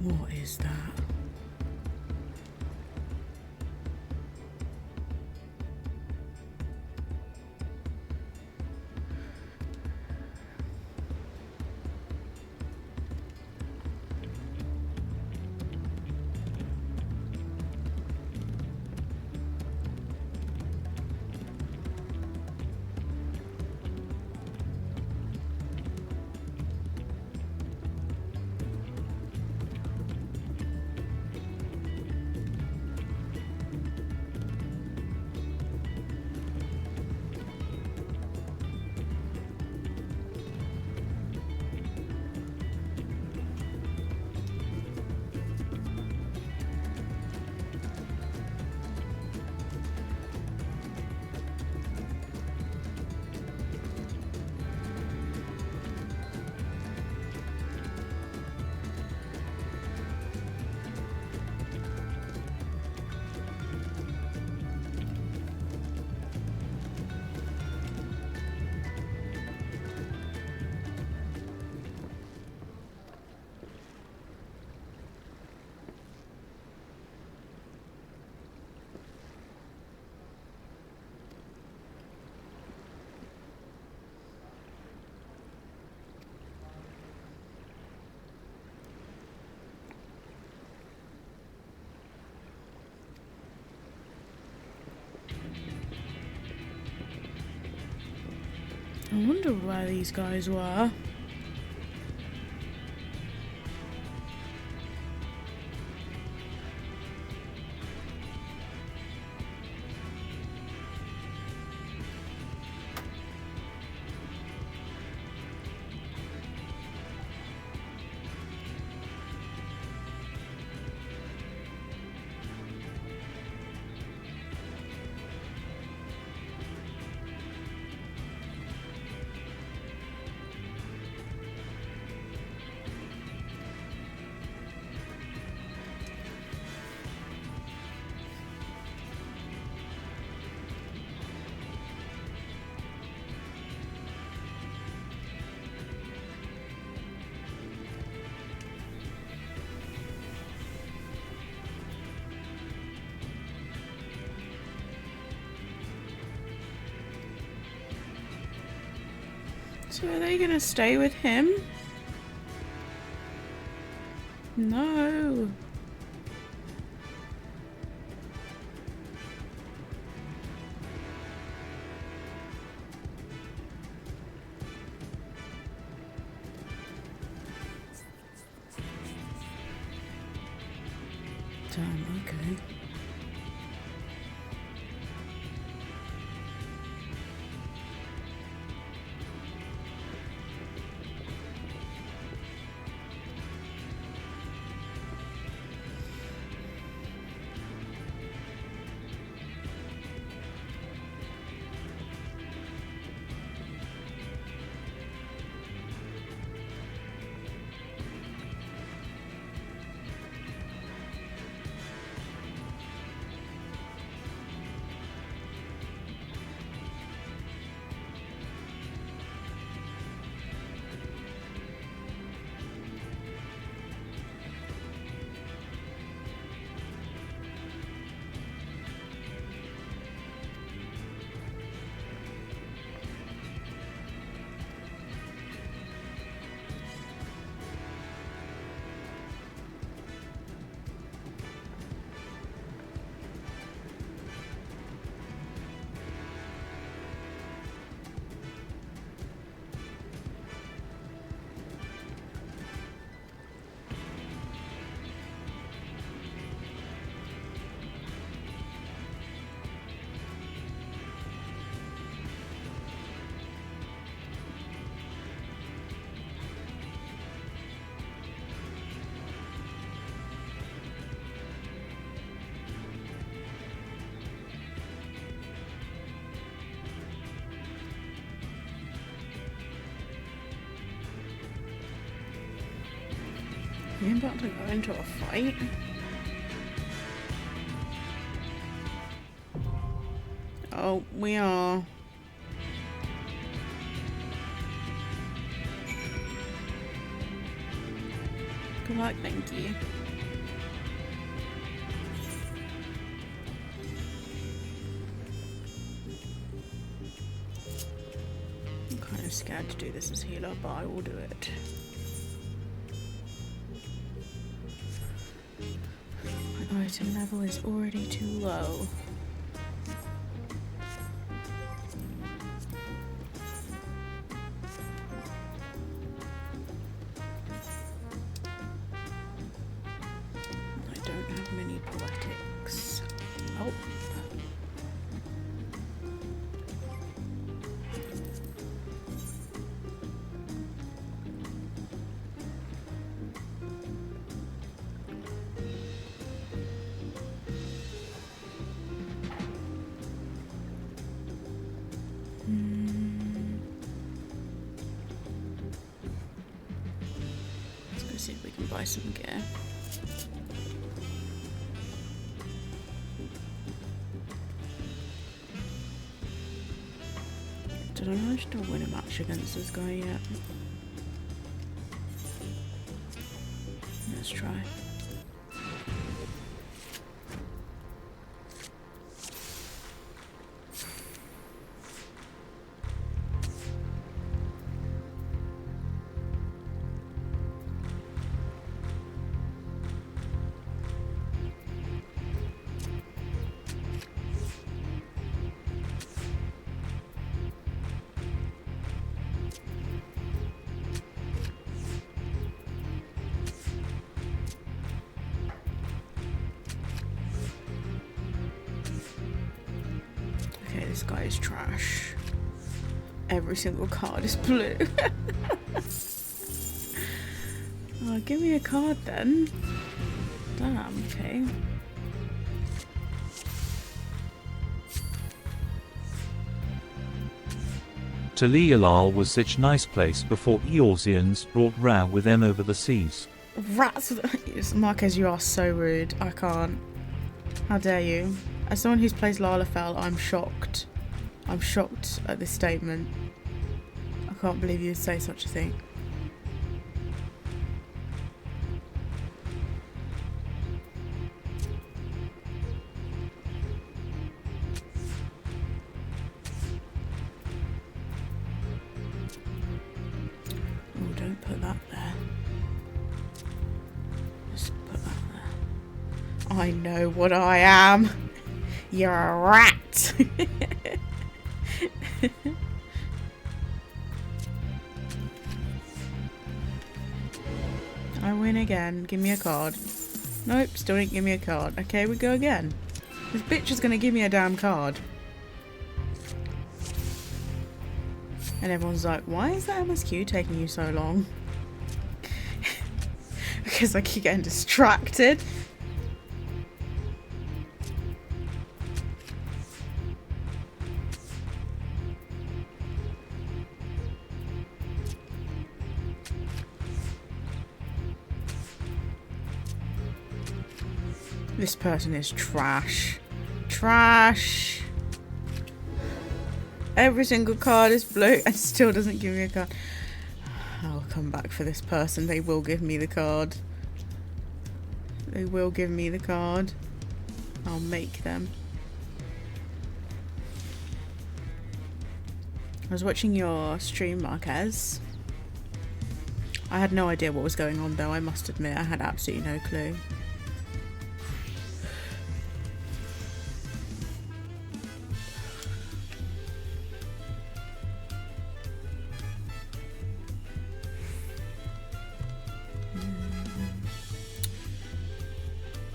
What is that? I wonder where these guys were. So are they gonna stay with him? No. Damn, okay. We're about to go into a fight. Oh, we are. Good luck, thank you. I'm kind of scared to do this as healer, but I will do it. My item level is already too low. I don't have many poetics. Oh. Let's go see if we can buy some gear. Did I manage to win a match against this guy yet? Let's try. Okay, this guy is trash. Every single card is blue. Oh, give me a card then. Damn, okay. Talialal was such nice place before Eorzeans brought Ra with them over the seas. Rats! Marquez, you are so rude. I can't. How dare you? As someone who's plays Lalafell, I'm shocked. I'm shocked at this statement. I can't believe you would say such a thing. Oh, don't put that there. Just put that there. I know what I am. You're a rat. I win again. Give me a card. Nope, still didn't give me a card. Okay, we go again. This bitch is gonna give me a damn card. And everyone's like, why is that MSQ taking you so long? Because I keep getting distracted. This person is trash. Trash. Every single card is blue and still doesn't give me a card. I'll come back for this person. They will give me the card. They will give me the card. I'll make them. I was watching your stream, Marquez. I had no idea what was going on though, I must admit. I had absolutely no clue.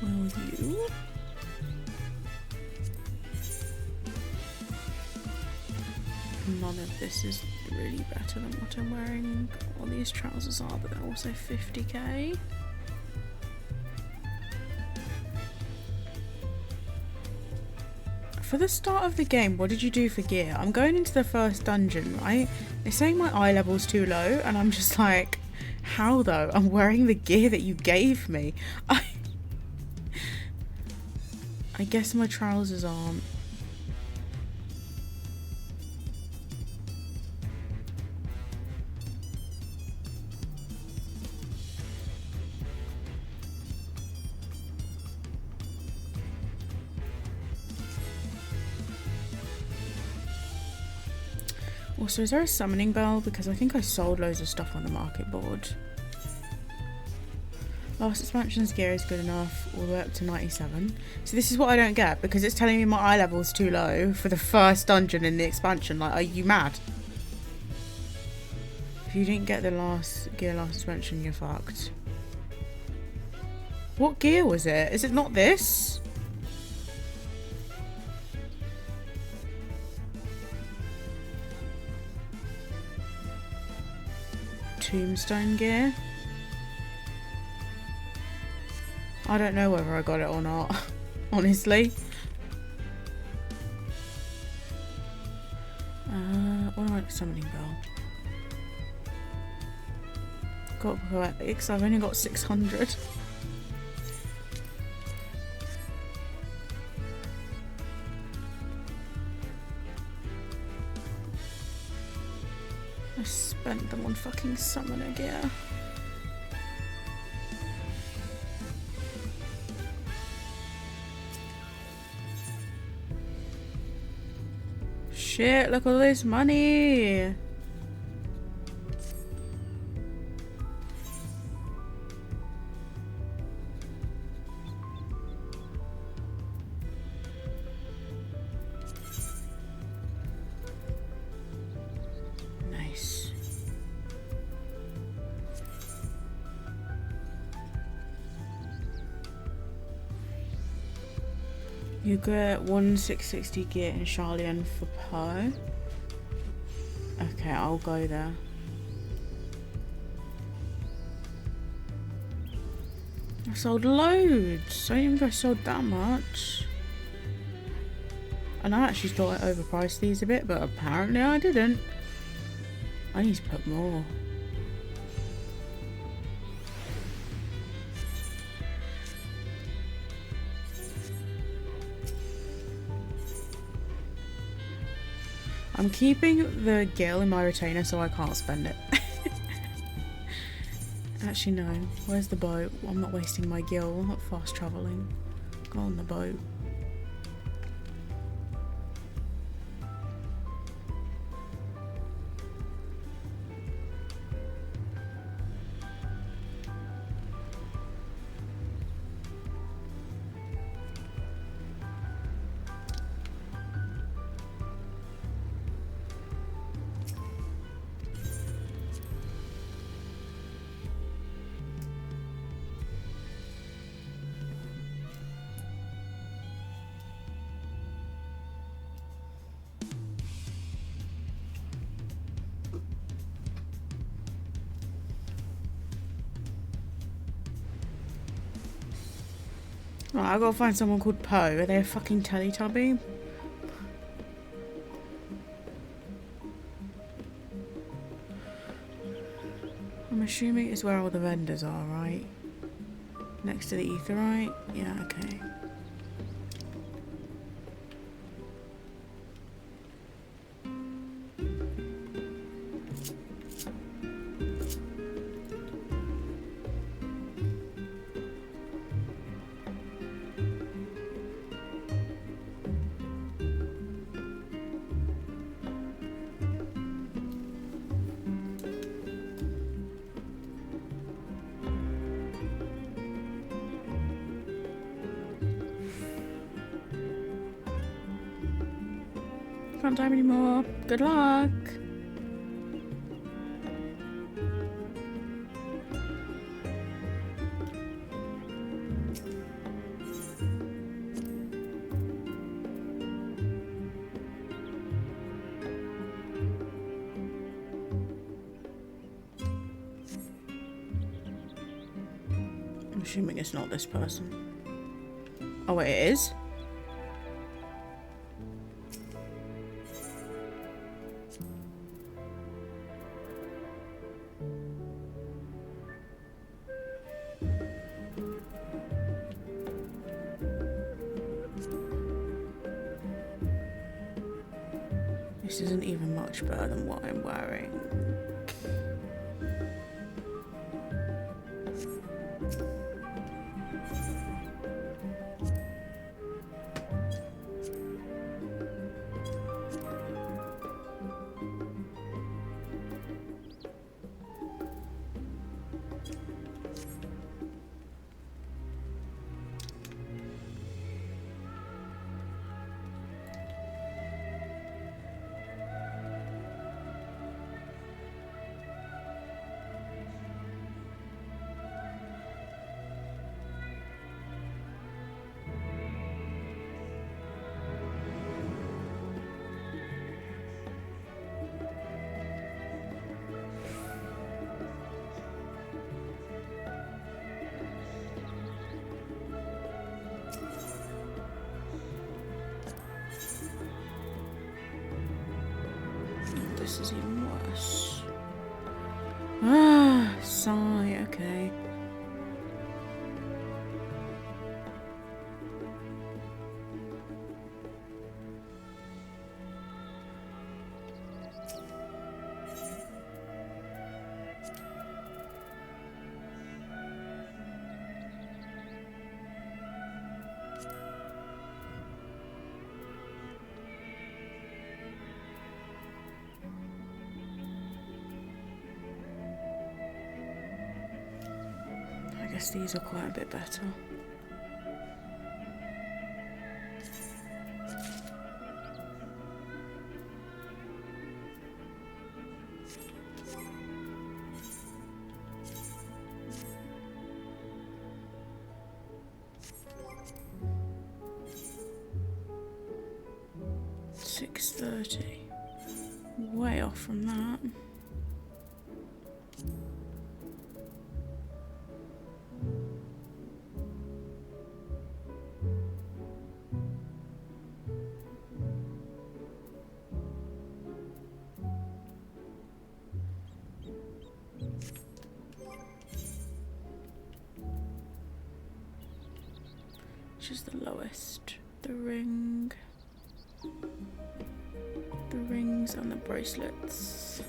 Well, you... None of this is really better than what I'm wearing. All these trousers are, but they're also 50k. For the start of the game, what did you do for gear? I'm going into the first dungeon, right? They're saying my eye level's too low, and I'm just like, how though? I'm wearing the gear that you gave me. I guess my trousers aren't. Also, is there a summoning bell? Because I think I sold loads of stuff on the market board. Last expansion's gear is good enough, all the way up to 97. So this is what I don't get, because it's telling me my eye level's too low for the first dungeon in the expansion. Like, are you mad? If you didn't get the last gear last expansion, you're fucked. What gear was it? Is it not this? Tombstone gear? I don't know whether I got it or not, honestly. What am I summoning bell? Got poetics, I've only got 600. I spent them on fucking summoner gear. Shit, look at all this money. Nice. You get 1660 gear in Charlian for Poe. Okay, I'll go there. I sold loads. I didn't even think I sold that much. And I actually thought I overpriced these a bit, but apparently I didn't. I need to put more. I'm keeping the gil in my retainer so I can't spend it. Actually no, where's the boat? I'm not wasting my gil, I'm not fast travelling. Go on the boat. Right, I gotta find someone called Poe. Are they a fucking Teletubby? I'm assuming it's where all the vendors are, right? Next to the etherite? Yeah, okay. Can't time anymore. Good luck. I'm assuming it's not this person. Oh, it is? This isn't even much better than what I'm wearing. this is even worse. Ah, sigh, okay. I guess these are quite a bit better. $6.30. Way off from that. Which is the lowest? The ring. The rings and the bracelets.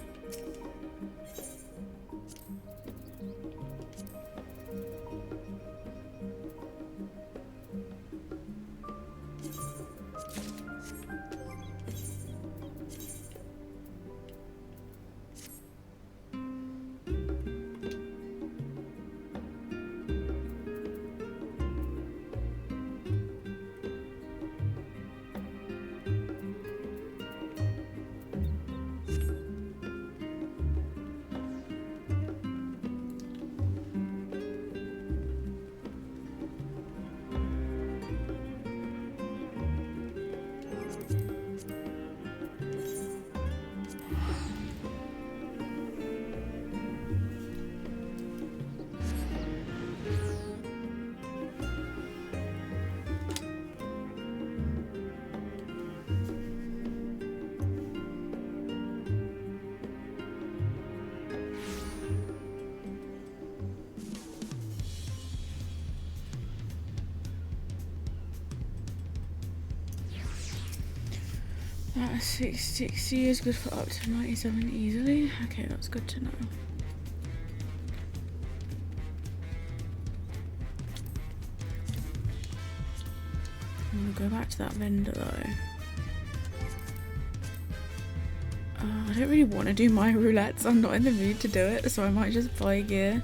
That 660 is good for up to 97 easily. Okay, that's good to know. I'm gonna go back to that vendor though. I don't really want to do my roulettes. I'm not in the mood to do it, so I might just buy gear.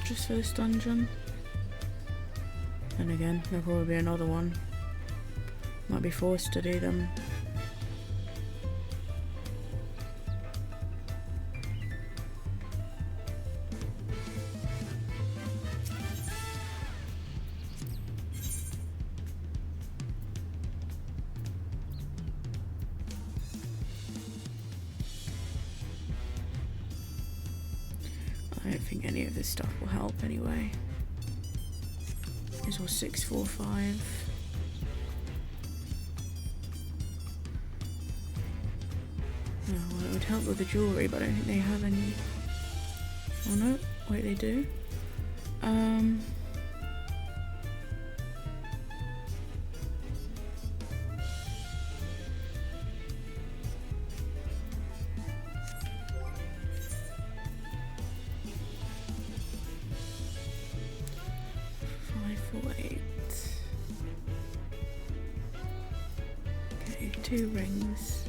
Just for this dungeon. And again, there'll probably be another one. Might be forced to do them. I don't think any of this stuff will help anyway. This was 645. Oh, well, it would help with the jewellery, but I don't think they have any. Oh no, wait, they do. 548. Okay, 2 rings.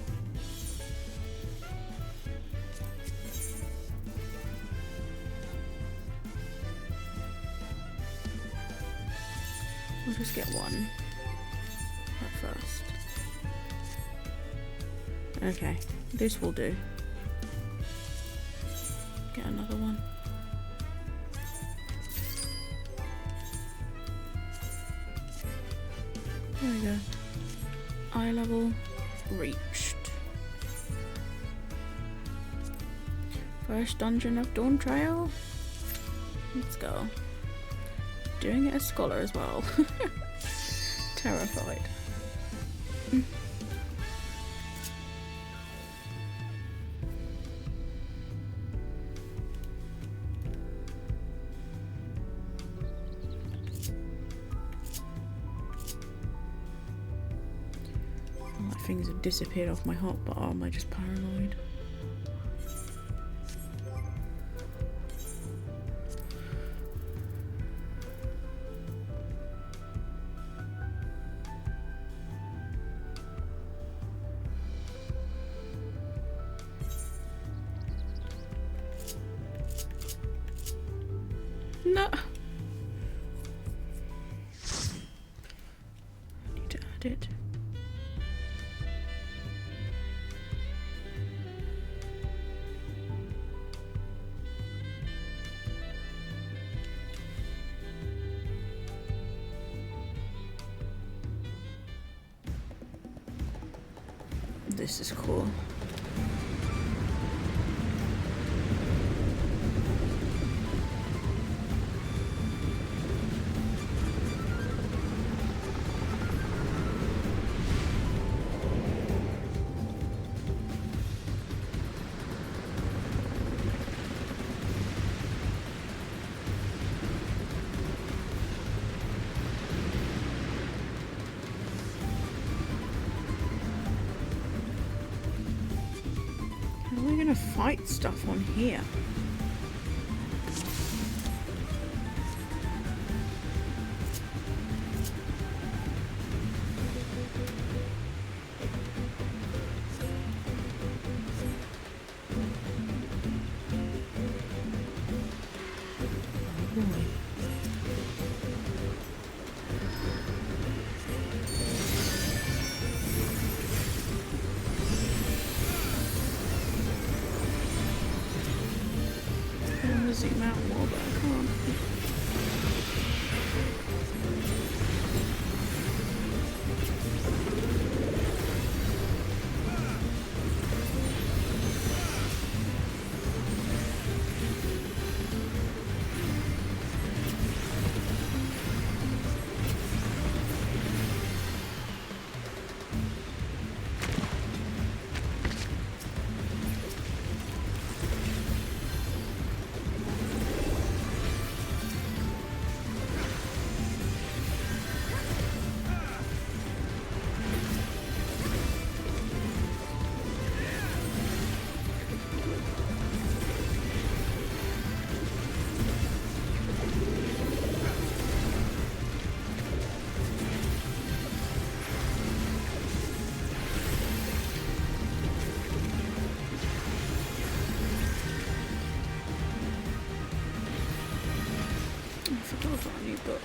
We'll just get one at first. Okay, this will do. Get another one. There we go. Eye level reached. First dungeon of Dawntrail. Let's go. Doing it as scholar as well. Terrified. Like things have disappeared off my hotbar, or am I just paranoid? No. I need to add it. This is cool. How are we gonna fight stuff on here? Oh boy. I want to zoom out more, but I can't. I forgot about a new book.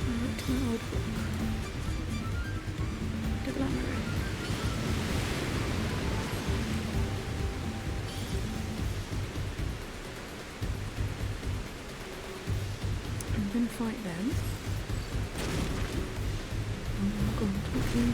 I went to my old book. The Glamour. I'm gonna fight them. Oh god, okay.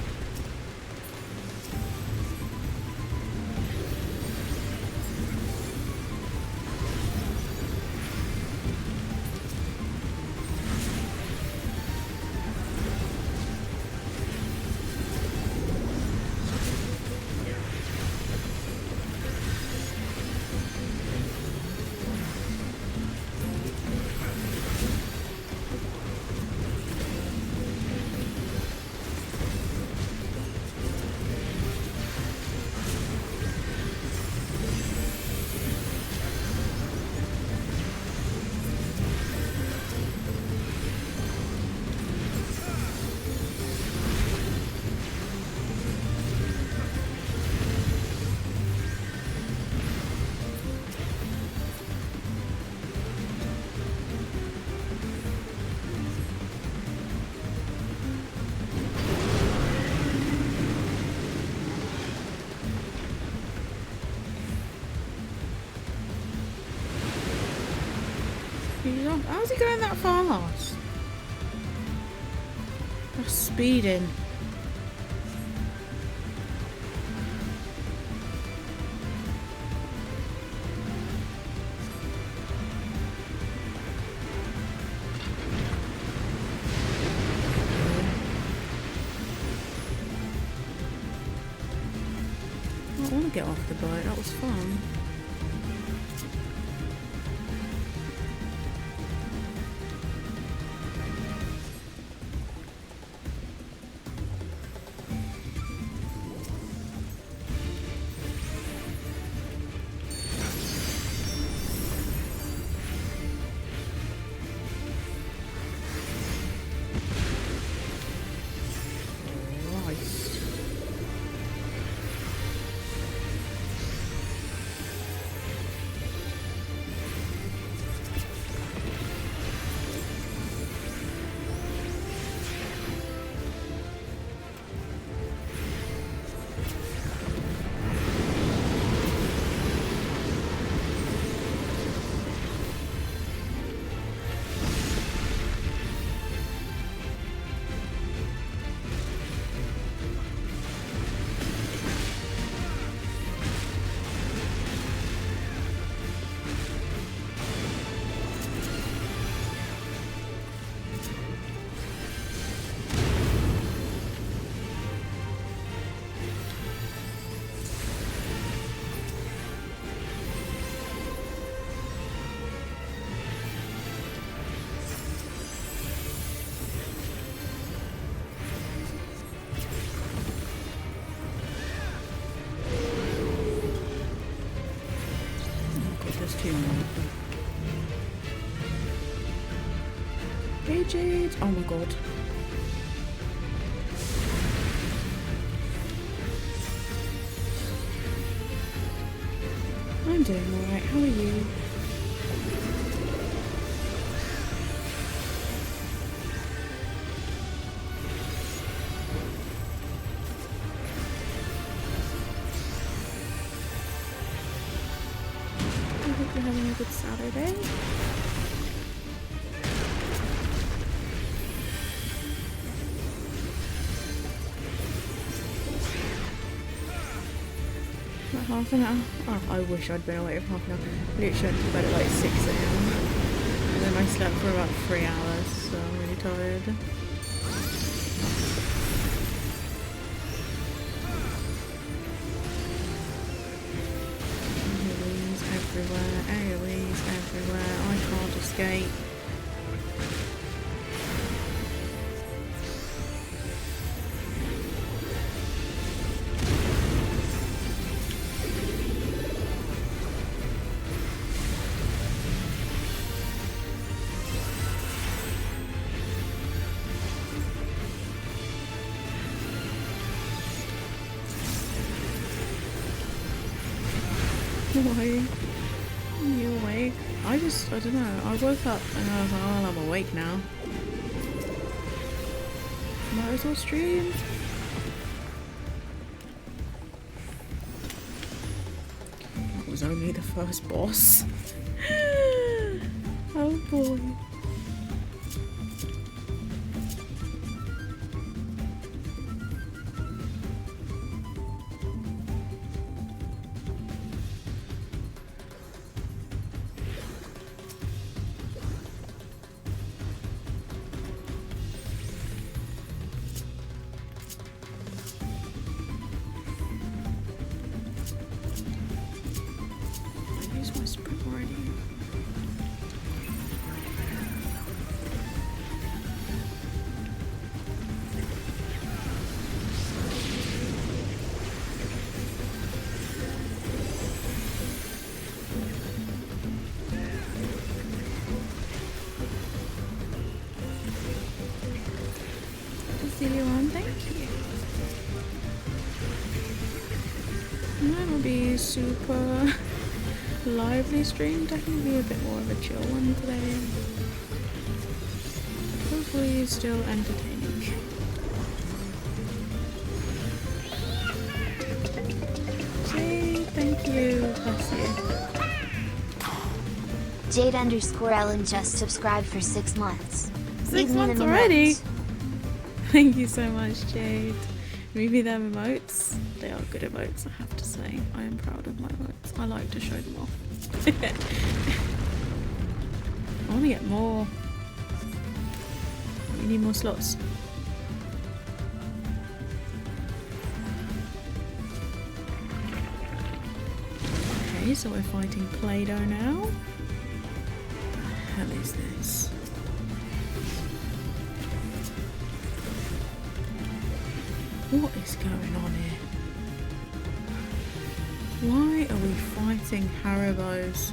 How's he going that fast? speeding. I want to get off the boat, that was fun. Hey Jade! Oh my god. I'm doing alright, how are you? I hope you're having a good Saturday. Half an hour. Oh, I wish I'd been awake for half an hour. Literally went to bed at like 6 AM. And then I slept for about 3 hours, so I'm really tired. AoEs everywhere, AoEs everywhere. I can't escape. Why? You awake? I don't know, I woke up and I was like, oh, I'm awake now. Might as well stream. That was only the first boss. Oh boy. Thank you. That'll be super lively stream, definitely a bit more of a chill one today. Hopefully still entertaining. See, thank you, bless you. Jade_Ellen just subscribed for 6 months. 6 months already? Thank you so much, Jade. Maybe their emotes. They are good emotes, I have to say. I am proud of my emotes. I like to show them off. I want to get more. We need more slots. Okay, so we're fighting Play-Doh now. What the hell is this? What is going on here? Why are we fighting Haribos?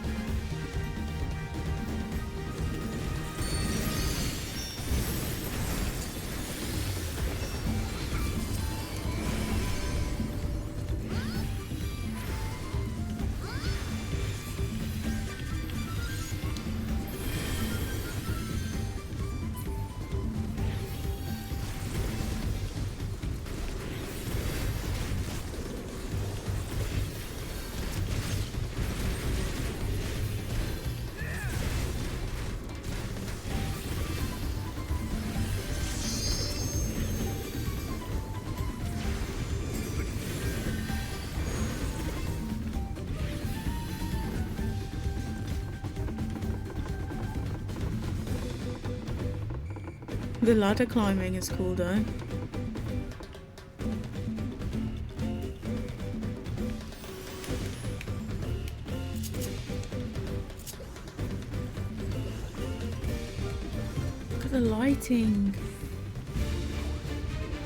The ladder climbing is cool though. Look at the lighting.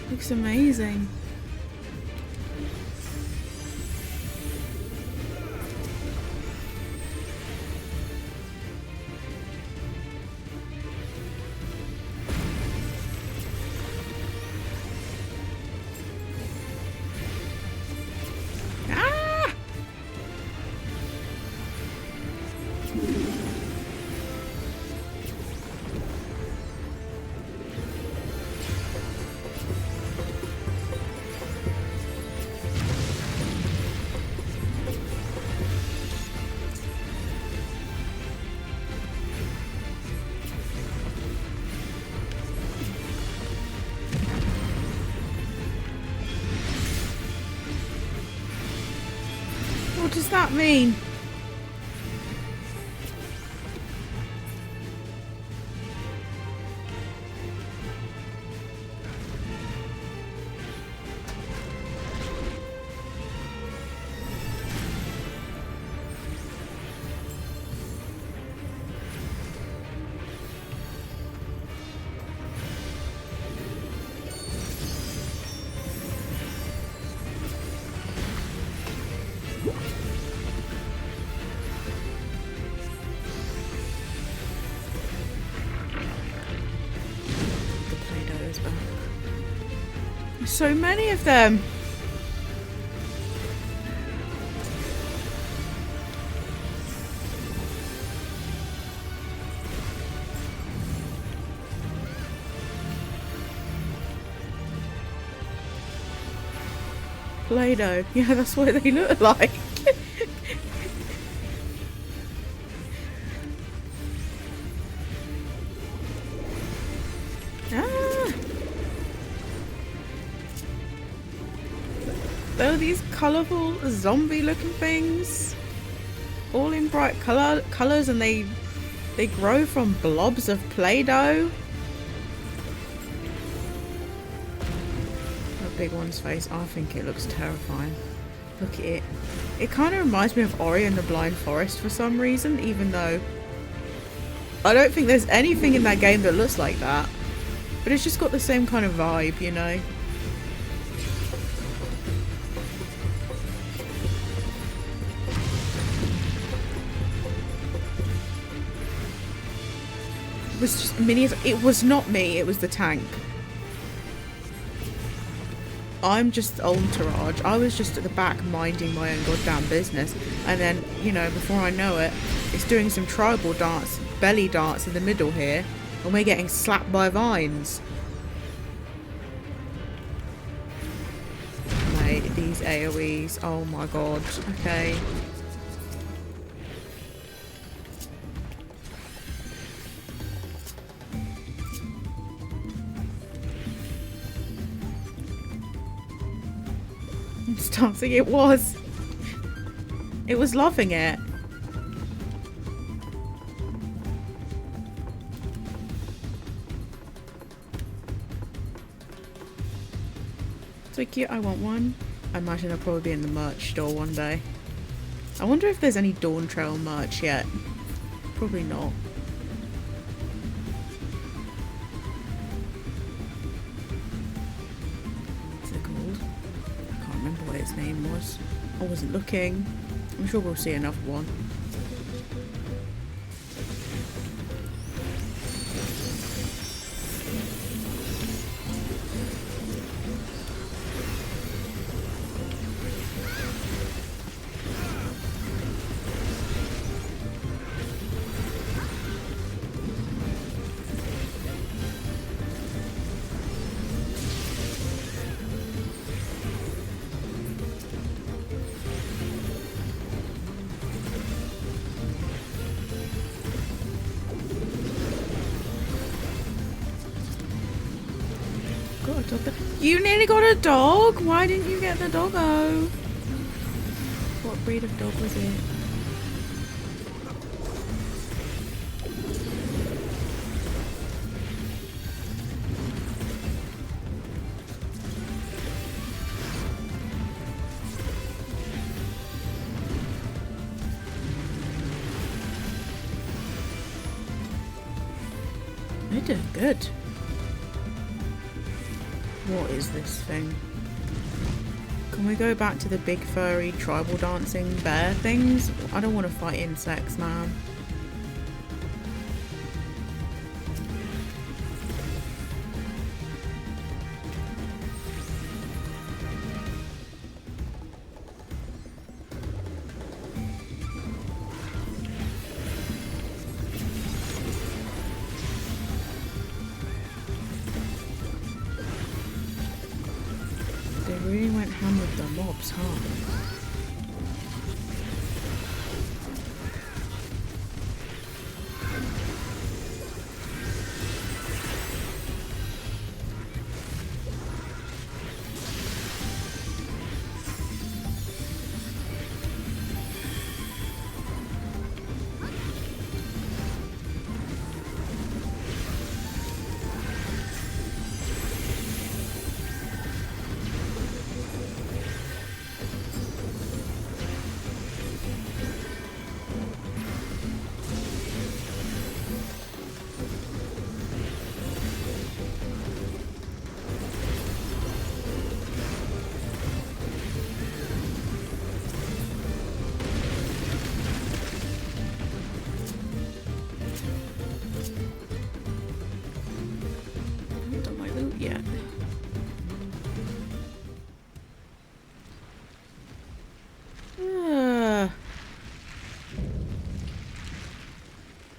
Looks amazing. What does that mean? So many of them. Play-Doh. Yeah, that's what they look like. There are these colourful zombie looking things, all in bright colours, and they grow from blobs of Play-Doh. A big one's face, I think it looks terrifying. Look at it. It kind of reminds me of Ori and the Blind Forest for some reason, even though I don't think there's anything in that game that looks like that. But it's just got the same kind of vibe, you know? It was just minis. It was not me, it was the tank. I'm just entourage. I was just at the back minding my own goddamn business. And then, you know, before I know it, it's doing some tribal dance, belly dance in the middle here. And we're getting slapped by vines. Mate, these AoEs. Oh my god. Okay. dancing. It was. It was loving it. So cute, I want one. I imagine I'll probably be in the merch store one day. I wonder if there's any Dawntrail merch yet. Probably not. What's it called? I can't remember what its name was. I wasn't looking. I'm sure we'll see another one. You nearly got a dog? Why didn't you get the doggo? What breed of dog was it? They're doing good. What is this thing? Can we go back to the big furry tribal dancing bear things? I don't want to fight insects, man. Really went ham with the mobs, huh? Yet.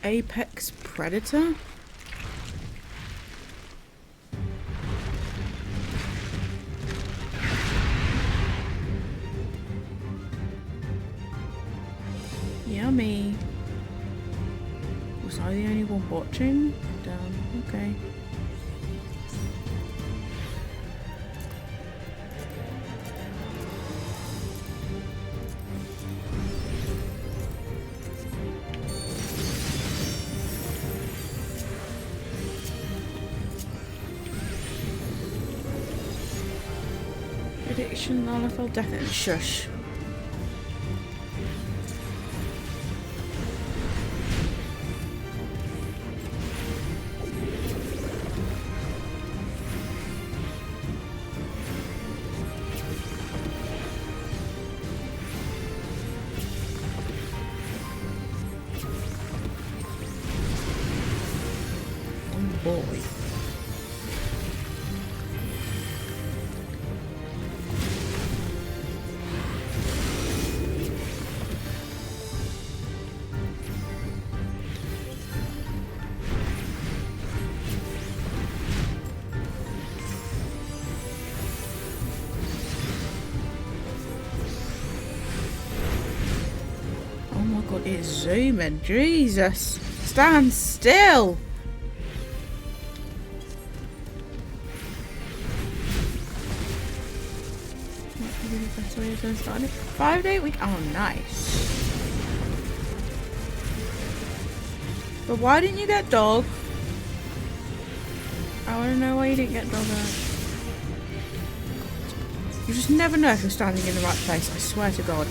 Apex Predator? Yummy. Was I the only one watching? Damn, okay. Prediction, Lalafell, death and shush. Oh boy. God, it's zooming. Jesus. Stand still. Might be the best way So starting 5-day week. Oh, nice. But why didn't you get dog? I want to know why you didn't get dog out. You just never know if you're standing in the right place. I swear to God.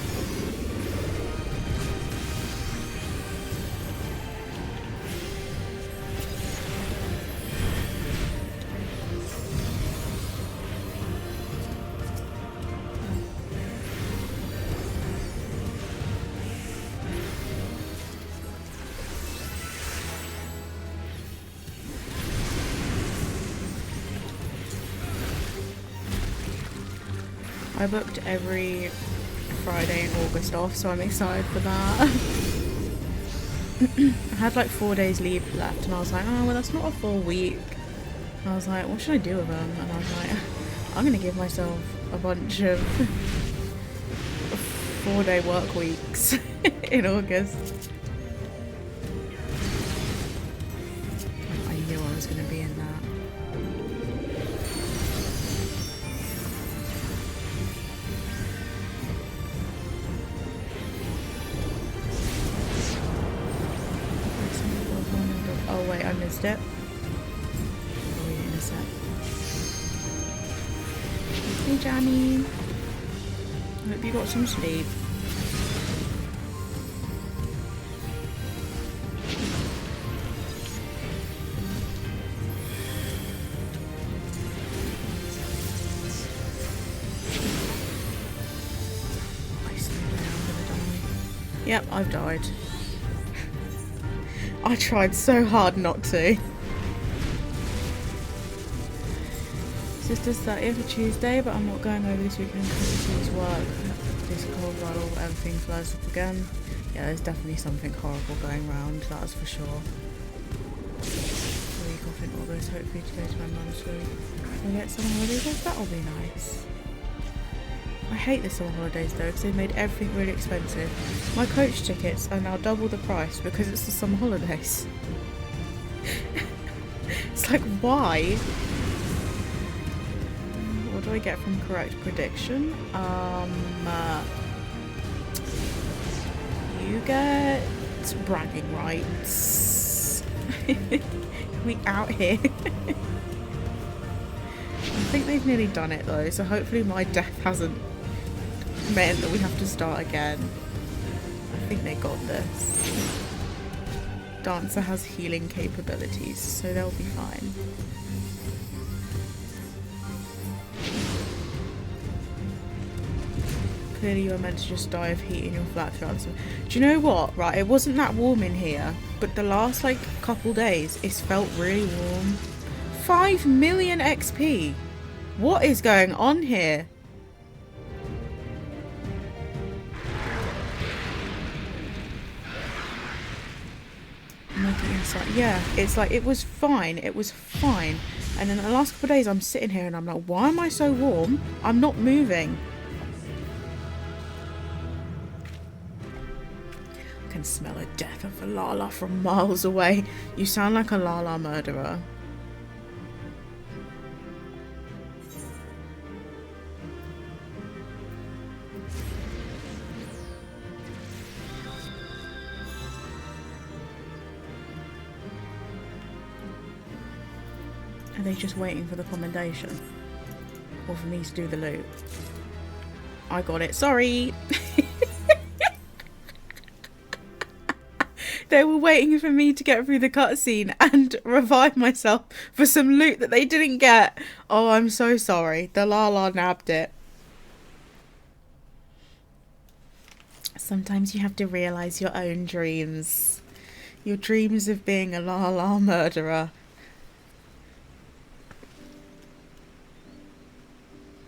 I booked every Friday in August off, so I'm excited for that. I had like 4 days leave left and I was like, oh well, that's not a full week. And I was like, what should I do with them? And I was like, I'm gonna give myself a bunch of 4-day work weeks in August. I knew I was gonna be in that. Oh wait, I missed it. I'll read it in a sec. Hey Johnny. I hope you got some sleep. Yep, I've died. I tried so hard not to. Sister's 30th for Tuesday, but I'm not going over this weekend because it's work. This cold while everything flares up again. Yeah, there's definitely something horrible going around, that's for sure. A week off in August, hopefully to go to my mum's week. We'll get some holidays off, that'll be nice. I hate the summer holidays though because they've made everything really expensive. My coach tickets are now double the price because it's the summer holidays. It's like, why? What do I get from correct prediction? You get bragging rights. We out here. I think they've nearly done it though, so hopefully my death hasn't meant that we have to start again. I think they got this. Dancer has healing capabilities, so they'll be fine. Clearly you were meant to just die of heat in your flat throughout the summer. Do you know what? Right, it wasn't that warm in here, but the last like couple days it's felt really warm. 5 million XP! What is going on here? Yeah, it's like it was fine. It was fine. And then the last couple of days I'm sitting here and I'm like, why am I so warm? I'm not moving. I can smell a death of a Lala from miles away. You sound like a Lala murderer. Are they just waiting for the commendation? Or for me to do the loot? I got it. Sorry! They were waiting for me to get through the cutscene and revive myself for some loot that they didn't get. Oh, I'm so sorry. The Lala nabbed it. Sometimes you have to realise your own dreams. Your dreams of being a Lala murderer.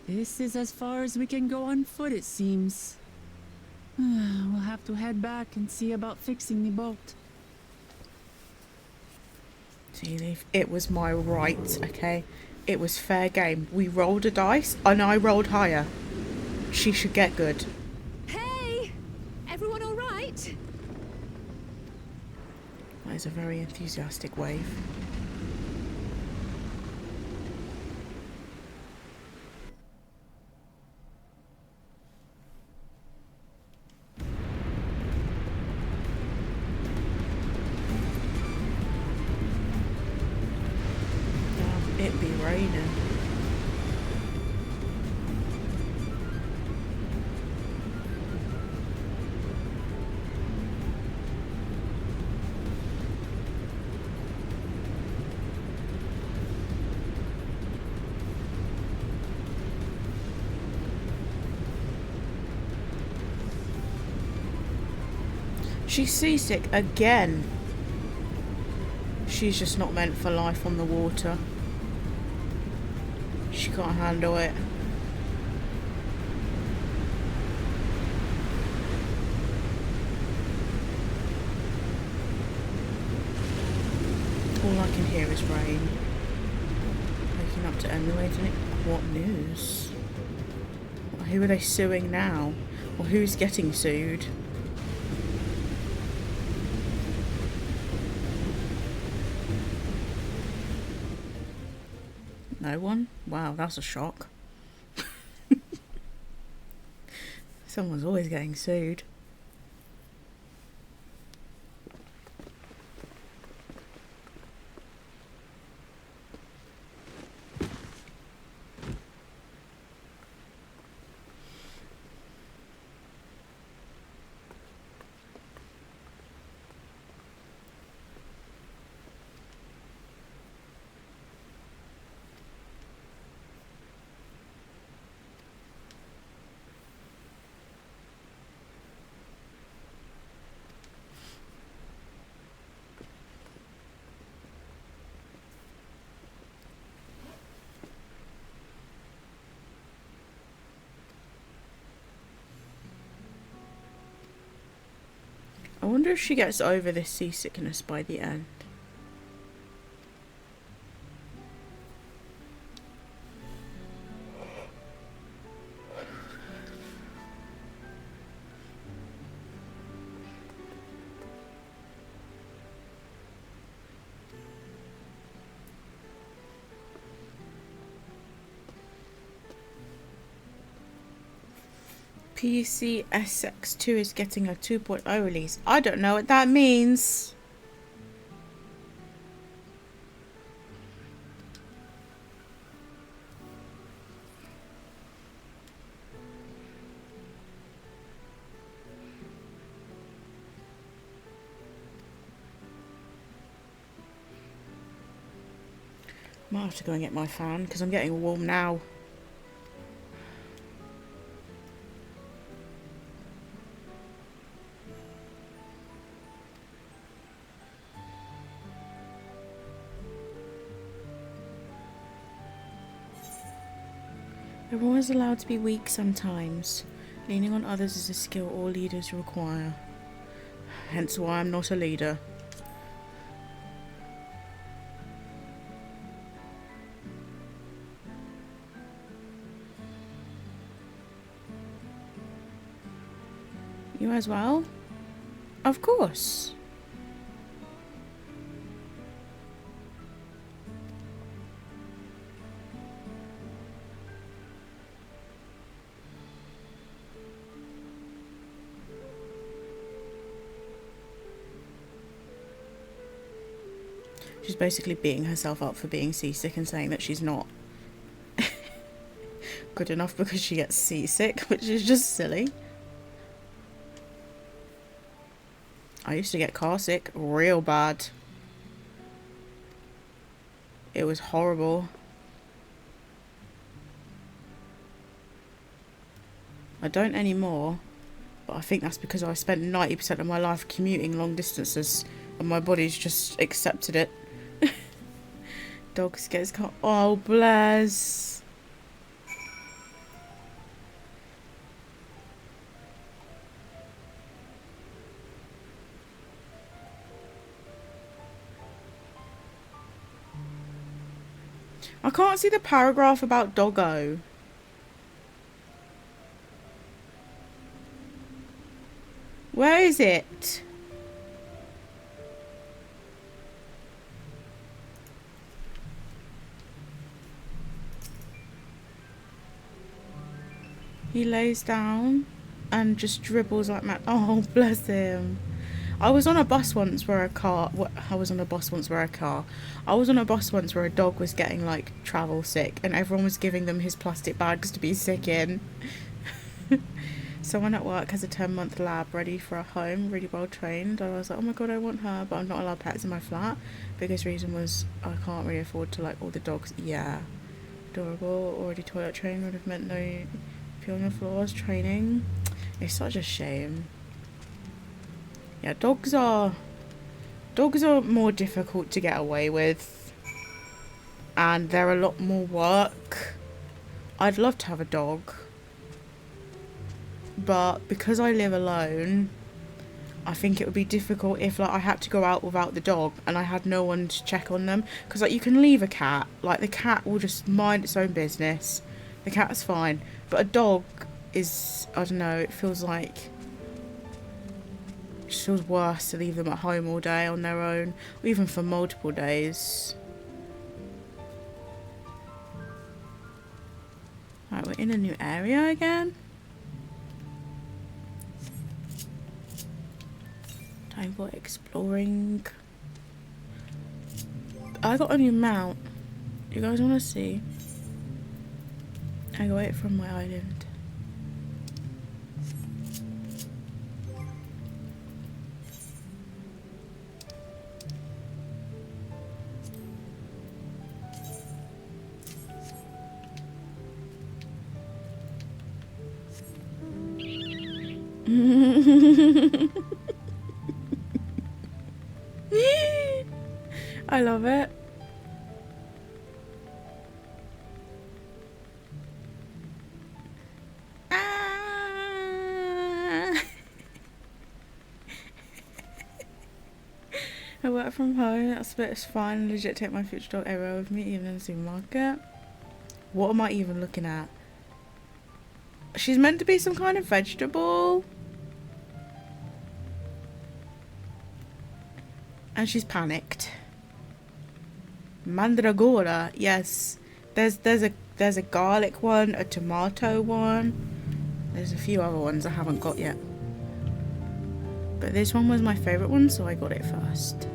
This is as far as we can go on foot, it seems. We'll have to head back and see about fixing the boat. See, it was my right, okay? It was fair game. We rolled a dice, and I rolled higher. She should get good. Hey! Everyone all right? That is a very enthusiastic wave. raining. She's seasick again. She's just not meant for life on the water. She can't handle it. All I can hear is rain. Waking up to emulating it. What news? Who are they suing now? Or who's getting sued? No one? Wow, that's a shock. Someone's always getting sued. I wonder if she gets over this seasickness by the end. PCSX2 is getting a 2.0 release. I don't know what that means. Might have to go and get my fan because I'm getting warm now. Everyone is allowed to be weak sometimes. Leaning on others is a skill all leaders require. Hence why I'm not a leader. You as well? Of course. She's basically beating herself up for being seasick and saying that she's not good enough because she gets seasick, which is just silly. I used to get car sick real bad. It was horrible. I don't anymore, but I think that's because I spent 90% of my life commuting long distances and my body's just accepted it. Dogs gets car. Oh, bless. I can't see the paragraph about Doggo. Where is it? He lays down and just dribbles like mad. Oh, bless him. I was on a bus once where a car. I was on a bus once where a dog was getting like travel sick, and everyone was giving them his plastic bags to be sick in. Someone at work has a 10-month lab ready for a home, really well trained. I was like, oh my god, I want her, but I'm not allowed pets in my flat. Biggest reason was I can't really afford to like all the dogs. Yeah, adorable. Already toilet trained would have meant no pee on the floors. Training. It's such a shame. Yeah, dogs are more difficult to get away with, and they're a lot more work. I'd love to have a dog, but because I live alone, I think it would be difficult if like I had to go out without the dog and I had no one to check on them. Because like you can leave a cat, like the cat will just mind its own business. The cat's fine, but a dog is, I don't know, it feels like, it just feels worse to leave them at home all day on their own, or even for multiple days. Right, we're in a new area again. Time for exploring. I got a new mount. You guys want to see? I got it from my island. I love it. I work from home, that's a bit fine. Legit take my future dog everywhere with me, even in the supermarket. What am I even looking at? She's meant to be some kind of vegetable. And she's panicked. Mandragora, yes. There's a garlic one, a tomato one. There's a few other ones I haven't got yet. But this one was my favourite one, so I got it first.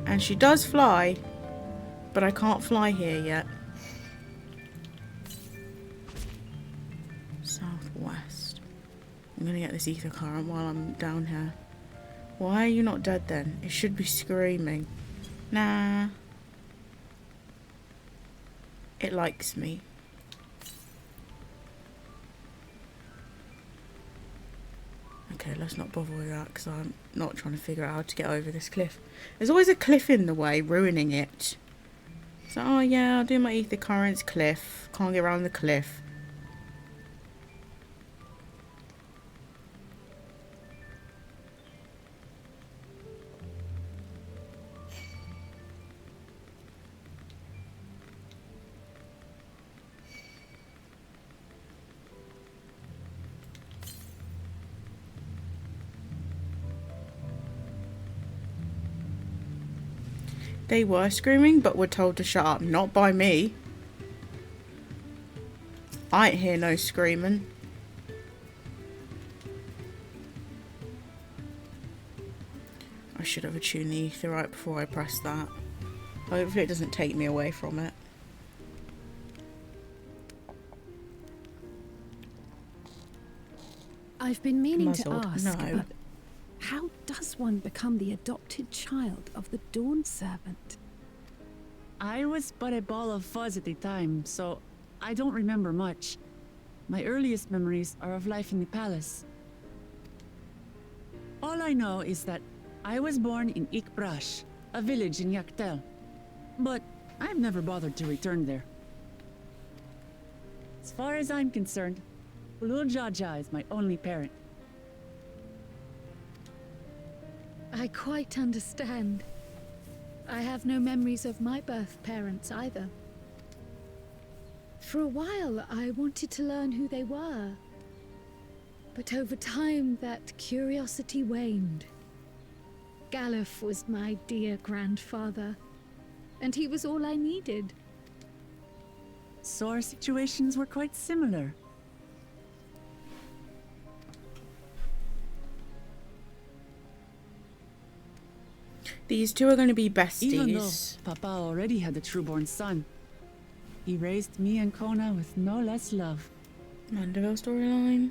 And she does fly, but I can't fly here yet. Southwest. I'm gonna get this ether current while I'm down here. Why are you not dead then? It should be screaming. Nah. It likes me. Okay, let's not bother with that because I'm not trying to figure out how to get over this cliff. There's always a cliff in the way, ruining it. So, oh yeah, I'll do my ether currents, cliff. Can't get around the cliff. They were screaming, but were told to shut up. Not by me. I ain't hear no screaming. I should have attuned the ether right before I pressed that. Hopefully it doesn't take me away from it. I've been meaning Muzzled. to ask, No. but how does one become the adopted child of the Dawn Servant? I was but a ball of fuzz at the time, so I don't remember much. My earliest memories are of life in the palace. All I know is that I was born in Ikbrash, a village in Yaktel. But I've never bothered to return there. As far as I'm concerned, Ulul Jaja is my only parent. I quite understand. I have no memories of my birth parents either. For a while, I wanted to learn who they were. But over time, that curiosity waned. Galuf was my dear grandfather, and he was all I needed. So our situations were quite similar. These two are going to be Even though besties. Papa already had a trueborn son, he raised me and Kona with no less love. Mandeville storyline.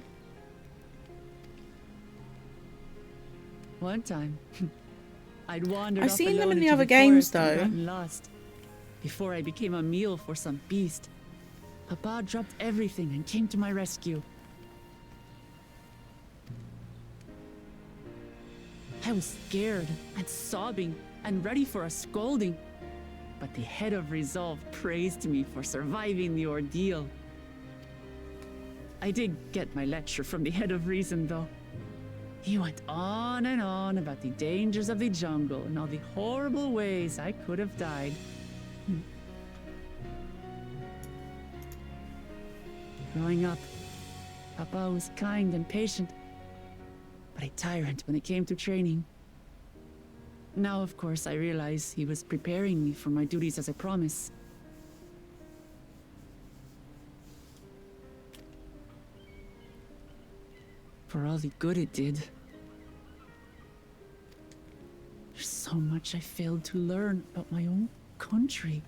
One time, I'd wandered I've off seen them alone in the into other forest games, and though. gotten lost. Before I became a meal for some beast, Papa dropped everything and came to my rescue. I was scared and sobbing and ready for a scolding, but the head of resolve praised me for surviving the ordeal. I did get my lecture from the head of reason, though. He went on and on about the dangers of the jungle and all the horrible ways I could have died. Growing up, Papa was kind and patient, but a tyrant when it came to training. Now, of course, I realize he was preparing me for my duties as a promise. For all the good it did. There's so much I failed to learn about my own country.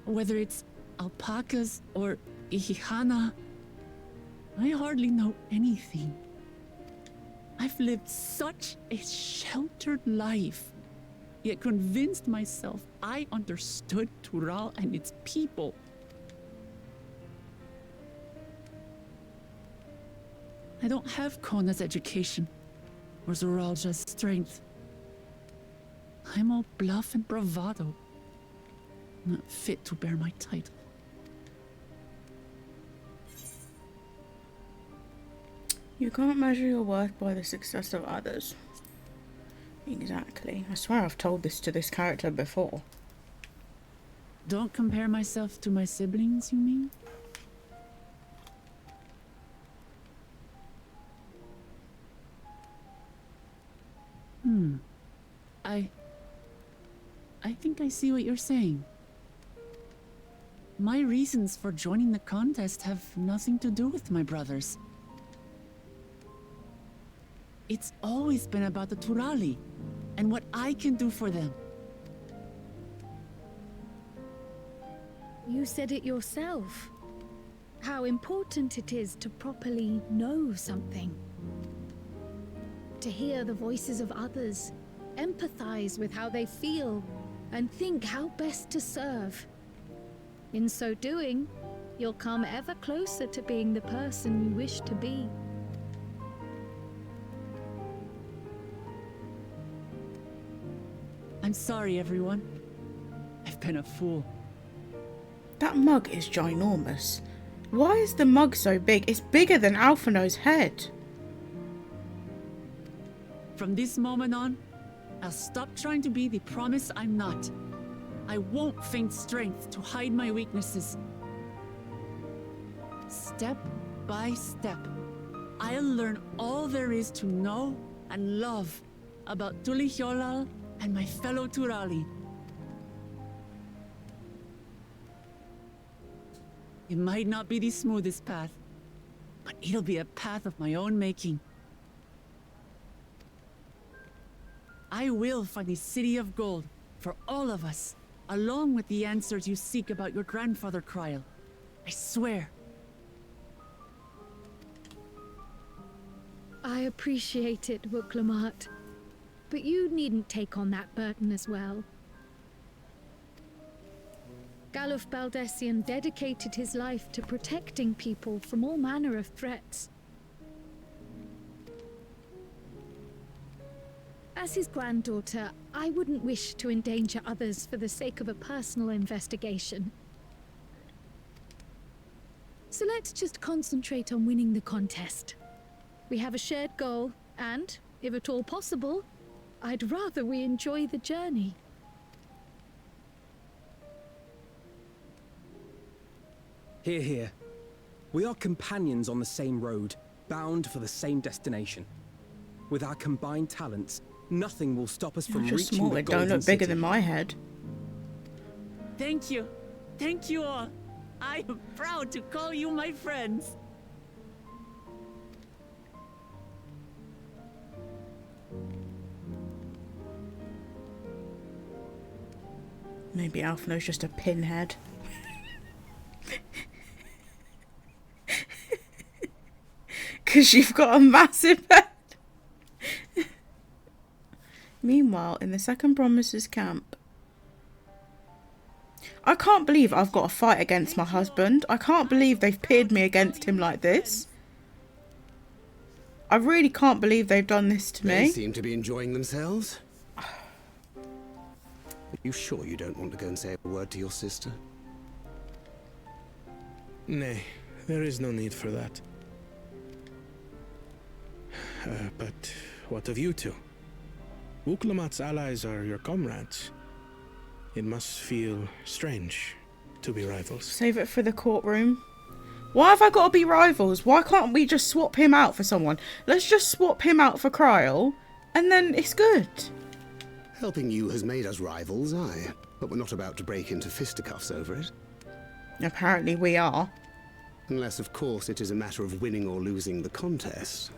Whether it's alpacas or Ihihana, I hardly know anything. I've lived such a sheltered life, yet convinced myself I understood Tural and its people. I don't have Kona's education, or Zoralja's strength. I'm all bluff and bravado, not fit to bear my title. You can't measure your worth by the success of others. Exactly. I swear I've told this to this character before. Don't compare myself to my siblings, you mean? I think I see what you're saying. My reasons for joining the contest have nothing to do with my brothers. It's always been about the Turali and what I can do for them. You said it yourself. How important it is to properly know something. To hear the voices of others, empathize with how they feel, and think how best to serve. In so doing, you'll come ever closer to being the person you wish to be. I'm sorry, everyone. I've been a fool. That mug is ginormous. Why is the mug so big? It's bigger than Alphino's head. From this moment on, I'll stop trying to be the promise I'm not. I won't feign strength to hide my weaknesses. Step by step, I'll learn all there is to know and love about Tulihyolal and my fellow Turali. It might not be the smoothest path, but it'll be a path of my own making. I will find the City of Gold for all of us, along with the answers you seek about your grandfather, Kryl. I swear. I appreciate it, Wuklamart. But you needn't take on that burden as well. Galuf Baldessian dedicated his life to protecting people from all manner of threats. As his granddaughter, I wouldn't wish to endanger others for the sake of a personal investigation. So let's just concentrate on winning the contest. We have a shared goal, and, if at all possible, I'd rather we enjoy the journey. Hear, hear. We are companions on the same road, bound for the same destination. With our combined talents, nothing will stop us from You're just reaching small. the It don't Golden look bigger City. than my head. Thank you. Thank you all. I am proud to call you my friends. Maybe Alphino's just a pinhead. Because you've got a massive head. Meanwhile, in the second Promises camp, I can't believe I've got to fight against my husband. I can't believe they've pitted me against him like this. I really can't believe they've done this to They me. seem to be enjoying themselves. Are you sure you don't want to go and say a word to your sister? Nay, there is no need for that. But what of you two? Wuklamat's allies are your comrades. It must feel strange to be rivals. Save it for the courtroom. Why have I got to be rivals? Why can't we just swap him out for someone? Let's just swap him out for Kryl, and then it's good. Helping you has made us rivals, aye. But we're not about to break into fisticuffs over it. Apparently we are. Unless, of course, it is a matter of winning or losing the contest.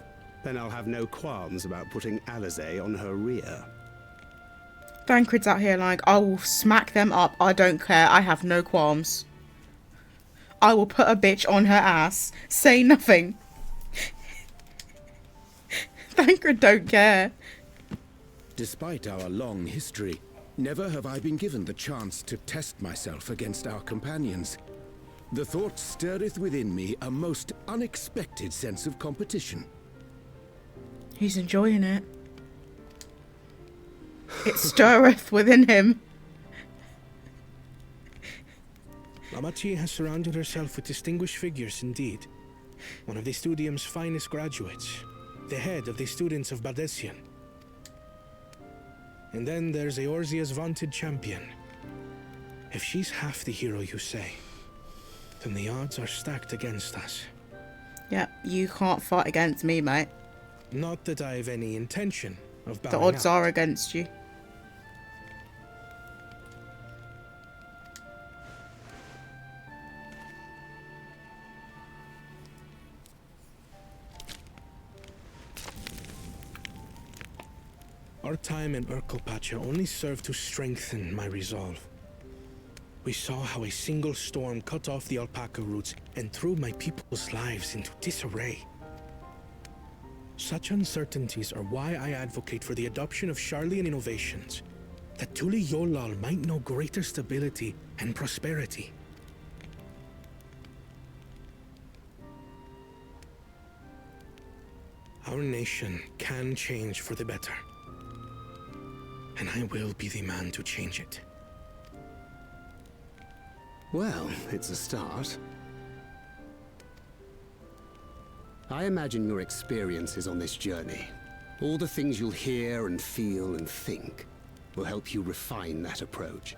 Then I'll have no qualms about putting Alizé on her rear. Thancred's out here like, I will smack them up. I don't care. I have no qualms. I will put a bitch on her ass. Say nothing. Thancred don't care. Despite our long history, never have I been given the chance to test myself against our companions. The thought stirreth within me a most unexpected sense of competition. He's enjoying it. It stirreth within him. Lamachi has surrounded herself with distinguished figures indeed. One of the Studium's finest graduates, the head of the students of Bardessian. And then there's Eorzea's vaunted champion. If she's half the hero you say, then the odds are stacked against us. Yeah, you can't fight against me, mate. Not that I have any intention of bowing The odds out. are against you. Our time in Urkelpacha only served to strengthen my resolve. We saw how a single storm cut off the alpaca roots and threw my people's lives into disarray. Such uncertainties are why I advocate for the adoption of Sharlayan innovations, that Tuli Yolal might know greater stability and prosperity. Our nation can change for the better, and I will be the man to change it. Well, it's a start. I imagine your experiences on this journey, all the things you'll hear and feel and think, will help you refine that approach.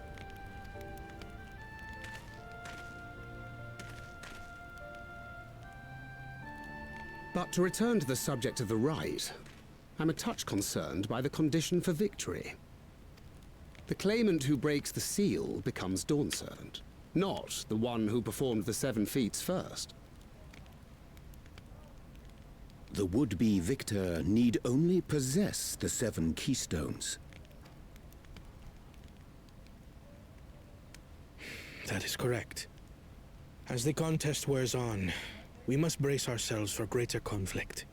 But to return to the subject of the rite, I'm a touch concerned by the condition for victory. The claimant who breaks the seal becomes Dawnservant, not the one who performed the 7 feats first. The would-be victor need only possess the 7 keystones. That is correct. As the contest wears on, we must brace ourselves for greater conflict.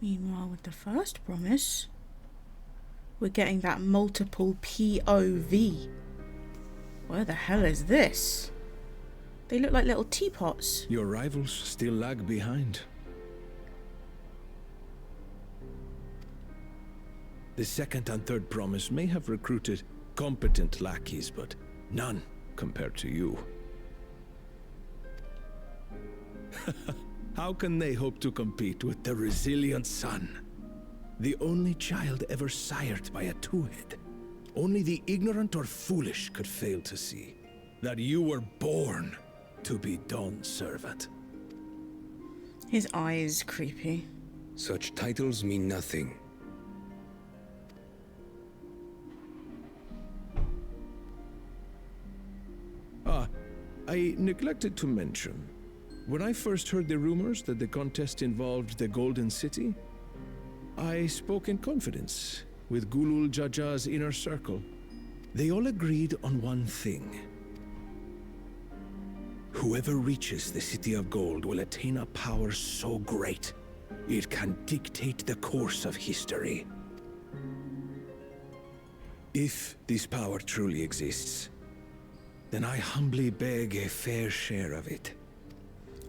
Meanwhile, with the first promise, we're getting that multiple POV. Where the hell is this? They look like little teapots. Your rivals still lag behind. The second and third promise may have recruited competent lackeys, but none compared to you. How can they hope to compete with the resilient son? The only child ever sired by a two-head. Only the ignorant or foolish could fail to see that you were born to be Dawn's servant. His eye is creepy. Such titles mean nothing. I neglected to mention, When I first heard the rumors that the contest involved the Golden City, I spoke in confidence with Gulul Jaja's inner circle. They all agreed on one thing. Whoever reaches the City of Gold will attain a power so great, it can dictate the course of history. If this power truly exists, then I humbly beg a fair share of it.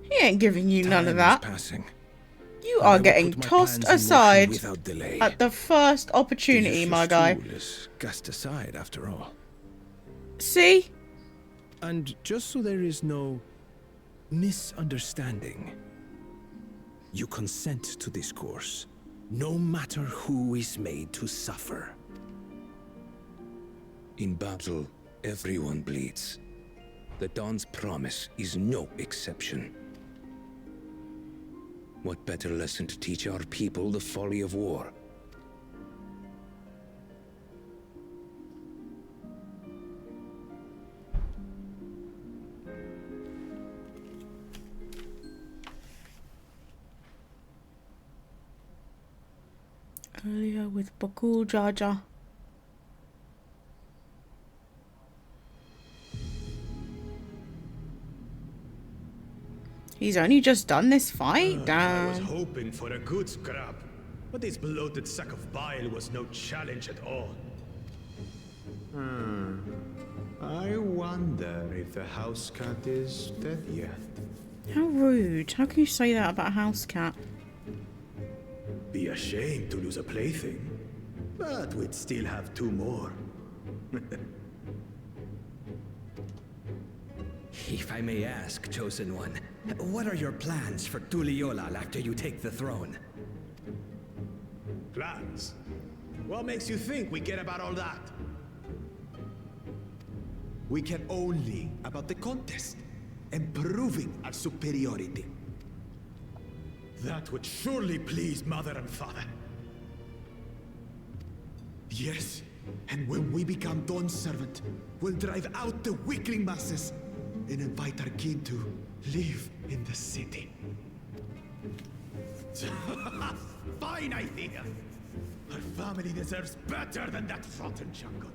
He ain't giving you none of Time that. is passing. You and I are will getting put my tossed plans in motion aside without delay. at the first opportunity, The my useless guy. tool is cast aside after all. See? And just so there is no misunderstanding, you consent to this course, no matter who is made to suffer. In battle, everyone bleeds. The Dawn's promise is no exception. What better lesson to teach our people the folly of war? Earlier with Bakul Jaja. He's only just done this fight? I was Damn. hoping for a good scrap, but this bloated sack of bile was no challenge at all. I wonder if the house cat is dead yet. How rude. How can you say that about a house cat? Be ashamed to lose a plaything, but we'd still have two more. If I may ask, Chosen One, what are your plans for Tuliolal after you take the throne? Plans? What makes you think we care about all that? We care only about the contest and proving our superiority. That would surely please Mother and Father. Yes, and when we become Dawn's servant, we'll drive out the weakling masses and invite our kin to live in the city. Fine idea! Our family deserves better than that rotten jungle.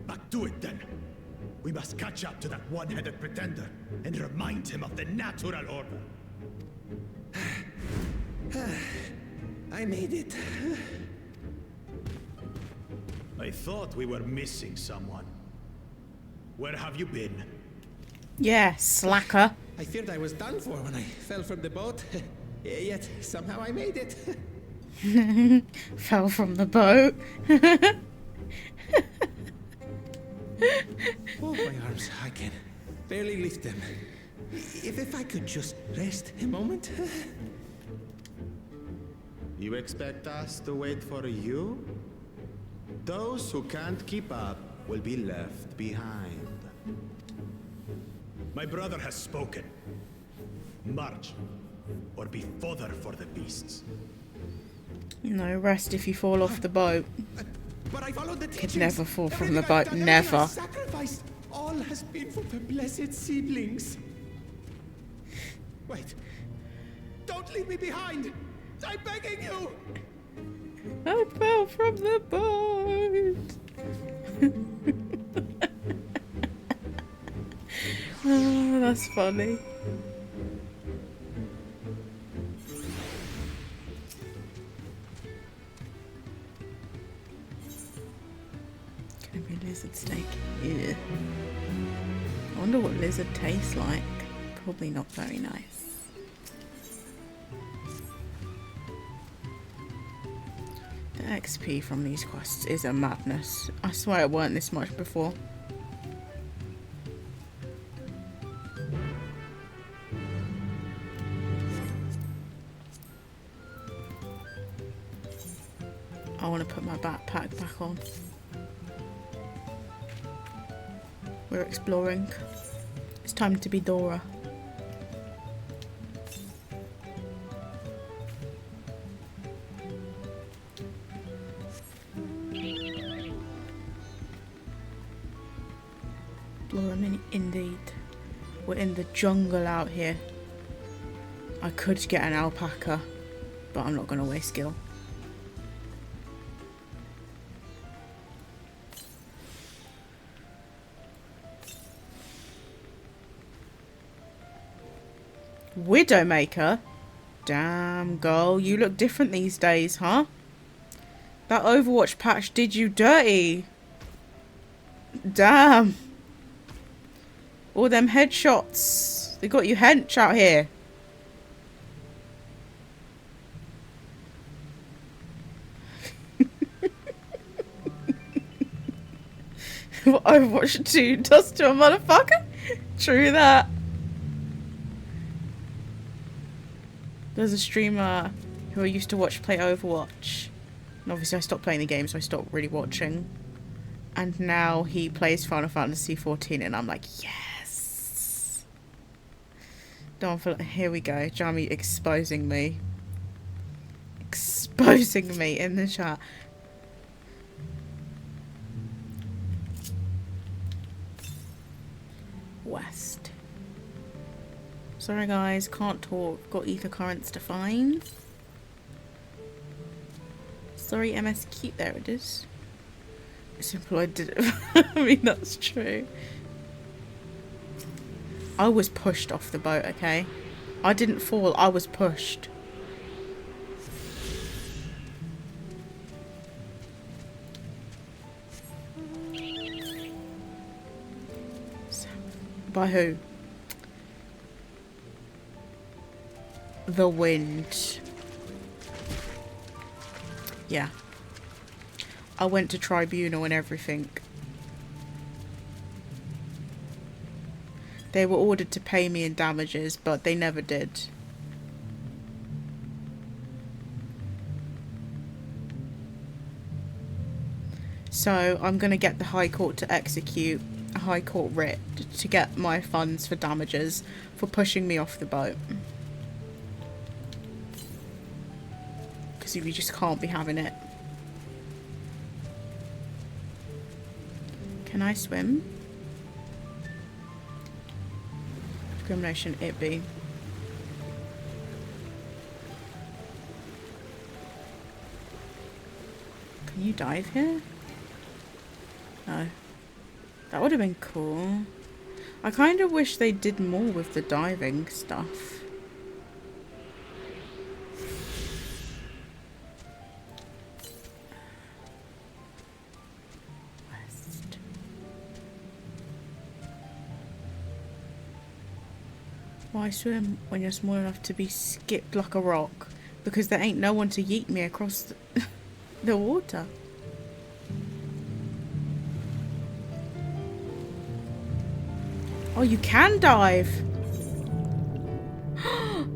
But do it then. We must catch up to that one-headed pretender and remind him of the natural order. I made it. I thought we were missing someone. Where have you been? Yeah, slacker. I feared I was done for when I fell from the boat. Yet somehow I made it. Fell from the boat. Oh, my arms, I can barely lift them. If I could just rest a moment. You expect us to wait for you? Those who can't keep up will be left behind. My brother has spoken. March, or be fodder for the beasts. No rest if you fall off the boat. But I followed the teachings. Could never fall from the Everything I've boat. done, everything Never. I've sacrificed, all has been for the blessed seedlings. Wait. Don't leave me behind. I'm begging you. I fell from the boat. Oh, that's funny. Gonna be lizard steak. Yeah. I wonder what lizard tastes like. Probably not very nice. The XP from these quests is a madness. I swear it weren't this much before. I want to put my backpack back on. We're exploring. It's time to be Dora. Dora indeed. We're in the jungle out here. I could get an alpaca, but I'm not going to waste skill. Widowmaker? Damn, girl, you look different these days, huh? That Overwatch patch did you dirty. Damn. All them headshots. They got you hench out here. What Overwatch 2 does to a motherfucker? True that. There's a streamer who I used to watch play Overwatch. And obviously I stopped playing the game, so I stopped really watching. And now he plays Final Fantasy 14 and I'm like, yes! Don't feel like, here we go. Jamie exposing me. Exposing me in the chat. West. Sorry guys, can't talk. Got ether currents to find. Sorry, MSQ. There it is. Simple, I did it. I mean, that's true. I was pushed off the boat, okay? I didn't fall, I was pushed. By who? The wind. Yeah. I went to tribunal and everything. They were ordered to pay me in damages, but they never did. So I'm going to get the High Court to execute a High Court writ to get my funds for damages for pushing me off the boat. Because we just can't be having it. Can I swim? Discrimination, it be. Can you dive here? No. That would have been cool. I kind of wish they did more with the diving stuff. West. Why swim when you're small enough to be skipped like a rock? Because there ain't no one to yeet me across the water. Oh, you can dive. I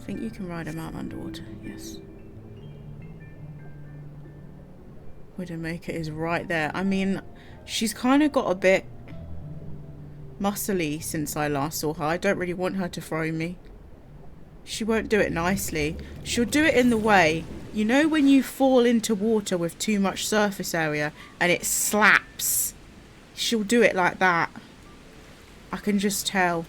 think you can ride a mount underwater, yes. Widowmaker is right there. I mean, she's kind of got a bit muscly since I last saw her. I don't really want her to throw me. She won't do it nicely. She'll do it in the way, you know when you fall into water with too much surface area and it slaps? She'll do it like that. I can just tell.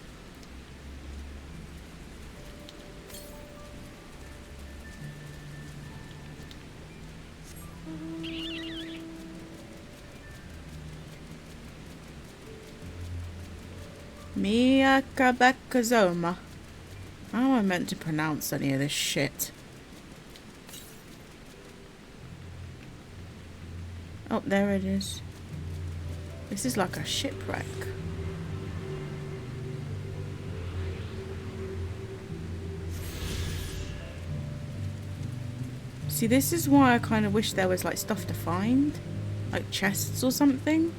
Mia Kabekazoma. How am I meant to pronounce any of this shit? Oh, there it is. This is like a shipwreck. See, this is why I kind of wish there was like stuff to find. Like chests or something.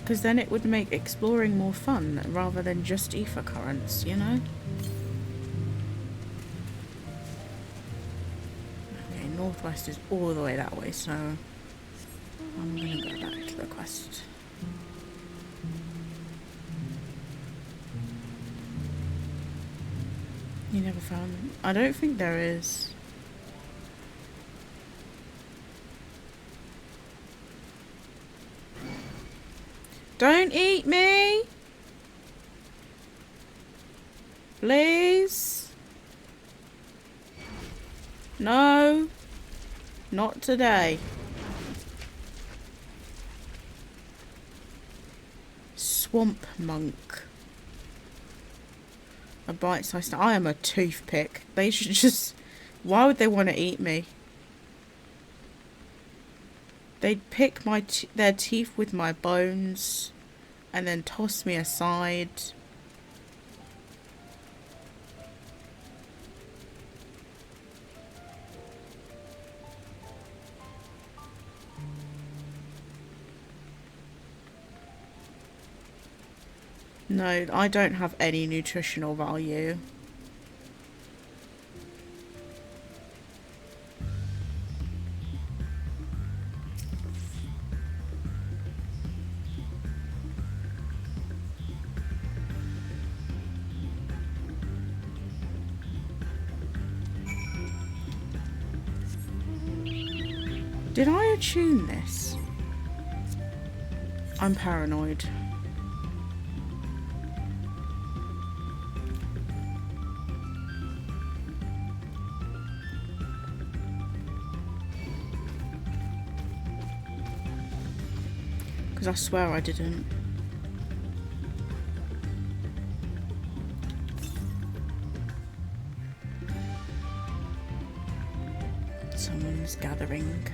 Because then it would make exploring more fun rather than just ether currents, you know? Okay, northwest is all the way that way, so I'm gonna go back to the quest. You never found them? I don't think there is. Don't eat me! Please? No. Not today. Swamp monk. A bite-sized... I am a toothpick. They should just... Why would they want to eat me? They'd pick my their teeth with my bones and then toss me aside. No, I don't have any nutritional value. Did I attune this? I'm paranoid. Because I swear I didn't. Someone's gathering.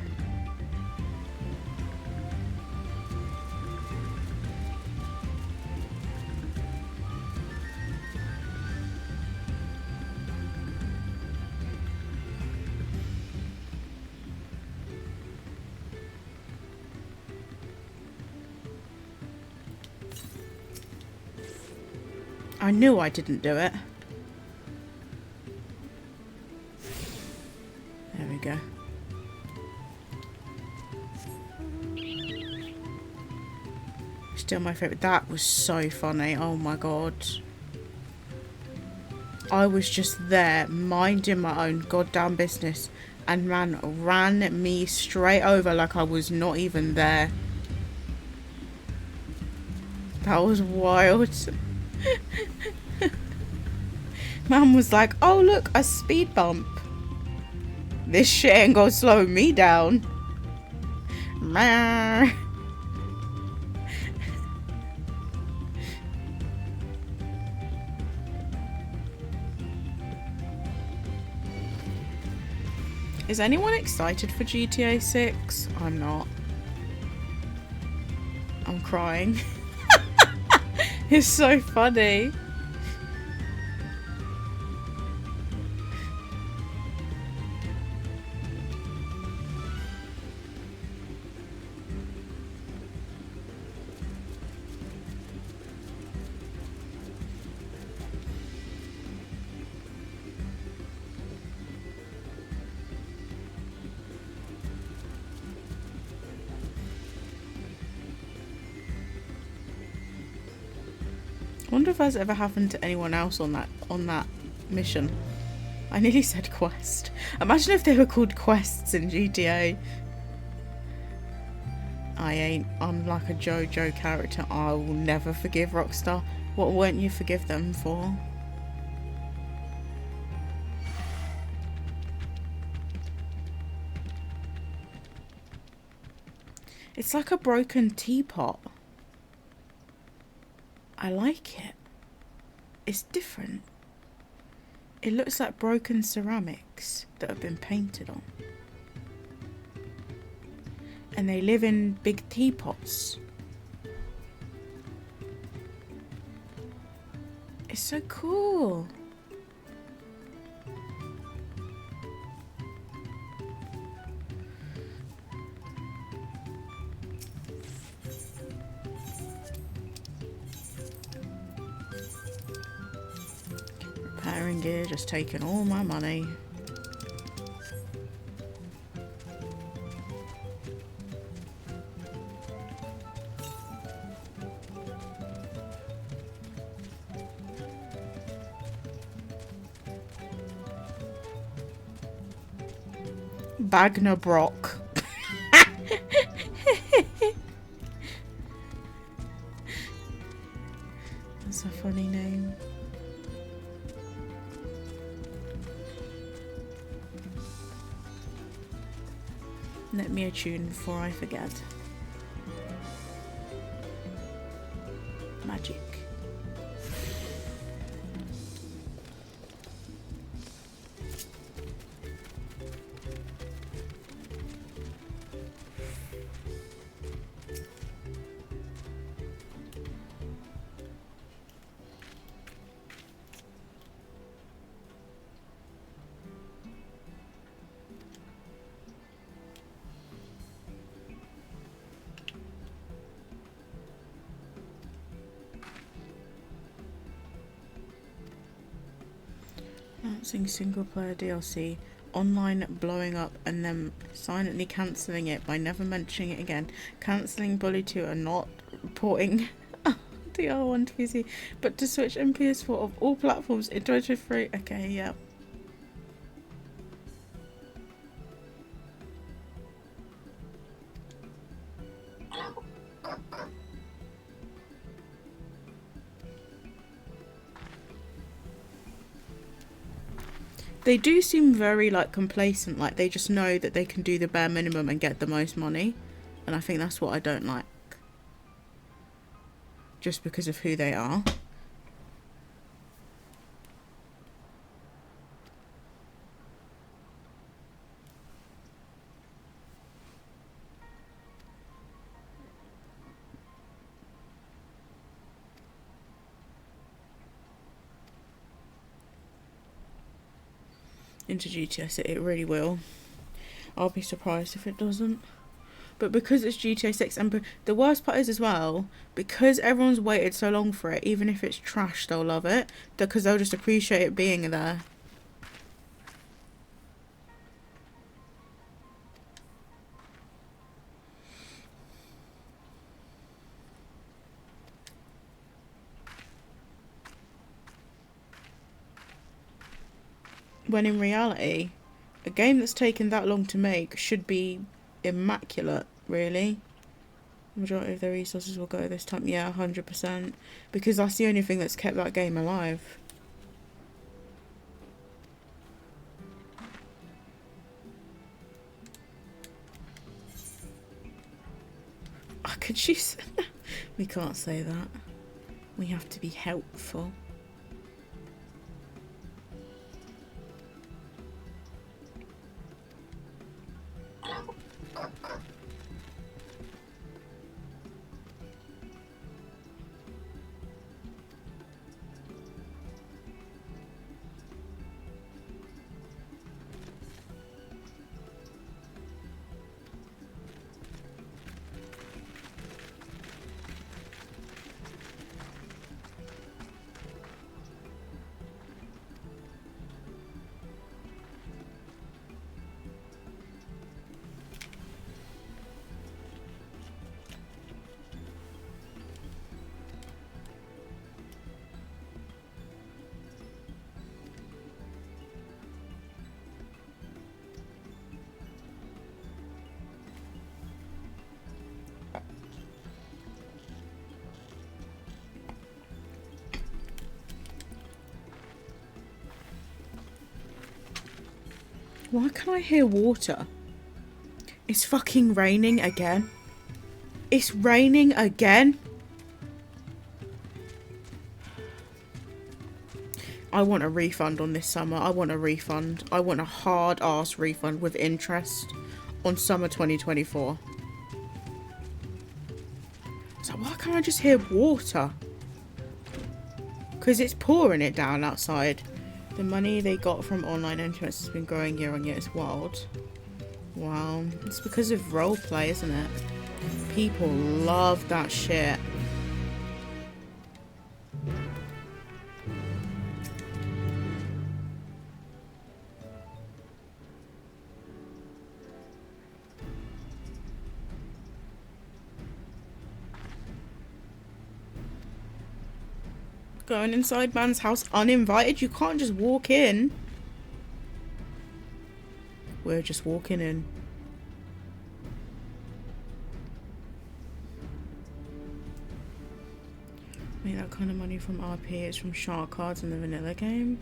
I knew I didn't do it. There we go. Still my favourite. That was so funny. Oh my god. I was just there minding my own goddamn business and man ran me straight over like I was not even there. That was wild. Man was like, oh look, a speed bump. This shit ain't gonna slow me down. Is anyone excited for GTA 6? I'm not. I'm crying. It's so funny. I wonder if that's ever happened to anyone else on that mission. I nearly said quest. Imagine if they were called quests in GTA. I'm like a JoJo character. I will never forgive Rockstar. What won't you forgive them for? It's like a broken teapot. I like it. It's different. It looks like broken ceramics that have been painted on. And they live in big teapots. It's so cool. Repairing gear, just taking all my money. Bagner Brock. That's a funny name. Let me attune before I forget. Magic. Announcing single player DLC, online blowing up and then silently cancelling it by never mentioning it again. Cancelling Bully 2 and not reporting DR1 to PC, but to Switch and PS4 of all platforms in 2023. Okay, yeah. They do seem very, like, complacent, like they just know that they can do the bare minimum and get the most money. And I think that's what I don't like. Just because of who they are. Into GTS, it really will. I'll be surprised if it doesn't. But because it's GTA 6, and the worst part is as well, because everyone's waited so long for it, even if it's trash, they'll love it, because they'll just appreciate it being there. When in reality, a game that's taken that long to make should be immaculate, really. The majority of their resources will go this time. Yeah, 100%. Because that's the only thing that's kept that game alive. Could she say that? We can't say that. We have to be helpful. Why can I hear water? It's fucking raining again. It's raining again. I want a refund on this summer. I want a refund. I want a hard ass refund with interest on summer 2024. So why can't I just hear water? Because it's pouring it down outside. The money they got from online entrance has been growing year on year. It's wild. Wow. It's because of roleplay, isn't it? People love that shit. Going inside man's house uninvited? You can't just walk in. We're just walking in. Make that kind of money from RP is from shark cards in the vanilla game.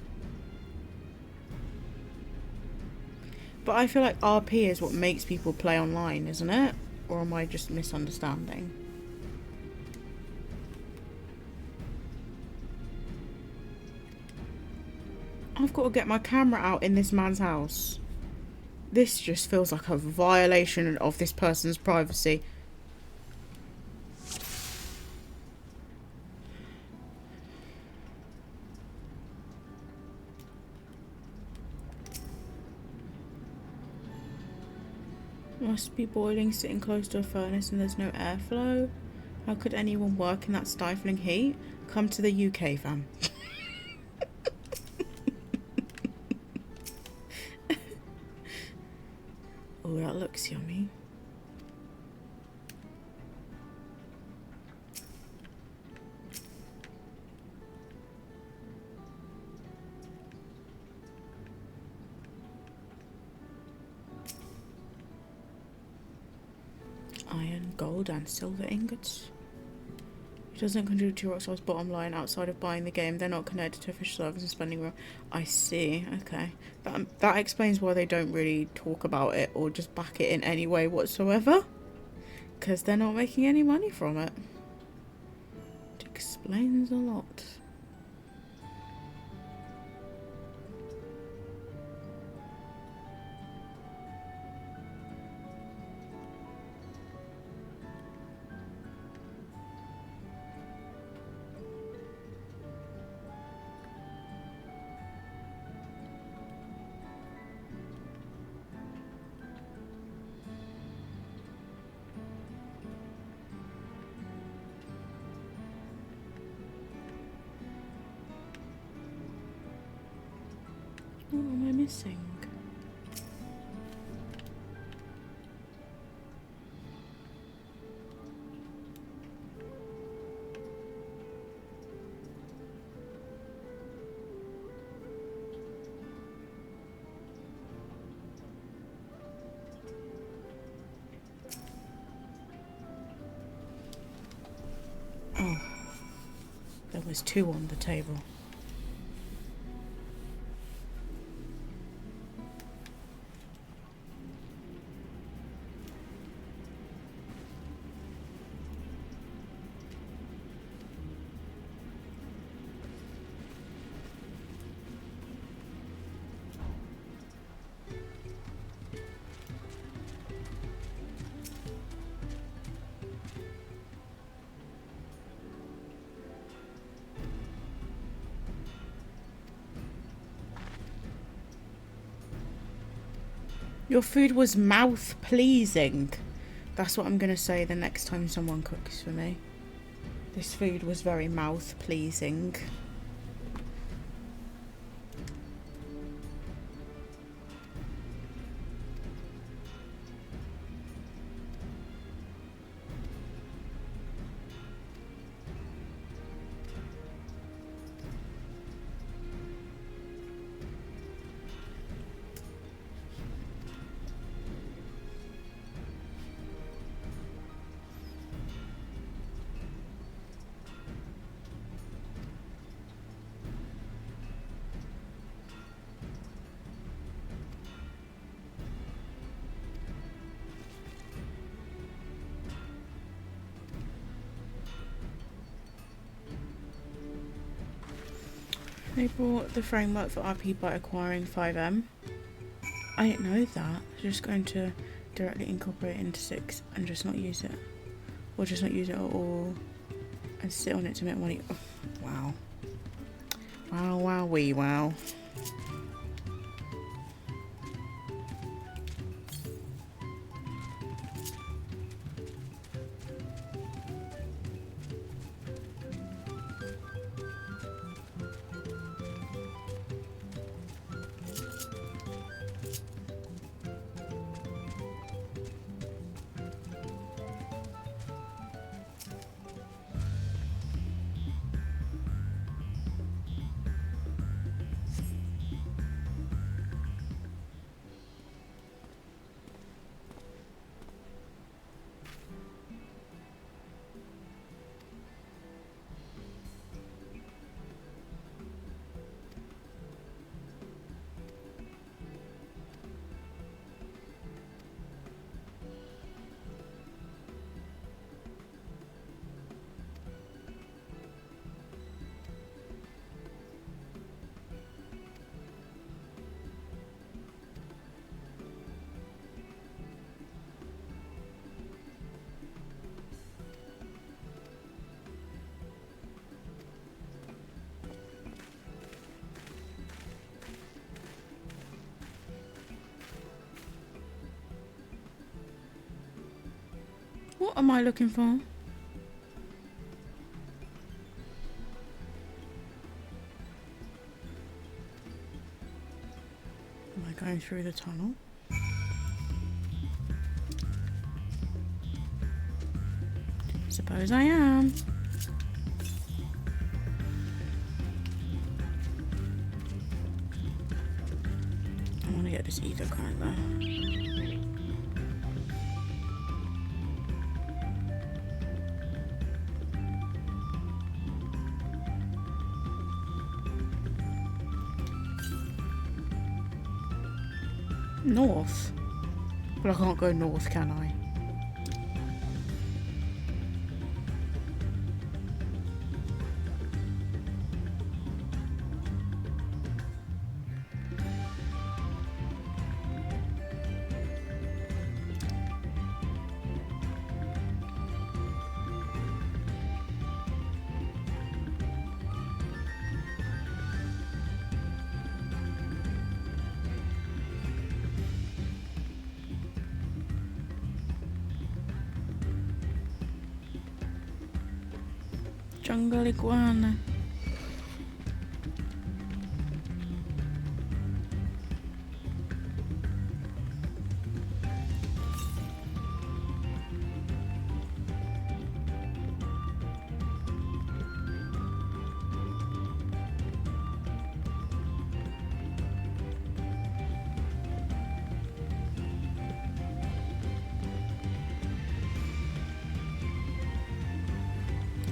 But I feel like RP is what makes people play online, isn't it? Or am I just misunderstanding? I've got to get my camera out in this man's house. This just feels like a violation of this person's privacy. Must be boiling, sitting close to a furnace and there's no airflow. How could anyone work in that stifling heat? Come to the UK, fam. Oh, that looks yummy. Iron, gold and silver ingots. It doesn't contribute to Rockstar's bottom line outside of buying the game. They're not connected to official servers and spending real. I see, okay. That explains why they don't really talk about it or just back it in any way whatsoever. Because they're not making any money from it. It explains a lot. What am I missing? Oh, there was 2 on the table. Your food was mouth pleasing. That's what I'm gonna say the next time someone cooks for me. This food was very mouth pleasing. They brought the framework for RP by acquiring 5M. I didn't know that. They're just going to directly incorporate it into 6 and just not use it. Or just not use it at all and sit on it to make money. Oh, wow. Wow, wow, wee, wow. What am I looking for? Am I going through the tunnel? Suppose I am. I want to get this ether kind though. North? Well, I can't go north, can I? Jungle iguana.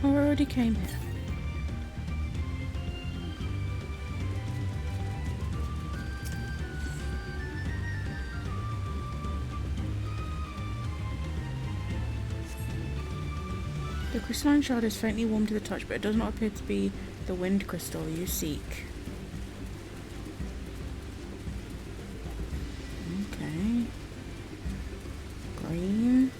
I already came here. The crystalline shard is faintly warm to the touch, but it does not appear to be the wind crystal you seek. Okay. Green.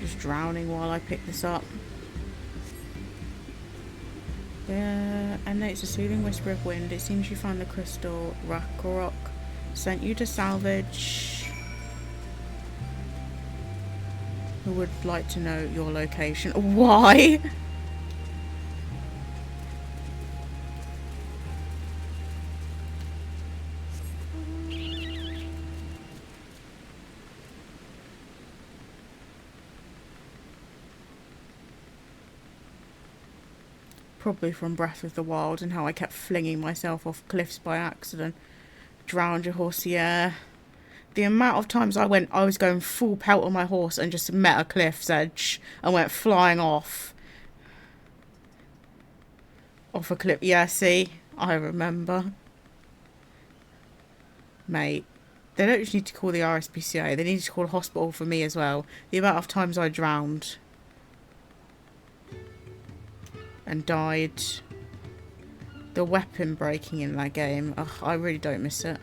Just drowning while I pick this up. Yeah, and it's a soothing whisper of wind. It seems you found the crystal rock sent you to salvage. Who would like to know your location? Why? Probably from Breath of the Wild and how I kept flinging myself off cliffs by accident. Drowned your horse, yeah. The amount of times I was going full pelt on my horse and just met a cliff's edge and went flying off. Off a cliff, yeah, see? I remember. Mate, they don't just need to call the RSPCA, they need to call a hospital for me as well. The amount of times I drowned. And died. The weapon breaking in that game. Ugh, I really don't miss it.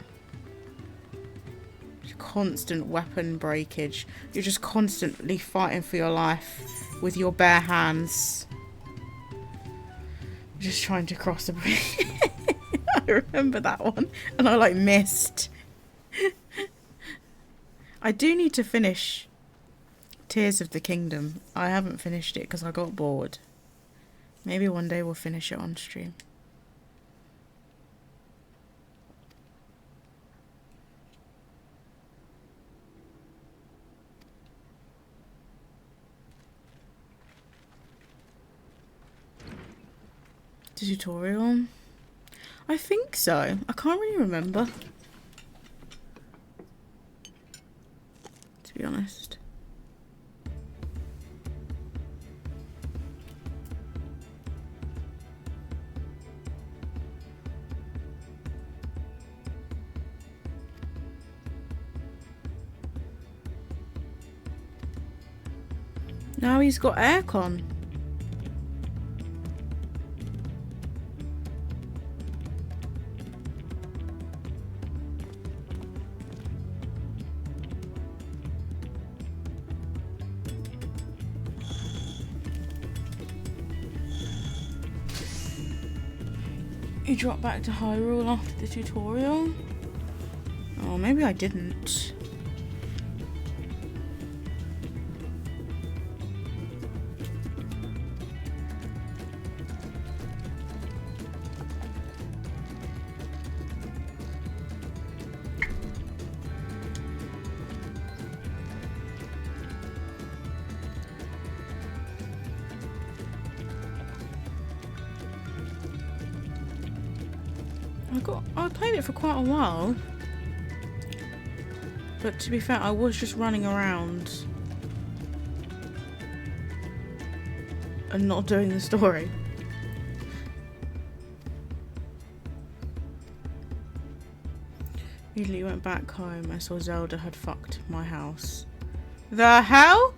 Constant weapon breakage. You're just constantly fighting for your life with your bare hands. Just trying to cross a bridge. I remember that one. And I like missed. I do need to finish Tears of the Kingdom. I haven't finished it because I got bored. Maybe one day we'll finish it on stream. The tutorial? I think so. I can't really remember. To be honest. Now he's got aircon. You drop back to Hyrule after the tutorial. Oh, maybe I didn't. I played it for quite a while, but to be fair, I was just running around and not doing the story. Immediately went back home. I saw Zelda had fucked my house. The hell?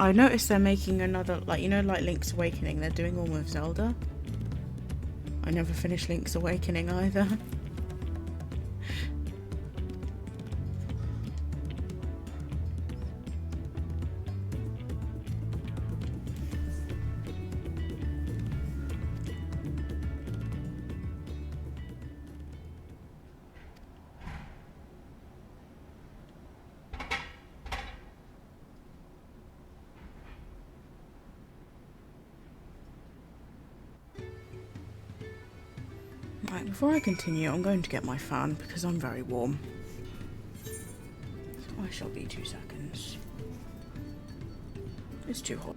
I noticed they're making another, like, you know, like Link's Awakening, they're doing one with Zelda. I never finished Link's Awakening either. Right, before I continue, I'm going to get my fan because I'm very warm. So I shall be 2 seconds. It's too hot.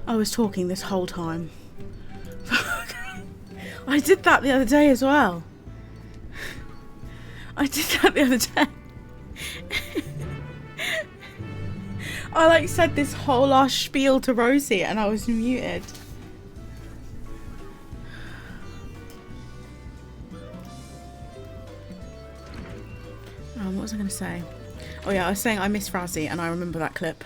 I was talking this whole time. I did that the other day as well. I did that the other day. I like said this whole ass spiel to Rosie and I was muted. was I going to say? Oh yeah, I was saying I miss Razzie, and I remember that clip.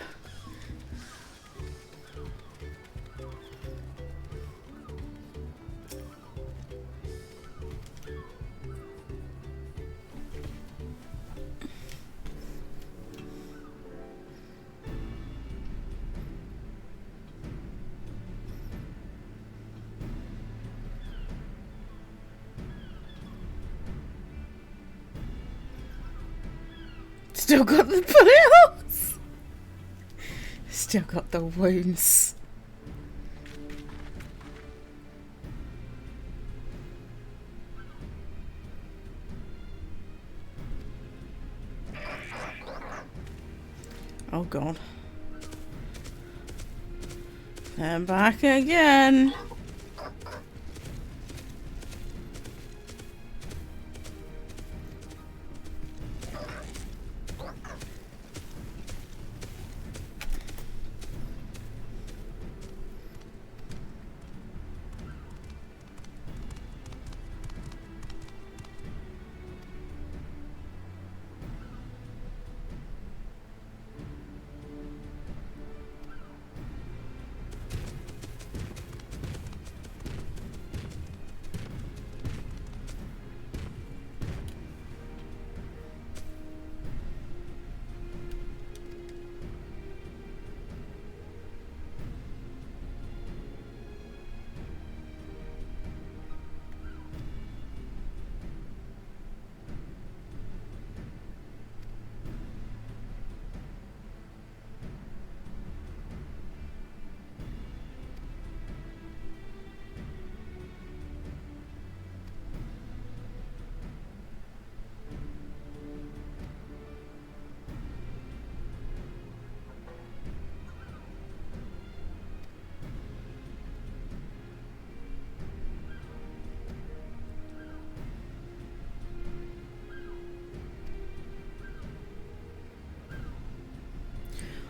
Still got the bullet holes. Still got the wounds. Oh god. And back again.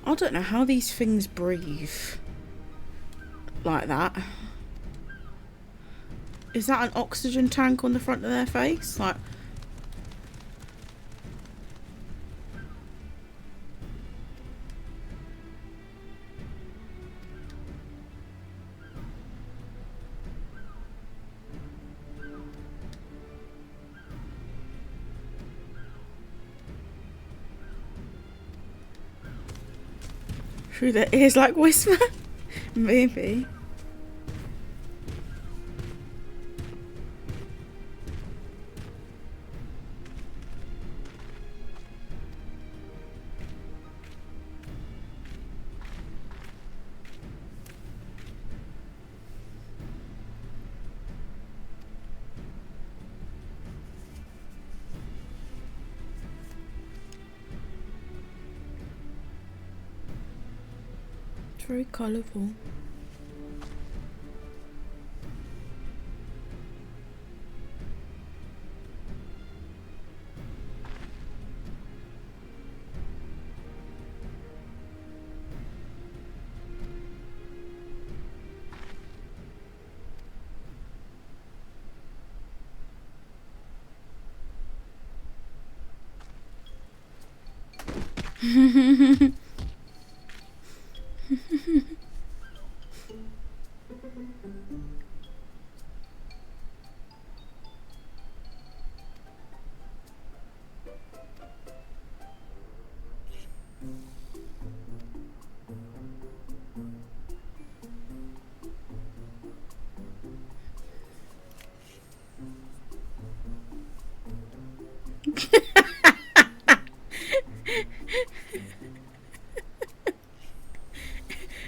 I don't know how these things breathe like that. Is that an oxygen tank on the front of their face? Like, through their ears like Whisper? Maybe. It's very colourful.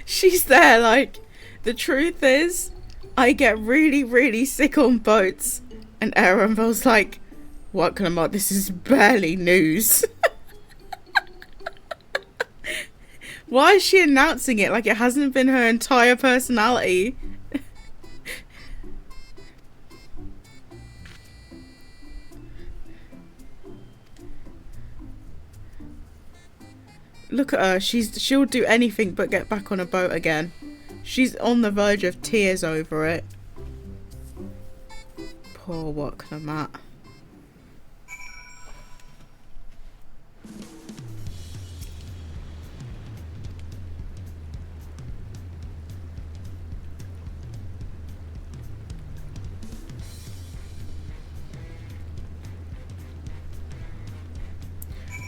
She's there like, the truth is, I get really, really sick on boats. And Erenvel's like, what can I mark? This is barely news. Why is she announcing it like it hasn't been her entire personality? Look at her. She'll do anything but get back on a boat again. She's on the verge of tears over it. Poor Waknamat.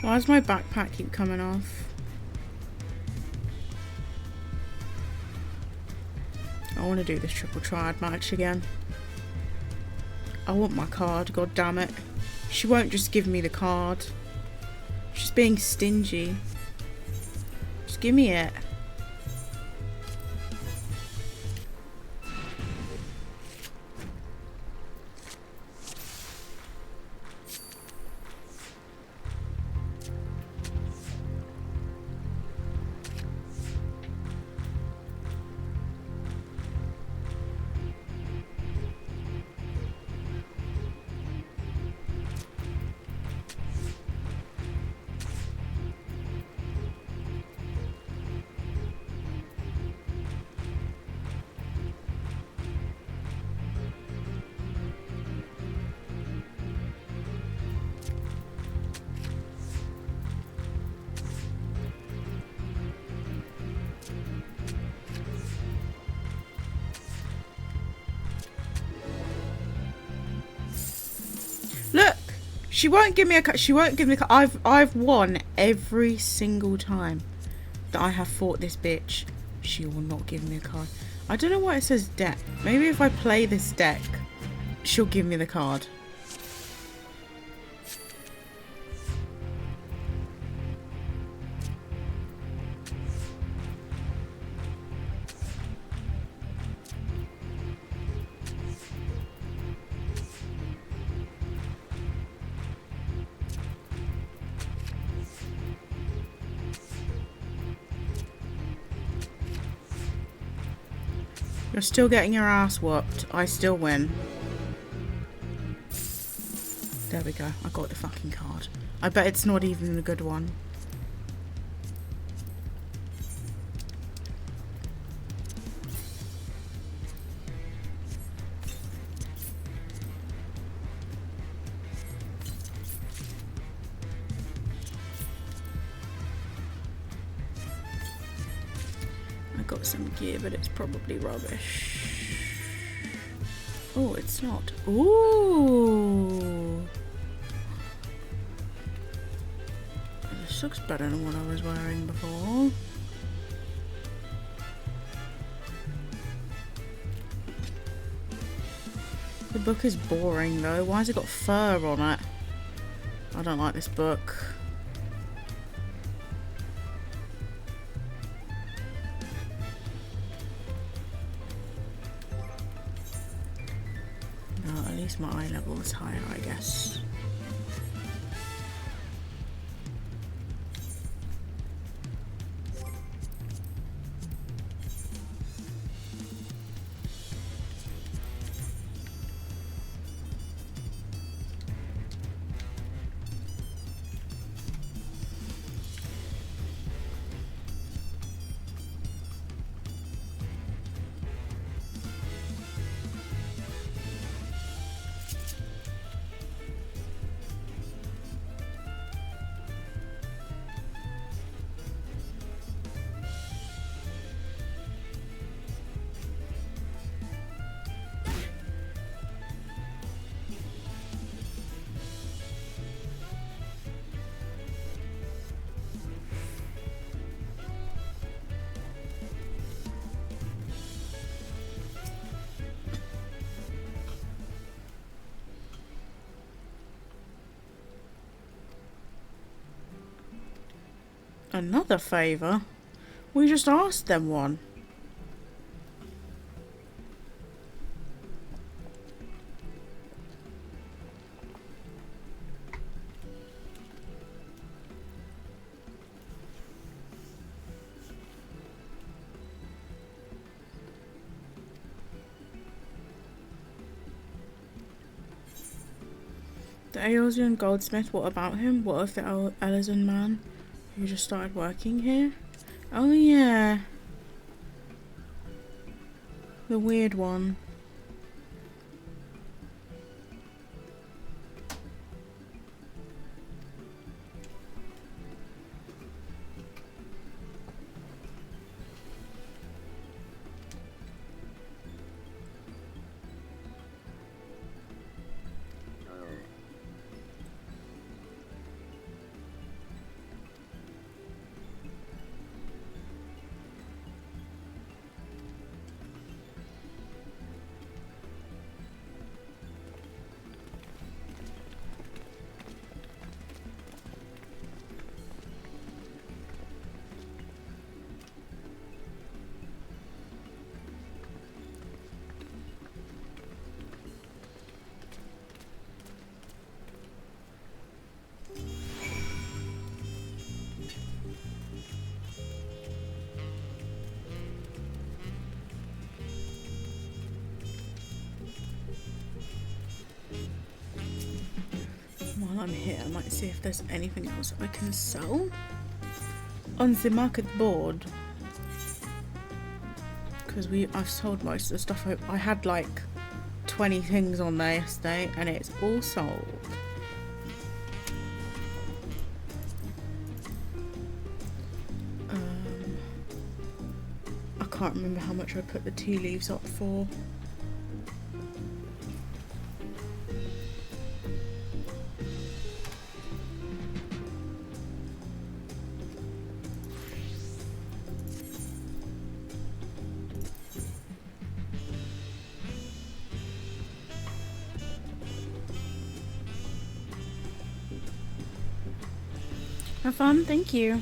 Why does my backpack keep coming off? I want to do this triple triad match again. I want my card, god damn it. She won't just give me the card. She's being stingy. Just give me it. Look, she won't give me a. She won't give me a. I've won every single time that I have fought this bitch. She will not give me a card. I don't know why it says deck. Maybe if I play this deck, she'll give me the card. You're still getting your ass whooped. I still win. There we go. I got the fucking card. I bet it's not even a good one. Got some gear, but it's probably rubbish. Oh, it's not. Ooh. This looks better than what I was wearing before. The book is boring though. Why has it got fur on it? I don't like this book. My eye level is higher, I guess. Another favour? We just asked them one. The Aeolian goldsmith, what about him? What of the Elizon man who just started working here? Oh yeah. The weird one. I'm here, I might see if there's anything else I can sell on the market board. Because I've sold most of the stuff. I had like 20 things on there yesterday and it's all sold. I can't remember how much I put the tea leaves up for. Have fun, thank you.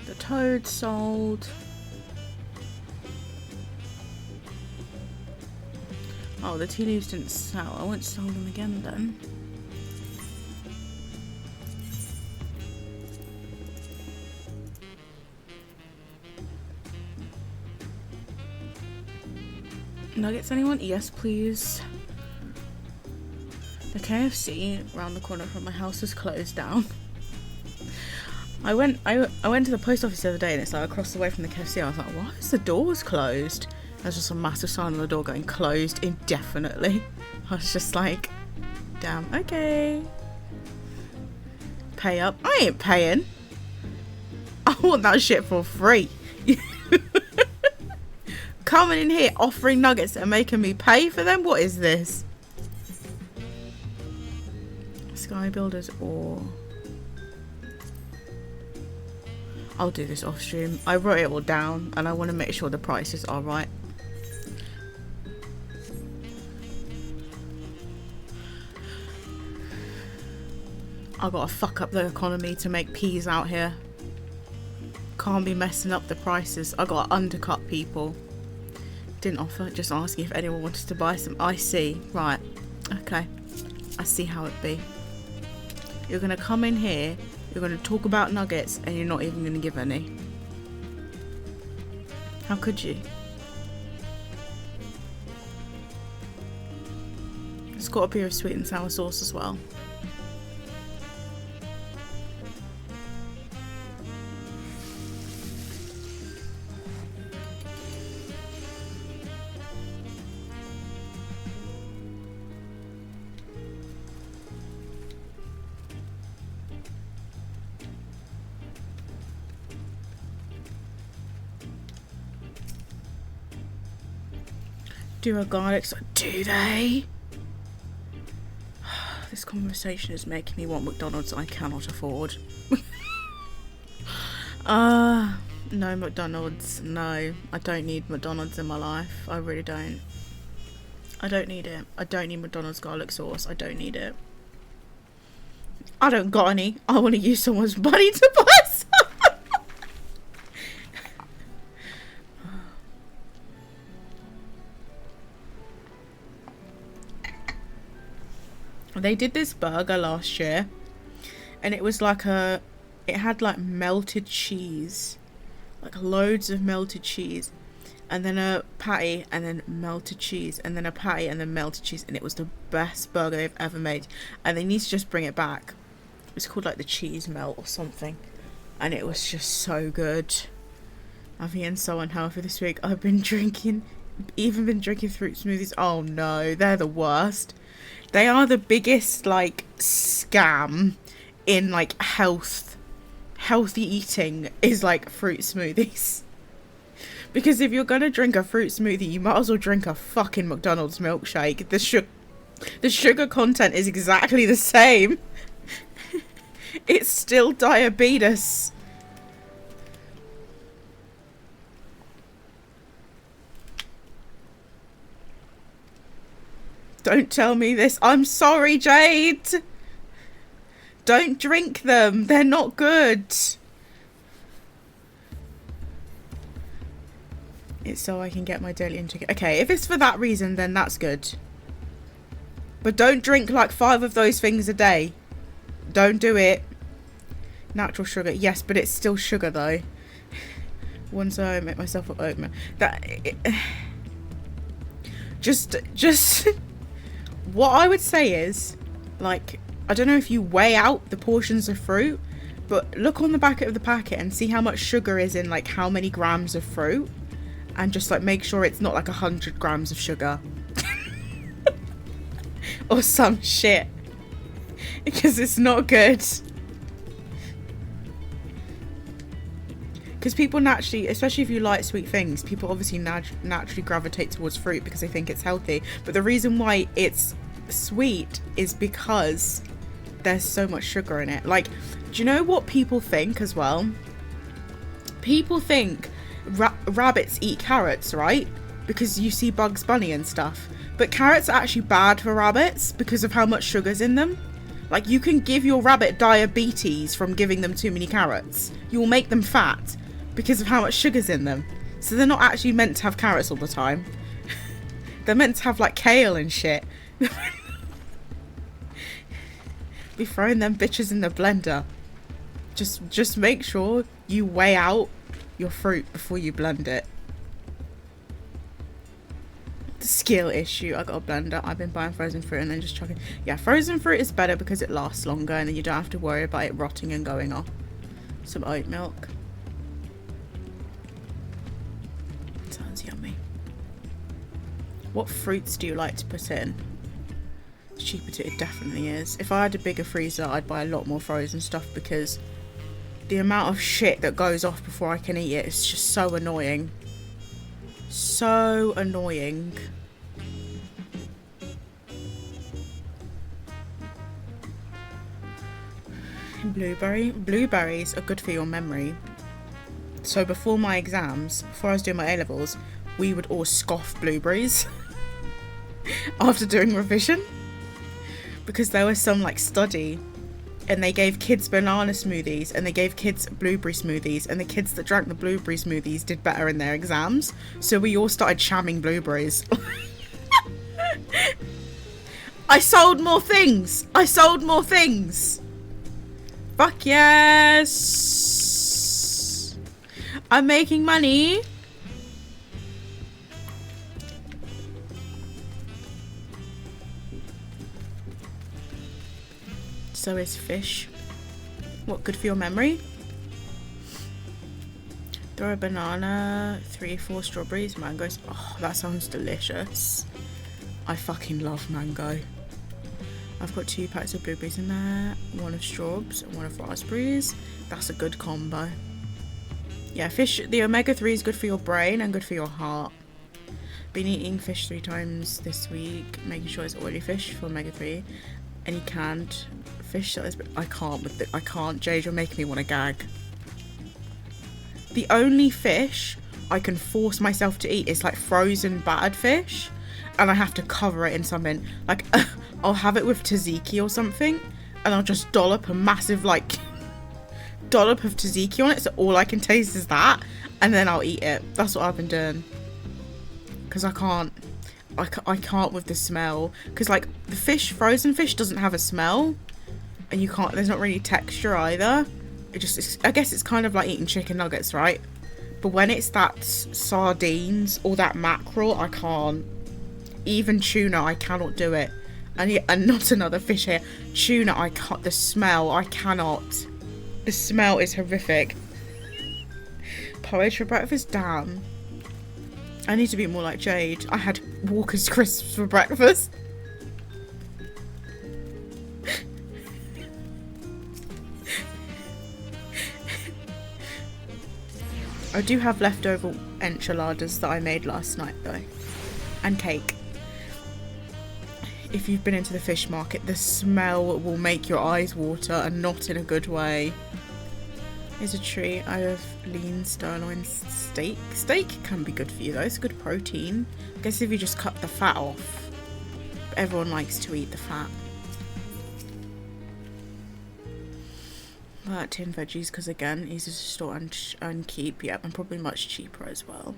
The toad sold. Oh, the tea leaves didn't sell. I won't sell them again then. Nuggets, anyone? Yes, please. The KFC around the corner from my house is closed down. I went to the post office the other day and it's like across the way from the KFC. I was like, why is the doors closed? There's just a massive sign on the door going closed indefinitely. I was just like, damn, okay. Pay up. I ain't paying. I want that shit for free. Coming in here offering nuggets and making me pay for them? What is this? Sky Builders or... I'll do this off stream. I wrote it all down and I want to make sure the prices are right. I gotta fuck up the economy to make peas out here. Can't be messing up the prices. I gotta undercut people. Didn't offer, just asking if anyone wanted to buy some. I see. Right. Okay. I see how it be. You're gonna come in here, you're gonna talk about nuggets, and you're not even gonna give any. How could you? It's got to be a sweet and sour sauce as well. Do a garlic sauce? Do they? This conversation is making me want McDonald's I cannot afford. No McDonald's. No, I don't need McDonald's in my life. I really don't. I don't need it. I don't need McDonald's garlic sauce. I don't need it. I don't got any. I want to use someone's money to buy some. They did this burger last year and it was like it had like melted cheese, like loads of melted cheese, and then a patty and then melted cheese and then a patty and then melted cheese, and it was the best burger they've ever made and they need to just bring it back. It was called like the cheese melt or something and it was just so good. I've been so unhealthy this week. I've been drinking fruit smoothies. Oh no, they're the worst. They are the biggest like scam in like healthy eating is like fruit smoothies. Because if you're gonna drink a fruit smoothie, you might as well drink a fucking McDonald's milkshake. The sugar content is exactly the same. It's still diabetes. Don't tell me this. I'm sorry, Jade. Don't drink them. They're not good. It's so I can get my daily intake. Okay, if it's for that reason, then that's good. But don't drink like 5 of those things a day. Don't do it. Natural sugar. Yes, but it's still sugar though. Once I make myself an oatmeal. Just what I would say is, like, I don't know if you weigh out the portions of fruit, but look on the back of the packet and see how much sugar is in, like, how many grams of fruit, and just, like, make sure it's not like 100 grams of sugar or some shit, because it's not good. Because people naturally, especially if you like sweet things, people obviously naturally gravitate towards fruit because they think it's healthy. But the reason why it's sweet is because there's so much sugar in it. Like, do you know what people think as well? People think rabbits eat carrots, right? Because you see Bugs Bunny and stuff. But carrots are actually bad for rabbits because of how much sugar's in them. Like, you can give your rabbit diabetes from giving them too many carrots. You will make them fat because of how much sugar's in them. So they're not actually meant to have carrots all the time. They're meant to have, like, kale and shit. Be throwing them bitches in the blender. Just make sure you weigh out your fruit before you blend it. The skill issue. I got a blender. I've been buying frozen fruit and then just chucking. Yeah, frozen fruit is better because it lasts longer and then you don't have to worry about it rotting and going off. Some oat milk. Sounds yummy. What fruits do you like to put in? It's cheaper to, it definitely is. If I had a bigger freezer, I'd buy a lot more frozen stuff because the amount of shit that goes off before I can eat it is just so annoying. So annoying. Blueberries are good for your memory. So before my exams, before I was doing my A-levels, we would all scoff blueberries after doing revision, because there was some, like, study and they gave kids banana smoothies and they gave kids blueberry smoothies, and the kids that drank the blueberry smoothies did better in their exams, so we all started shamming blueberries. I sold more things! Fuck yes! I'm making money! So is fish. What, good for your memory? Throw a banana, 3-4 strawberries, mangoes. Oh, that sounds delicious. I fucking love mango. I've got 2 packs of blueberries in there, 1 of strawberries and 1 of raspberries. That's a good combo. Yeah, fish, the omega-3 is good for your brain and good for your heart. Been eating fish 3 times this week, making sure it's oily fish for omega-3. Any canned fish that is, I can't with it. I can't. Jade, you're making me want to gag. The only fish I can force myself to eat is like frozen battered fish, and I have to cover it in something. Like, I'll have it with tzatziki or something, and I'll just dollop a massive, like, dollop of tzatziki on it, so all I can taste is that, and then I'll eat it. That's what I've been doing. Because I can't with the smell. Because, like, the fish, frozen fish doesn't have a smell. And you can't, there's not really texture either. It just, I guess it's kind of like eating chicken nuggets, right? But when it's that sardines or that mackerel, I can't. Even tuna, I cannot do it. And not another fish here. Tuna, I can't, the smell, I cannot. The smell is horrific. Porridge for breakfast, damn. I need to be more like Jade. I had Walker's crisps for breakfast. I do have leftover enchiladas that I made last night though. And cake. If you've been into the fish market, the smell will make your eyes water, and not in a good way. Here's a treat. I have lean sirloin steak. Steak can be good for you though. It's good protein. I guess if you just cut the fat off. But everyone likes to eat the fat. Tin veggies, because again, easy to store and keep. Yep, and probably much cheaper as well.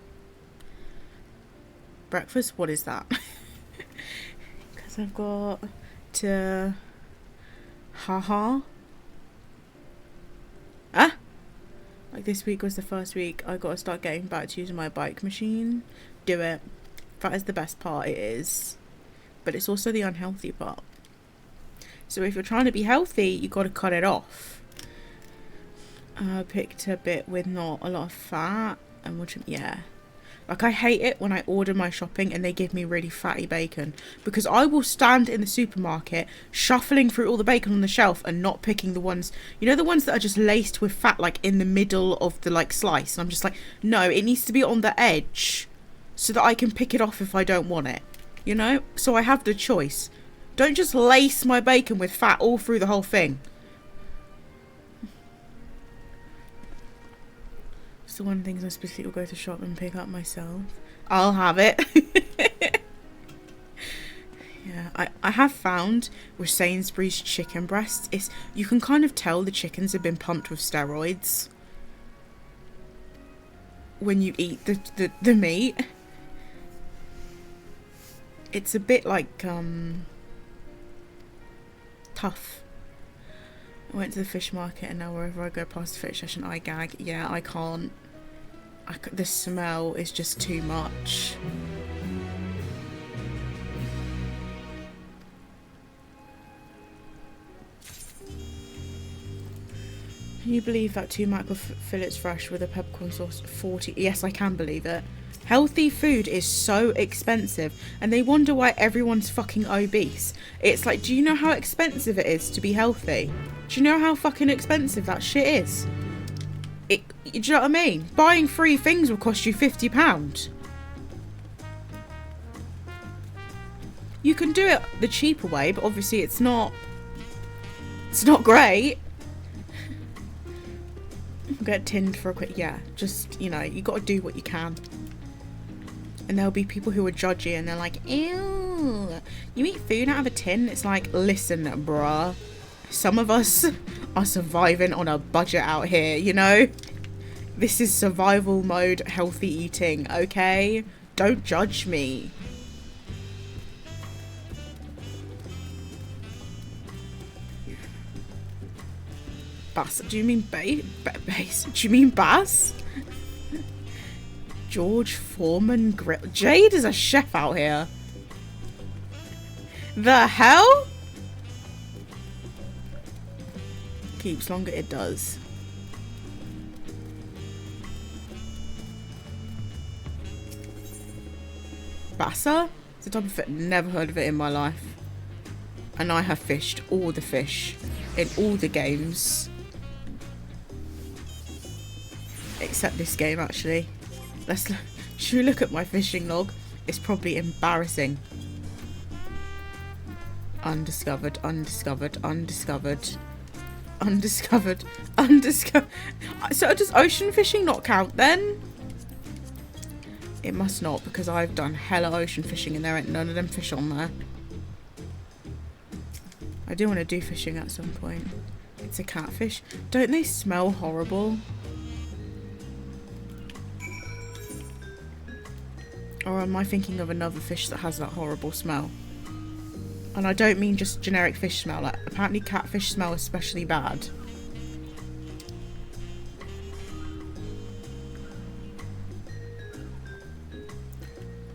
Breakfast, what is that? Because I've got to haha. Ah, like this week was the first week I got to start getting back to using my bike machine. Do it. That is the best part, it is. But it's also the unhealthy part. So if you're trying to be healthy, you've got to cut it off. I picked a bit with not a lot of fat. And which, yeah. Like, I hate it when I order my shopping and they give me really fatty bacon. Because I will stand in the supermarket shuffling through all the bacon on the shelf and not picking the ones, you know, the ones that are just laced with fat, like, in the middle of the, like, slice. And I'm just like, no, it needs to be on the edge so that I can pick it off if I don't want it. You know? So I have the choice. Don't just lace my bacon with fat all through the whole thing. It's the one thing I specifically will go to shop and pick up myself. I'll have it. Yeah, I have found with Sainsbury's chicken breasts, you can kind of tell the chickens have been pumped with steroids when you eat the meat. It's a bit like tough. I went to the fish market and now wherever I go past the fish session I gag. Yeah, I can't. The smell is just too much. Can you believe that 2 mackerel fillets fresh with a peppercorn sauce 40? Yes, I can believe it. Healthy food is so expensive and they wonder why everyone's fucking obese. It's like, do you know how expensive it is to be healthy? Do you know how fucking expensive that shit is? Do you know what I mean? Buying 3 things will cost you £50. You can do it the cheaper way, but obviously it's not great. Get tinned for a quick, yeah, just, you know, you got to do what you can. And there'll be people who are judgy and they're like, ew, you eat food out of a tin? It's like, listen, bruh, some of us are surviving on a budget out here, you know? This is survival mode healthy eating, okay? Don't judge me. Bass? Do you mean base? Do you mean bass? George Foreman Grill. Jade is a chef out here. The hell? Keeps longer, it does. Bassa? It's a type of fish. Never heard of it in my life. And I have fished all the fish in all the games. Except this game, actually. Should we look at my fishing log? It's probably embarrassing. Undiscovered, undiscovered, undiscovered. Undiscovered, undiscovered. So does ocean fishing not count then? It must not, because I've done hella ocean fishing and there ain't none of them fish on there. I do want to do fishing at some point. It's a catfish. Don't they smell horrible? Or am I thinking of another fish that has that horrible smell? And I don't mean just generic fish smell. Like, apparently catfish smell especially bad.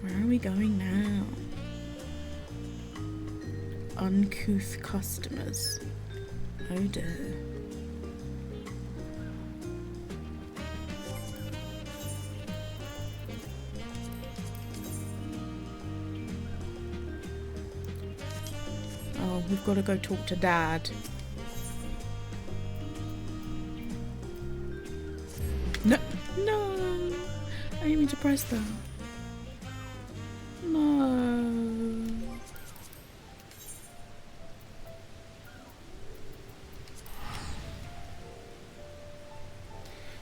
Where are we going now? Uncouth customers. Oh dear. Oh, we've got to go talk to Dad. No, no! I didn't mean to press that. No.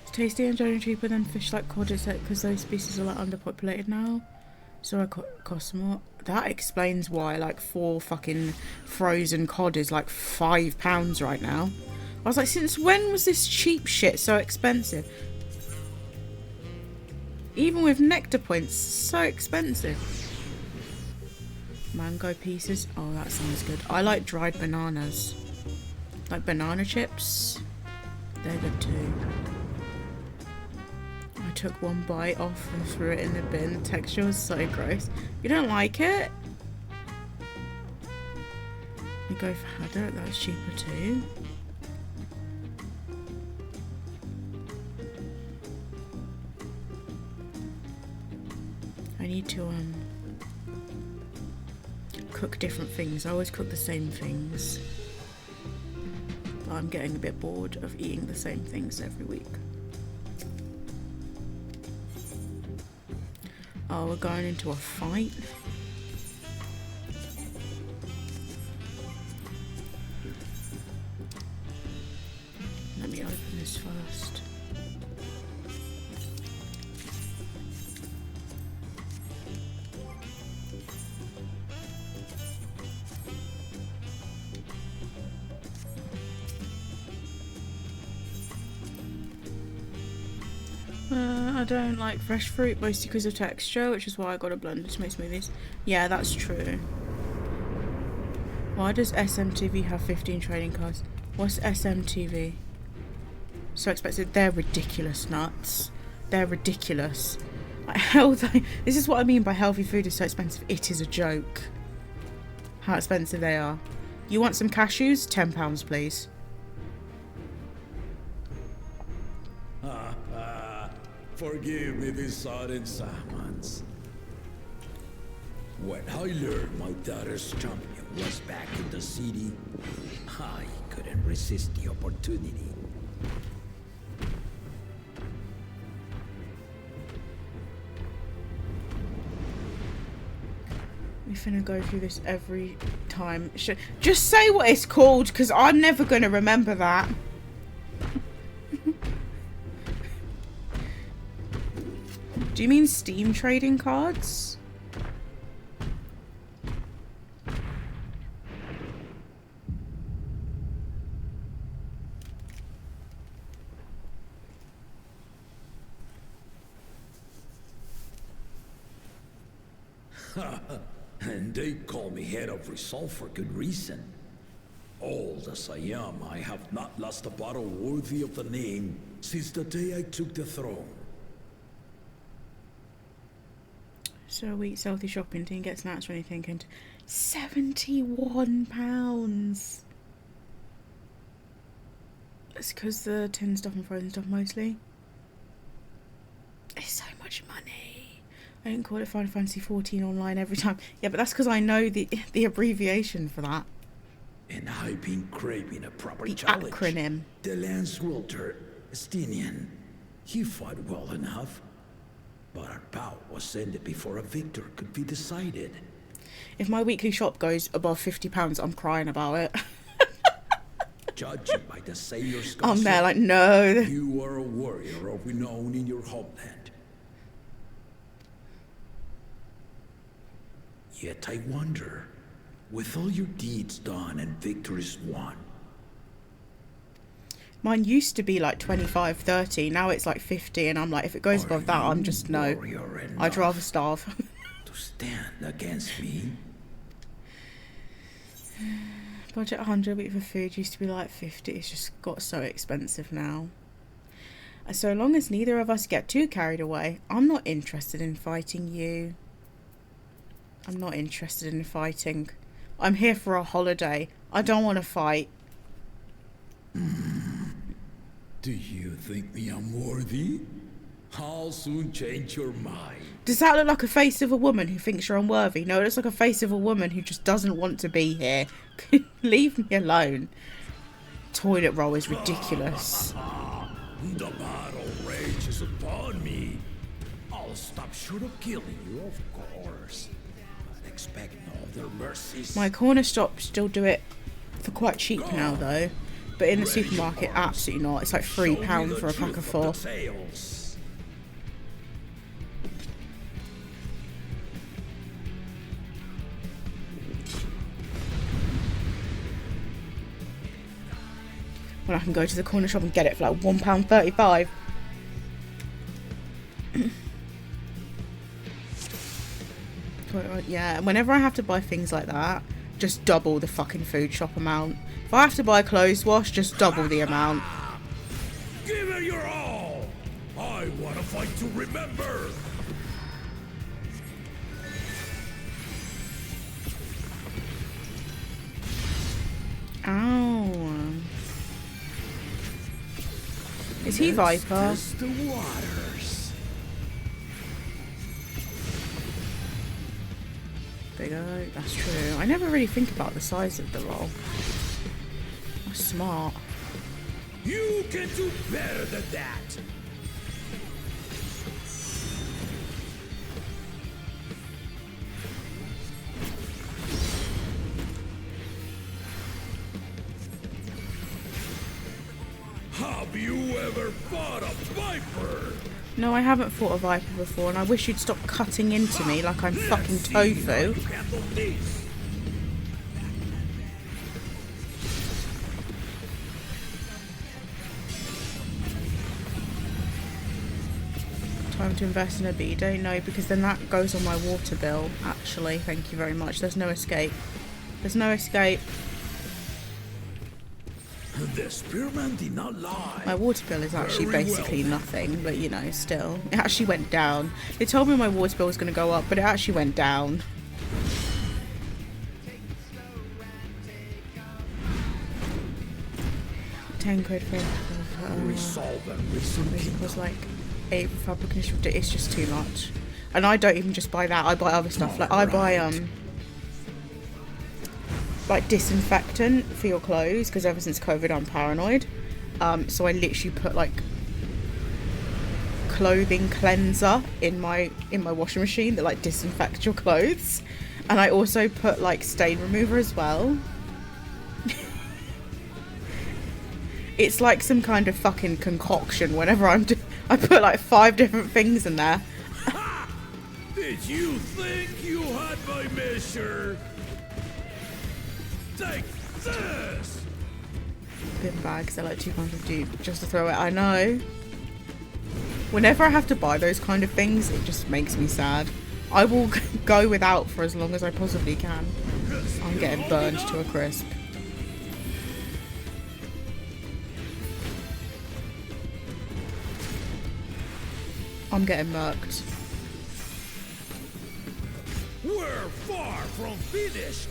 It's tasty and generally cheaper than fish like cod, is it? Because those species are like underpopulated now. So it costs more. That explains why like 4 fucking frozen cod is like £5 right now. I was like, since when was this cheap shit so expensive? Even with nectar points, so expensive. Mango pieces. Oh, that sounds good. I like dried bananas. Like banana chips. They're good too. took one bite off and threw it in the bin. The texture was so gross. You don't like it? You go for haddock, that's cheaper too. I need to cook different things. I always cook the same things. But I'm getting a bit bored of eating the same things every week. Oh, we're going into a fight. Let me open this first. I don't like fresh fruit, mostly because of texture, which is why I got a blender to make smoothies. Yeah, that's true. Why does SMTV have 15 trading cards? What's SMTV? So expensive. They're ridiculous nuts. They're ridiculous. Like, this is what I mean by healthy food is so expensive. It is a joke. How expensive they are. You want some cashews? £10, please. Forgive me this sudden summons. When I learned my daughter's champion was back in the city, I couldn't resist the opportunity. We're finna go through this every time. Just say what it's called, because I'm never gonna remember that. Do you mean Steam trading cards? And they call me head of resolve for good reason. Old as I am, I have not lost a battle worthy of the name since the day I took the throne. So a week's healthy shopping, didn't get snacks or anything, and £71. It's because the tin stuff and frozen stuff mostly. It's so much money. I didn't call it Final Fantasy 14 online every time. Yeah, but that's because I know the abbreviation for that. And I've been craving a proper the challenge. Acronym. The Lance Wilter, Estinian. He fought well enough. But our bout was ended before a victor could be decided. If my weekly shop goes above £50, I'm crying about it. Judging by the sailor's gossip, I'm there like, no. You are a warrior of renown in your homeland. Yet I wonder, with all your deeds done and victories won, mine used to be like 25, 30. Now it's like 50, and I'm like, if it goes above that, I'm just no. I'd rather starve. To stand against me. Budget 100 a week for food used to be like 50. It's just got so expensive now. And so long as neither of us get too carried away, I'm not interested in fighting you. I'm not interested in fighting. I'm here for a holiday. I don't want to fight. Do you think me unworthy? I'll soon change your mind. Does that look like a face of a woman who thinks you're unworthy? No, it looks like a face of a woman who just doesn't want to be here. Leave me alone. Toilet roll is ridiculous. The battle rages upon me. I'll stop short of killing you, of course. But expect no other mercies. My corner shops still do it for quite cheap now, though. But in the supermarket, absolutely not. It's like £3 for a pack of 4. When I can go to the corner shop and get it for like £1.35. Yeah, whenever I have to buy things like that, just double the fucking food shop amount. If I have to buy clothes wash, just double the amount. Give it your all! I want to fight like to remember. Ow. Is he Viper? Test the waters. Big oak, that's true. I never really think about the size of the roll. That's smart. You can do better than that. Have you ever fought a viper? No, I haven't fought a Viper before, and I wish you'd stop cutting into me like I'm fucking tofu. Time to invest in a Bido? No, because then that goes on my water bill, actually. Thank you very much. There's no escape. There's no escape. The spearman did not lie. My water bill is actually basically nothing, but you know, still. It actually went down. They told me my water bill was going to go up, but it actually went down. £10 for Resolve and it was like 8 for fabric conditioner. It's just too much. And I don't even just buy that, I buy other stuff. Like I buy like disinfectant for your clothes, because ever since COVID I'm paranoid. So I literally put like clothing cleanser in my washing machine that like disinfects your clothes, and I also put like stain remover as well. It's like some kind of fucking concoction. Whenever I put like 5 different things in there. Did you think you had my measure? Take this! Bin bags, they're like £2.50 just to throw it. I know. Whenever I have to buy those kind of things, it just makes me sad. I will go without for as long as I possibly can. I'm getting burned to a crisp. I'm getting murked. We're far from finished.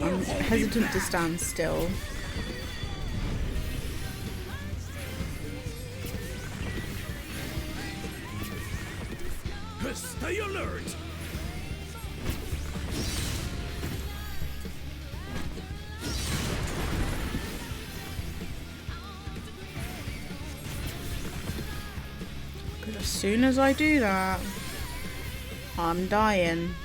I'm hesitant to stand still. Stay alert! Because as soon as I do that, I'm dying.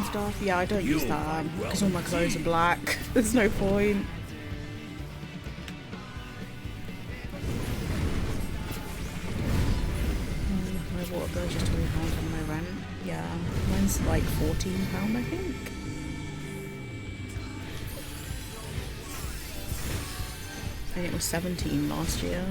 Stuff. Yeah, I don't use that because all my clothes are black. There's no point. My water bill is just £20 on my rent. Yeah, mine's like £14, I think. And it was 17 last year.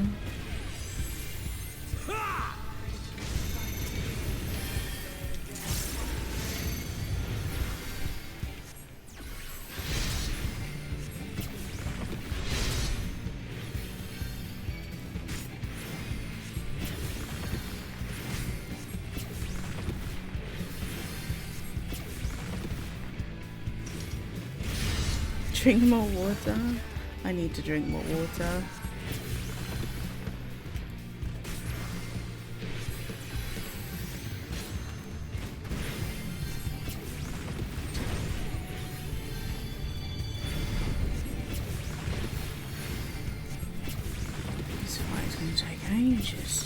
Drink more water. I need to drink more water. This fight's gonna take ages.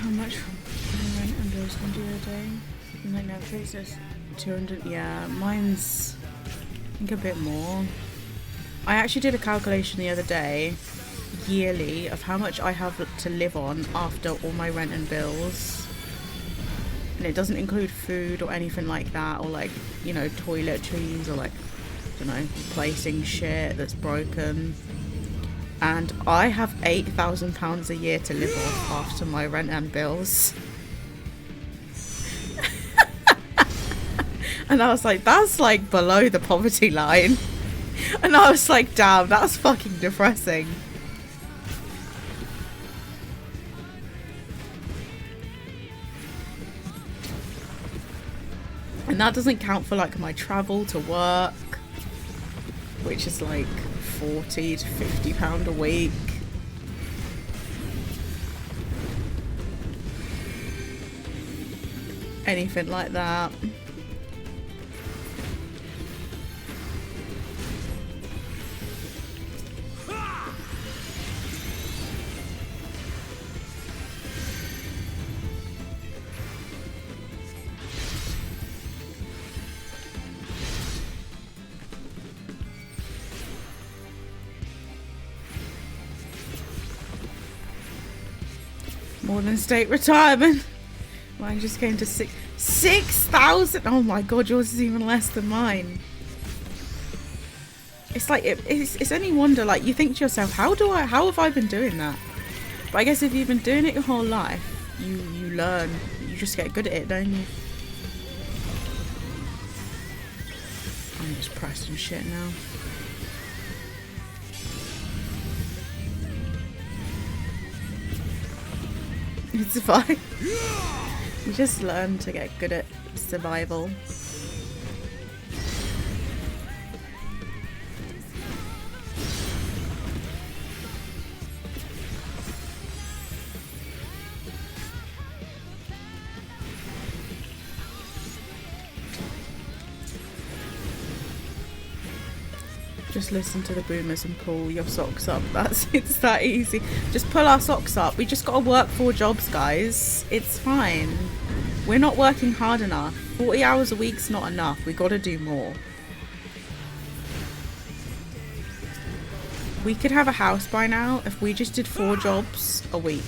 How much rent and bills can do a day? Like Netflix says 200. Yeah, mine's I think a bit more. I actually did a calculation the other day, yearly, of how much I have to live on after all my rent and bills. And it doesn't include food or anything like that, or like, you know, toiletries, or like, I don't know, replacing shit that's broken. And I have £8,000 a year to live off after my rent and bills. And I was like, that's like below the poverty line. And I was like, damn, that's fucking depressing. And that doesn't count for like my travel to work, which is like £40 to £50 a week. Anything like that. More than state retirement. Mine just came to 6,000. Oh my god, yours is even less than mine. It's like it's any wonder. Like, you think to yourself, how have I been doing that? But I guess if you've been doing it your whole life, you learn. You just get good at it, don't you? I'm just pressing shit now. It's fine. You just learn to get good at survival. Just listen to the boomers and pull your socks up. It's that easy. Just pull our socks up. We just gotta work 4 jobs, guys. It's fine. We're not working hard enough. 40 hours a week's not enough. We gotta do more. We could have a house by now if we just did 4 jobs a week.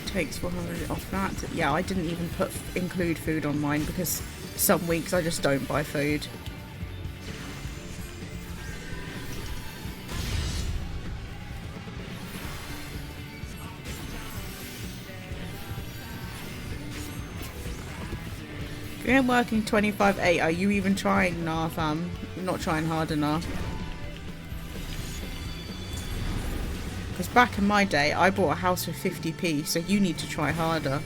Takes 400 off that. Yeah, I didn't even include food on mine because some weeks I just don't buy food. If you're working 25/8, are you even trying? Nah, fam. You're not trying hard enough. Because back in my day, I bought a house for 50p, so you need to try harder.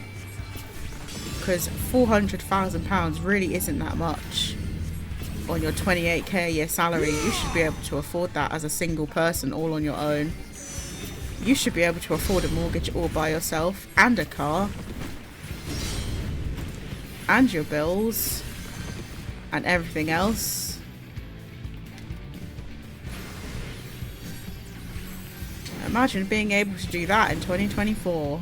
because £400,000 really isn't that much on your 28k a year salary. You should be able to afford that as a single person all on your own. You should be able to afford a mortgage all by yourself, and a car, and your bills, and everything else. Imagine being able to do that in 2024.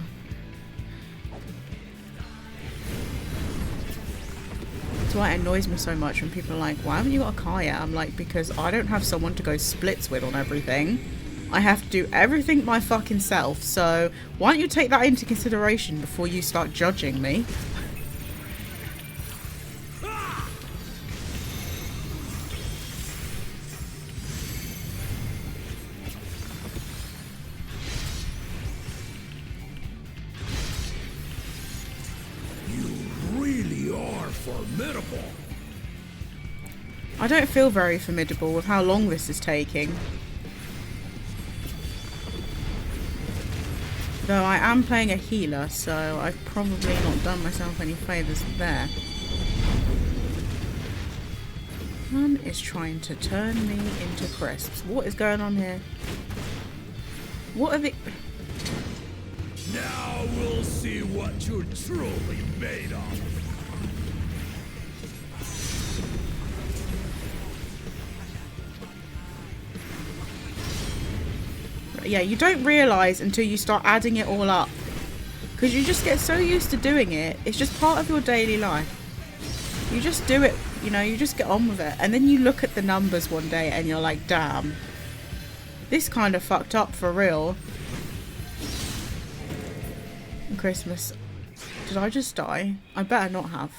That's why it annoys me so much when people are like, why haven't you got a car yet? I'm like, because I don't have someone to go splits with on everything. I have to do everything my fucking self. So why don't you take that into consideration before you start judging me? Formidable. I don't feel very formidable with how long this is taking. Though I am playing a healer, so I've probably not done myself any favours there. Man is trying to turn me into crisps. What is going on here? What are the... Now we'll see what you're truly made of. Yeah, you don't realise until you start adding it all up. Because you just get so used to doing it. It's just part of your daily life. You just do it, you know, you just get on with it. And then you look at the numbers one day and you're like, damn. This kind of fucked up for real. Christmas. Did I just die? I better not have.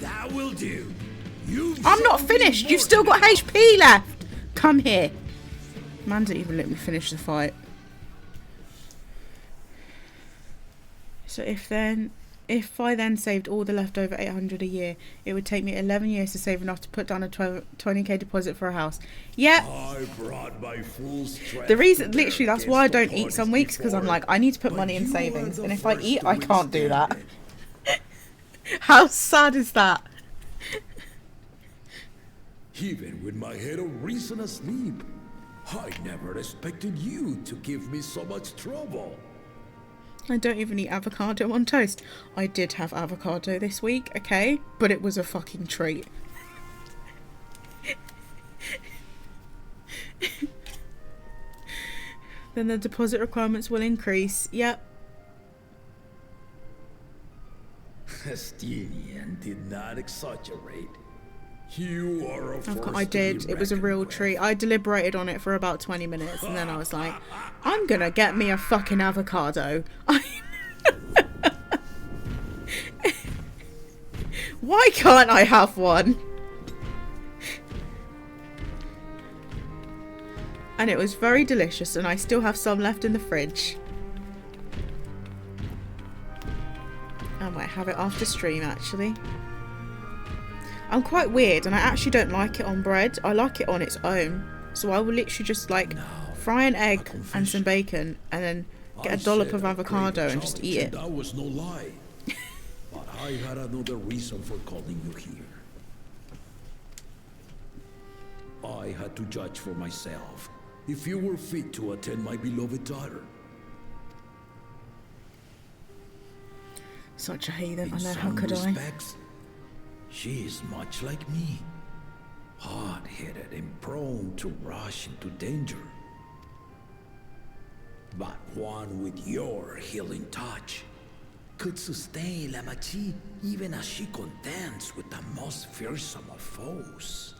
That will do. I'm not finished. You've still got HP left. Come here. Man didn't even let me finish the fight. So if I then saved all the leftover 800 a year, it would take me 11 years to save enough to put down a 20k deposit for a house. Yeah. I brought my full strength. The reason, literally, that's why I don't eat some weeks, because I'm like, I need to put money in savings, and if I eat, I can't do that. How sad is that? Even with my head of reason asleep, I never expected you to give me so much trouble. I don't even eat avocado on toast. I did have avocado this week, okay? But it was a fucking treat. Then the deposit requirements will increase. Yep. Stilian did not exaggerate. You are a force I did. It was a real treat. I deliberated on it for about 20 minutes and then I was like, I'm gonna get me a fucking avocado. Why can't I have one? And it was very delicious and I still have some left in the fridge. I might have it after stream actually. I'm quite weird and I actually don't like it on bread. I like it on its own. So I will literally just like fry an egg and some bacon and then get a dollop of avocado and just eat it. That was no lie. But I had another reason for calling you here. I had to judge for myself if you were fit to attend my beloved daughter. Such a heathen, I know, how some could respects, she is much like me. Hard-headed and prone to rush into danger. But one with your healing touch could sustain La Machi even as she contends with the most fearsome of foes.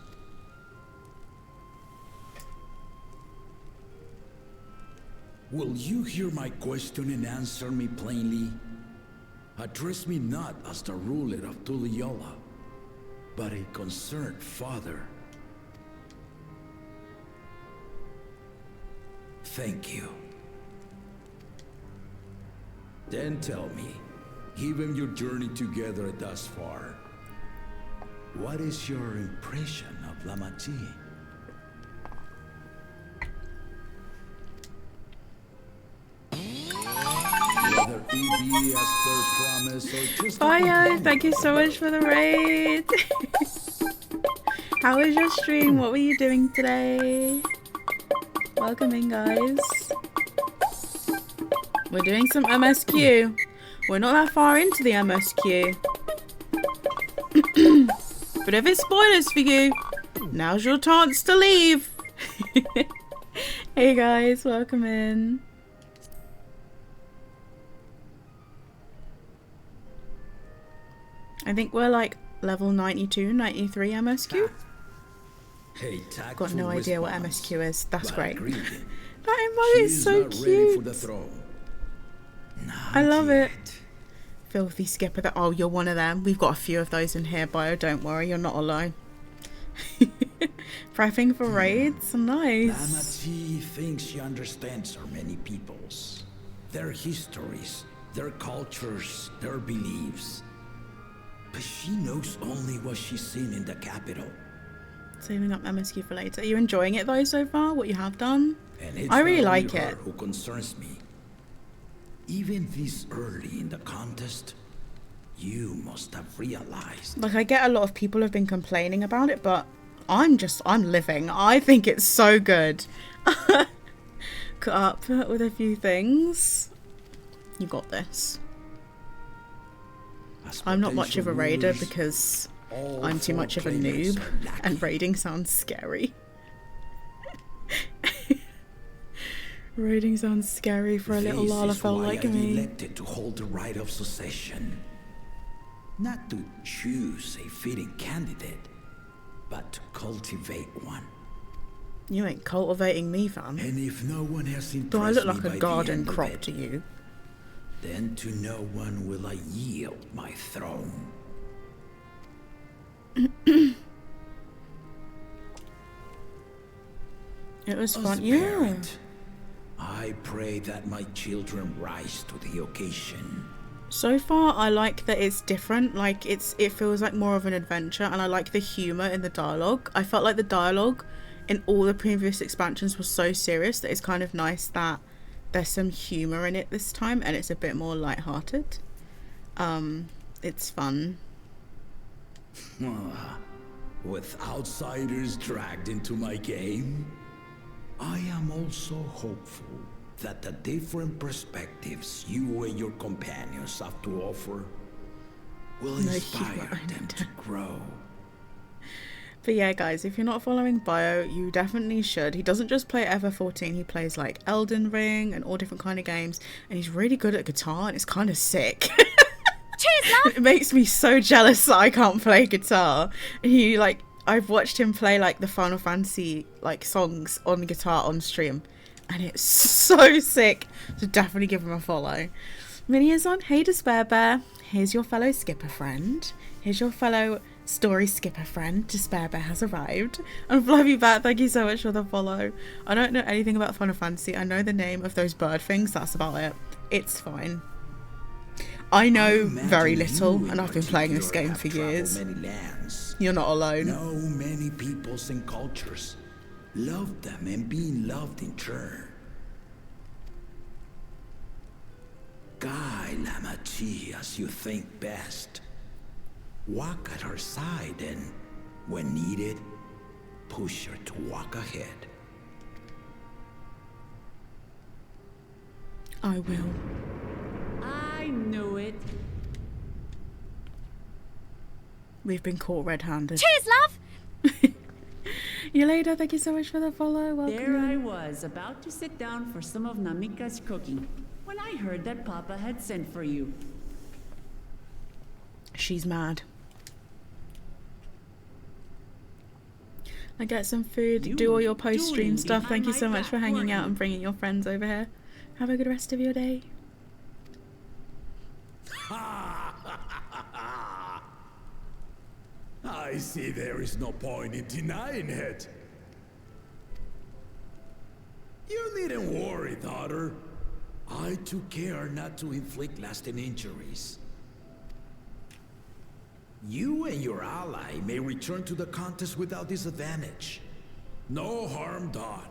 Will you hear my question and answer me plainly? Address me not as the ruler of Tuliola, but a concerned father. Thank you. Then tell me, given your journey together thus far, what is your impression of La Matie? Whether it be as per promise or just Bye, thank you so much for the raid. How was your stream? What were you doing today? Welcome in, guys. We're doing some MSQ. We're not that far into the MSQ. But if it's spoilers for you, now's your chance to leave. Hey guys, welcome in. I think we're like level 92, 93 MSQ. Hey, Got no idea what MSQ is. That's great. That emote is so cute. I love it. Filthy skipper. Oh, you're one of them. We've got a few of those in here, Bio. Don't worry, you're not alone. Prepping for raids? Nice. Lamachi thinks she understands our many peoples. Their histories, their cultures, their beliefs. But she knows only what she's seen in the capital. Saving up MSQ for later. Are you enjoying it though so far? What you have done? And it's I really not only like her it. Who concerns me. Even this early in the contest, you must have realized. Like, I get a lot of people have been complaining about it, but I'm living. I think it's so good. Cut up with a few things. You got this. I'm not much of a raider because I'm too much of a noob and raiding sounds scary. Raiding sounds scary for a little Lalafell like me. Elected to hold the right of succession. Not to choose a fitting candidate, but to cultivate one. You ain't cultivating me, fam. And if no one has impressed Do I look like me a by garden the end crop of it, to you? then to no one will I yield my throne. It was As fun, a yeah. parent, I pray that my children rise to the occasion. So far, I like that it's different. Like, it feels like more of an adventure, and I like the humor in the dialogue. I felt like the dialogue in all the previous expansions was so serious that it's kind of nice that there's some humor in it this time, and it's a bit more lighthearted. It's fun. With outsiders dragged into my game, I am also hopeful that the different perspectives you and your companions have to offer will inspire them to grow. But yeah, guys, if you're not following Bio, you definitely should. He doesn't just play FF14, he plays like Elden Ring and all different kind of games, and he's really good at guitar, and it's kind of sick. Cheers, love! It makes me so jealous that I can't play guitar. He like, I've watched him play like the Final Fantasy like songs on guitar on stream, and it's so sick. So definitely give him a follow. Minnie is on. Hey, Despair Bear. Here's your fellow skipper friend. Here's your fellow story skipper friend. Despair Bear has arrived. And Fluffy Bat, thank you so much for the follow. I don't know anything about Final Fantasy. I know the name of those bird things. That's about it. It's fine. I know very little, and I've been playing this game for years. You're not alone. Know many peoples and cultures. Love them and being loved in turn. Guide Lamachi as you think best. Walk at her side and, when needed, push her to walk ahead. I will. I knew it. We've been caught red-handed. Cheers, love! You later, thank you so much for the follow. Welcome. There I was, about to sit down for some of Namika's cooking, when I heard that Papa had sent for you. She's mad. I get some food, do all your post-stream stuff. Thank you so much for hanging out and bringing your friends over here. Have a good rest of your day. I see there is no point in denying it. You needn't worry, daughter. I took care not to inflict lasting injuries. You and your ally may return to the contest without disadvantage. No harm done.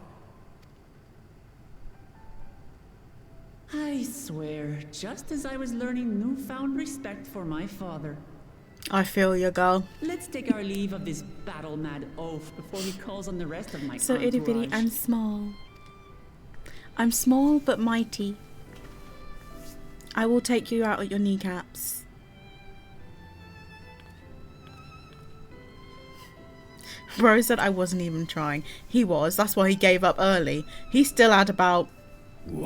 I swear, just as I was learning newfound respect for my father. I feel you, girl. Let's take our leave of this battle-mad oaf before he calls on the rest of my So itty bitty entourage. and small. I'm small but mighty. I will take you out at your kneecaps. Bro said I wasn't even trying. He was. That's why he gave up early. He still had about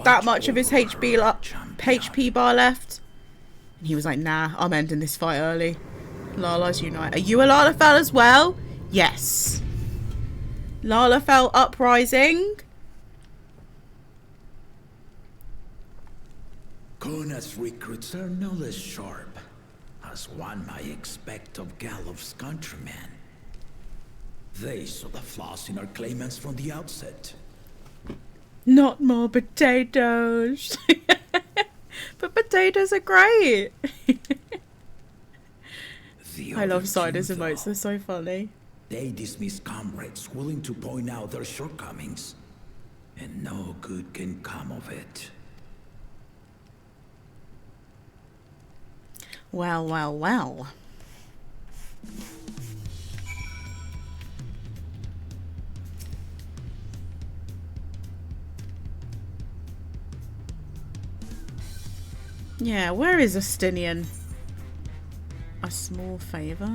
that much of his HP bar left. And he was like, nah, I'm ending this fight early. Lala's unite. Are you a Lalafell as well? Yes. Lalafell uprising. Kona's recruits are no less sharp, as one might expect of Galof's countrymen. They saw the flaws in our claimants from the outset. Not more potatoes. But potatoes are great. I love Sider's emotes, they're so funny. They dismiss comrades willing to point out their shortcomings, and no good can come of it. Well, well, well. Yeah, where is Justinian? A small favour?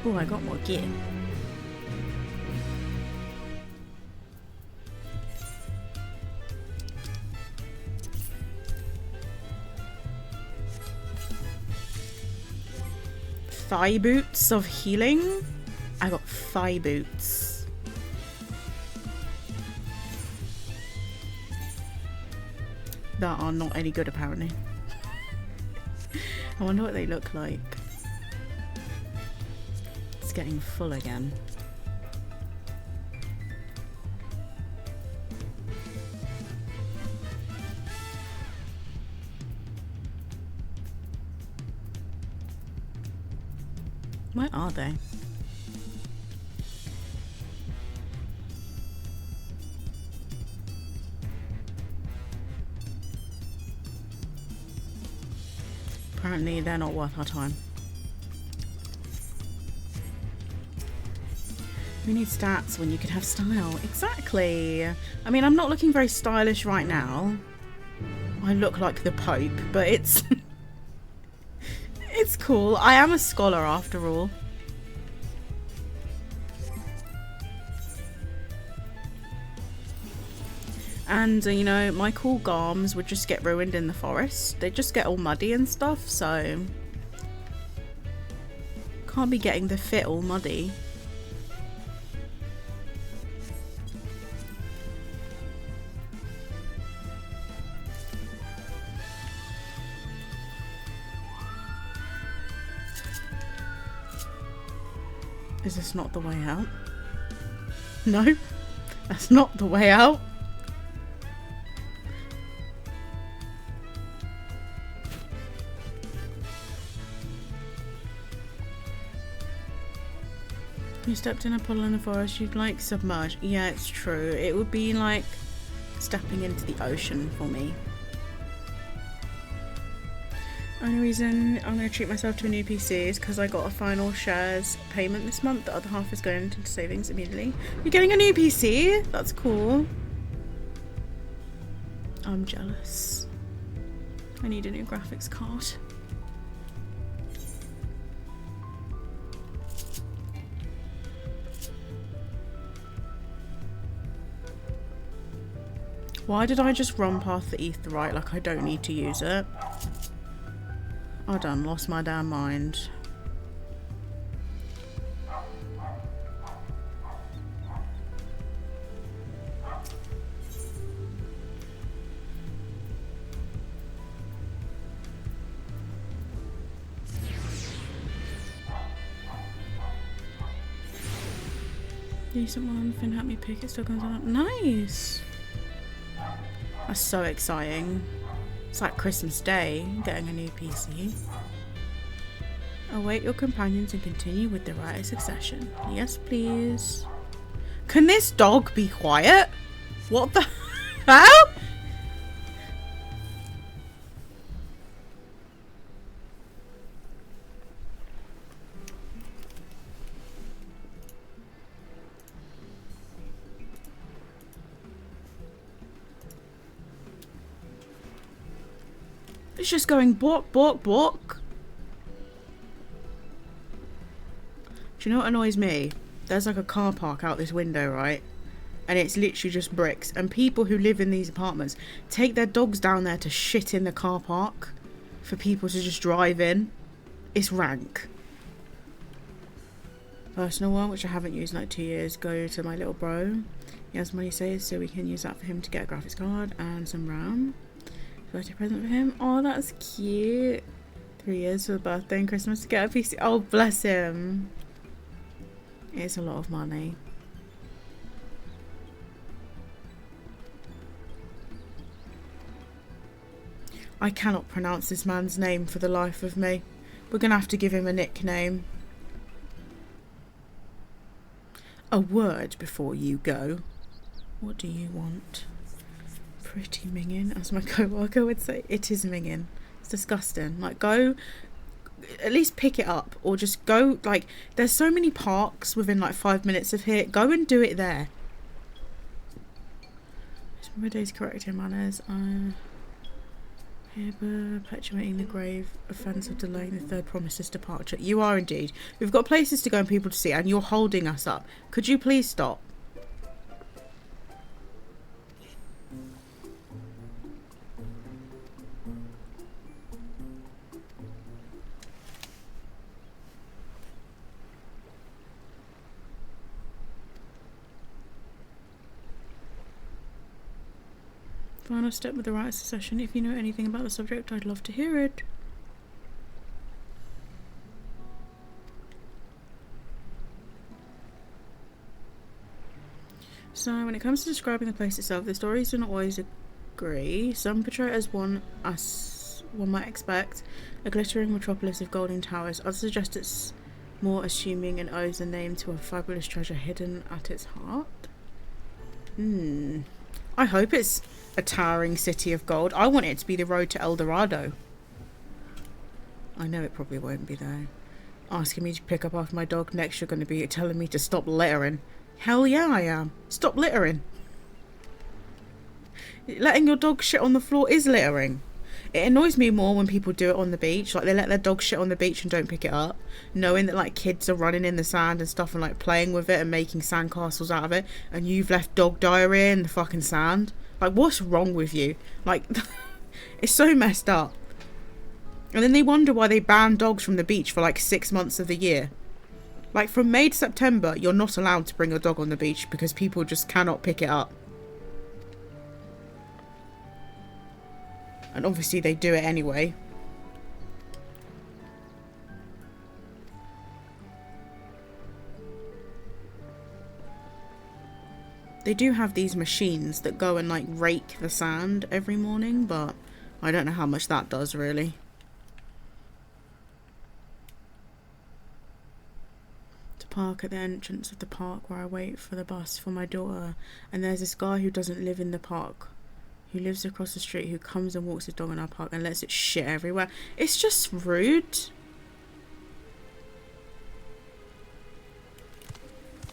Oh, I got more gear. Thigh boots of healing? I got thigh boots. That are not any good apparently. I wonder what they look like. It's getting full again. Where are they? Apparently they're not worth our time. We need stats when you could have style. Exactly. I mean, I'm not looking very stylish right now. I look like the Pope, but it's... it's cool. I am a scholar after all. And, you know, my cool garms would just get ruined in the forest. They just get all muddy and stuff, so... Can't be getting the fit all muddy. Is this not the way out? No, that's not the way out. You stepped in a puddle in the forest, you'd like submerge. Yeah, it's true. It would be like stepping into the ocean for me. Only reason I'm going to treat myself to a new PC is because I got a final shares payment this month. The other half is going into savings immediately. You're getting a new PC? That's cool. I'm jealous. I need a new graphics card. Why did I just run past the etherite like I don't need to use it? I done lost my damn mind. Decent one. Finn helped me pick it. Still comes on. Nice. That's so exciting. It's like Christmas Day, getting a new PC. Await your companions and continue with the right of succession. Yes, please. Can this dog be quiet? What the hell? It's just going bork, bork, bork. Do you know what annoys me? There's like a car park out this window, right? And it's literally just bricks. And people who live in these apartments take their dogs down there to shit in the car park for people to just drive in. It's rank. Personal one, which I haven't used in like 2 years, go to my little bro. He has money saved, so we can use that for him to get a graphics card and some RAM. Birthday present for him. Oh, that's cute. 3 years for the birthday and Christmas to get a PC. Oh, bless him. It's a lot of money. I cannot pronounce this man's name for the life of me. We're gonna have to give him a nickname. A word before you go. What do you want? Pretty minging, as my co-worker would say. It is minging. It's disgusting. Like, go, at least pick it up, or just go, like, there's so many parks within like 5 minutes of here. Go and do it there. My day's correcting manners. Here perpetuating the grave offence of delaying the third promise's departure. You are indeed. We've got places to go and people to see, and you're holding us up. Could you please stop? Final step with the right of succession. If you know anything about the subject, I'd love to hear it. So, when it comes to describing the place itself, the stories do not always agree. Some portray it as one might expect, a glittering metropolis of golden towers. Others suggest it's more assuming and owes a name to a fabulous treasure hidden at its heart. I hope it's a towering city of gold. I want it to be the road to El Dorado. I know it probably won't be though. Asking me to pick up after my dog. Next you're going to be telling me to stop littering. Hell yeah I am. Stop littering. Letting your dog shit on the floor is littering. It annoys me more when people do it on the beach. Like, they let their dog shit on the beach and don't pick it up, knowing that like kids are running in the sand and stuff and like playing with it and making sandcastles out of it, and you've left dog diarrhea in the fucking sand. Like, what's wrong with you? Like, it's so messed up. And then they wonder why they ban dogs from the beach for like 6 months of the year. Like, from May to September, you're not allowed to bring a dog on the beach because people just cannot pick it up. And obviously they do it anyway. They do have these machines that go and like rake the sand every morning, but I don't know how much that does really. To park at the entrance of the park where I wait for the bus for my daughter, and there's this guy who doesn't live in the park, who lives across the street, who comes and walks his dog in our park and lets it shit everywhere. It's just rude.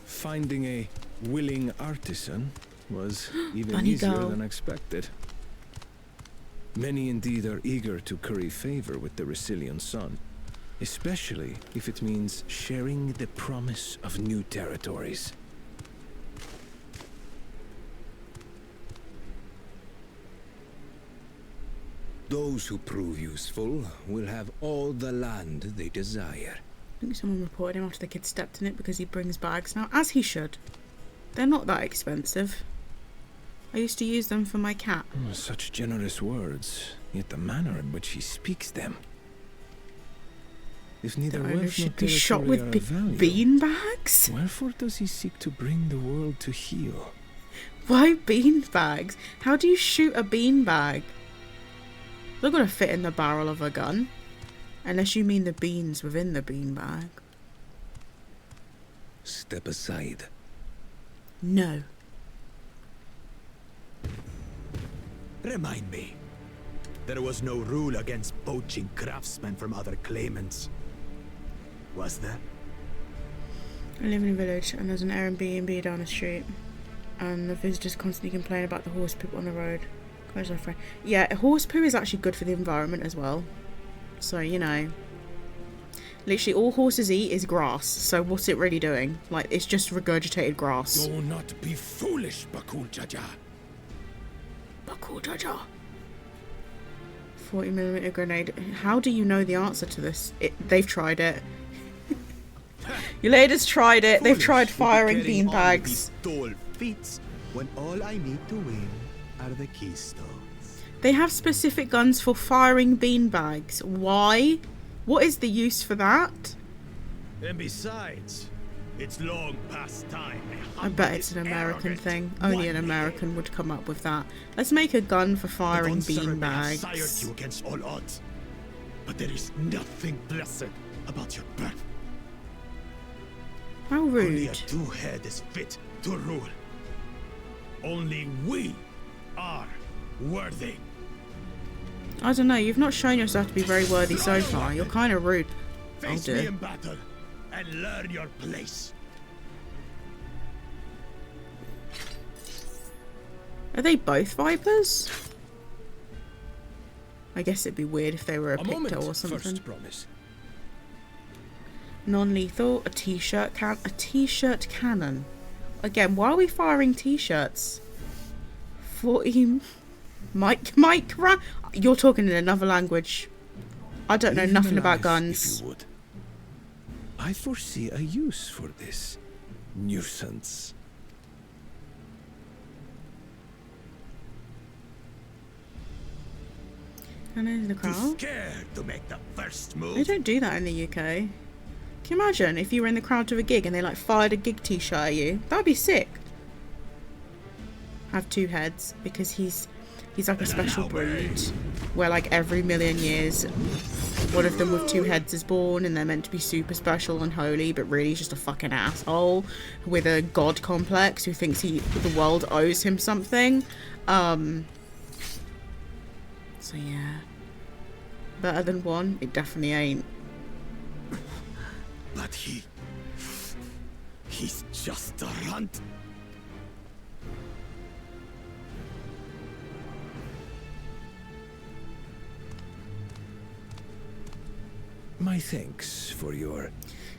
Finding a willing artisan was even Bunny easier girl. than expected. Many indeed are eager to curry favor with the Resilian sun, especially if it means sharing the promise of new territories. Those who prove useful will have all the land they desire. I think someone reported him after the kid stepped in it because he brings bags now, as he should. They're not that expensive. I used to use them for my cat. Such generous words, yet the manner in which he speaks them. If neither The owner wealth nor should be shot territory with are of value, beanbags? wherefore does he seek to bring the world to heel? Why beanbags? How do you shoot a beanbag? They're gonna fit in the barrel of a gun. Unless you mean the beans within the beanbag. Step aside. No. Remind me. There was no rule against poaching craftsmen from other claimants. Was there? I live in a village and there's an Airbnb down the street. And the visitors constantly complain about the horse poop on the road. Where's my friend? Yeah, horse poo is actually good for the environment as well. So, you know. Literally all horses eat is grass. So what's it really doing? Like, it's just regurgitated grass. Do not be foolish, Bakul Jaja. Bakul Jaja. 40mm grenade. How do you know the answer to this? They've tried it. Your lady's tried it. They've tried firing beanbags. When all I need to win are the keystones. They have specific guns for firing beanbags. Why? What is the use for that? And besides, it's long past time. I bet it's an American thing. Only an American would come up with that. Let's make a gun for firing beanbags. Sired you against all odds, but there is nothing blessed about your birth. How Only a rude. two-head is fit to rule. Only we are worthy. I don't know, you've not shown yourself to be very worthy so far. You're kind of rude. Oh Face me dear. in battle and learn your place. Are they both vipers? I guess it'd be weird if they were a picto or something. First promise. Non-lethal, a t-shirt cannon. Again, why are we firing t-shirts? 40 Mike, you're talking in another language. I don't know Leave nothing him about alive, guns. if you would. I foresee a use for this nuisance. And in the Too crowd. scared to make the first move. They don't do that in the UK. Can you imagine if you were in the crowd to a gig and they like fired a gig t-shirt at you? That'd be sick. Have two heads because he's like a special breed where like every million years one of them with two heads is born and they're meant to be super special and holy, but really he's just a fucking asshole with a god complex who thinks the world owes him something. So yeah. Better than one? It definitely ain't. But he's just a runt. My thanks for your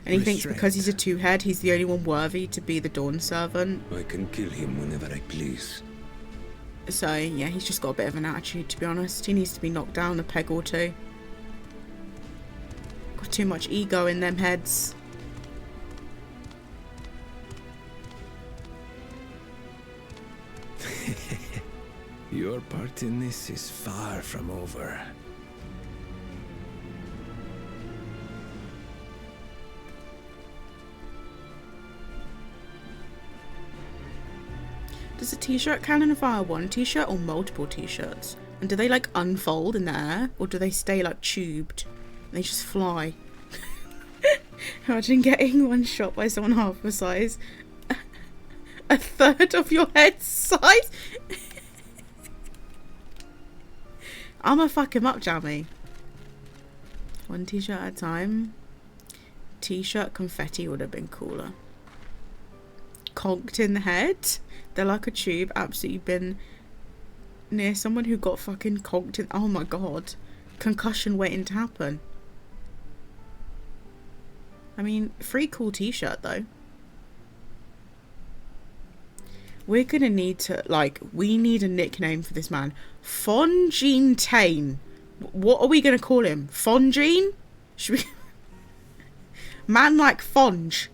And he thinks restraint. because he's a two-head, he's the only one worthy to be the Dawn Servant. I can kill him whenever I please. So, yeah, he's just got a bit of an attitude, to be honest. He needs to be knocked down a peg or two. Got too much ego in them heads. Your part in this is far from over. Does a t-shirt cannon fire one t-shirt or multiple t-shirts? And do they like unfold in the air? Or do they stay like tubed? And they just fly? Imagine getting one shot by someone half the size. A third of your head size? I'ma fuck him up, Jammy. One t-shirt at a time. T-shirt confetti would have been cooler. Conked in the head. They're like a tube. Absolutely been near someone who got fucking conked in. Oh my god. Concussion waiting to happen. I mean, free cool t-shirt though. We're gonna need to, like, we need a nickname for this man. Fongene Tane. What are we gonna call him? Fongene? Should we... Man like Fonge.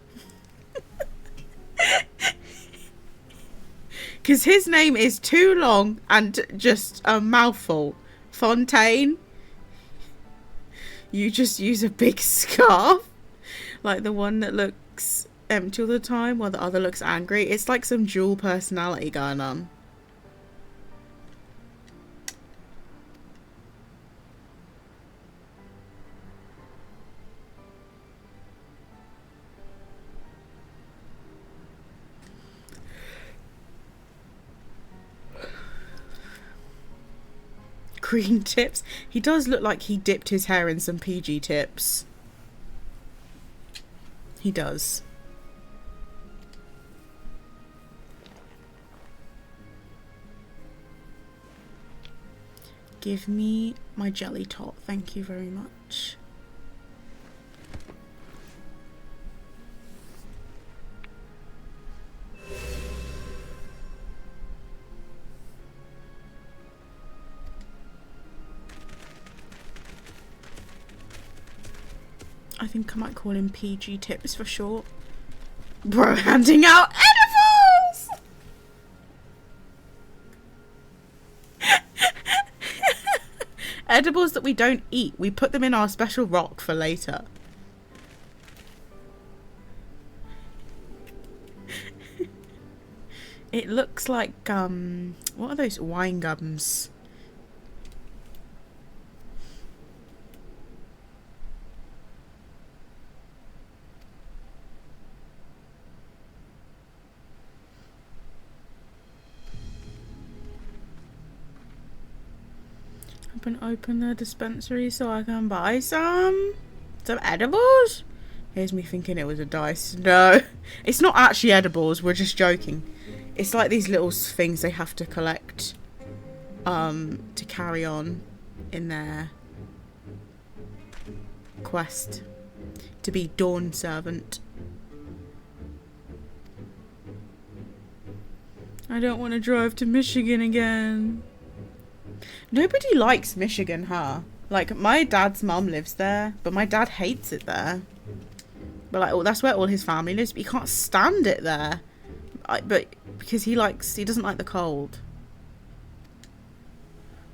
Because his name is too long and just a mouthful. Fontaine. You just use a big scarf, like the one that looks empty all the time while the other looks angry. It's like some dual personality going on. Green tips. He does look like he dipped his hair in some PG tips. He does. Give me my jelly tot, thank you very much. I think I might call him PG Tips for short. Bro, handing out edibles! Edibles that we don't eat. We put them in our special rock for later. It looks like, what are those wine gums? Open the dispensary so I can buy some edibles. Here's me thinking it was a dice. No, it's not actually edibles, we're just joking. It's like these little things they have to collect to carry on in their quest to be Dawn Servant. I don't want to drive to Michigan again. Nobody likes Michigan, huh? Like, my dad's mum lives there, but my dad hates it there. But, like, that's where all his family lives, but he can't stand it there. But, because he doesn't like the cold.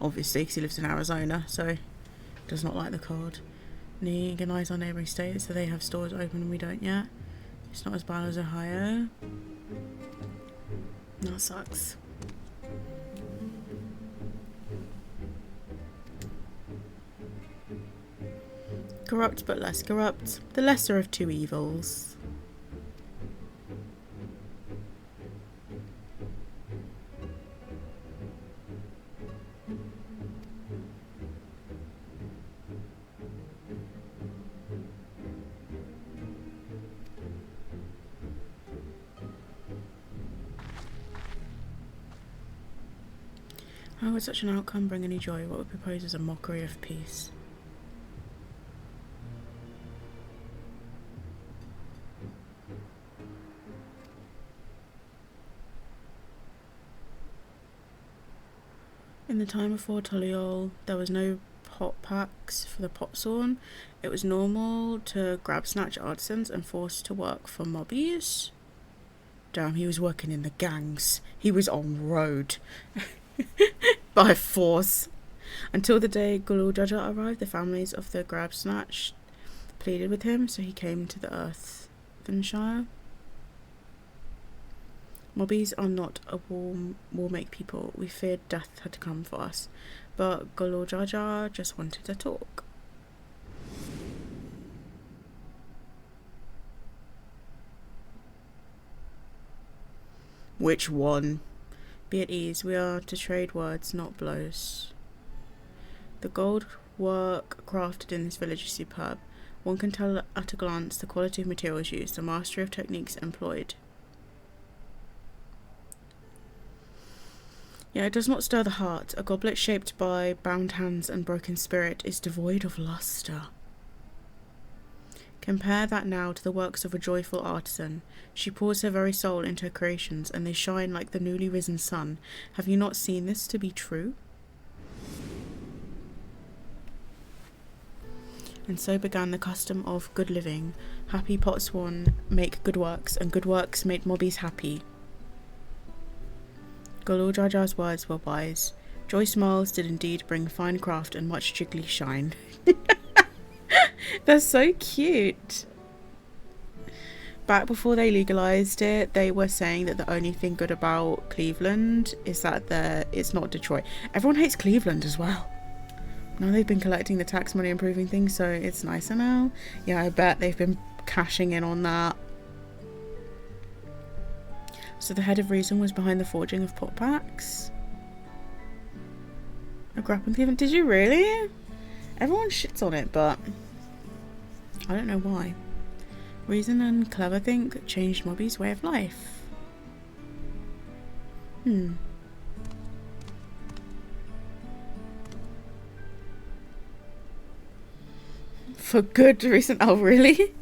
Obviously, because he lives in Arizona, so he does not like the cold. And he organises our neighbouring states, so they have stores open and we don't yet. It's not as bad as Ohio. That sucks. Corrupt but less corrupt, the lesser of two evils. How would such an outcome bring any joy? What would propose as a mockery of peace? In the time before Toliol, there was no pot packs for the pot sawn. It was normal to grab snatch artisans and force to work for mobbies. Damn, he was working in the gangs. He was on road. By force. Until the day Gulul Jaja arrived, the families of the grab snatch pleaded with him, so he came to the Earthenshire. Mobbies are not a war-make people. We feared death had come for us, but Gulul Jaja just wanted to talk. Which one? Be at ease, we are to trade words, not blows. The gold work crafted in this village is superb. One can tell at a glance the quality of materials used, the mastery of techniques employed. Yeah, it does not stir the heart. A goblet shaped by bound hands and broken spirit is devoid of luster. Compare that now to the works of a joyful artisan. She pours her very soul into her creations, and they shine like the newly risen sun. Have you not seen this to be true? And so began the custom of good living. Happy potsworn make good works, and good works make mobbies happy. Gulul Jaja's words were wise. Joy smiles did indeed bring fine craft and much jiggly shine. They're so cute. Back before they legalized it, they were saying that the only thing good about Cleveland is that it's not Detroit. Everyone hates Cleveland as well. Now they've been collecting the tax money, improving things, so it's nicer now. Yeah, I bet they've been cashing in on that. So the head of reason was behind the forging of pot packs. A grappling Cleveland. Did you really? Everyone shits on it, but I don't know why. Reason and clever think changed Mobby's way of life. For good reason. Oh, really?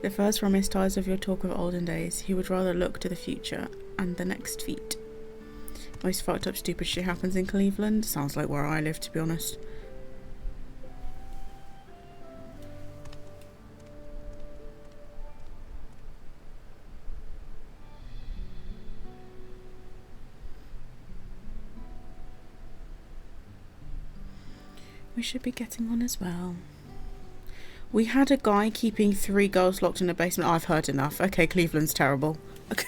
The first promise ties of your talk of olden days. He would rather look to the future and the next feat. Most fucked up stupid shit happens in Cleveland. Sounds like where I live, to be honest. We should be getting on as well. We had a guy keeping 3 girls locked in a basement. I've heard enough. Okay, Cleveland's terrible. Okay.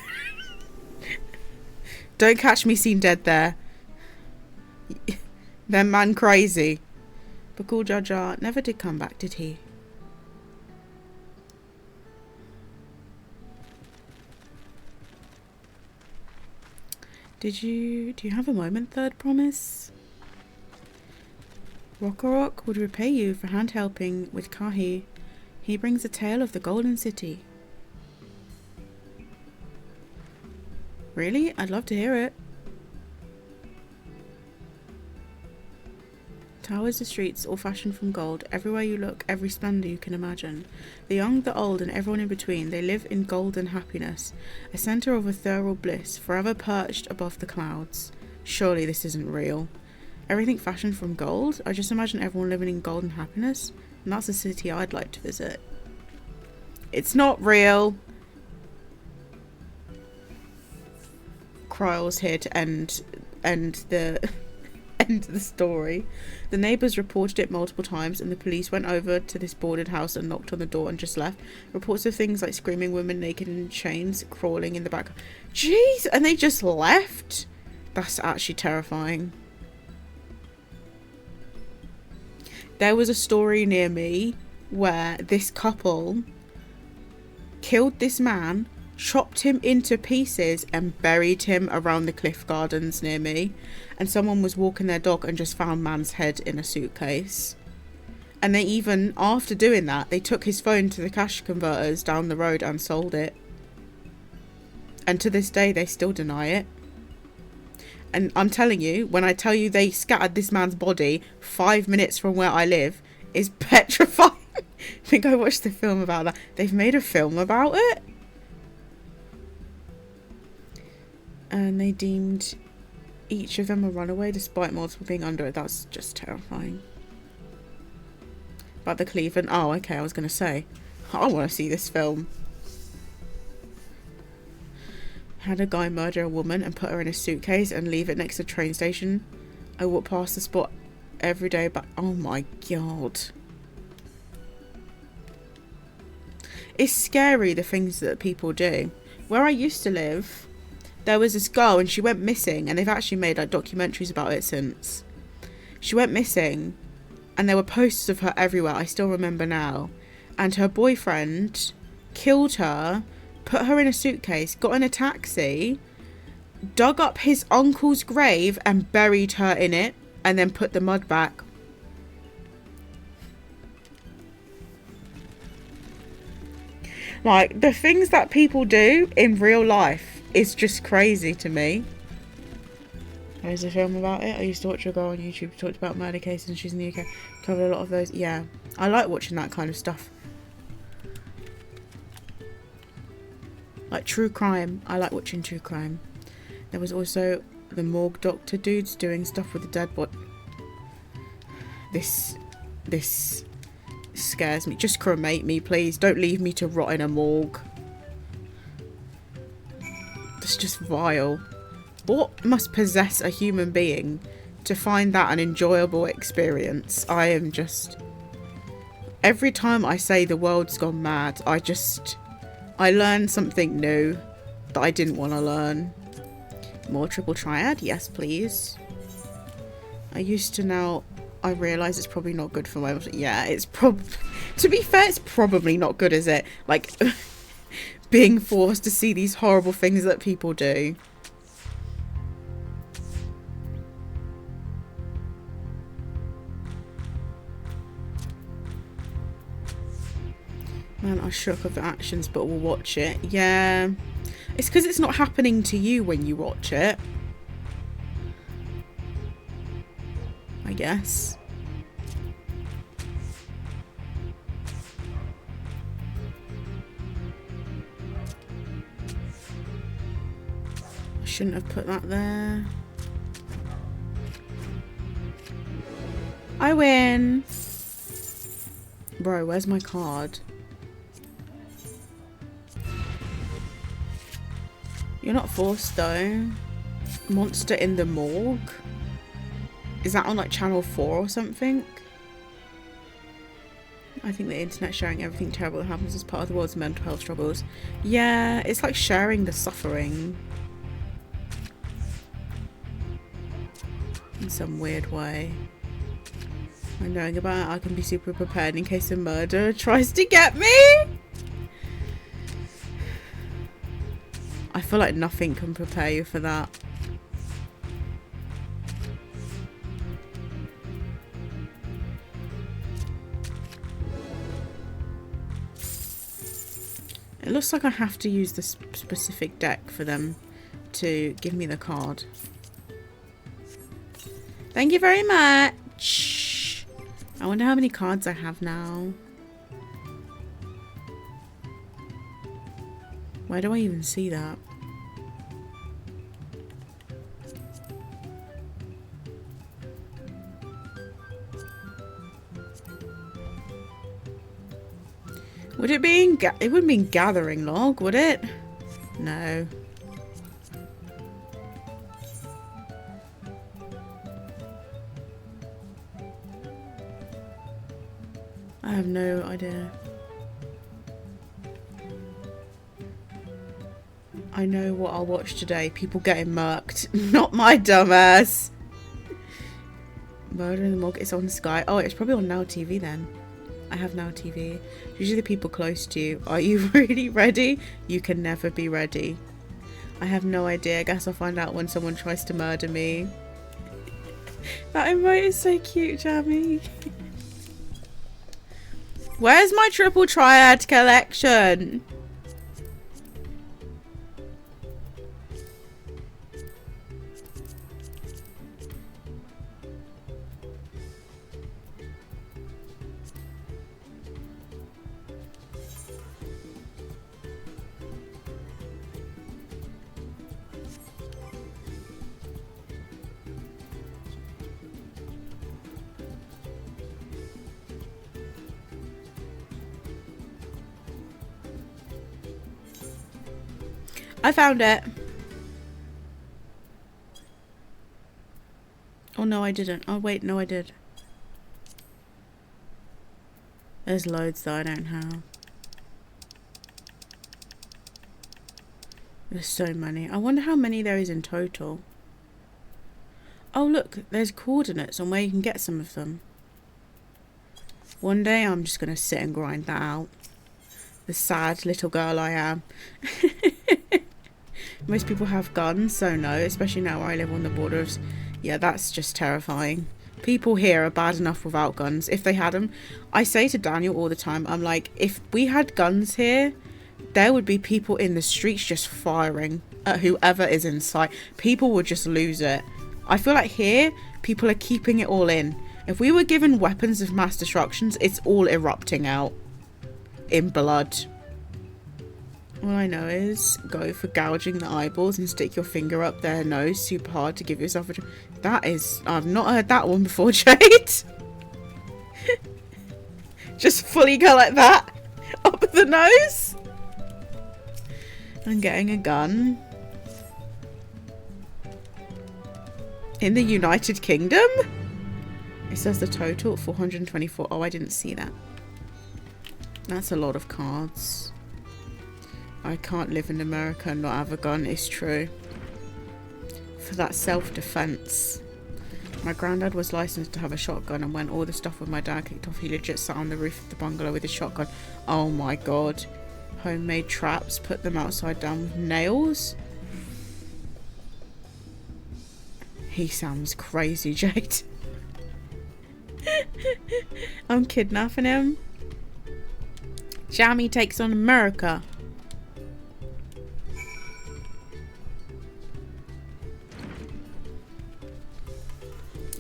Don't catch me seen dead there. They're man crazy. But cool Jar Jar never did come back, did he? Do you have a moment, third promise? Rock would repay you for hand helping with Kahi. He brings a tale of the Golden City. Really? I'd love to hear it. Towers of streets, all fashioned from gold. Everywhere you look, every splendour you can imagine. The young, the old, and everyone in between, they live in golden happiness. A centre of ethereal bliss, forever perched above the clouds. Surely this isn't real. Everything fashioned from gold? I just imagine everyone living in golden happiness. And that's a city I'd like to visit. It's not real. Kryle's here to end the end the story. The neighbours reported it multiple times and the police went over to this boarded house and knocked on the door and just left. Reports of things like screaming women naked in chains crawling in the back. Jeez, and they just left? That's actually terrifying. There was a story near me where this couple killed this man, chopped him into pieces and buried him around the cliff gardens near me, and someone was walking their dog and just found man's head in a suitcase. And they even, after doing that, they took his phone to the cash converters down the road and sold it. And to this day they still deny it. And I'm telling you, when I tell you they scattered this man's body 5 minutes from where I live, is petrifying. I think I watched the film about that. They've made a film about it. And they deemed each of them a runaway despite multiple being under it. That's just terrifying. About the Cleveland. Oh, okay, I was going to say. I want to see this film. Had a guy murder a woman and put her in a suitcase and leave it next to a train station. I walk past the spot every day, but oh my god. It's scary, the things that people do. Where I used to live, there was this girl and she went missing, and they've actually made like documentaries about it since. She went missing and there were posters of her everywhere, I still remember now. And her boyfriend killed her, put her in a suitcase, got in a taxi, dug up his uncle's grave and buried her in it, and then put the mud back. Like, the things that people do in real life is just crazy to me. There's a film about it. I used to watch a girl on YouTube who talked about murder cases and she's in the UK. Covered a lot of those. Yeah, I like watching that kind of stuff. Like true crime. I like watching true crime. There was also the morgue doctor dudes doing stuff with the dead body. This scares me. Just cremate me, please. Don't leave me to rot in a morgue. That's just vile. What must possess a human being to find that an enjoyable experience? I am just... every time I say the world's gone mad, I learn something new that I didn't want to learn. More triple triad? Yes, please. I used to, now I realise it's probably not good for my... Yeah, it's to be fair, it's probably not good, is it? Like, being forced to see these horrible things that people do. Man, I shook of the actions, but we'll watch it. Yeah. It's because it's not happening to you when you watch it. I guess. I shouldn't have put that there. I win! Bro, where's my card? You're not forced though. Monster in the Morgue? Is that on like channel 4 or something? I think the internet sharing everything terrible that happens as part of the world's mental health struggles. Yeah, it's like sharing the suffering. In some weird way. By knowing about it, I can be super prepared in case a murderer tries to get me! I feel like nothing can prepare you for that. It looks like I have to use this specific deck for them to give me the card. Thank you very much. I wonder how many cards I have now. Where do I even see that? Would it be in it wouldn't be in gathering log, would it? No. I have no idea. I know what I'll watch today. People getting murked. Not my dumbass. Murder in the Morgue. It's on Sky. Oh, it's probably on Now TV then. I have Now TV. Usually the people close to you. Are you really ready? You can never be ready. I have no idea. I guess I'll find out when someone tries to murder me. That emote is so cute, Jamie. Where's my triple triad collection? I found it. Oh no, I didn't. Oh wait, no I did. There's loads that I don't have. There's so many. I wonder how many there is in total. Oh look, there's coordinates on where you can get some of them. One day I'm just going to sit and grind that out. The sad little girl I am. Most people have guns, so no, especially now where I live on the border of... Yeah, that's just terrifying. People here are bad enough without guns. If they had them, I say to Daniel all the time, I'm like, if we had guns here, there would be people in the streets just firing at whoever is in sight. People would just lose it. I feel like here, people are keeping it all in. If we were given weapons of mass destructions, it's all erupting out in blood. All I know is go for gouging the eyeballs and stick your finger up their nose super hard to give yourself a... That is... I've not heard that one before, Jade. Just fully go like that. Up the nose. I'm getting a gun. In the United Kingdom? It says the total 424. Oh, I didn't see that. That's a lot of cards. I can't live in America and not have a gun, it's true. For that self-defense. My granddad was licensed to have a shotgun, and when all the stuff with my dad kicked off, he legit sat on the roof of the bungalow with his shotgun. Oh my god. Homemade traps, put them outside down with nails. He sounds crazy, Jade. I'm kidnapping him. Jamie takes on America.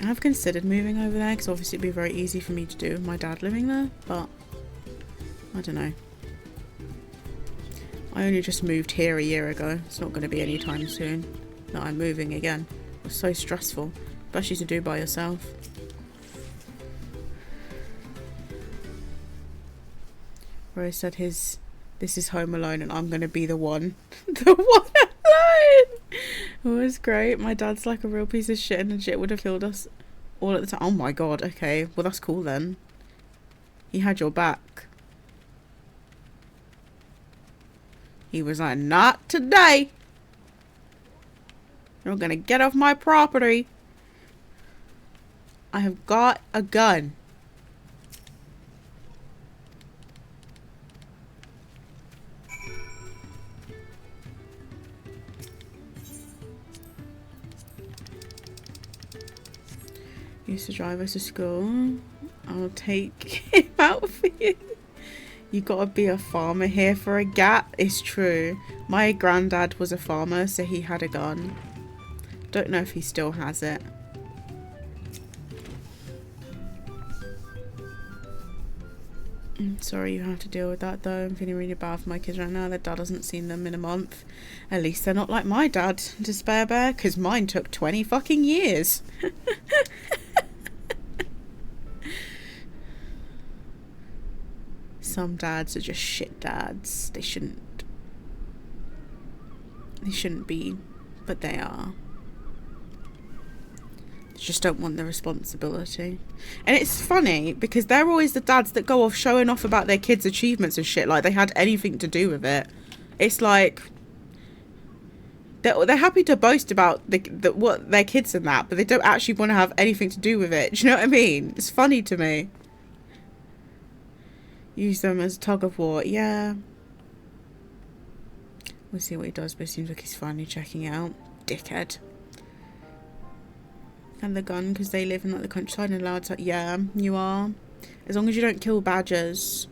I've considered moving over there because obviously it'd be very easy for me to do with my dad living there, but I don't know. I only just moved here a year ago. It's not going to be any time soon that I'm moving again. It's so stressful, especially to do by yourself. Rose said this is Home Alone and I'm going to be the one. The one alone! It was great. My dad's like a real piece of shit and legit would have killed us all at the time. Oh my god, okay. Well, that's cool then. He had your back. He was like, not today. You're gonna get off my property. I have got a gun. Used to drive us to school. I'll take him out for you. You gotta be a farmer here for a gap. It's true. My granddad was a farmer, so he had a gun. Don't know if he still has it. I'm sorry you have to deal with that though. I'm feeling really bad for my kids right now. Their dad hasn't seen them in a month. At least they're not like my dad, Despair Bear, because mine took 20 fucking years. Some dads are just shit dads. They shouldn't be, but they are. They just don't want the responsibility. And it's funny because they're always the dads that go off showing off about their kids' achievements and shit, like they had anything to do with it. It's like they're happy to boast about what their kids and that, but they don't actually want to have anything to do with it. Do you know what I mean? It's funny to me. Use them as tug of war. Yeah. We'll see what he does, but it seems like he's finally checking it out. Dickhead. And the gun, because they live in like the countryside and allowed to. Yeah, you are. As long as you don't kill badgers.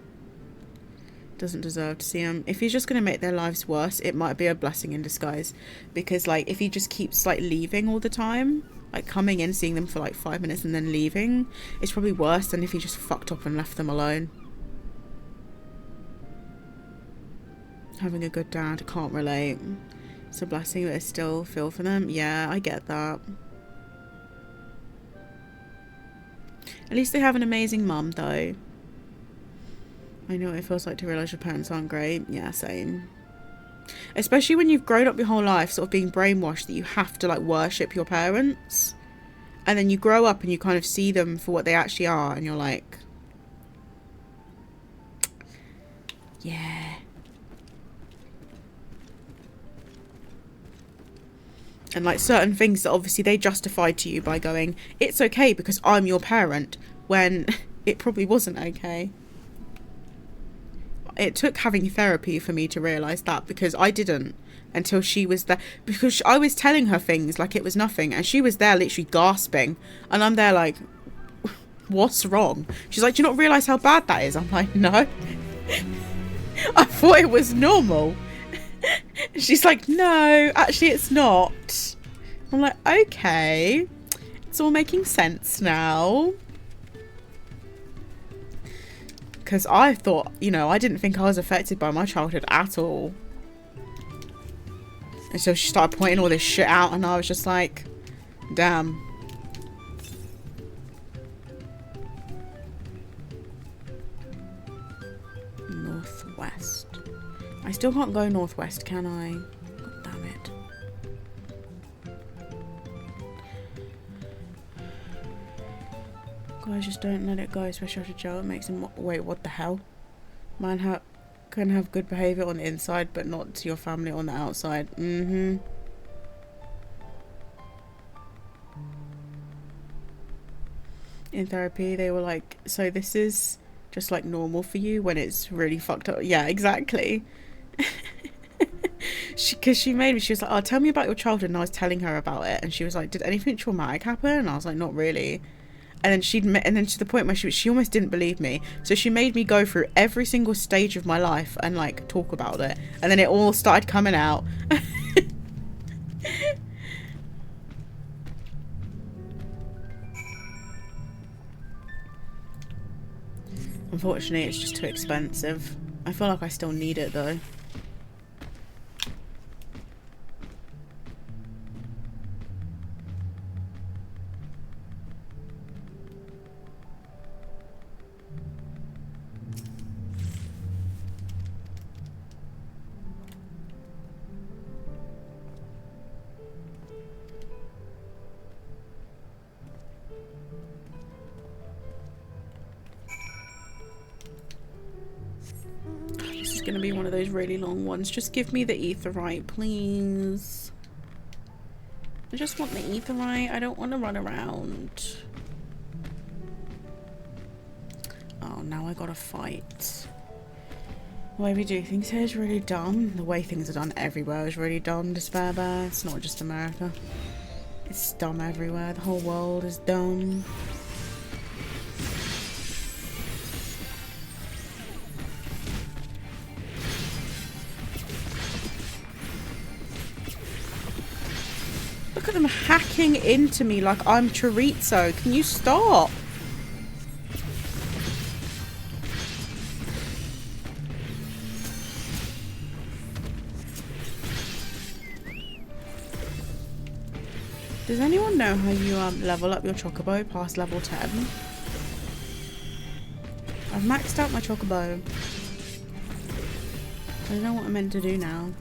Doesn't deserve to see them. If he's just going to make their lives worse, it might be a blessing in disguise. Because like, if he just keeps like leaving all the time, like coming in, seeing them for like 5 minutes and then leaving, it's probably worse than if he just fucked up and left them alone. Having a good dad, can't relate. It's a blessing, but I still feel for them. Yeah, I get that. At least they have an amazing mum, though. I know what it feels like to realise your parents aren't great. Yeah, same. Especially when you've grown up your whole life sort of being brainwashed that you have to, like, worship your parents. And then you grow up and you kind of see them for what they actually are. And you're like... yeah. And like certain things that obviously they justified to you by going, it's okay because I'm your parent, when it probably wasn't okay. It took having therapy for me to realise that, because I didn't until she was there. Because I was telling her things like it was nothing and she was there literally gasping. And I'm there like, what's wrong? She's like, do you not realise how bad that is? I'm like, no. I thought it was normal. She's like, no, actually it's not. I'm like, okay, it's all making sense now. Because I thought, you know, I didn't think I was affected by my childhood at all. And so she started pointing all this shit out and I was just like, damn. Northwest. I still can't go northwest, can I? God damn it. Guys, just don't let it go, especially after Joe. It makes him... wait, what the hell? Can have good behavior on the inside, but not to your family on the outside. Mm-hmm. In therapy, they were like, so this is just like normal for you when it's really fucked up. Yeah, exactly. Because she made me, she was like, oh, tell me about your childhood. And I was telling her about it. And she was like, did anything traumatic happen? And I was like, not really. And then to the point where she almost didn't believe me. So she made me go through every single stage of my life and like talk about it. And then it all started coming out. Unfortunately, it's just too expensive. I feel like I still need it though. Gonna be one of those really long ones. Just give me the etherite, please. I just want the etherite. I don't want to run around. Oh, now I gotta fight. The way we do things here is really dumb. The way things are done everywhere is really dumb, Despair Bear. It's not just America. It's dumb everywhere. The whole world is dumb. Look at them hacking into me like I'm chorizo. Can you stop? Does anyone know how you level up your chocobo past level 10? I've maxed out my chocobo. I don't know what I'm meant to do now.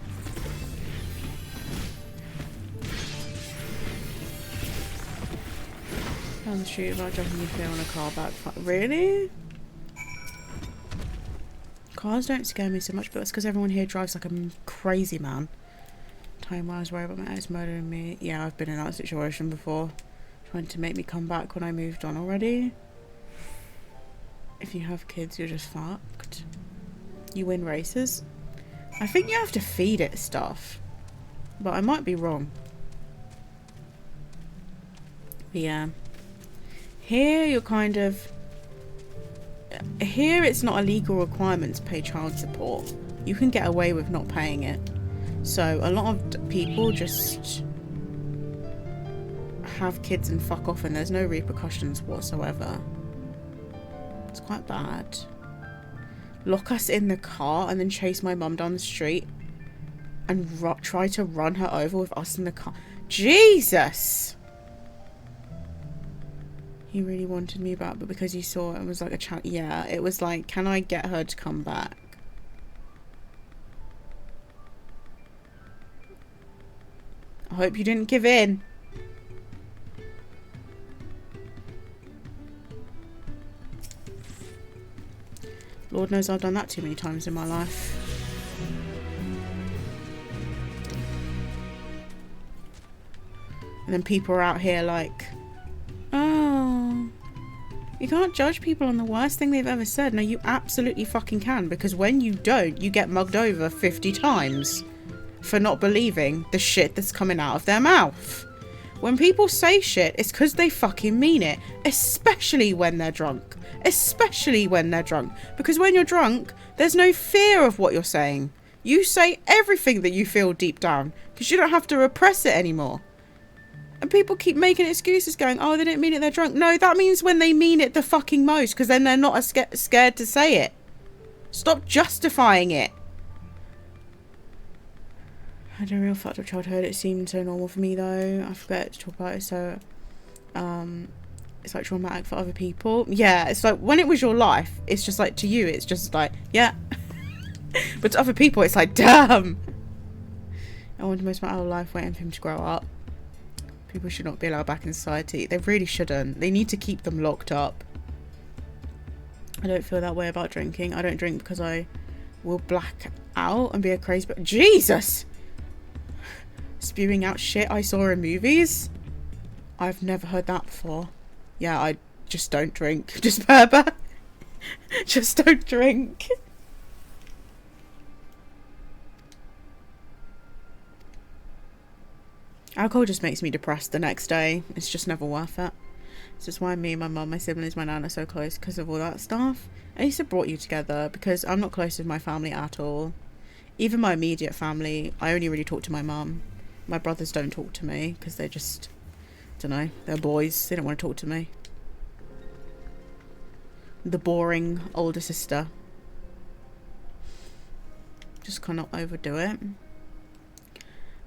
Down the street about dropping you fear on a car back. Really? Cars don't scare me so much, but it's because everyone here drives like a crazy man. Time where I was worried about my ex murdering me. Yeah, I've been in that situation before. Trying to make me come back when I moved on already. If you have kids, you're just fucked. You win races. I think you have to feed it stuff. But I might be wrong. But yeah. Here you're kind of... Here it's not a legal requirement to pay child support. You can get away with not paying it. So a lot of people just have kids and fuck off and there's no repercussions whatsoever. It's quite bad. Lock us in the car and then chase my mum down the street and try to run her over with us in the car. Jesus! He really wanted me back, but because he saw it was like a chat. Yeah, it was like, can I get her to come back? I hope you didn't give in. Lord knows I've done that too many times in my life. And then people are out here like, oh, you can't judge people on the worst thing they've ever said. No, you absolutely fucking can, because when you don't, you get mugged over 50 times for not believing the shit that's coming out of their mouth. When people say shit, it's because they fucking mean it, especially when they're drunk. Especially when they're drunk. Because when you're drunk, there's no fear of what you're saying. You say everything that you feel deep down, because you don't have to repress it anymore. And people keep making excuses going, oh, they didn't mean it, they're drunk. No, that means when they mean it the fucking most, because then they're not as scared to say it. Stop justifying it. I had a real fucked up childhood. It seemed so normal for me though. I forget to talk about it, so it's like traumatic for other people. Yeah, it's like when it was your life, it's just like to you, it's just like, yeah. But to other people, it's like, damn. I wanted most of my adult life waiting for him to grow up. People should not be allowed back in society. They really shouldn't. They need to keep them locked up. I don't feel that way about drinking. I don't drink because I will black out and be a crazy, but Jesus! Spewing out shit I saw in movies? I've never heard that before. Yeah, I just don't drink. Just Berber. Just don't drink. Alcohol just makes me depressed the next day. It's just never worth it. It's just why me, my mum, my siblings, my nan are so close, because of all that stuff. At least it brought you together, because I'm not close with my family at all. Even my immediate family, I only really talk to my mum. My brothers don't talk to me, because they just, I don't know, they're boys. They don't want to talk to me. The boring older sister. Just cannot overdo it.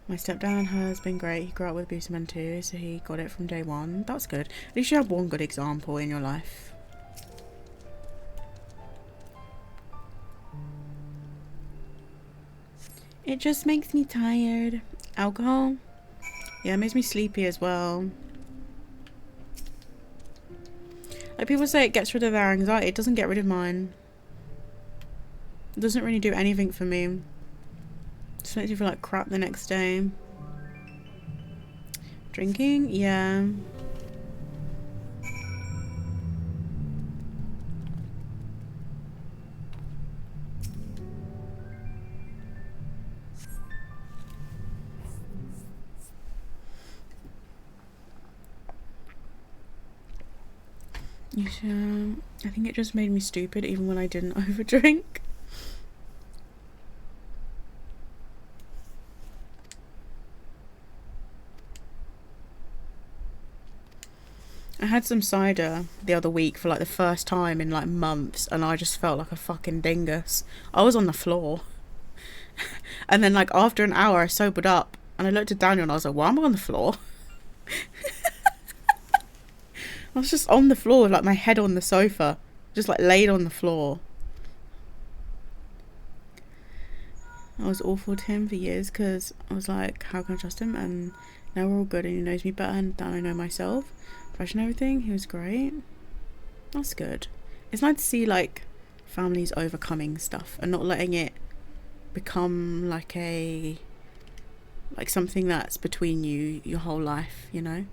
My stepdad has been great. He grew up with abusive men too, so he got it from day one. That's good. At least you have one good example in your life. It just makes me tired. Alcohol? Yeah, it makes me sleepy as well. Like people say it gets rid of their anxiety. It doesn't get rid of mine. It doesn't really do anything for me. Just makes me feel like crap the next day. Drinking? Yeah. I think it just made me stupid even when I didn't overdrink. I had some cider the other week for like the first time in like months, and I just felt like a fucking dingus. I was on the floor. And then like after an hour I sobered up and I looked at Daniel and I was like, why am I on the floor? I was just on the floor with like my head on the sofa, just like laid on the floor. I was awful to him for years because I was like, how can I trust him? And now we're all good and he knows me better than I know myself. Fresh and everything, he was great. That's good. It's nice to see like families overcoming stuff and not letting it become like something that's between you your whole life, you know,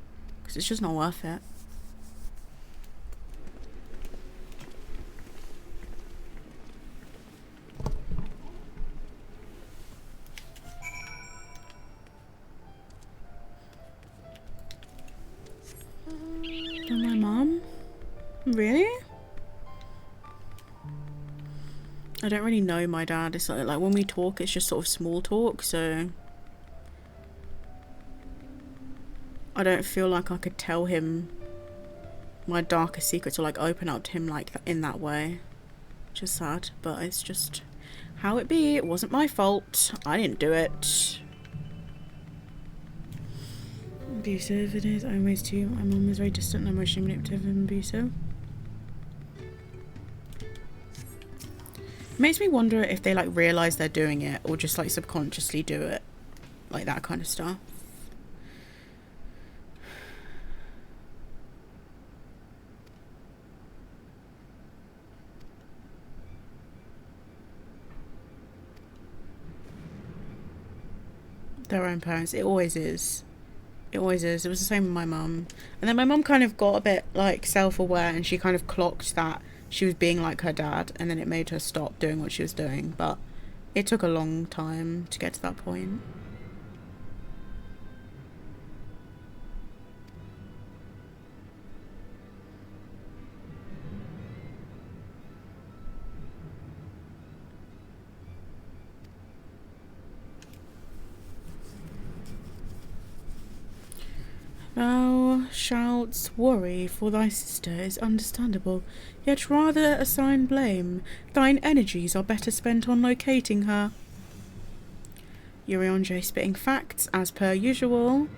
because it's just not worth it. And my mum? Really? I don't really know my dad. It's like when we talk, it's just sort of small talk, so I don't feel like I could tell him my darkest secrets or like open up to him like that, in that way. Which is sad, but it's just how it be. It wasn't my fault. I didn't do it. Abusive, it is. I'm raised too. My mum was very distant and emotionally manipulative and abusive. It makes me wonder if they like realise they're doing it or just like subconsciously do it. Like that kind of stuff. Their own parents. It always is. It always is. It was the same with my mum. And then my mum kind of got a bit like self-aware and she kind of clocked that she was being like her dad, and then it made her stop doing what she was doing. But it took a long time to get to that point. Thou shalt worry for thy sister is understandable, yet rather assign blame. Thine energies are better spent on locating her. Urianjay spitting facts as per usual.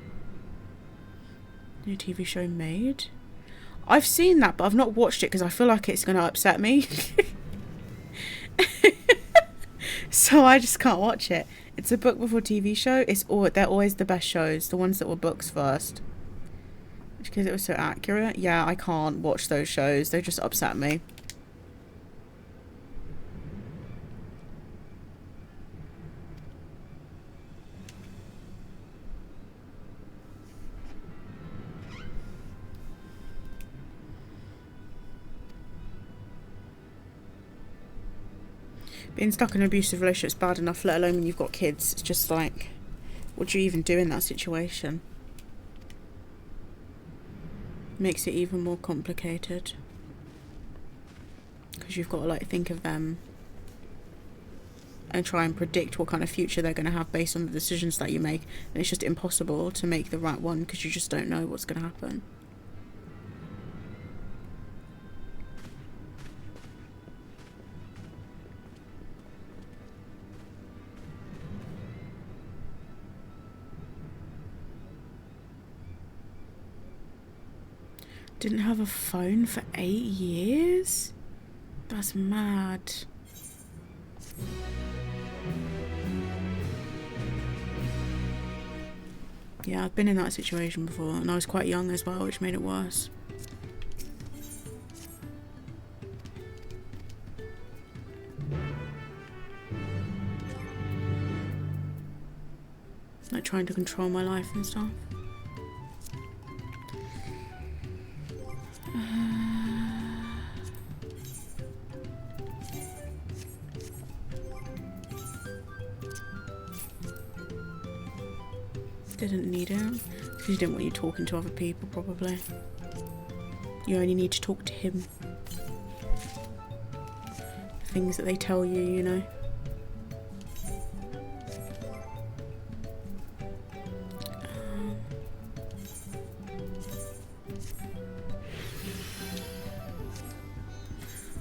New TV show made. I've seen that, but I've not watched it because I feel like it's going to upset me. So I just can't watch it. It's a book before TV show. They're always the best shows, the ones that were books first. Because it was so accurate. Yeah, I can't watch those shows. They just upset me. Being stuck in an abusive relationship is bad enough, let alone when you've got kids. It's just like, what do you even do in that situation? Makes it even more complicated. Because you've got to like think of them and try and predict what kind of future they're going to have based on the decisions that you make. And it's just impossible to make the right one because you just don't know what's going to happen. Didn't have a phone for 8 years? That's mad. Yeah, I've been in that situation before, and I was quite young as well, which made it worse. Like trying to control my life and stuff. Didn't need it because you didn't want you talking to other people, probably. You only need to talk to him. Things that they tell you, you know.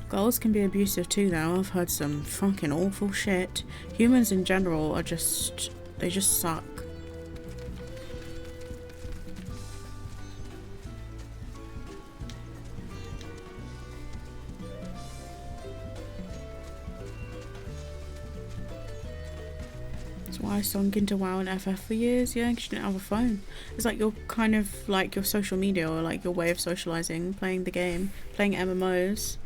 Girls can be abusive too, though. I've heard some fucking awful shit. Humans in general are just, they just suck. I sunk into WoW and FF for years, yeah, because you didn't have a phone. It's like your kind of like your social media or like your way of socializing, playing the game, playing MMOs.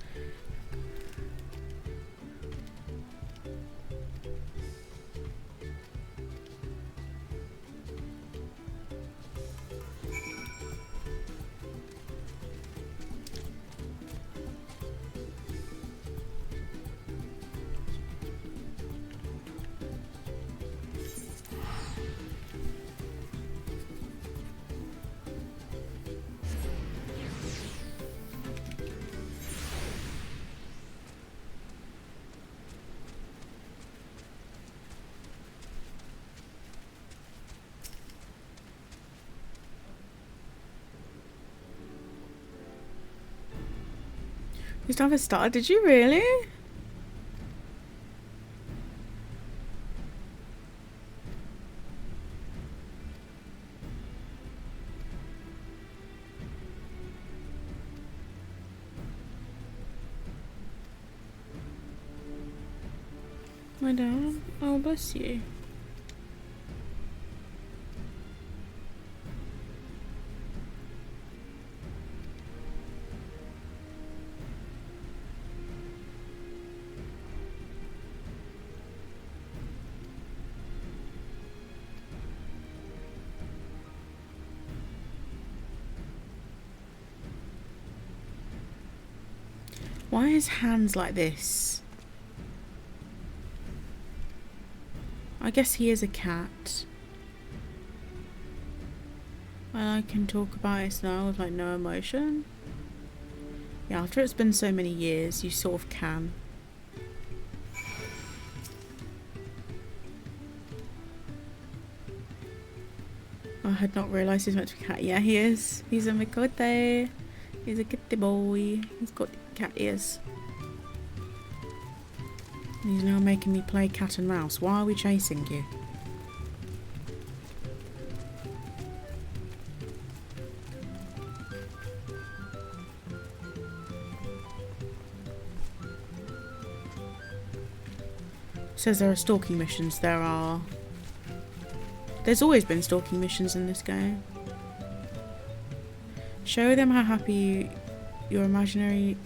You still haven't started, did you really? My dad? Oh, bless you. Why are his hands like this? I guess he is a cat. And I can talk about it now with like no emotion. Yeah, after it's been so many years, you sort of can. I had not realised he's meant to be a cat. Yeah, he is. He's a mikote. He's a kitty boy. He's got cat ears. He's now making me play cat and mouse. Why are we chasing you? Says there are stalking missions. There are. There's always been stalking missions in this game. Show them how happy your imaginary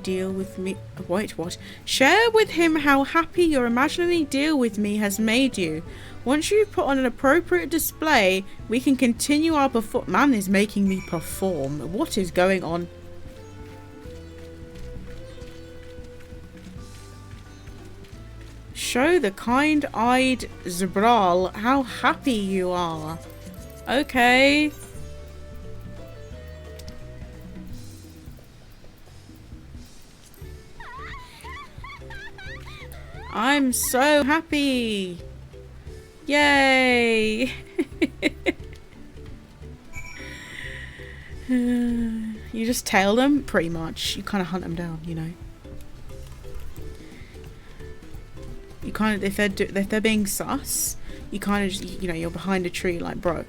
deal with me. Wait, what? Share with him how happy your imaginary deal with me has made you. Once you've put on an appropriate display, we can continue our perform. Man is making me perform. What is going on? Show the kind-eyed Zabral how happy you are. Okay. I'm so happy. Yay. You just tail them, pretty much. You kind of hunt them down, you know. You kind of, if they're being sus, you kind of just, you know, you're behind a tree like, bro,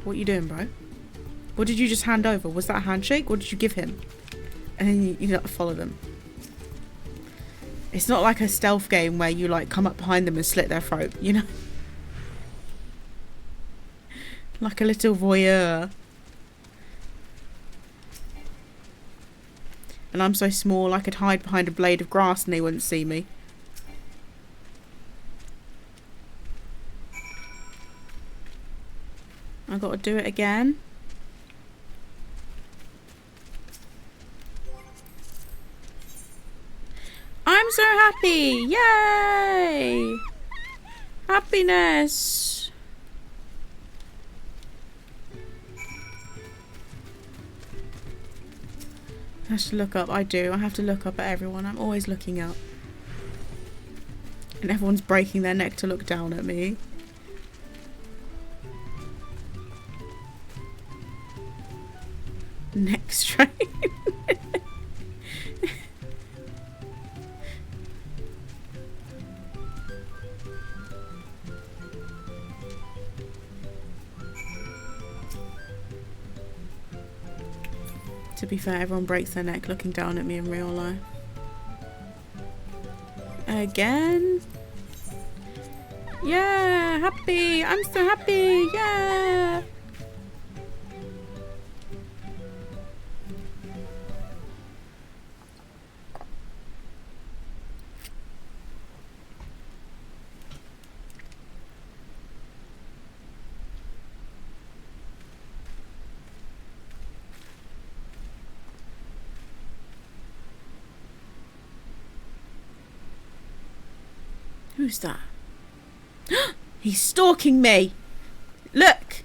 what you doing, bro? What did you just hand over? Was that a handshake? What did you give him? And then you have to follow them. It's not like a stealth game where you like come up behind them and slit their throat, you know? Like a little voyeur. And I'm so small I could hide behind a blade of grass and they wouldn't see me. I gotta do it again. I'm so happy! Yay! Happiness! I have to look up. I do. I have to look up at everyone. I'm always looking up. And everyone's breaking their neck to look down at me. Next train. To be fair, everyone breaks their neck looking down at me in real life. Again? Yeah, happy! I'm so happy! Yeah! Who's that? He's stalking me! Look!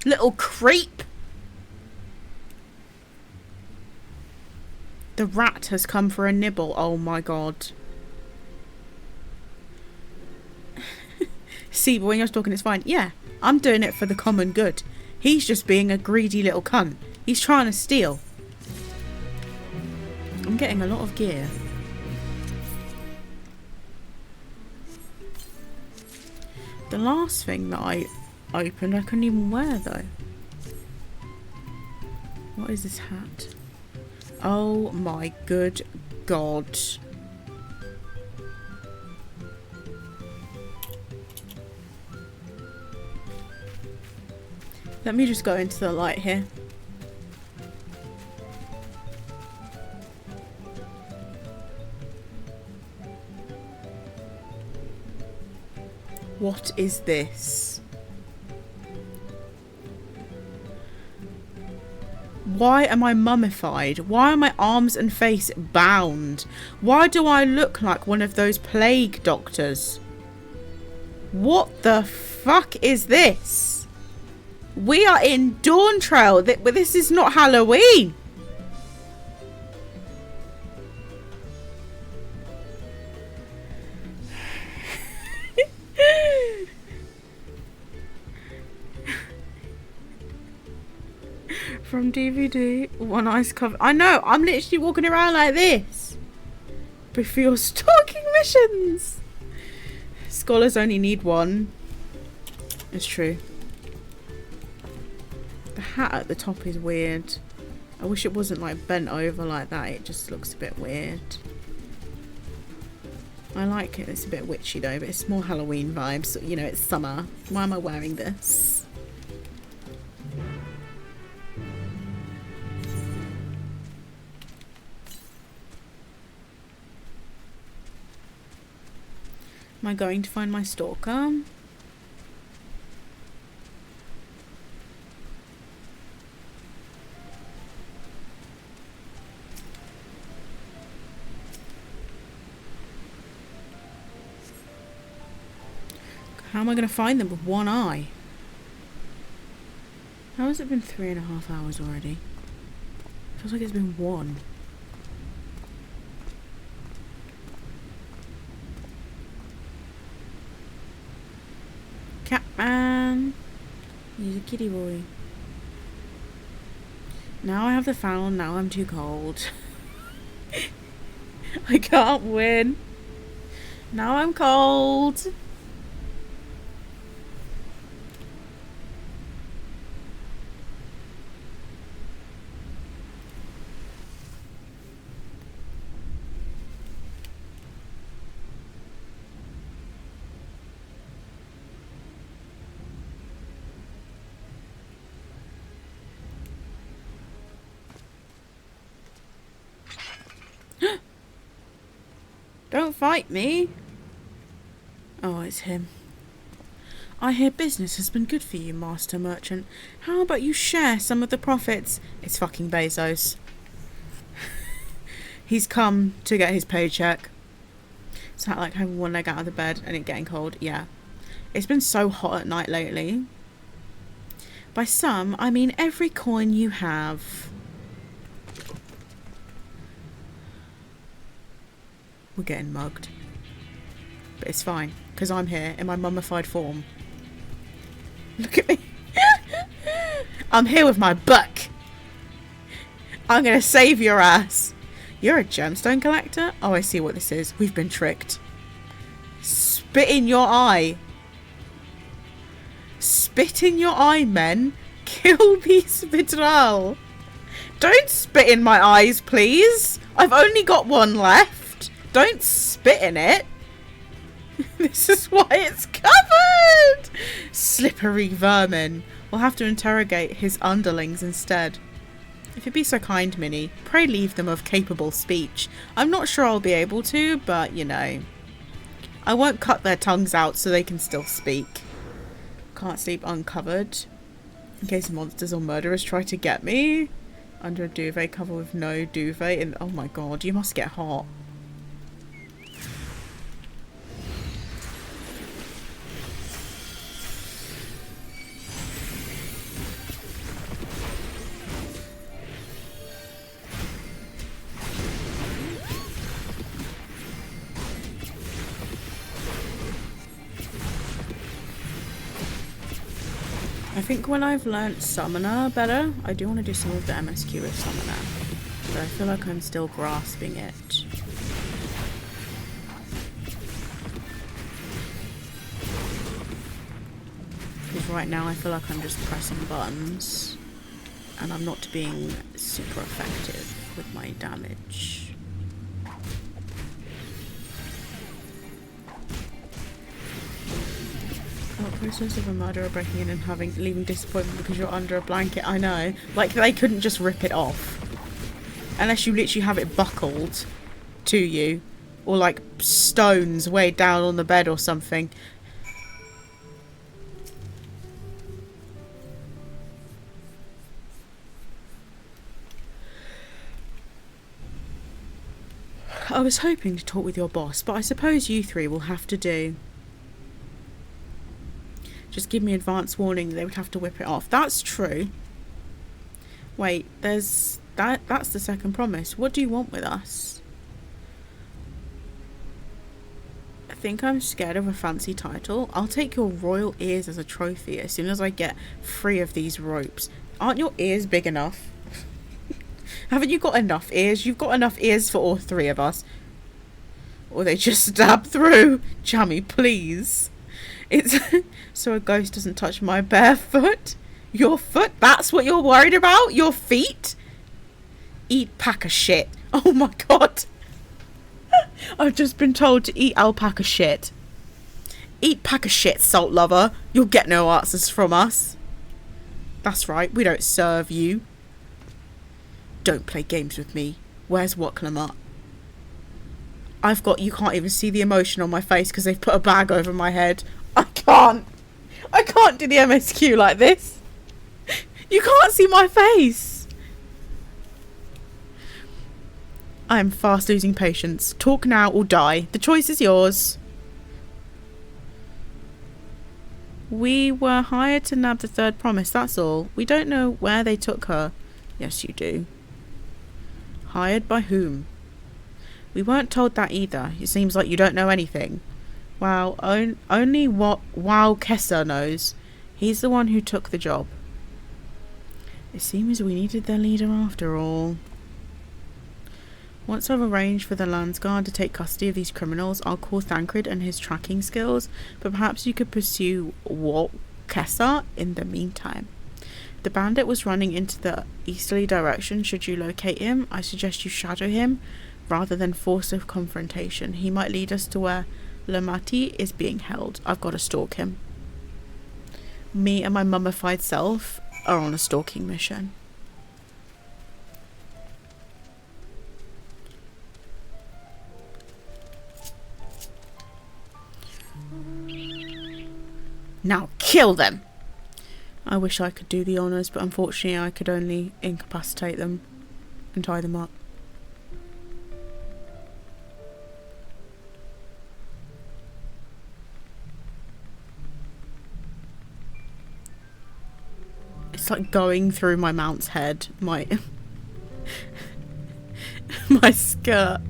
Little creep! The rat has come for a nibble. Oh my god. See, but when you're talking, it's fine. Yeah, I'm doing it for the common good. He's just being a greedy little cunt. He's trying to steal. I'm getting a lot of gear. The last thing that I opened, I couldn't even wear though. What is this hat? Oh my good god. Let me just go into the light here. What is this? Why am I mummified? Why are my arms and face bound? Why do I look like one of those plague doctors? What the fuck is this? We are in Dawntrail. This is not Halloween. From DVD, one ice cover. I know, I'm literally walking around like this. But for your stalking missions. Scholars only need one. It's true. The hat at the top is weird. I wish it wasn't like bent over like that. It just looks a bit weird. I like it. It's a bit witchy though, but it's more Halloween vibes. You know, it's summer. Why am I wearing this? Am I going to find my stalker? How am I going to find them with one eye? How has it been 3.5 hours already? Feels like it's been one. Catman! He's a kitty boy. Now I have the foul, now I'm too cold. I can't win. Now I'm cold. Don't fight me. Oh, it's him. I hear business has been good for you, Master Merchant. How about you share some of the profits? It's fucking Bezos. He's come to get his paycheck. It's not like having one leg out of the bed and it getting cold. Yeah. It's been so hot at night lately. By some, I mean every coin you have. We're getting mugged. But it's fine, because I'm here in my mummified form. Look at me. I'm here with my buck. I'm going to save your ass. You're a gemstone collector? Oh, I see what this is. We've been tricked. Spit in your eye. Spit in your eye, men. Kill the spitral. Don't spit in my eyes, please. I've only got one left. Don't spit in it. This is why it's covered. Slippery vermin. We'll have to interrogate his underlings instead. If you be so kind, Minnie, pray leave them of capable speech. I'm not sure I'll be able to, but you know. I won't cut their tongues out so they can still speak. Can't sleep uncovered. In case monsters or murderers try to get me. Under a duvet cover with no duvet. And oh my god, you must get hot. I think when I've learnt Summoner better, I do want to do some of the MSQ with Summoner. But I feel like I'm still grasping it. Because right now I feel like I'm just pressing buttons. And I'm not being super effective with my damage. Oh, process of a murderer breaking in and leaving disappointment because you're under a blanket. I know. Like, they couldn't just rip it off. Unless you literally have it buckled to you. Or like stones weighed down on the bed or something. I was hoping to talk with your boss, but I suppose you three will have to do. Just give me advance warning they would have to whip it off. That's true. Wait, that's the second promise. What do you want with us? I think I'm scared of a fancy title. I'll take your royal ears as a trophy as soon as I get free of these ropes. Aren't your ears big enough? Haven't you got enough ears? You've got enough ears for all three of us. Or they just stab through. Chummy, please. It's so a ghost doesn't touch my bare foot. Your foot? That's what you're worried about? Your feet? Eat pack of shit. Oh my god. I've just been told to eat alpaca shit. Eat pack of shit, salt lover. You'll get no answers from us. That's right, we don't serve you. Don't play games with me. Where's Waklamut? You can't even see the emotion on my face because they've put a bag over my head. I can't do the MSQ like this. You can't see my face. I am fast losing patience. Talk now or die. The choice is yours. We were hired to nab the third promise, that's all. We don't know where they took her. Yes, you do. Hired by whom? We weren't told that either. It seems like you don't know anything. Well, only what Wow Kessa knows. He's the one who took the job. It seems we needed their leader after all. Once I've arranged for the Landsguard to take custody of these criminals, I'll call Thancred and his tracking skills, but perhaps you could pursue Wow Kessa in the meantime. The bandit was running into the easterly direction. Should you locate him, I suggest you shadow him rather than force a confrontation. He might lead us to where Lamati is being held. I've got to stalk him. Me and my mummified self are on a stalking mission. Now kill them! I wish I could do the honours, but unfortunately I could only incapacitate them and tie them up. It's like going through my mount's head, my my skirt.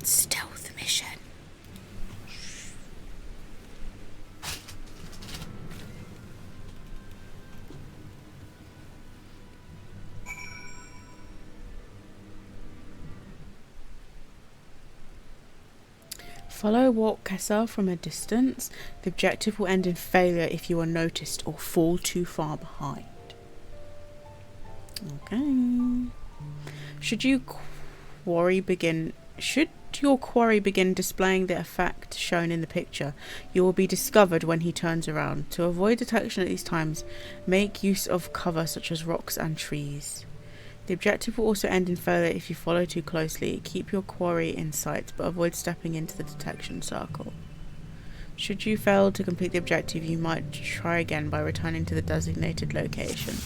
Stealth mission. Follow Walk Kessa from a distance. The objective will end in failure if you are noticed or fall too far behind. Okay. Should your quarry begin displaying the effect shown in the picture, you will be discovered when he turns around. To avoid detection at these times, make use of cover such as rocks and trees. The objective will also end in failure if you follow too closely. Keep your quarry in sight, but avoid stepping into the detection circle. Should you fail to complete the objective, you might try again by returning to the designated location.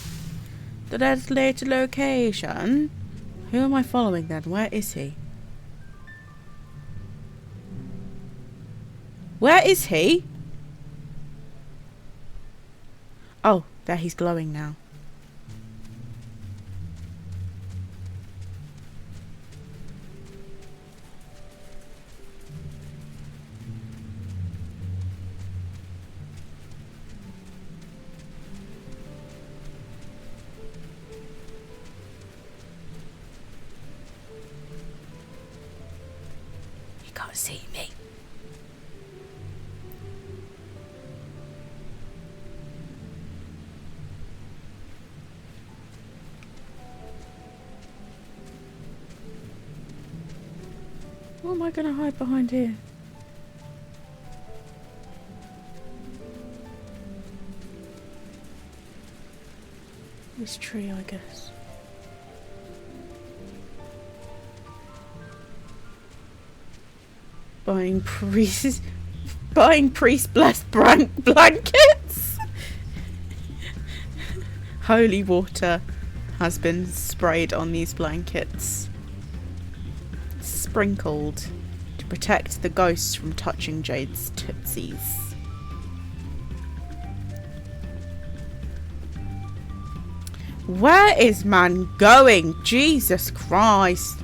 The designated location? Who am I following then? Where is he? Where is he? Oh, there, he's glowing now. He can't see me. What am I going to hide behind here? This tree, I guess. Buying priest blessed blankets. Holy water has been sprayed on these blankets. Sprinkled to protect the ghosts from touching Jade's tootsies. Where is man going? Jesus Christ.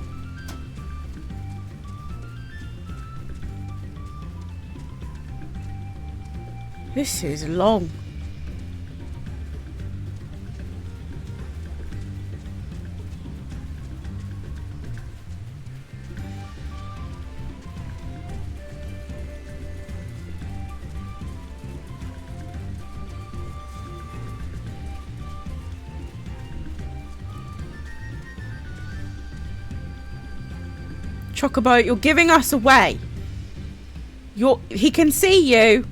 This is long. Chocobo, you're giving us away. He can see you.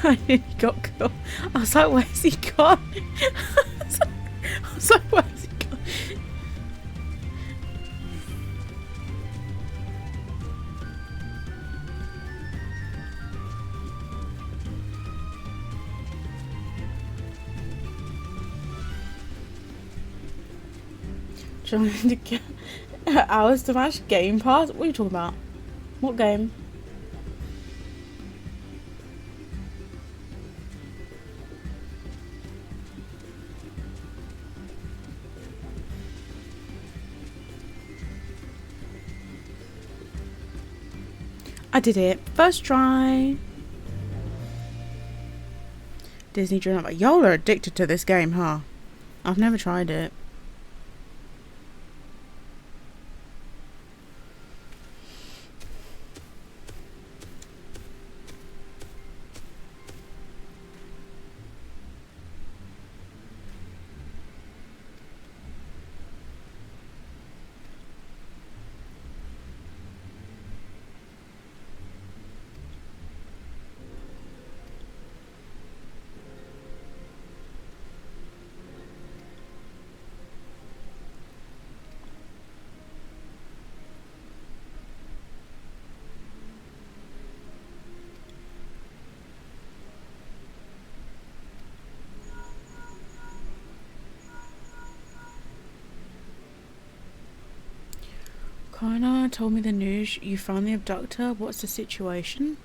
I nearly got killed. I was like, where's he gone? I was like, where's he gone? Trying to get hours to match Game Pass? What are you talking about? What game? I did it. First try. Disney Dream. Y'all are addicted to this game, huh? I've never tried it. Connor told me the news. You found the abductor. What's the situation?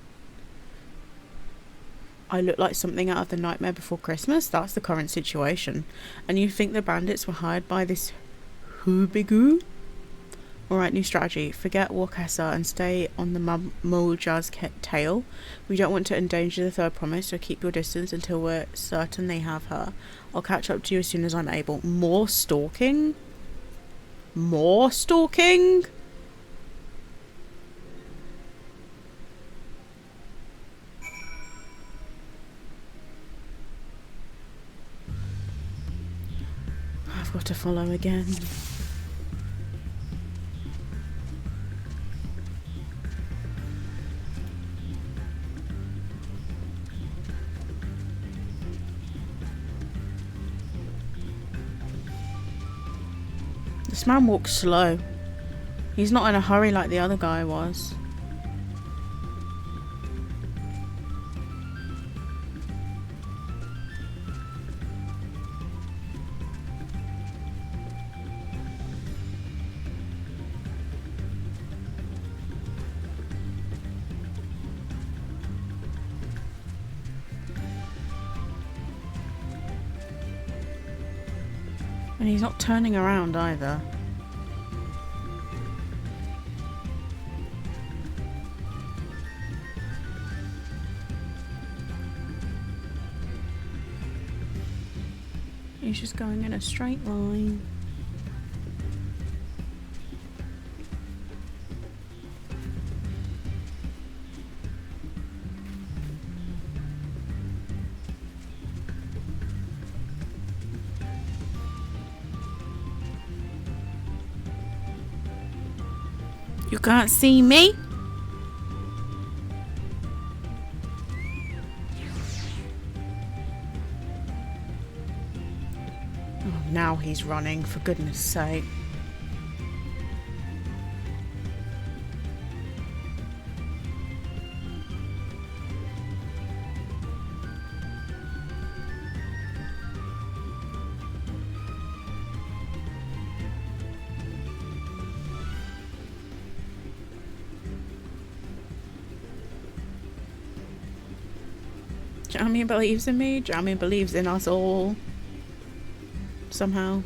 I look like something out of the Nightmare Before Christmas. That's the current situation. And you think the bandits were hired by this hoobigoo? Alright, new strategy. Forget Wakessa and stay on the Moja's tail. We don't want to endanger the third promise, so keep your distance until we're certain they have her. I'll catch up to you as soon as I'm able. More stalking? More stalking? I've got to follow again. This man walks slow. He's not in a hurry like the other guy was. And he's not turning around either. He's just going in a straight line. You can't see me? Oh, now he's running, for goodness sake. Jamie believes in me. Jamie believes in us all. Somehow.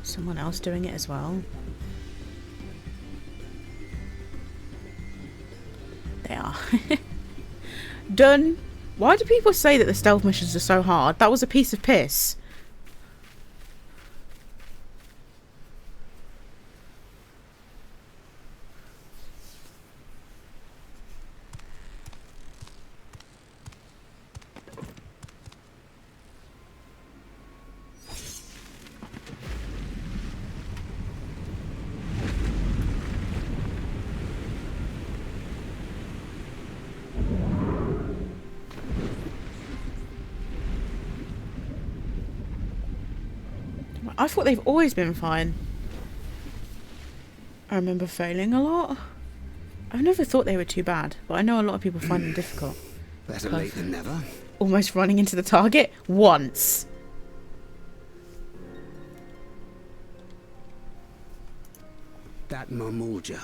Someone else doing it as well. They are. Done. Why do people say that the stealth missions are so hard? That was a piece of piss. I thought they've always been fine. I remember failing a lot. I've never thought they were too bad, but I know a lot of people find them difficult. Better late than never. Almost running into the target once. That Marmorja.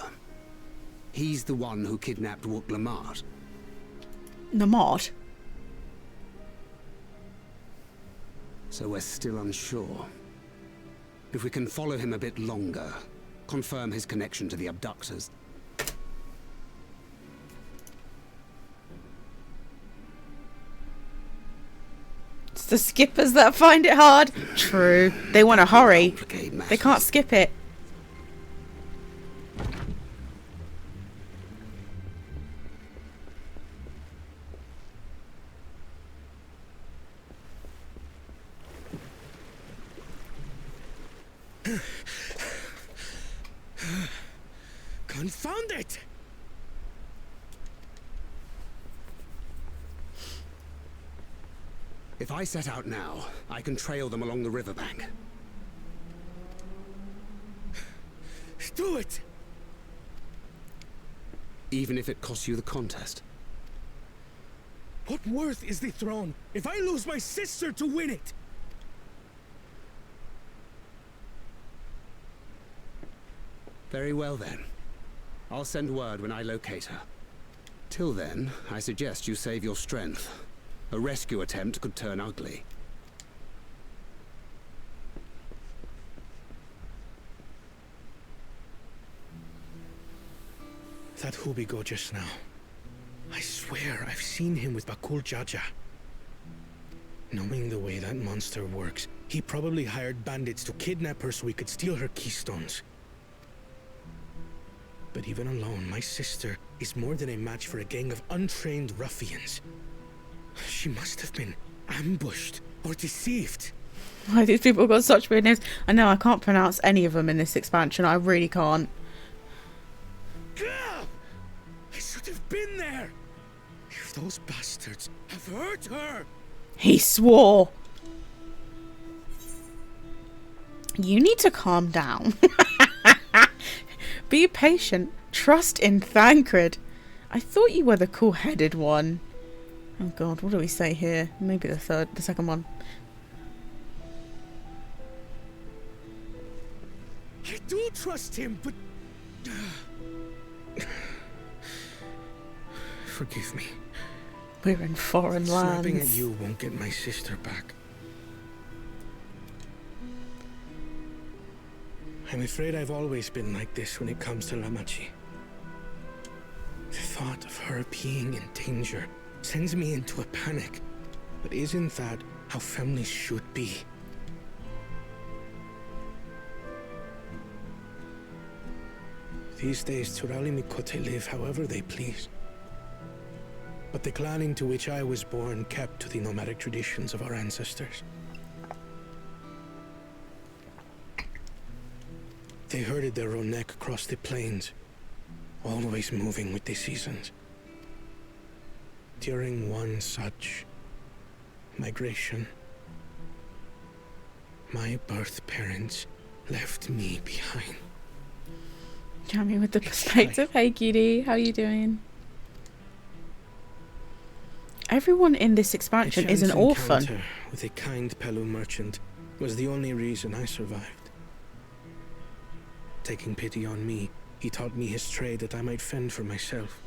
He's the one who kidnapped Wook Lamart. Lamart? So we're still unsure. If we can follow him a bit longer, confirm his connection to the abductors. It's the skippers that find it hard. True. They want to hurry. They can't skip it. Confound it! If I set out now, I can trail them along the riverbank. Do it! Even if it costs you the contest. What worth is the throne if I lose my sister to win it? Very well then. I'll send word when I locate her. Till then, I suggest you save your strength. A rescue attempt could turn ugly. That Hubigo just now. I swear I've seen him with Bakul Jaja. Knowing the way that monster works, he probably hired bandits to kidnap her so we could steal her keystones. But even alone, my sister is more than a match for a gang of untrained ruffians. She must have been ambushed or deceived. Why these people got such weird names? I know I can't pronounce any of them in this expansion. I really can't. I should have been there. If those bastards have hurt her. He swore. You need to calm down. Be patient. Trust in Thancred. I thought you were the cool-headed one. Oh god, what do we say here? Maybe the second one. I do trust him, but... Forgive me. We're in foreign lands. Snapping at you won't get my sister back. I'm afraid I've always been like this when it comes to Lamachi. The thought of her being in danger sends me into a panic. But isn't that how families should be? These days, Turali Mikote live however they please. But the clan into which I was born kept to the nomadic traditions of our ancestors. They herded their own neck across the plains, always moving with the seasons. During one such migration, my birth parents left me behind. Jamie with the perspective. Hey cutie, how you doing? Everyone in this expansion is an orphan. With a kind Pelu merchant was the only reason I survived. Taking pity on me, he taught me his trade that I might fend for myself.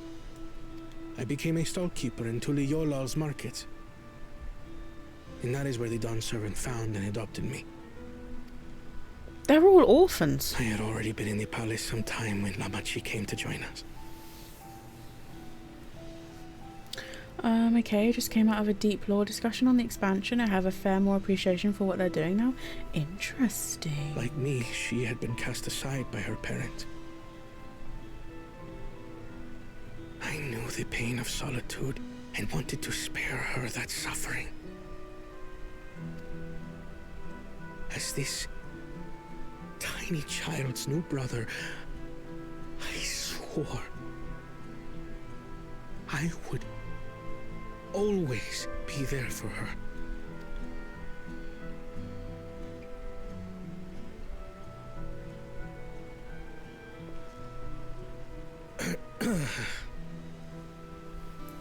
I became a stallkeeper in Tuliyolal's market. And that is where the Dawn servant found and adopted me. They're all orphans. I had already been in the palace some time when Lamachi came to join us. Okay, just came out of a deep lore discussion on the expansion. I have a fair more appreciation for what they're doing now. Interesting. Like me, she had been cast aside by her parents. I knew the pain of solitude and wanted to spare her that suffering. As this tiny child's new brother, I swore I would always be there for her.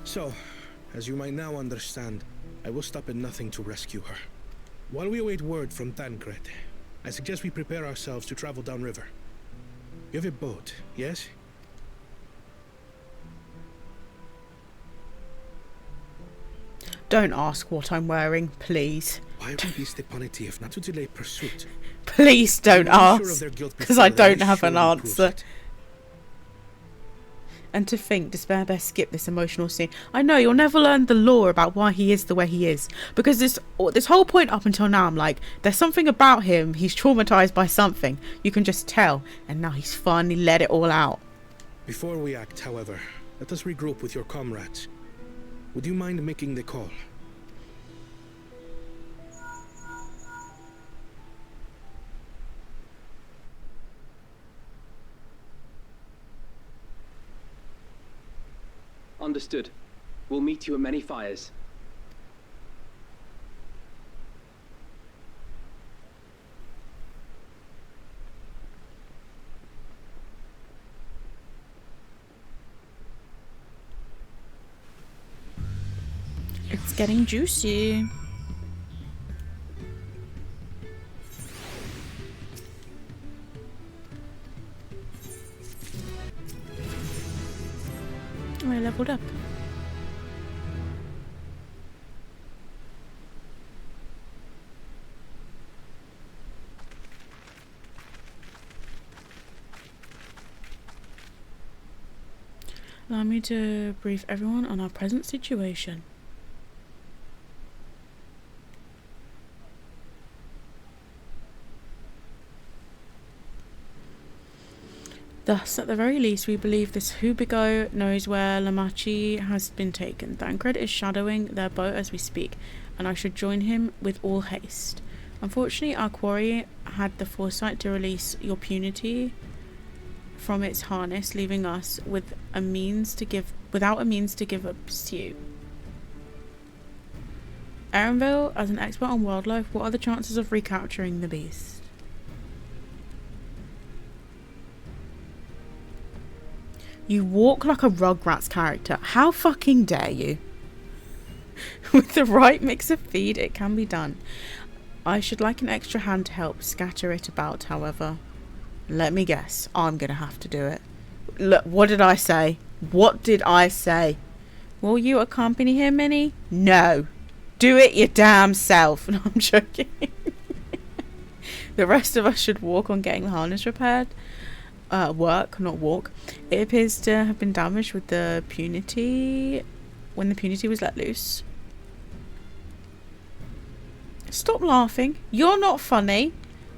So, as you might now understand, I will stop at nothing to rescue her. While we await word from Tancred, I suggest we prepare ourselves to travel downriver. You have a boat, yes? Don't ask what I'm wearing, please. Why would be Stepanity not to delay pursuit? Please don't ask, because I don't have an answer. And to think, Despair Bear skipped this emotional scene. I know, you'll never learn the lore about why he is the way he is. Because this whole point up until now, I'm like, there's something about him, he's traumatized by something. You can just tell. And now he's finally let it all out. Before we act, however, let us regroup with your comrades. Would you mind making the call? Understood. We'll meet you at many fires. It's getting juicy. I leveled up. Allow me to brief everyone on our present situation. Thus, at the very least, we believe this Hubigo knows where Lamachi has been taken. Thancred is shadowing their boat as we speak, and I should join him with all haste. Unfortunately, our quarry had the foresight to release your punity from its harness, leaving us with without a means to give up pursuit. Erenville, as an expert on wildlife, what are the chances of recapturing the beast? You walk like a Rugrats character. How fucking dare you? With the right mix of feed, it can be done. I should like an extra hand to help scatter it about, however. Let me guess. I'm gonna have to do it. Look, what did I say? What did I say? Will you accompany him, Minnie? No. Do it your damn self. No, I'm joking. The rest of us should walk on getting the harness repaired. Work, not walk. It appears to have been damaged with the punity when the punity was let loose. Stop laughing. You're not funny.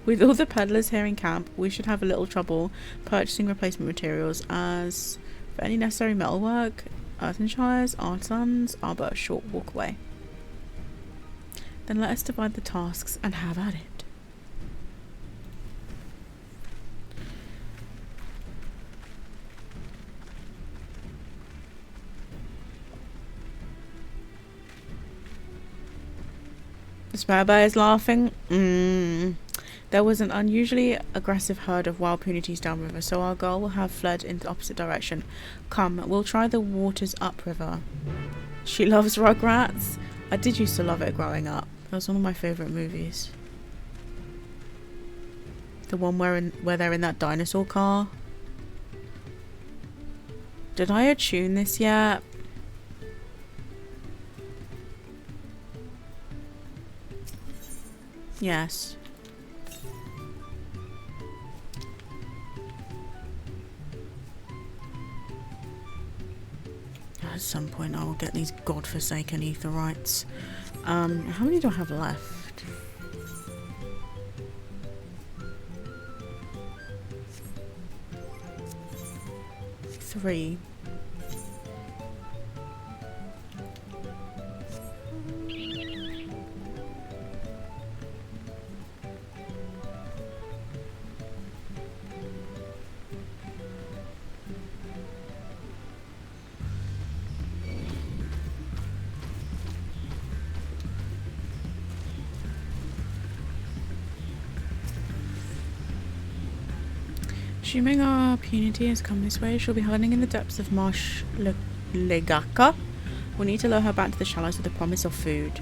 With all the peddlers here in camp, we should have a little trouble purchasing replacement materials, as for any necessary metalwork, earthenshires, artisans are but a short walk away. Then let us divide the tasks and have at it. Despair Bear is laughing. There was an unusually aggressive herd of wild punities downriver, so our girl will have fled in the opposite direction. Come, we'll try the waters upriver. She loves Rugrats. I did used to love it growing up. That was one of my favourite movies. The one where they're in that dinosaur car. Did I attune this yet? Yes. At some point I will get these godforsaken aetherites. How many do I have left? 3. Assuming our punity has come this way, she'll be hiding in the depths of Marsh Legaka. We'll need to lure her back to the shallows with the promise of food.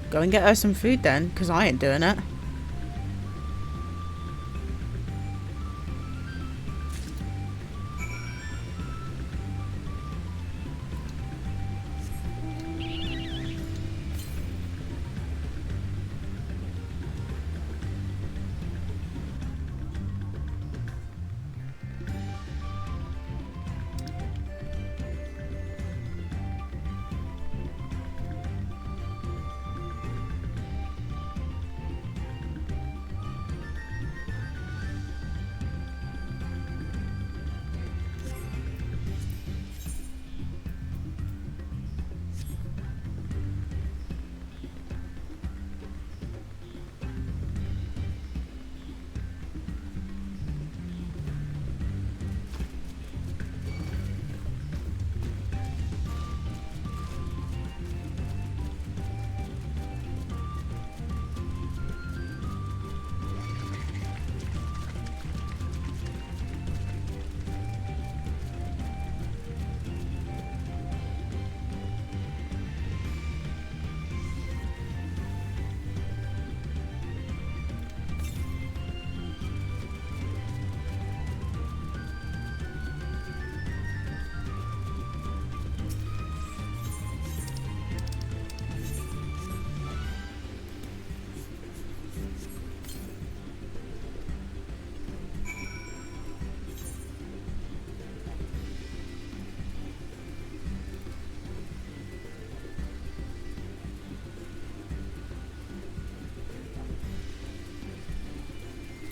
Go and get her some food then, because I ain't doing it.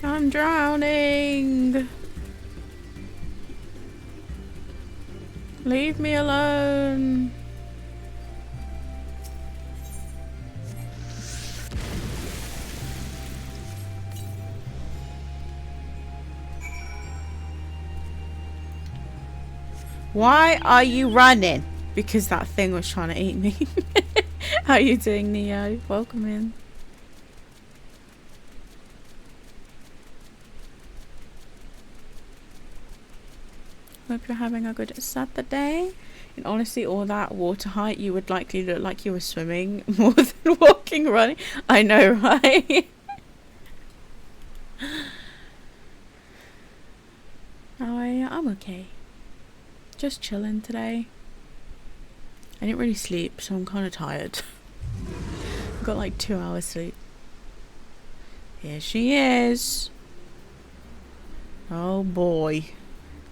I'm drowning. Leave me alone. Why are you running? Because that thing was trying to eat me. How are you doing, Neo? Welcome in. Hope you're having a good Saturday. And honestly, all that water height, you would likely look like you were swimming more than walking, running. I know, right? How are you? I'm okay. Just chilling today. I didn't really sleep, so I'm kind of tired. I've got like 2 hours sleep. Here she is. Oh boy.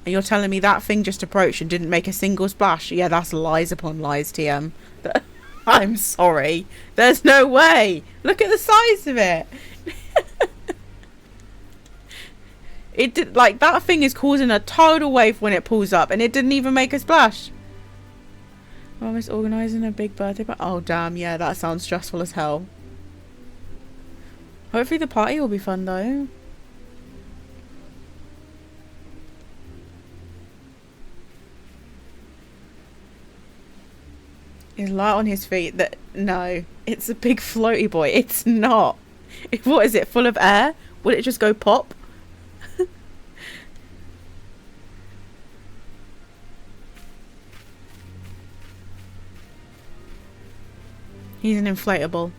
And you're telling me that thing just approached and didn't make a single splash? Yeah, that's lies upon lies, TM. I'm sorry. There's no way. Look at the size of it. It did, like, that thing is causing a tidal wave when it pulls up, and it didn't even make a splash. Mum is organising a big birthday party. Oh damn, yeah, that sounds stressful as hell. Hopefully the party will be fun though. He's light on his feet. That no, it's a big floaty boy. It's not. What is it? Full of air? Will it just go pop? He's an inflatable.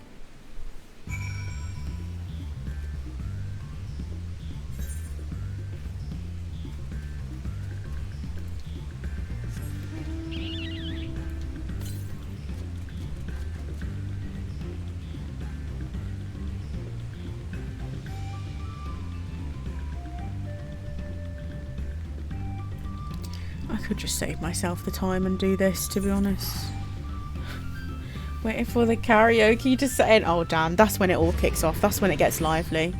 I could just save myself the time and do this, to be honest. Waiting for the karaoke to set in. Oh damn, that's when it all kicks off. That's when it gets lively.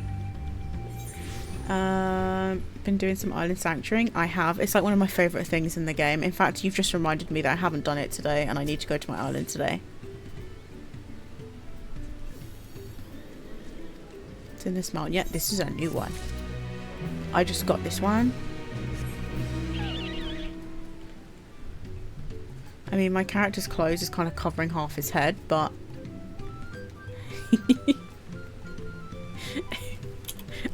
Been doing some island sanctuaring. I have. It's like one of my favourite things in the game. In fact, you've just reminded me that I haven't done it today and I need to go to my island today. It's in this mountain. Yeah, this is a new one. I just got this one. I mean, my character's clothes is kind of covering half his head, but...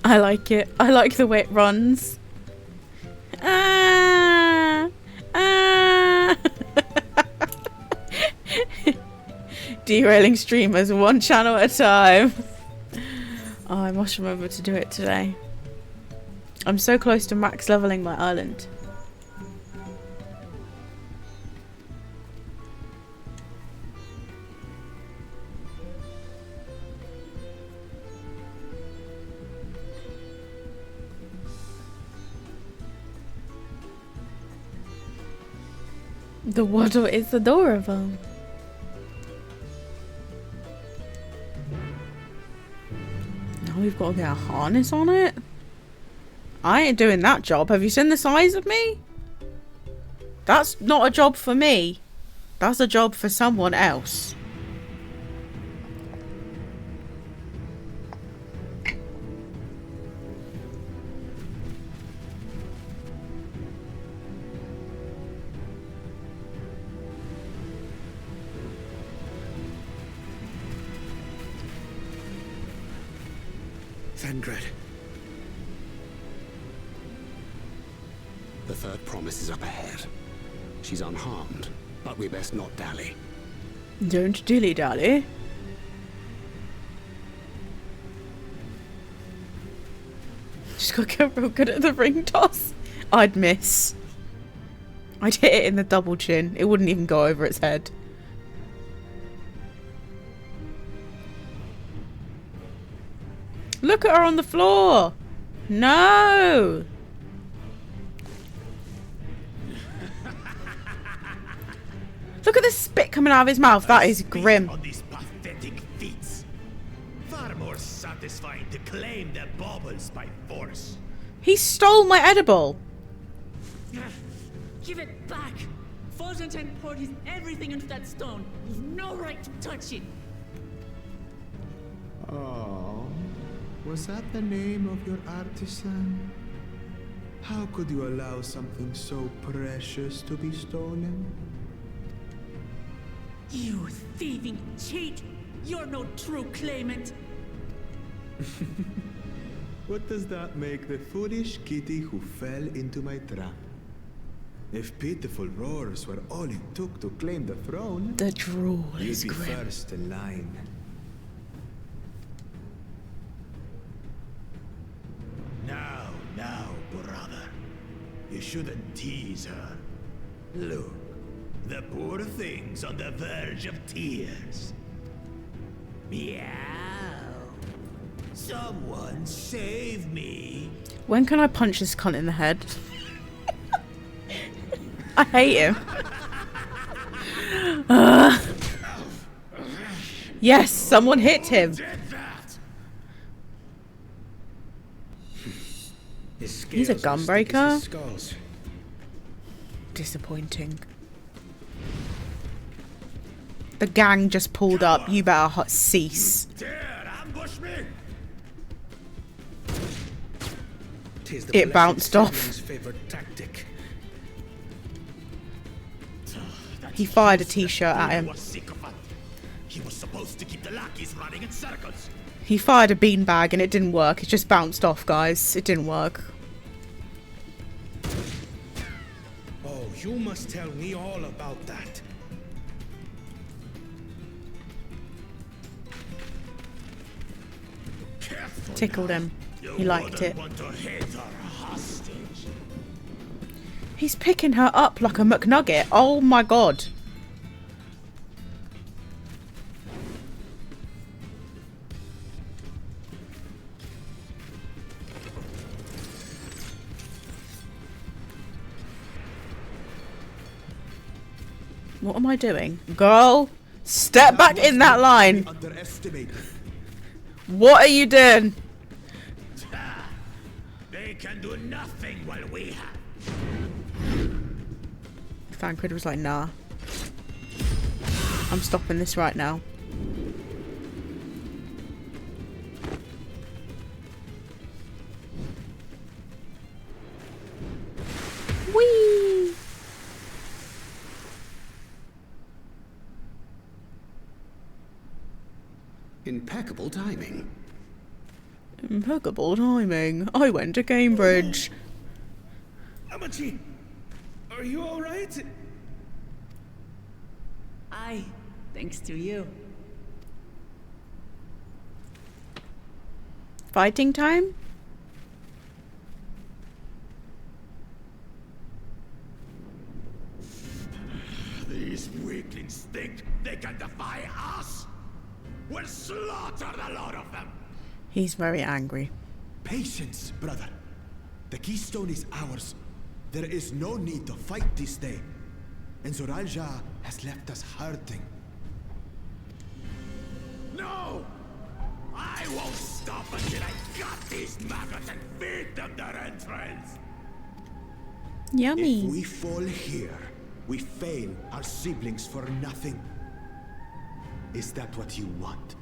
I like it. I like the way it runs. Ah, ah. Derailing streamers one channel at a time. Oh, I must remember to do it today. I'm so close to max leveling my island. The waddle is adorable. Now we've got to get a harness on it. I ain't doing that job. Have you seen the size of me? That's not a job for me. That's a job for someone else. Thangred. The third promise is up ahead. She's unharmed, but we best not dally. Don't dilly-dally. Just gotta get real good at the ring toss. I'd miss. I'd hit it in the double chin. It wouldn't even go over its head. Look at her on the floor. No. Look at the spit coming out of his mouth. That is grim. On these pathetic feats. Far more satisfying to claim the baubles by force. He stole my edible. Give it back! Forzanten poured his everything into that stone. You've no right to touch it. Oh, was that the name of your artisan? How could you allow something so precious to be stolen? You thieving cheat! You're no true claimant! What does that make the foolish kitty who fell into my trap? If pitiful roars were all it took to claim the throne, the drool is grim. You'd be first in line. Now, brother. You shouldn't tease her. Look, the poor thing's on the verge of tears. Meow. Someone save me. When can I punch this cunt in the head? I hate him. Yes, someone hit him. He's a gunbreaker. Disappointing. The gang just pulled up. You better cease. It bounced off. He fired a t-shirt at him. He was supposed to keep the lackeys running in circles. He fired a beanbag and it didn't work. It just bounced off, guys. It didn't work. Oh, you must tell me all about that. Tickled him. He liked it. He's picking her up like a McNugget. Oh my god. What am I doing? Girl, step back in that line. What are you doing? They can do nothing while we have. Thancred was like, nah. I'm stopping this right now. Whee! Impeccable timing. Impeccable timing. I went to Cambridge. Amachi, are you all right? Aye, thanks to you. Fighting time? These weaklings think they can defy us? We'll slaughter the lot of them! He's very angry. Patience, brother. The keystone is ours. There is no need to fight this day. And Zoralja has left us hurting. No! I won't stop until I got these maggots and feed them their entrails! Yummy. If we fall here, we fail our siblings for nothing. Is that what you want?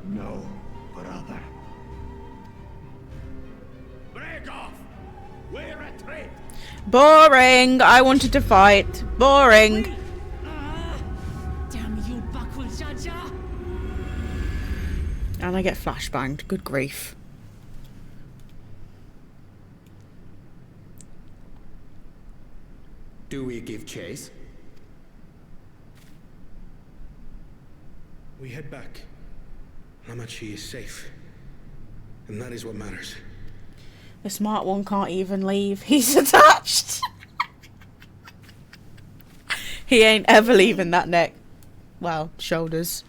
No, brother. Break off! We retreat! Boring. I wanted to fight. Boring. Damn you, Bakul Jaja! And I get flashbanged. Good grief. Do we give chase? We head back. Amachi is safe. And that is what matters. The smart one can't even leave. He's attached. He ain't ever leaving that neck. Well, shoulders.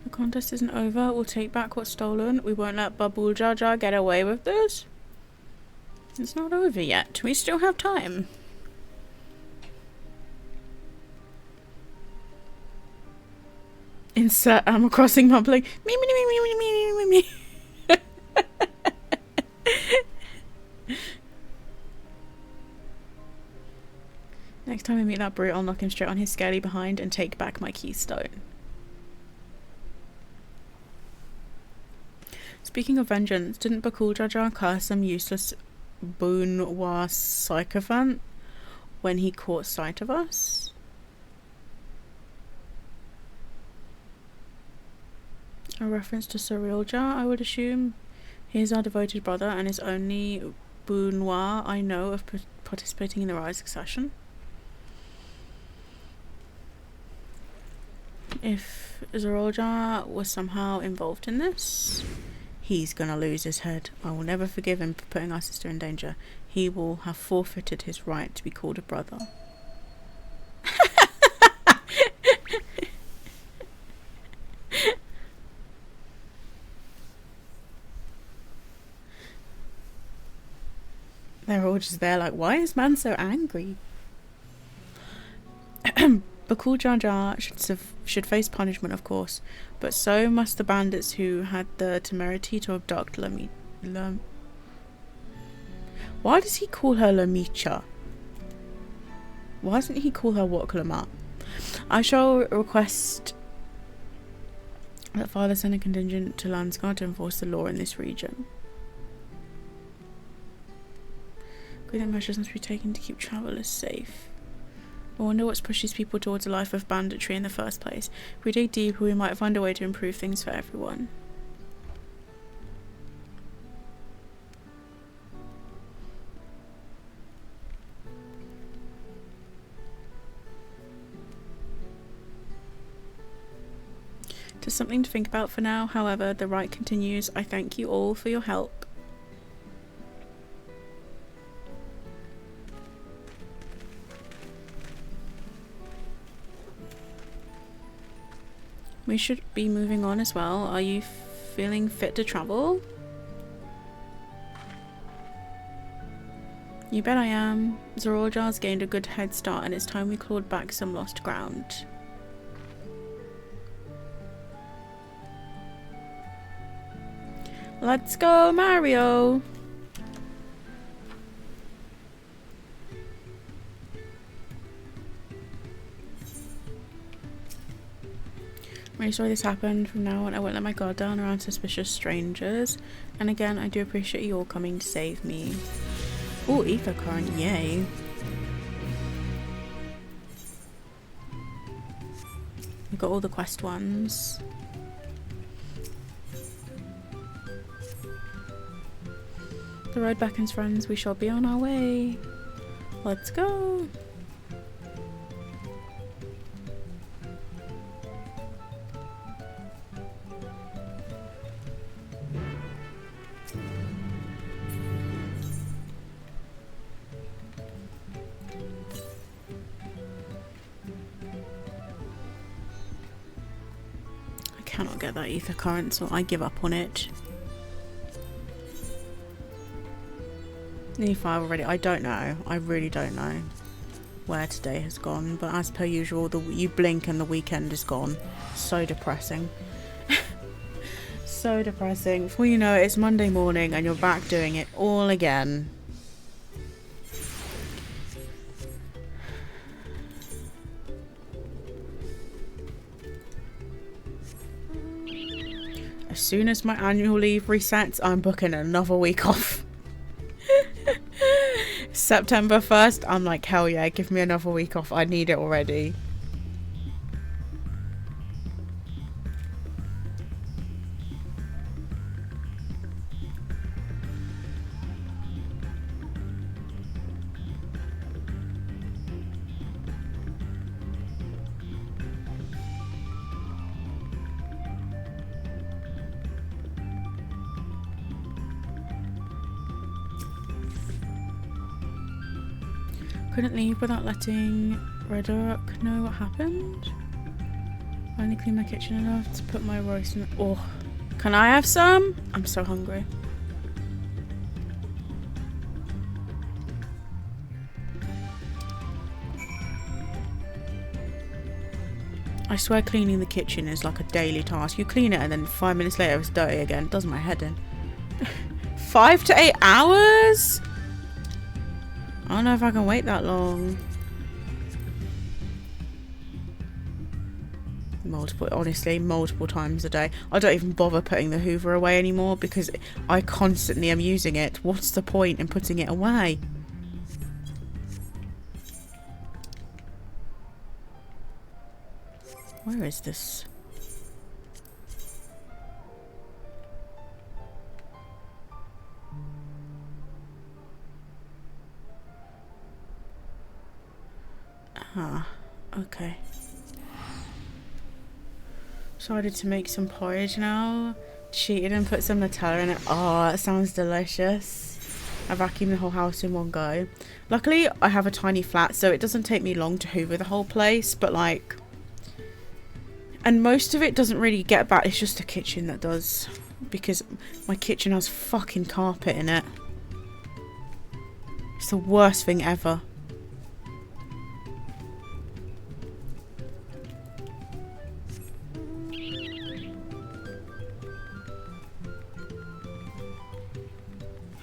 The contest isn't over. We'll take back what's stolen. We won't let Babul Jaja get away with this. It's not over yet. We still have time. Insert Animal Crossing mumbling. Me, me, me, me, me, me, me, me. Next time I meet that brute, I'll knock him straight on his scaly behind and take back my keystone. Speaking of vengeance, didn't Bakul Jaja curse some useless Boonwa sycophant when he caught sight of us? A reference to Sorilja, I would assume. He is our devoted brother and is only Boonwa I know of participating in the Rise succession. If Zorolja was somehow involved in this, he's gonna lose his head. I will never forgive him for putting our sister in danger. He will have forfeited his right to be called a brother. They're all just there like, why is man so angry? Bakul Jaja should face punishment, of course, but so must the bandits who had the temerity to abduct Why does he call her Lamicha? Why doesn't he call her Woklamat? I shall request that Father send a contingent to Landsguard to enforce the law in this region. Great measures must be taken to keep travellers safe. I wonder what's pushed these people towards a life of banditry in the first place. If we dig deeper, we might find a way to improve things for everyone. Just something to think about for now. However, the rite continues. I thank you all for your help. We should be moving on as well. Are you feeling fit to travel? You bet I am. Zororjar's gained a good head start and it's time we clawed back some lost ground. Let's go, Mario! I'm really sorry this happened. From now on, I won't let my guard down around suspicious strangers. And again, I do appreciate you all coming to save me. Oh, ether current, yay. We've got all the quest ones. The road beckons, friends. We shall be on our way. Let's go. I cannot get that ether current, so I give up on it. Nearly 5 already. I don't know. I really don't know where today has gone. But as per usual, you blink and the weekend is gone. So depressing. So depressing. Before you know it, it's Monday morning and you're back doing it all again. As soon as my annual leave resets, I'm booking another week off. September 1st, I'm like, hell yeah, give me another week off. I need it already. Couldn't leave without letting Redork know what happened. I only cleaned my kitchen enough to put my rice in. Oh, can I have some? I'm so hungry. I swear cleaning the kitchen is like a daily task. You clean it and then 5 minutes later it's dirty again. It does my head in. 5 to 8 hours? I don't know if I can wait that long. Honestly, multiple times a day. I don't even bother putting the Hoover away anymore because I constantly am using it. What's the point in putting it away? Where is this? Ah, okay. Decided to make some porridge now. Cheated and put some Nutella in it. Oh, it sounds delicious. I vacuumed the whole house in one go. Luckily, I have a tiny flat, so it doesn't take me long to hoover the whole place, but like... And most of it doesn't really get back, it's just the kitchen that does. Because my kitchen has fucking carpet in it. It's the worst thing ever.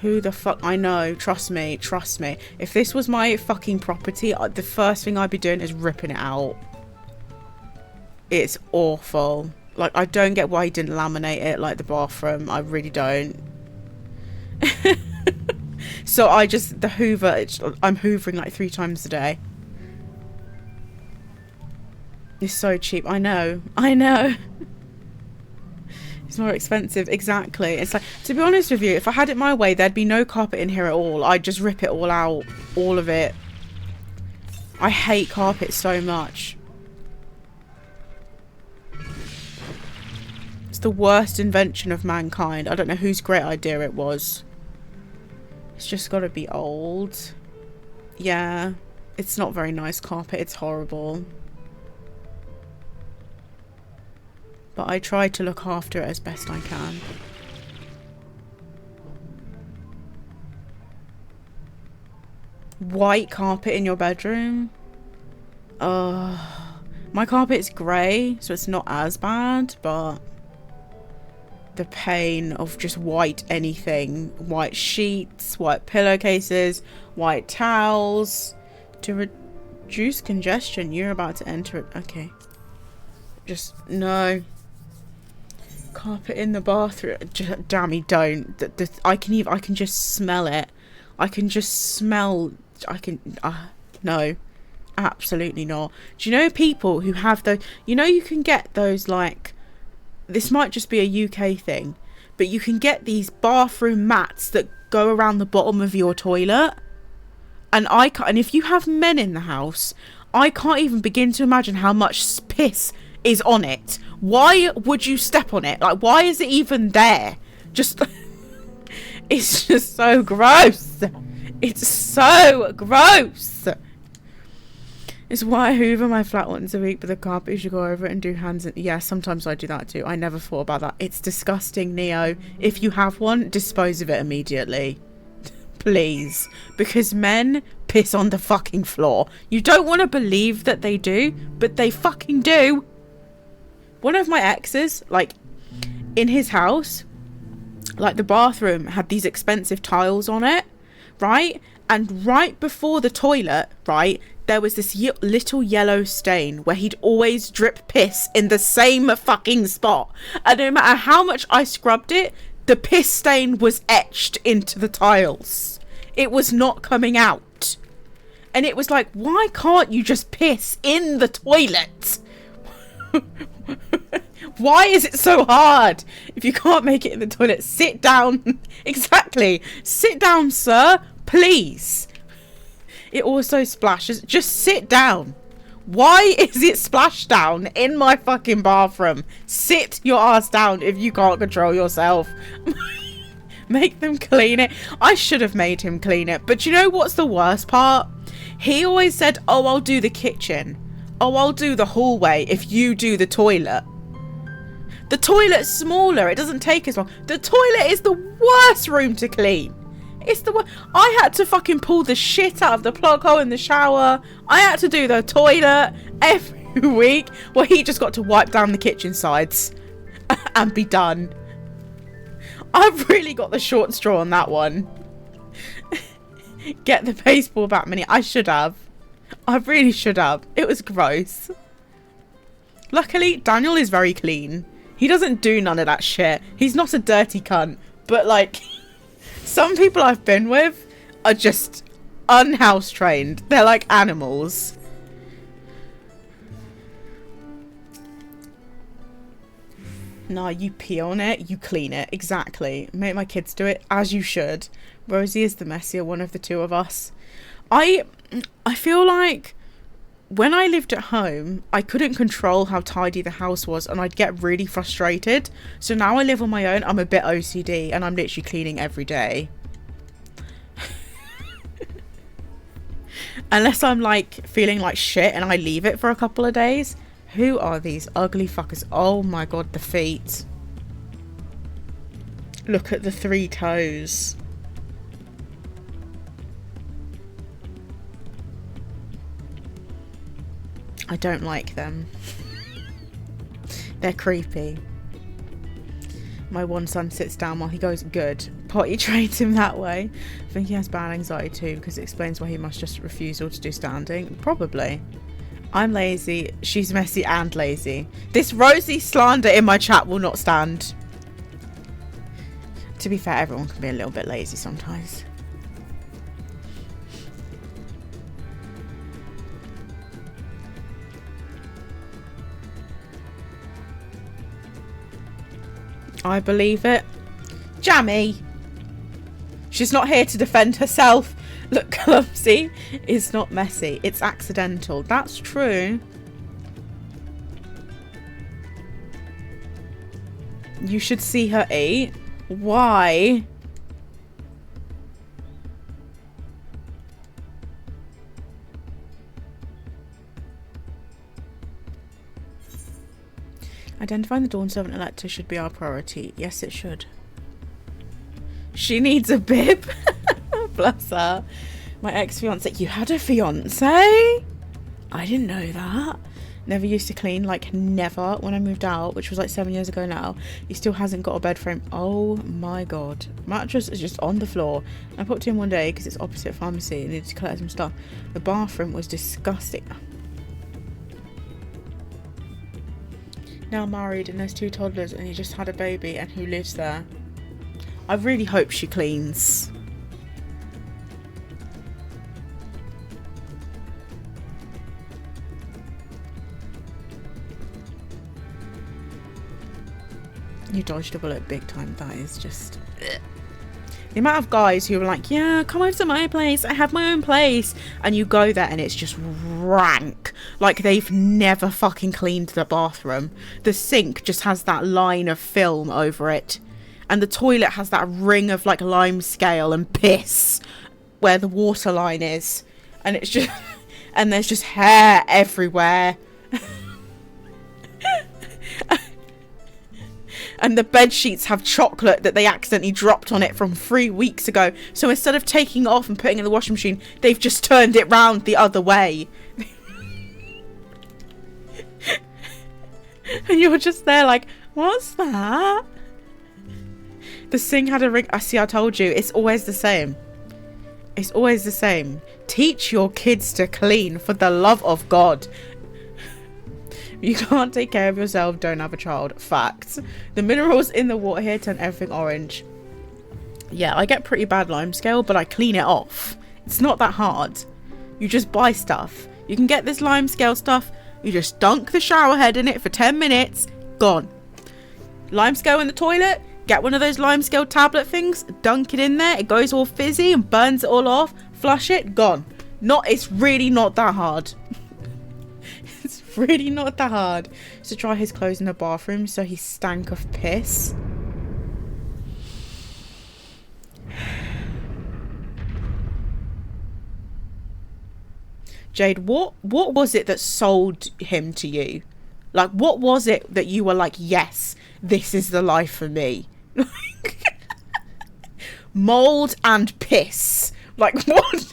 Who the fuck? I know. Trust me. Trust me. If this was my fucking property, the first thing I'd be doing is ripping it out. It's awful. Like, I don't get why he didn't laminate it like the bathroom. I really don't. So I just, the Hoover, I'm hoovering like 3 times a day. It's so cheap. I know. I know. It's more expensive. Exactly. It's like, to be honest with you, if I had it my way, there'd be no carpet in here at all. I'd just rip it all out. All of it. I hate carpet so much. the worst invention of mankind. I don't know whose great idea it was. It's just got to be old. Yeah, it's not very nice carpet. It's horrible. But I try to look after it as best I can. White carpet in your bedroom? My carpet's grey, so it's not as bad, but the pain of just white anything. White sheets, white pillowcases, white towels. To reduce congestion, you're about to enter it. Okay. Just, no. Carpet in the bathroom. Dammy, don't. I can just smell it. I can just smell... no. Absolutely not. Do you know people who have those... You know you can get those, like... This might just be a UK thing, but you can get these bathroom mats that go around the bottom of your toilet. And if you have men in the house, I can't even begin to imagine how much piss is on it. Why would you step on it? Like, why is it even there? Just... It's just so gross. It's so gross. It's why I hoover my flat once a week, but the carpet, you should go over it and do hands. Yeah, sometimes I do that too. I never thought about that. It's disgusting, Neo. If you have one, dispose of it immediately. Please. Because men piss on the fucking floor. You don't want to believe that they do, but they fucking do. One of my exes, like, in his house, like, the bathroom had these expensive tiles on it, right? And right before the toilet, right, there was this little yellow stain where he'd always drip piss in the same fucking spot. And no matter how much I scrubbed it, the piss stain was etched into the tiles. It was not coming out. And it was like, why can't you just piss in the toilet? Why is it so hard? If you can't make it in the toilet, sit down. Exactly. Sit down, sir. Please. It also splashes. Just sit down. Why is it splashed down in my fucking bathroom? Sit your ass down if you can't control yourself. Make them clean it. I should have made him clean it. But you know what's the worst part? He always said, oh, I'll do the kitchen. Oh, I'll do the hallway if you do the toilet. The toilet's smaller. It doesn't take as long. The toilet is the worst room to clean. It's the worst. I had to fucking pull the shit out of the plug hole in the shower. I had to do the toilet every week. Well, he just got to wipe down the kitchen sides and be done. I've really got the short straw on that one. Get the baseball bat mini. I should have. I really should have. It was gross. Luckily, Daniel is very clean. He doesn't do none of that shit. He's not a dirty cunt. But, like, some people I've been with are just unhouse trained. They're like animals. No, you pee on it, you clean it. Exactly. Make my kids do it, as you should. Rosie is the messier one of the two of us. I feel like when I lived at home, I couldn't control how tidy the house was and I'd get really frustrated. So now I live on my own, I'm a bit OCD and I'm literally cleaning every day. Unless I'm like feeling like shit and I leave it for a couple of days. Who are these ugly fuckers? Oh my god, the feet. Look at the 3 toes. I don't like them. They're creepy. My one son sits down while he goes, good. Potty trains him that way. I think he has bad anxiety too, because it explains why he must just refuse to do standing. Probably. I'm lazy. She's messy and lazy. This Rosie slander in my chat will not stand. To be fair, everyone can be a little bit lazy sometimes. I believe it. Jammy! She's not here to defend herself. Look, clumsy. It's not messy. It's accidental. That's true. You should see her eat. Why? Identifying the Dawn Servant Elector should be our priority. Yes, it should. She needs a bib. Bless her. My ex-fiance. You had a fiance? I didn't know that. Never used to clean, like never. When I moved out, which was like 7 years ago now, he still hasn't got a bed frame. Oh my god. Mattress is just on the floor. I popped in one day because it's opposite pharmacy and needed to collect some stuff. The bathroom was disgusting. Now married and there's 2 toddlers and he just had a baby and who lives there. I really hope she cleans. You dodged a bullet big time. That is just... Ugh. The amount of guys who are like, yeah, come over to my place. I have my own place. And you go there and it's just rank. Like they've never fucking cleaned the bathroom. The sink just has that line of film over it. And the toilet has that ring of like lime scale and piss where the water line is. And it's just... and there's just hair everywhere. And the bed sheets have chocolate that they accidentally dropped on it from 3 weeks ago. So instead of taking it off and putting it in the washing machine, they've just turned it round the other way. And you're just there like, what's that? The sink had a ring. I see, I told you. It's always the same. It's always the same. Teach your kids to clean, for the love of God. You can't take care of yourself, don't have a child. Facts. The minerals in the water here turn everything orange. Yeah, I get pretty bad lime scale, but I clean it off. It's not that hard. You just buy stuff. You can get this lime scale stuff. You just dunk the shower head in it for 10 minutes. Gone. Lime scale in the toilet. Get one of those lime scale tablet things. Dunk it in there. It goes all fizzy and burns it all off. Flush it. Gone. It's really not that hard. It's really not that hard. To dry his clothes in the bathroom so he stank of piss. Jade, what was it that sold him to you? Like, what was it that you were like, yes, this is the life for me? Mold and piss. Like, what?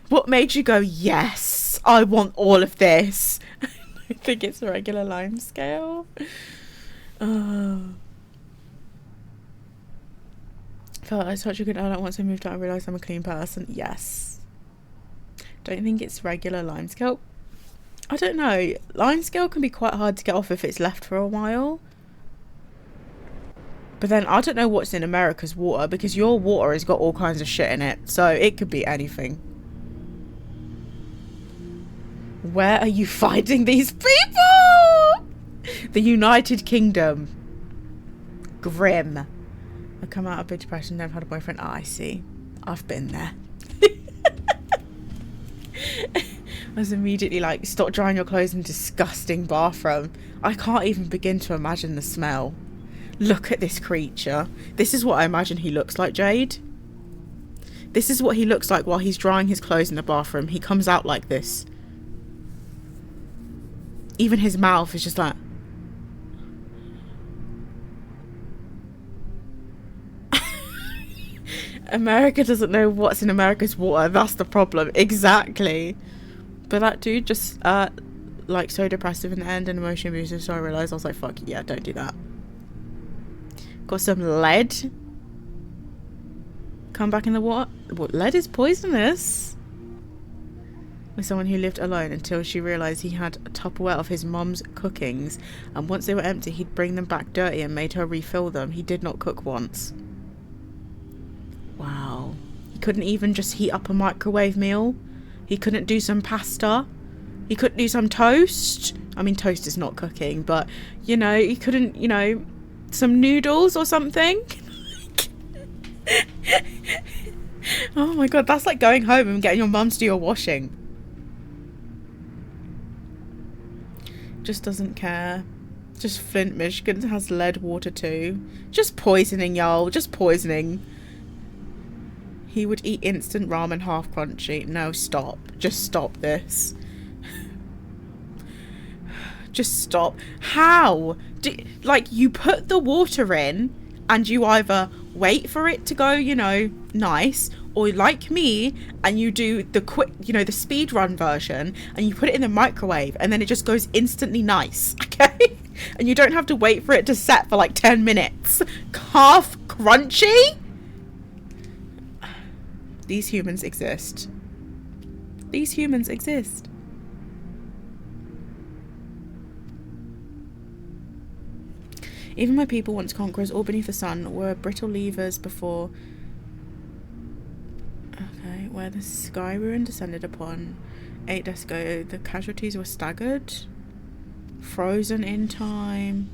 What made you go, yes, I want all of this? I think it's a regular lime scale. Felt like such a good adult once I moved out. I realised I'm a clean person. Yes. Don't think it's regular lime scale. I don't know. Lime scale can be quite hard to get off if it's left for a while. But then I don't know what's in America's water, because your water has got all kinds of shit in it. So it could be anything. Where are you finding these people? The United Kingdom. Grim. I come out of big depression, never had a boyfriend. Oh, I see. I've been there. I was immediately like, stop drying your clothes in a disgusting bathroom. I can't even begin to imagine the smell. Look at this creature. This is what I imagine he looks like, Jade. This is what he looks like while he's drying his clothes in the bathroom. He comes out like this. Even his mouth is just like... America doesn't know what's in America's water. That's the problem. Exactly. But that dude just, like, so depressive in the end and emotionally abusive, so I realised, I was like, fuck yeah, don't do that. Got some lead. Come back in the water. What, lead is poisonous? With someone who lived alone until she realised he had a Tupperware of his mum's cookings, and once they were empty, he'd bring them back dirty and made her refill them. He did not cook once. Wow. He couldn't even just heat up a microwave meal. He couldn't do some pasta. He couldn't do some toast. I mean, toast is not cooking, but, you know, he couldn't, you know, some noodles or something. Oh my god, that's like going home and getting your mum to do your washing. Just doesn't care. Just Flint, Michigan has lead water too. Just poisoning, y'all. Just poisoning. He would eat instant ramen half crunchy. No, stop. Just stop this. Just stop. How? Like, you put the water in and you either wait for it to go, you know, nice, or like me, and you do the quick, you know, the speed run version, and you put it in the microwave and then it just goes instantly nice, okay? And you don't have to wait for it to set for like 10 minutes. Half crunchy? These humans exist. These humans exist. Even my people, once conquerors, all beneath the sun, were brittle levers before... Okay, where the sky ruin descended upon 8 days ago, the casualties were staggered, frozen in time.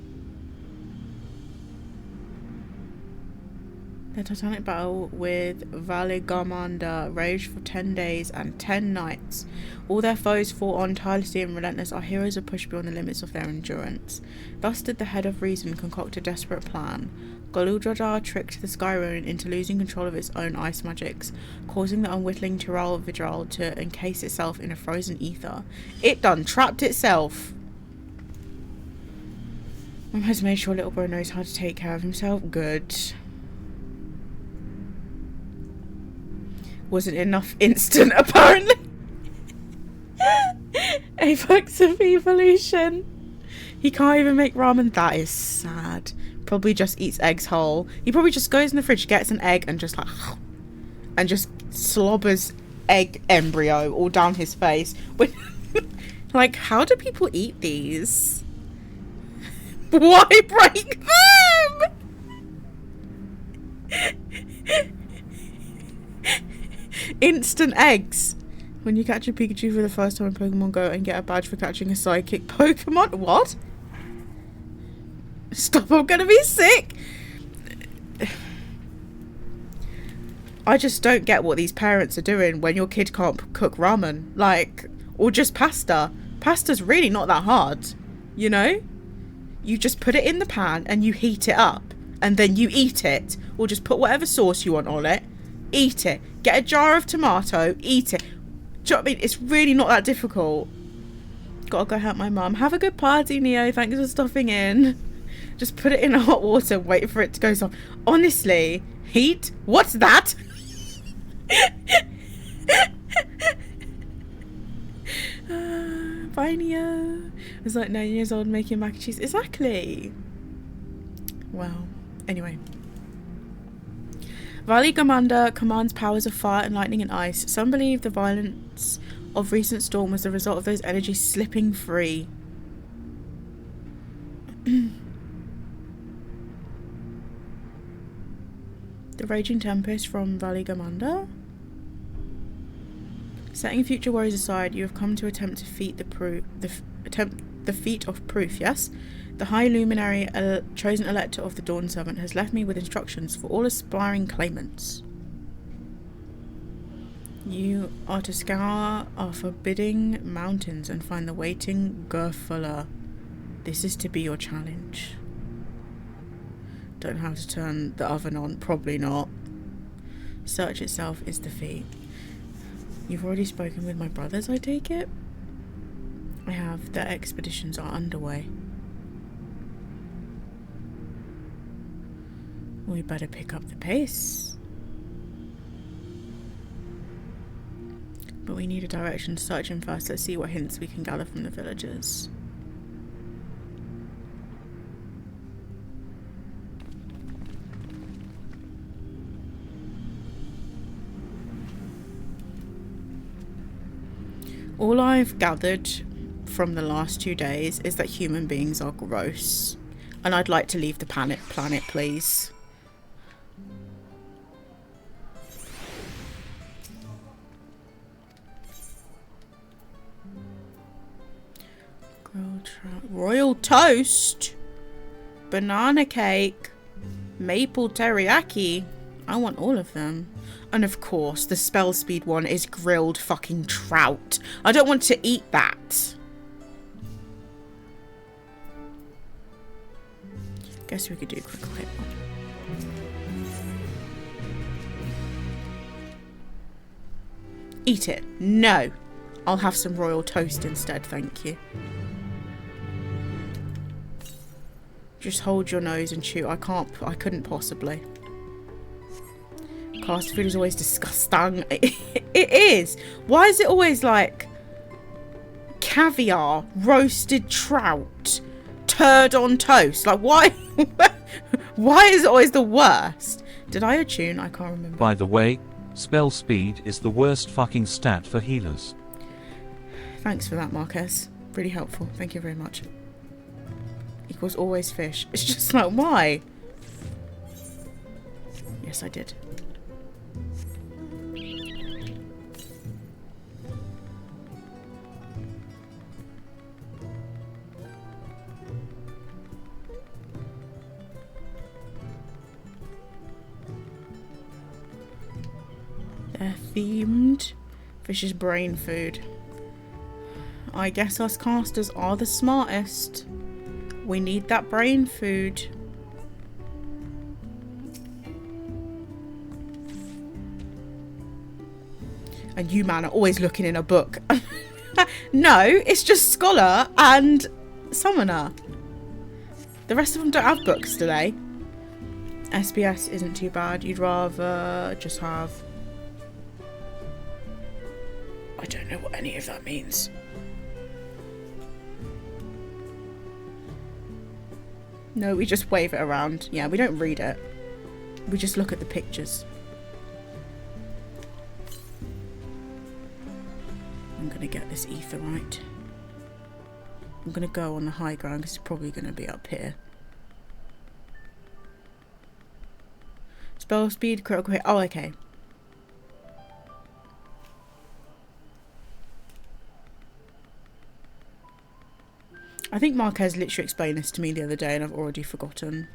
The titanic battle with Valigamanda raged for 10 days and 10 nights. All their foes fought on tirelessly and relentless. Our heroes are pushed beyond the limits of their endurance. Thus did the head of reason concoct a desperate plan. Goludradar tricked the Skyruin into losing control of its own ice magics, causing the unwhittling Tiral Vidral to encase itself in a frozen ether. It done trapped itself. Mum has made sure little bro knows how to take care of himself. Good. Wasn't enough instant, apparently. Apex of evolution. He can't even make ramen. That is sad. Probably just eats eggs whole. He probably just goes in the fridge, gets an egg, and just like, and just slobbers egg embryo all down his face. Like, how do people eat these? Why break them? Instant eggs. When you catch a Pikachu for the first time in Pokemon Go and get a badge for catching a psychic Pokemon. What? Stop, I'm gonna be sick. I just don't get what these parents are doing when your kid can't cook ramen. Like, or just pasta. Pasta's really not that hard, you know? You just put it in the pan and you heat it up. And then you eat it. Or just put whatever sauce you want on it. Eat it. Get a jar of tomato. Eat it. Do you know what I mean? It's really not that difficult. Gotta go help my mum. Have a good party, Neo. Thanks for stopping in. Just put it in hot water and wait for it to go soft. Honestly, heat? What's that? Bye, Neo. I was like 9 years old making mac and cheese. Exactly. Well, anyway. Valigamanda commands powers of fire and lightning and ice. Some believe the violence of recent storm was the result of those energies slipping free. The Raging Tempest from Valigamanda. Setting future worries aside, you have come to attempt to feat the feat of proof, yes? The High Luminary, chosen Elector of the Dawn Servant, has left me with instructions for all aspiring claimants. You are to scour our forbidding mountains and find the waiting Gurfula. This is to be your challenge. Don't know how to turn the oven on. Probably not. Search itself is the feat. You've already spoken with my brothers, I take it? I have. Their expeditions are underway. We better pick up the pace. But we need a direction to search in first. Let's see what hints we can gather from the villagers. All I've gathered from the last 2 days is that human beings are gross. And I'd like to leave the planet, please. Grilled trout, royal toast, banana cake, maple teriyaki. I want all of them. And of course, the spell speed one is grilled fucking trout. I don't want to eat that. Guess we could do a quick hit one. Eat it. No. I'll have some royal toast instead, thank you. Just hold your nose and chew. I couldn't possibly. Cast food is always disgusting. It is. Why is it always like caviar, roasted trout, turd on toast? Like why? Why is it always the worst? Did I attune? I can't remember. By the way, spell speed is the worst fucking stat for healers. Thanks for that, Marquez. Really helpful. Thank you very much. Equals always fish. It's just like, why? Yes, I did. They're themed. Fish is brain food. I guess us casters are the smartest. We need that brain food. And you man are always looking in a book. No, it's just Scholar and Summoner. The rest of them don't have books, do they? SBS isn't too bad. You'd rather just have... I don't know what any of that means. No, we just wave it around. Yeah, we don't read it. We just look at the pictures. I'm gonna get this ether right. I'm gonna go on the high ground because it's probably gonna be up here. Spell speed, critical hit. Oh, okay. I think Marquez literally explained this to me the other day and I've already forgotten.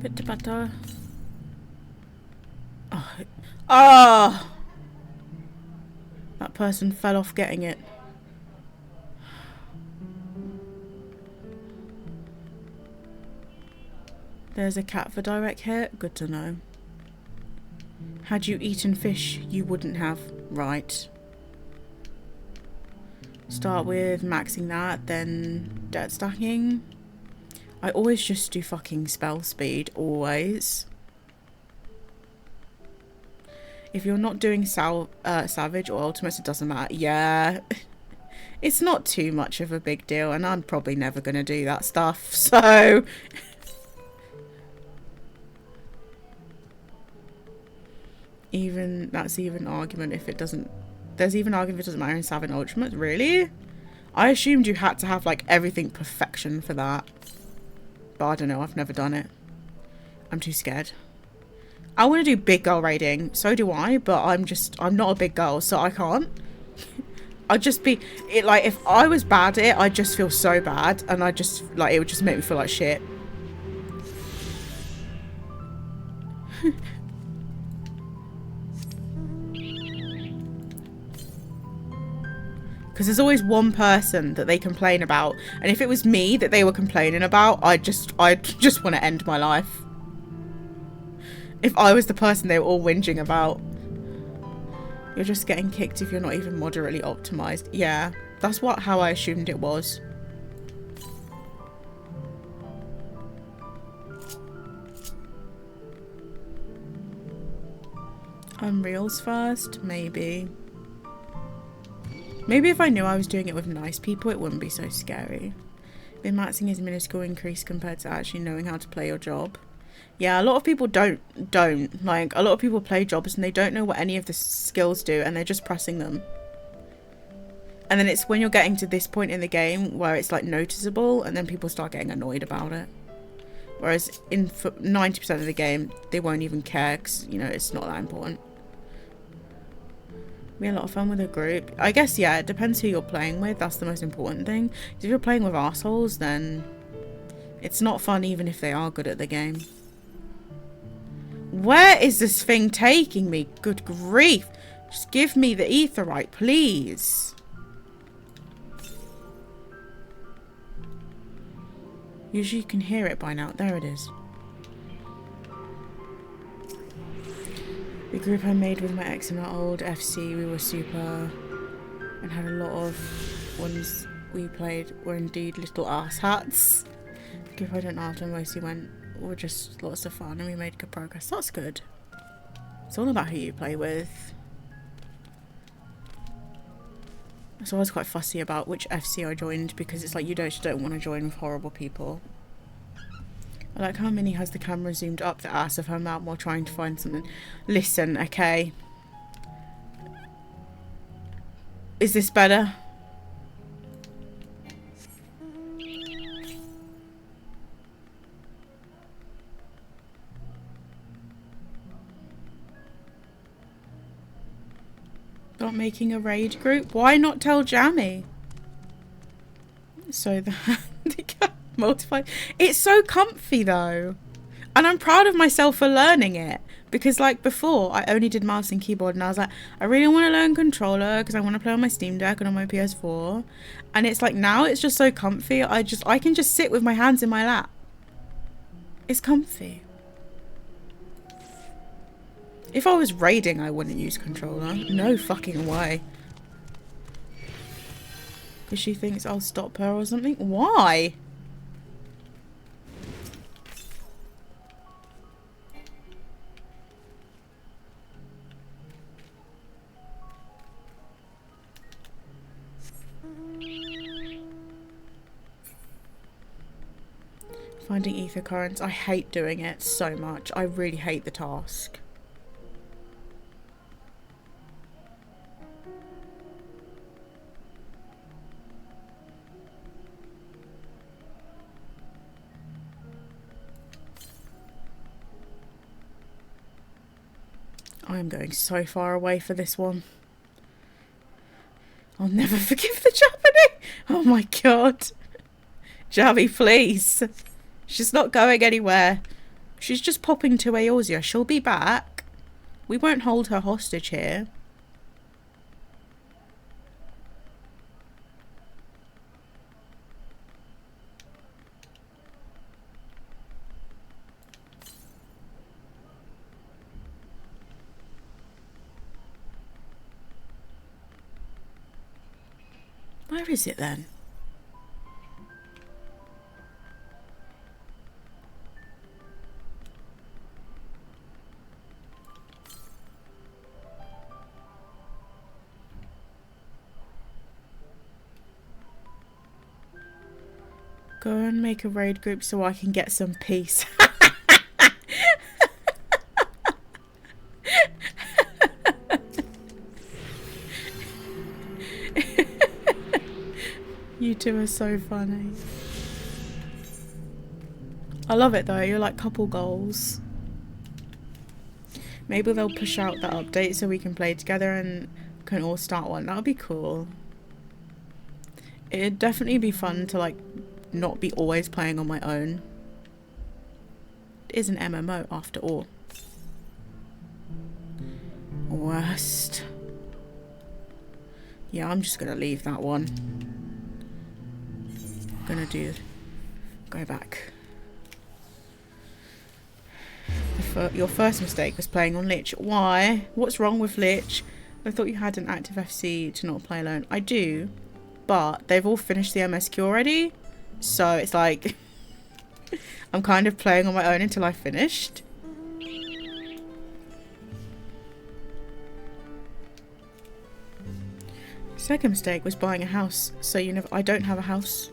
Bit to butter. Oh. Oh! That person fell off getting it. There's a cat for direct hit. Good to know. Had you eaten fish, you wouldn't have. Right. Start with maxing that, then debt stacking. I always just do fucking spell speed. Always. If you're not doing Savage or Ultimates, it doesn't matter. Yeah. It's not too much of a big deal, and I'm probably never going to do that stuff, so... That's even argument if it doesn't... There's even argument if it doesn't matter in Savage Ultimate. Really? I assumed you had to have, like, everything perfection for that. But I don't know. I've never done it. I'm too scared. I want to do big girl raiding. So do I. But I'm not a big girl, so I can't. I'd just be... Like, if I was bad at it, I'd just feel so bad. And I just... Like, it would just make me feel like shit. Because there's always one person that they complain about, and if it was me that they were complaining about, I'd just want to end my life. If I was the person they were all whinging about. You're just getting kicked if you're not even moderately optimized. Yeah, that's how I assumed it was. Unreal's first, maybe. Maybe if I knew I was doing it with nice people, it wouldn't be so scary. Been maxing is a minuscule increase compared to actually knowing how to play your job. Yeah, a lot of people don't. Like, a lot of people play jobs and they don't know what any of the skills do and they're just pressing them. And then it's when you're getting to this point in the game where it's, like, noticeable and then people start getting annoyed about it. Whereas in 90% of the game, they won't even care because, you know, it's not that important. We had a lot of fun with a group. I guess, yeah, it depends who you're playing with. That's the most important thing. If you're playing with assholes, then It's not fun even if they are good at the game. Where is this thing taking me? Good grief. Just give me the aetheryte, please. Usually you can hear it by now. There it is. The group I made with my ex in our old FC, we were super and had a lot of ones we played were indeed little ass hats. The group I don't know after mostly were just lots of fun and we made good progress. That's good. It's all about who you play with. So I was quite fussy about which FC I joined because it's like you just don't want to join with horrible people. I like how Minnie has the camera zoomed up the ass of her mouth while trying to find something. Listen, okay. Is this better? Not making a raid group? Why not tell Jammy? So the multiply. It's so comfy though. And I'm proud of myself for learning it. Because like before, I only did mouse and keyboard and I was like, I really want to learn controller because I want to play on my Steam Deck and on my PS4. And it's like now it's just so comfy. I can just sit with my hands in my lap. It's comfy. If I was raiding, I wouldn't use controller. No fucking way. Because she thinks I'll stop her or something? Why? Finding ether currents. I hate doing it so much. I really hate the task. I am going so far away for this one. I'll never forgive the Japanese. Oh my god. Javi, please. She's not going anywhere. She's just popping to Eorzea. She'll be back. We won't hold her hostage here. Where is it then? Go and make a raid group so I can get some peace. You two are so funny. I love it though, you're like couple goals. Maybe they'll push out that update so we can play together and can all start one. That would be cool. It'd definitely be fun to like not be always playing on my own. It is an MMO after all. Worst. Yeah, I'm just gonna leave that one. I'm gonna go back. Your first mistake was playing on Lich. Why? What's wrong with Lich? I thought you had an active FC to not play alone. I do, but they've all finished the MSQ already. So it's like I'm kind of playing on my own until I finished. Second mistake was buying a house. So I don't have a house.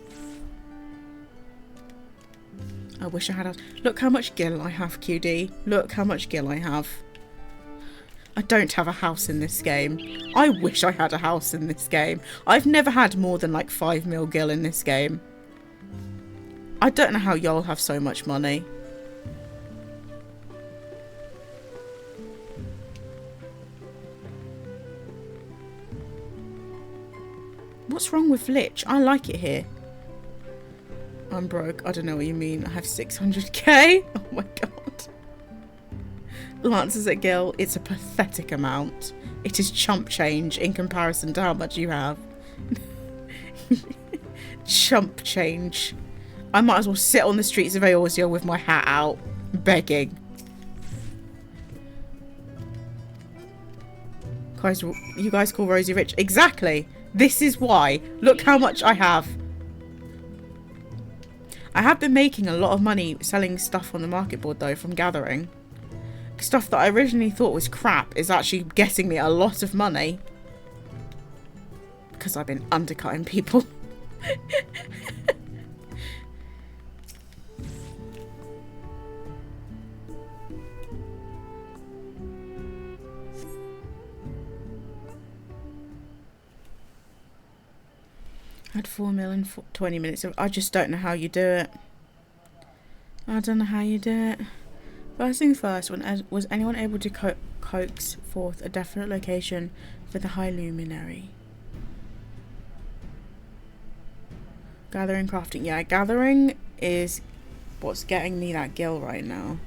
I wish I had a... Look how much gil I have, QD. Look how much gil I have. I don't have a house in this game. I wish I had a house in this game. I've never had more than like 5 mil gil in this game. I don't know how y'all have so much money. What's wrong with Lich? I like it here. I'm broke. I don't know what you mean. I have 600k. Oh my god. Lancers at Gil, it's a pathetic amount. It is chump change in comparison to how much you have. Chump change. I might as well sit on the streets of Eorzea with my hat out, begging. Guys, you guys call Rosie rich? Exactly. This is why. Look how much I have. I have been making a lot of money selling stuff on the market board though from gathering. Stuff that I originally thought was crap is actually getting me a lot of money. Because I've been undercutting people. I had 4 mil in 20 minutes. I just don't know how you do it. I don't know how you do it. First thing first, was anyone able to coax forth a definite location for the High Luminary? Gathering, crafting. Yeah, gathering is what's getting me that gil right now.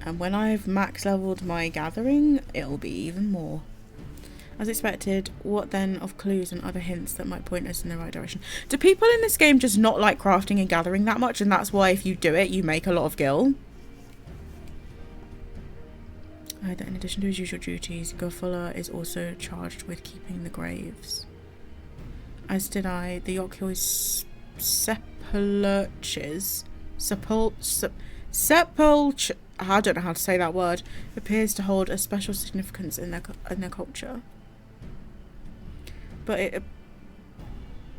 And when I've max leveled my gathering, it'll be even more. As expected, what then of clues and other hints that might point us in the right direction? Do people in this game just not like crafting and gathering that much, and that's why if you do it, you make a lot of gil? That in addition to his usual duties, Gulfuller is also charged with keeping the graves. As did I. The Yokyo's sepulchres, I don't know how to say that word, appears to hold a special significance in their culture. But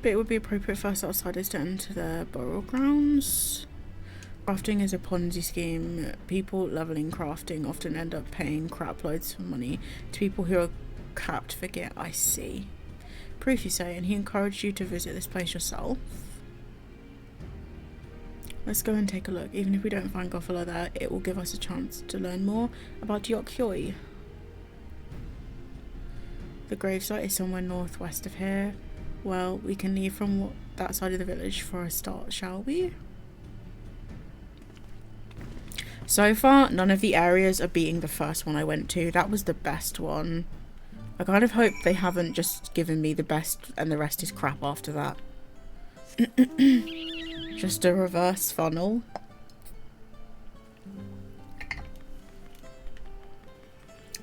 it would be appropriate for us outsiders to enter their burial grounds. Crafting is a Ponzi scheme. People leveling crafting often end up paying crap loads of money to people who are capped for gear. I see. Proof, you say, and he encouraged you to visit this place yourself. Let's go and take a look. Even if we don't find Gulfuller there, it will give us a chance to learn more about Yokyoi. The gravesite is somewhere northwest of here. Well, we can leave from that side of the village for a start, shall we? So far, none of the areas are beating the first one I went to. That was the best one. I kind of hope they haven't just given me the best and the rest is crap after that. Just a reverse funnel.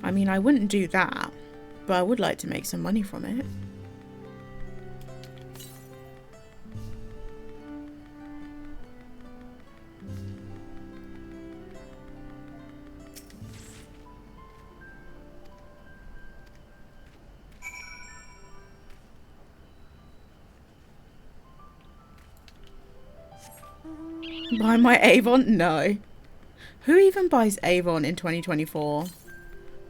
I mean, I wouldn't do that, but I would like to make some money from it. Buy my Avon? No. Who even buys Avon in 2024?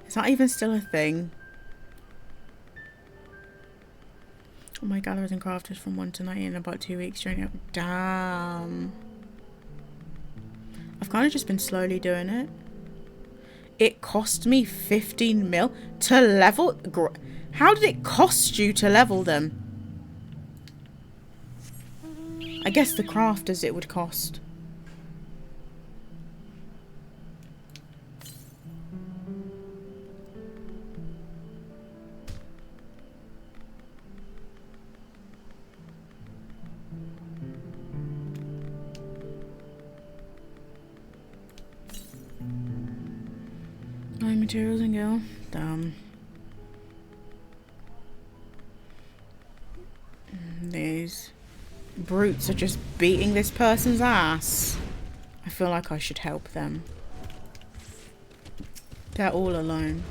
Is that even still a thing? Oh, my gatherers and crafters from 1 to 9 in about 2 weeks during it. Damn. I've kind of just been slowly doing it. It cost me 15 mil to level. How did it cost you to level them? I guess the crafters it would cost. Materials and go. Damn. These brutes are just beating this person's ass. I feel like I should help them. They're all alone.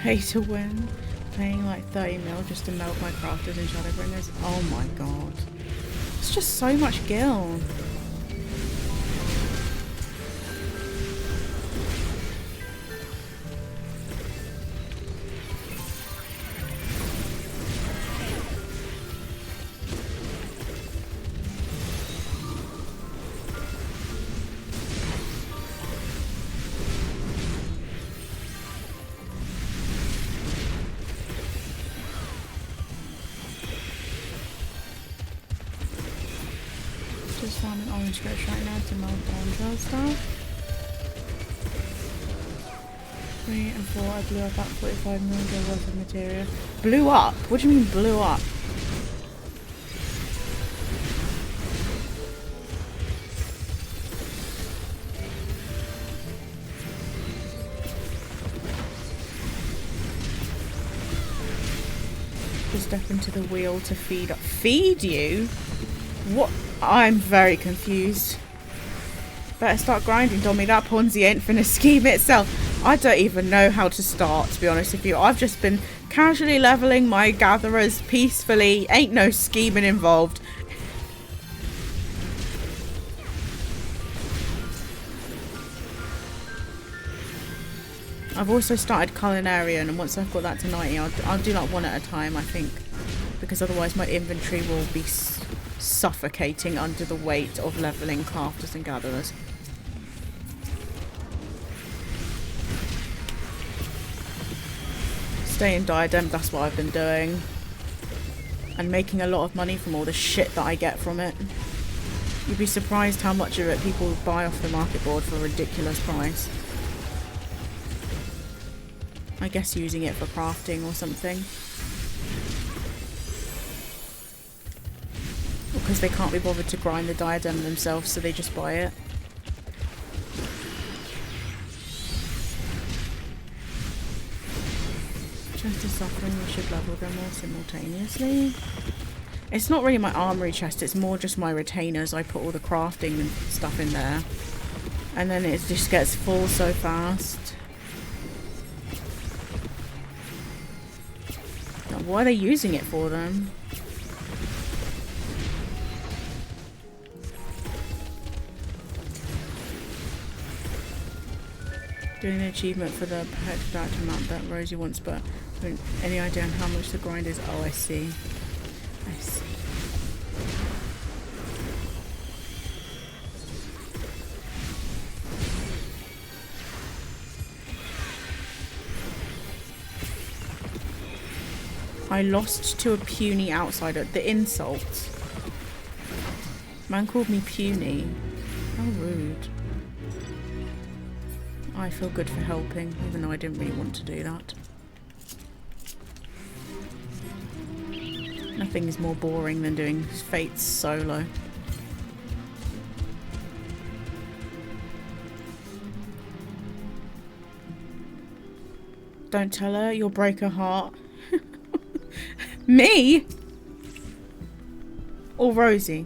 Pay to win. Paying like 30 mil just to melt my crafters and Shadowbringers. Oh my god. It's just so much gil. Just found an orange fish right now to melt Dawntrail stuff. 3 and 4, I blew up about 45 million worth of material. Blew up? What do you mean blew up? Just step into the wheel to feed up. Feed you? What? I'm very confused. Better start grinding, Dommy. That Ponzi ain't finna scheme itself. I don't even know how to start, to be honest with you. I've just been casually leveling my gatherers peacefully. Ain't no scheming involved. I've also started Culinarian, and once I've got that to 90, I'll do like one at a time, I think. Because otherwise my inventory will be suffocating under the weight of leveling crafters and gatherers. Stay in Diadem, that's what I've been doing. And making a lot of money from all the shit that I get from it. You'd be surprised how much of it people buy off the market board for a ridiculous price. I guess using it for crafting or something. Because they can't be bothered to grind the diadem themselves, so they just buy it. Chest of Suffering, we should level them all simultaneously. It's not really my armory chest, it's more just my retainers. I put all the crafting and stuff in there. And then it just gets full so fast. Now, what are they using it for then? Doing an achievement for the Petrified map that Rosie wants, but any idea on how much the grind is? Oh, I see. I see. I lost to a puny outsider. The insult. Man called me puny. How rude. I feel good for helping, even though I didn't really want to do that. Nothing is more boring than doing Fates solo. Don't tell her, you'll break her heart. Me? Or Rosie?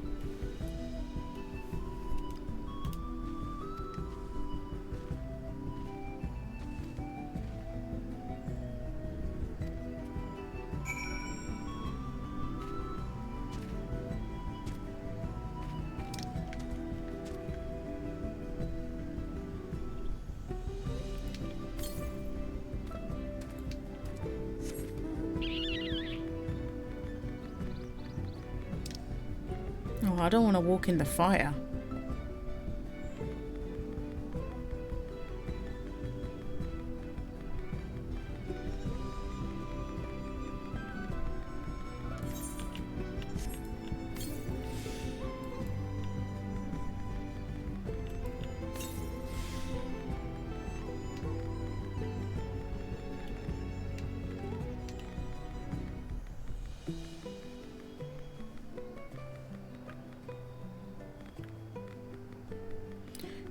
Oh, I don't want to walk in the fire.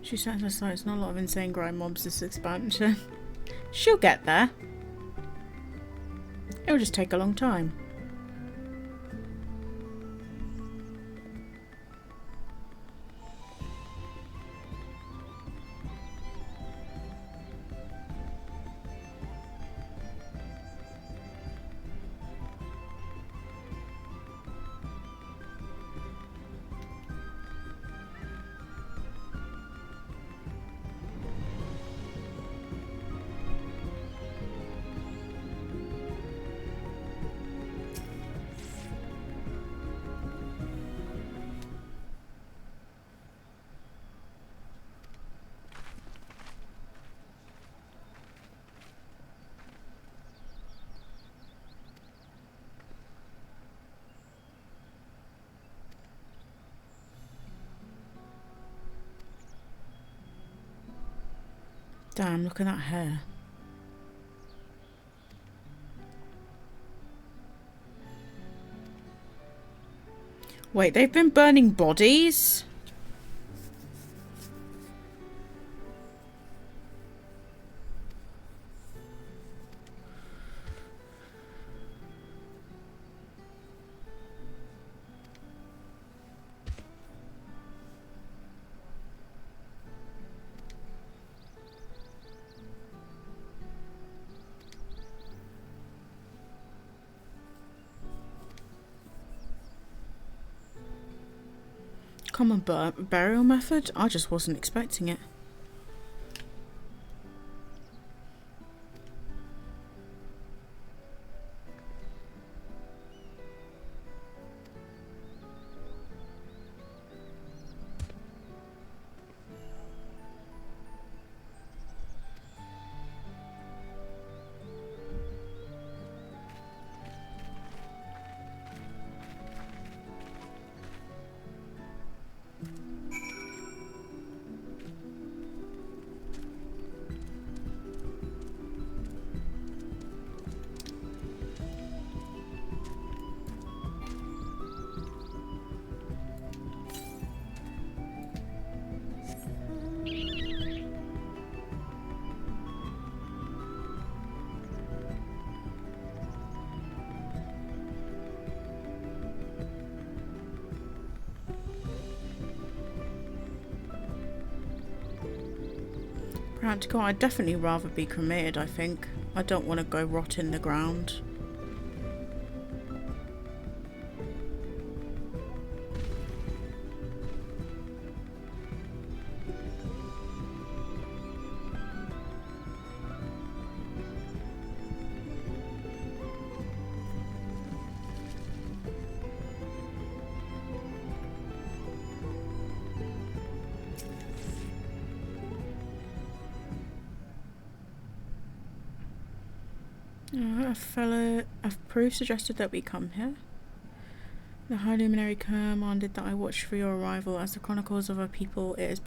She said it's not a lot of insane grind mobs this expansion. She'll get there. It'll just take a long time. Damn, look at that hair. Wait, they've been burning bodies? Common burial method? I just wasn't expecting it. Practical, I'd definitely rather be cremated, I think. I don't want to go rot in the ground. A proof suggested that we come here. The High Luminary commanded that I watch for your arrival. As the chronicles of our people, it has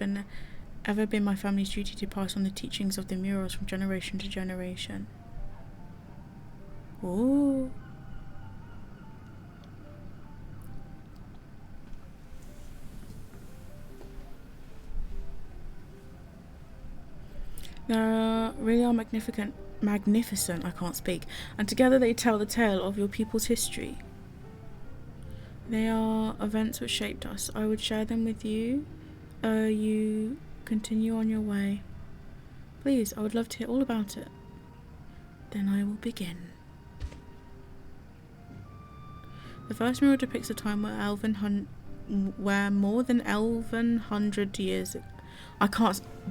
ever been my family's duty to pass on the teachings of the murals from generation to generation. Ooh. They really are magnificent, I can't speak, and together they tell the tale of your people's history. They are events which shaped us. I would share them with you. You continue on your way. Please, I would love to hear all about it. Then I will begin. The first mural depicts a time where more than 1100 years ago,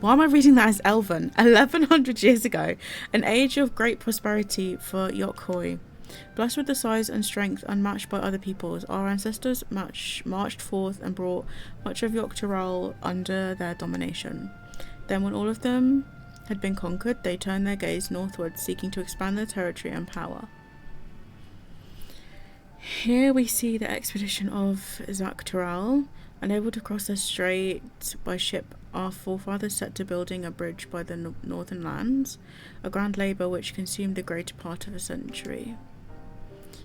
why am I reading that as Elven? 1100 years ago, an age of great prosperity for Yokhoi. Blessed with the size and strength unmatched by other peoples, our ancestors marched forth and brought much of Yogg-Tyrell under their domination. Then when all of them had been conquered, they turned their gaze northward, seeking to expand their territory and power. Here we see the expedition of Yogg-Tyrell. Unable to cross the strait by ship, our forefathers set to building a bridge by the northern lands, a grand labour which consumed the greater part of a century.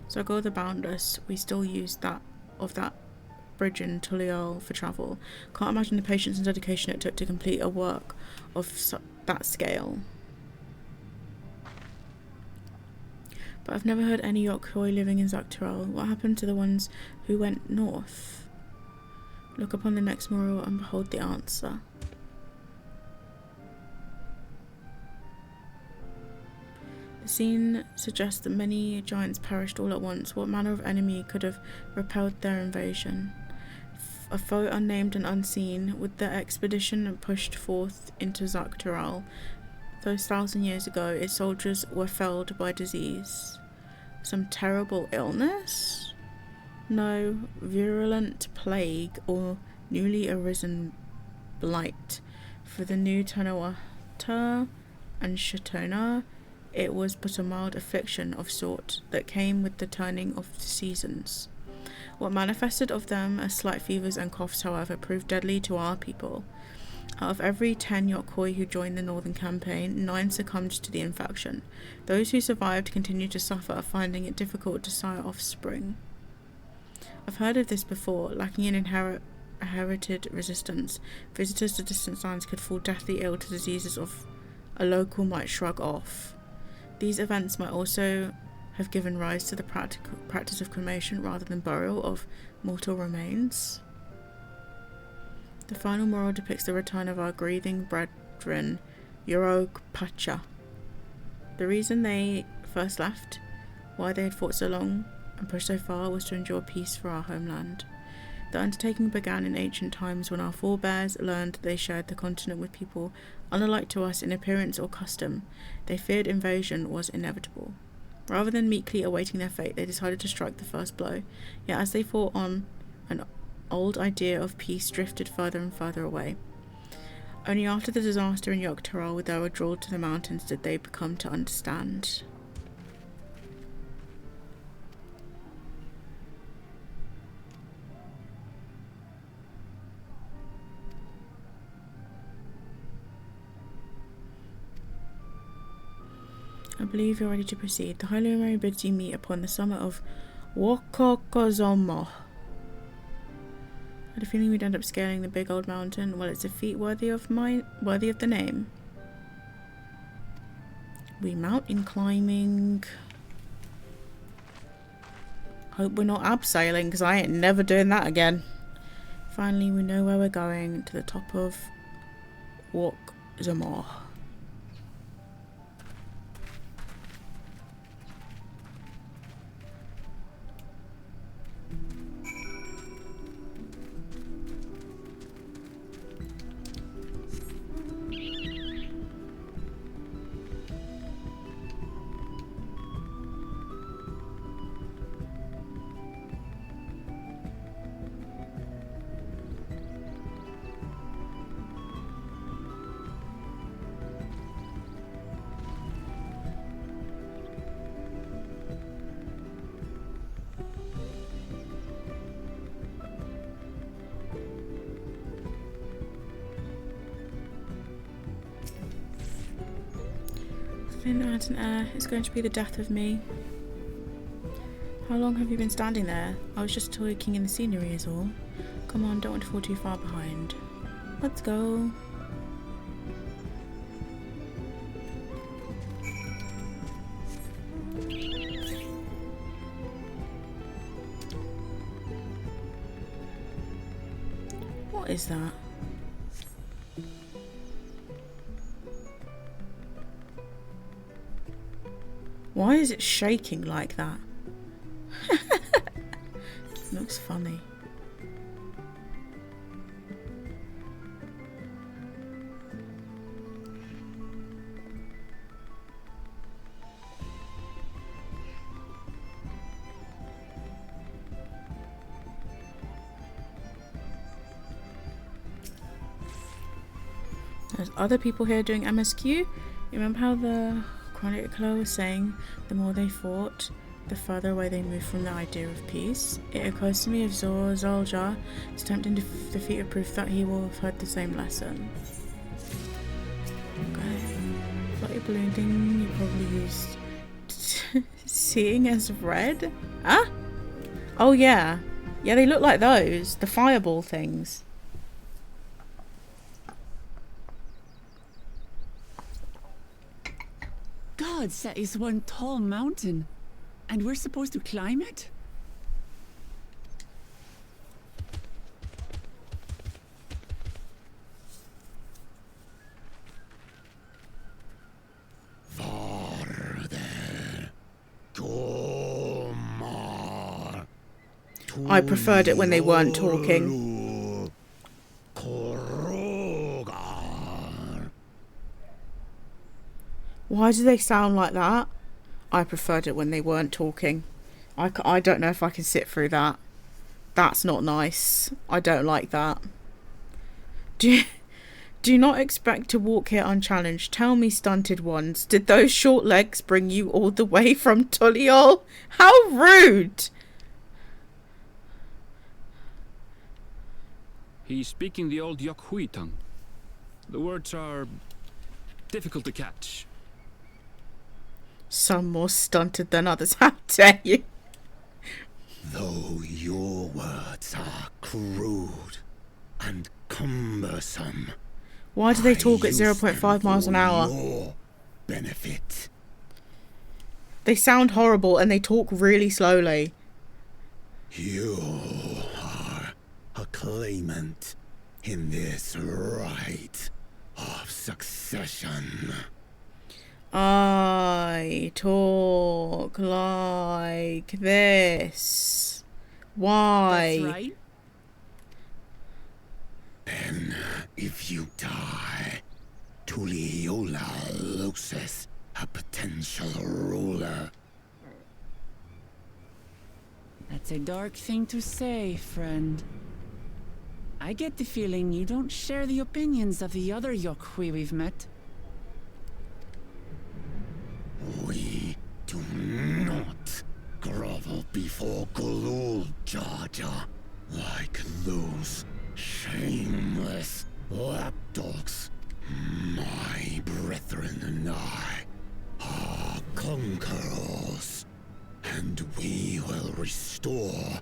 So go the boundless, we still use that bridge in Tulial for travel. Can't imagine the patience and dedication it took to complete a work of that scale. But I've never heard any Yokhoi living in Yogg-Tyrell. What happened to the ones who went north? Look upon the next mural and behold the answer. The scene suggests that many giants perished all at once. What manner of enemy could have repelled their invasion? A foe unnamed and unseen, with the expedition pushed forth into Yogg-Tyrell. Those 1,000 years ago, its soldiers were felled by disease. Some terrible illness? No virulent plague or newly arisen blight. For the new Tanawata and Shatona, it was but a mild affliction of sort that came with the turning of the seasons. What manifested of them as slight fevers and coughs, however, proved deadly to our people. Out of every 10 Yokoi who joined the Northern Campaign, 9 succumbed to the infection. Those who survived continued to suffer, finding it difficult to sire offspring. I've heard of this before. Lacking in inherited resistance, visitors to distant lands could fall deathly ill to diseases of a local might shrug off. These events might also have given rise to the practice of cremation rather than burial of mortal remains. The final mural depicts the return of our grieving brethren, Yorog Pacha. The reason they first left, why they had fought so long and pushed so far, was to ensure peace for our homeland. The undertaking began in ancient times when our forebears learned they shared the continent with people unlike to us in appearance or custom. They feared invasion was inevitable. Rather than meekly awaiting their fate, they decided to strike the first blow. Yet as they fought on, an old idea of peace drifted further and further away. Only after the disaster in Yogg-Taro with their withdrawal to the mountains did they become to understand. I believe you're ready to proceed. The Holy Mary bids you meet upon the summit of Wokokozomo. I had a feeling we'd end up scaling the big old mountain. Well, it's a feat worthy of the name. We mountain climbing. Hope we're not abseiling, because I ain't never doing that again. Finally, we know where we're going, to the top of Wokokozomo. Thin air and air is going to be the death of me. How long have you been standing there? I was just taking in the scenery is all. Come on, don't want to fall too far behind. Let's go. What is that? Why is it shaking like that? Looks funny. There's other people here doing MSQ. You remember how the chronicler was saying the more they fought, the further away they moved from the idea of peace? It occurs to me if Zoljar is attempting to defeat a proof that he will have heard the same lesson. Okay. Floaty balloon thing you probably used seeing as red? Huh? Oh yeah. Yeah, they look like those. The fireball things. Gods, that is one tall mountain. And we're supposed to climb it? I preferred it when they weren't talking. Why do they sound like that? I preferred it when they weren't talking. I don't know if I can sit through that. That's not nice. I don't like that. Do not expect to walk here unchallenged. Tell me, stunted ones, did those short legs bring you all the way from Tuliol? How rude! He's speaking the old Yokhui tongue. The words are difficult to catch. Some more stunted than others. How dare you? Though your words are crude and cumbersome, why do they talk at 0.5 miles an hour? Your benefit. They sound horrible and they talk really slowly. You are a claimant in this right of succession. I talk like this. Why? That's right. Then, if you die, Tuliyola loses a potential ruler. That's a dark thing to say, friend. I get the feeling you don't share the opinions of the other Yokhui we've met. We do not grovel before Galul, Jar Jar, like those shameless lapdogs. My brethren and I are conquerors, and we will restore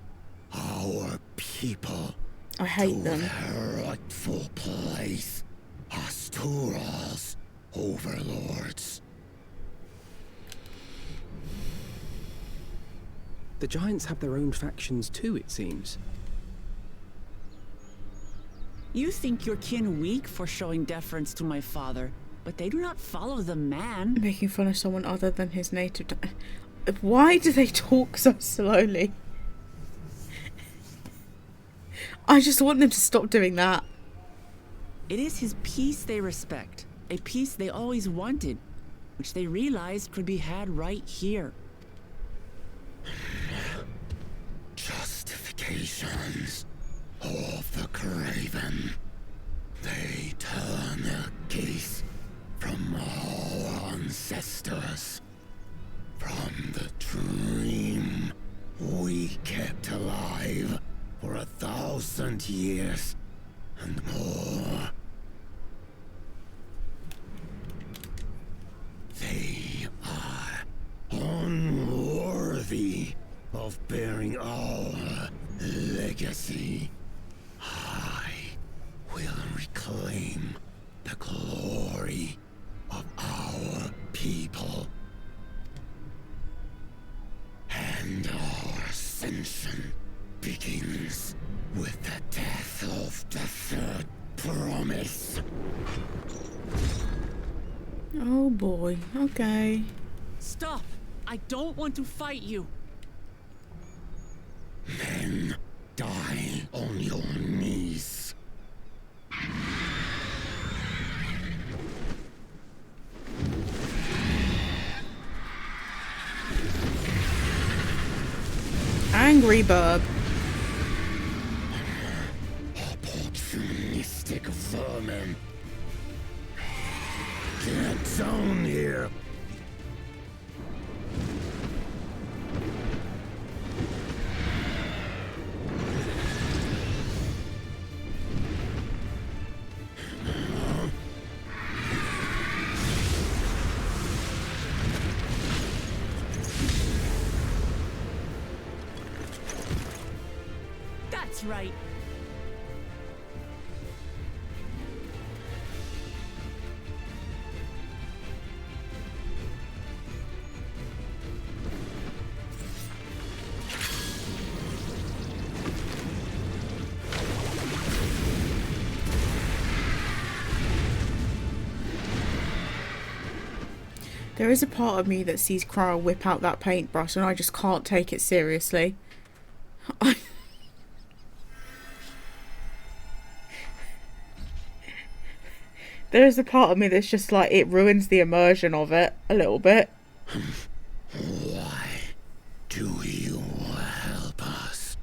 our people I hate to them. their rightful place as Tural's overlords. The giants have their own factions too, it seems. You think your kin weak for showing deference to my father, but they do not follow the man. Making fun of someone other than his native... Why do they talk so slowly? I just want them to stop doing that. It is his peace they respect, a peace they always wanted, which they realized could be had right here. Justifications of the craven. They turn their gaze from our ancestors, from the dream we kept alive for 1,000 years and more. They are unworthy of bearing our legacy. I will reclaim the glory of our people. And our ascension begins with the death of the third promise. Oh boy, okay. Stop! I don't want to fight you! Then die on your knees. Angry Burb. Opportunistic vermin. Get down here. That's right. There is a part of me that sees Cryle whip out that paintbrush and I just can't take it seriously. There is a part of me that's just like, it ruins the immersion of it a little bit. Why do you help us?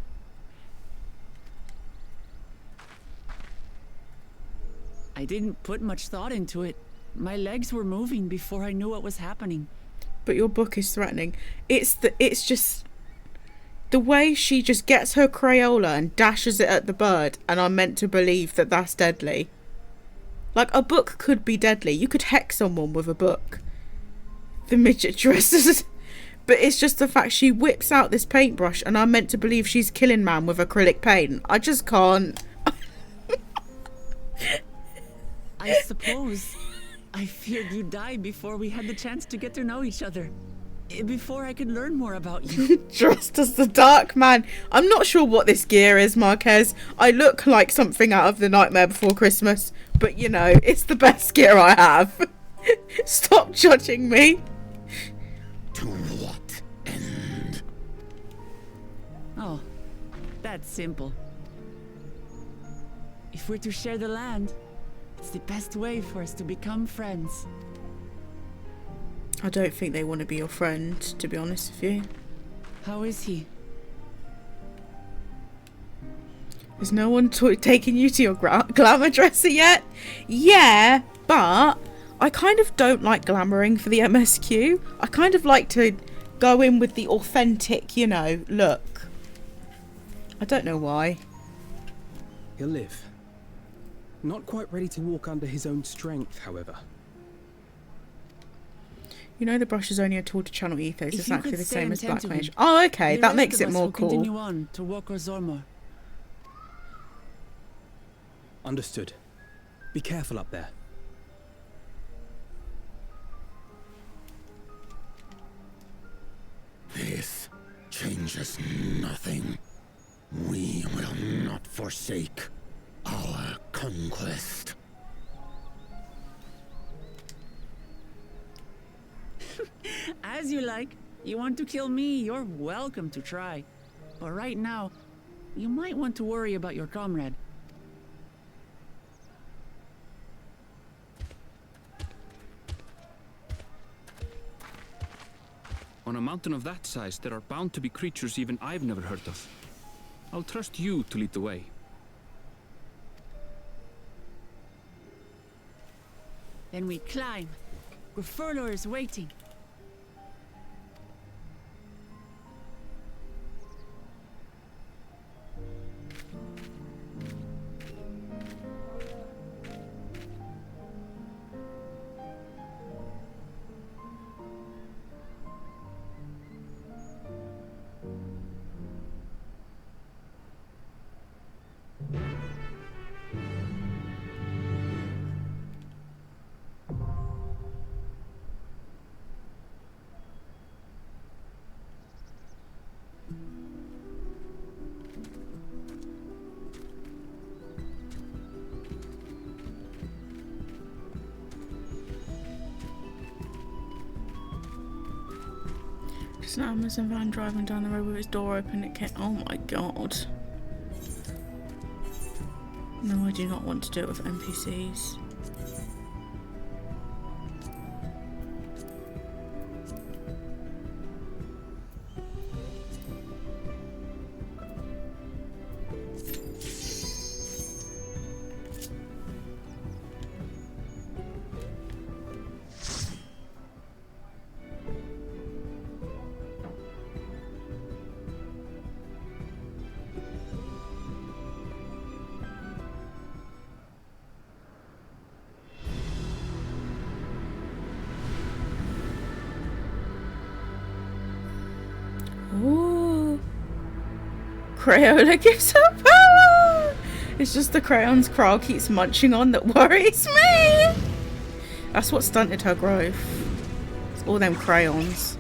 I didn't put much thought into it. My legs were moving before I knew what was happening. But your book is threatening. It's just the way she just gets her Crayola and dashes it at the bird, and I'm meant to believe that that's deadly. Like, a book could be deadly. You could hex someone with a book. The midget dresses. But it's just the fact she whips out this paintbrush and I'm meant to believe she's killing man with acrylic paint. I just can't. I suppose I feared you'd die before we had the chance to get to know each other. Before I could learn more about you. Dressed as the Dark Man. I'm not sure what this gear is, Marquez. I look like something out of The Nightmare Before Christmas. But, you know, it's the best gear I have. Stop judging me. To what end? Oh, that's simple. If we're to share the land, it's the best way for us to become friends. I don't think they want to be your friend, to be honest with you. How is he? Has no one taken you to your glamour dresser yet? Yeah, but I kind of don't like glamouring for the MSQ. I kind of like to go in with the authentic, you know, look. I don't know why. He'll live. Not quite ready to walk under his own strength, however. You know the brush is only a tool to channel ethos, If exactly you could the stay same and as tend Black to Mage. him, Oh, okay, the that rest makes of it us more will cool. Continue on to Walker Zormor. Understood. Be careful up there. This changes nothing. We will not forsake our conquest. As you like. You want to kill me, you're welcome to try. But right now, you might want to worry about your comrade. On a mountain of that size, there are bound to be creatures even I've never heard of. I'll trust you to lead the way. Then we climb. Grufurlor is waiting. Just an Amazon van driving down the road with its door open. It can't. Oh my god. No, I do not want to do it with NPCs. Ooh. Crayola gives her power! It's just the crayons Kral keeps munching on that worries me! That's what stunted her growth. It's all them crayons.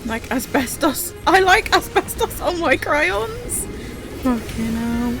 Like asbestos. I like asbestos on my crayons. Fucking hell.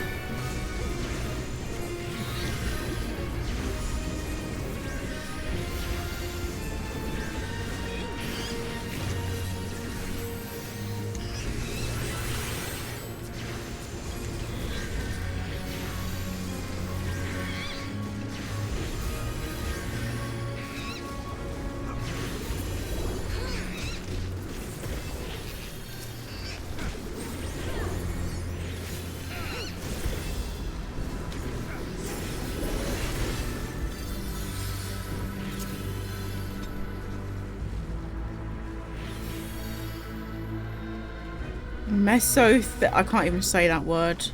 I can't even say that word.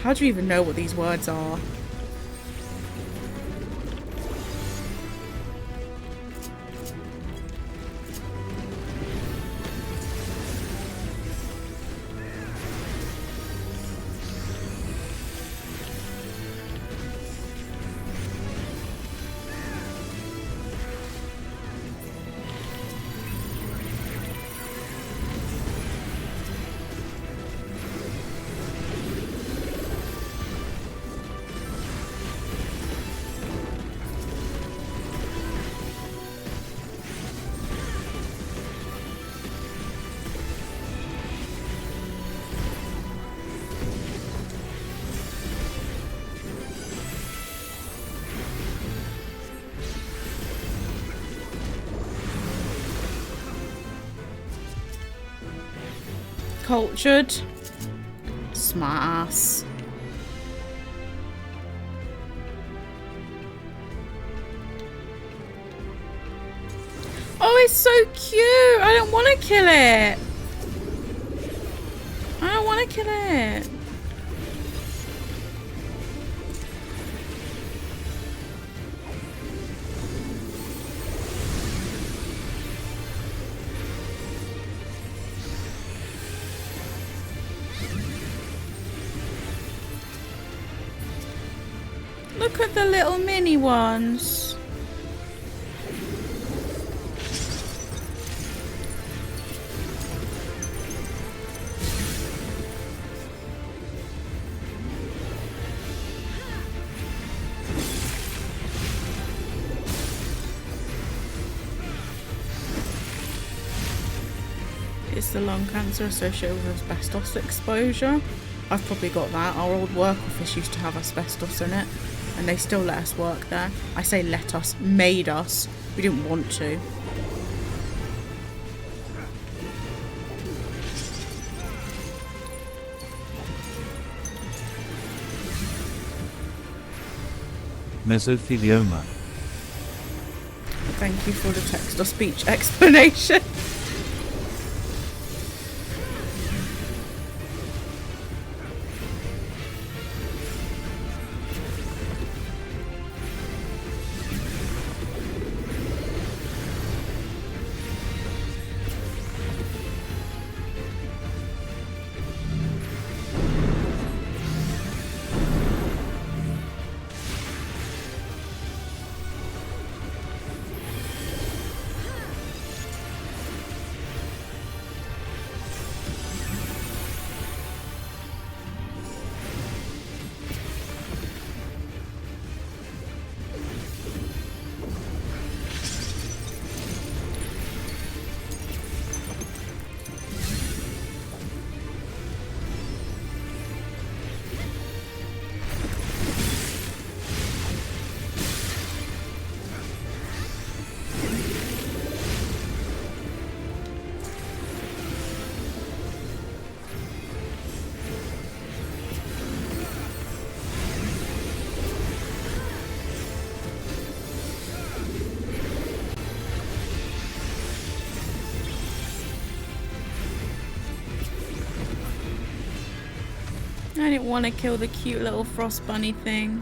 How do you even know what these words are? Cultured. Smart ass. Oh, it's so cute. I don't want to kill it. I don't want to kill it. Look at the little mini ones. It's the lung cancer associated with asbestos exposure. I've probably got that. Our old work office used to have asbestos in it, and they still let us work there. I say let us, made us. We didn't want to. Mesothelioma. Thank you for the text or speech explanation. I didn't want to kill the cute little frost bunny thing.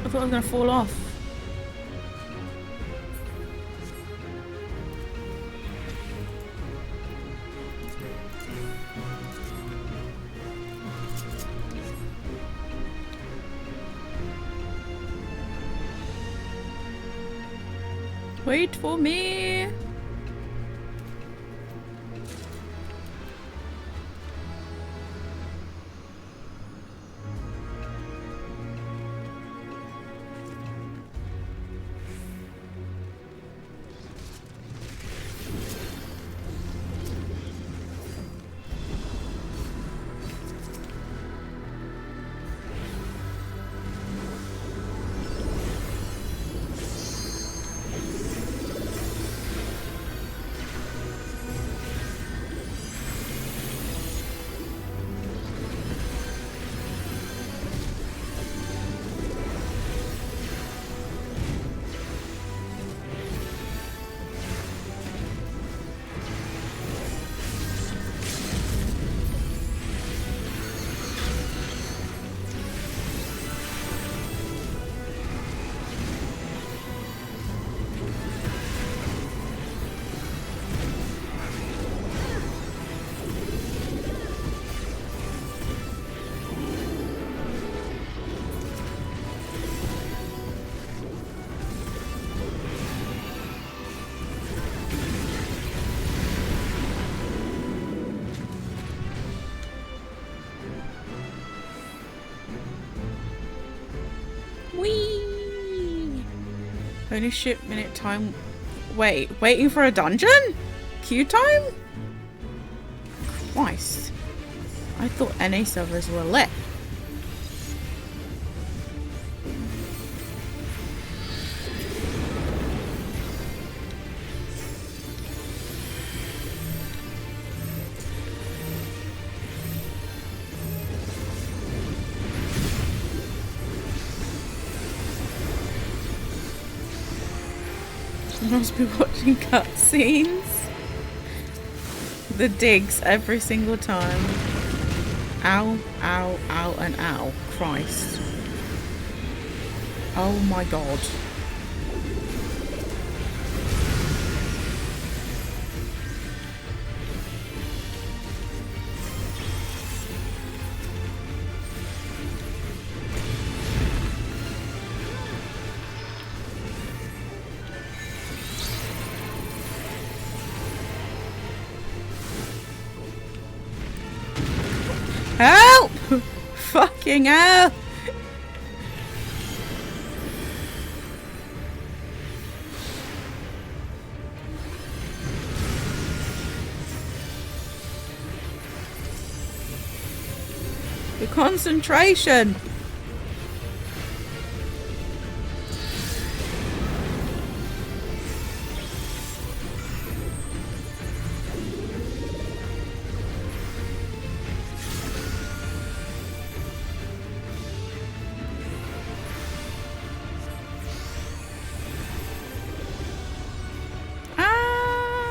I thought I was gonna fall off. Wait for me. Only ship minute time. Wait, waiting for a dungeon? Queue time? Christ. I thought NA servers were lit. I must be watching cutscenes. The digs every single time. Ow, ow, ow, and ow. Christ. Oh my god. Help! Fucking hell! The concentration!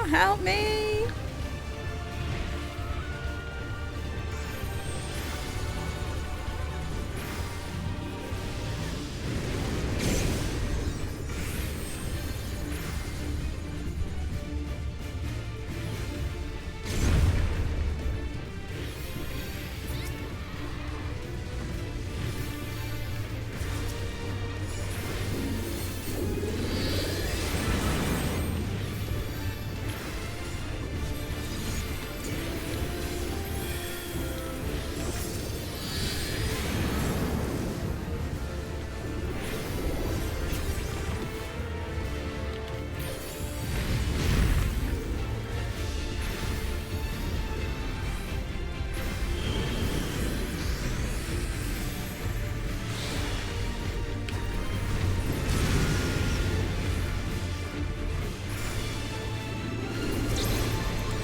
Help me!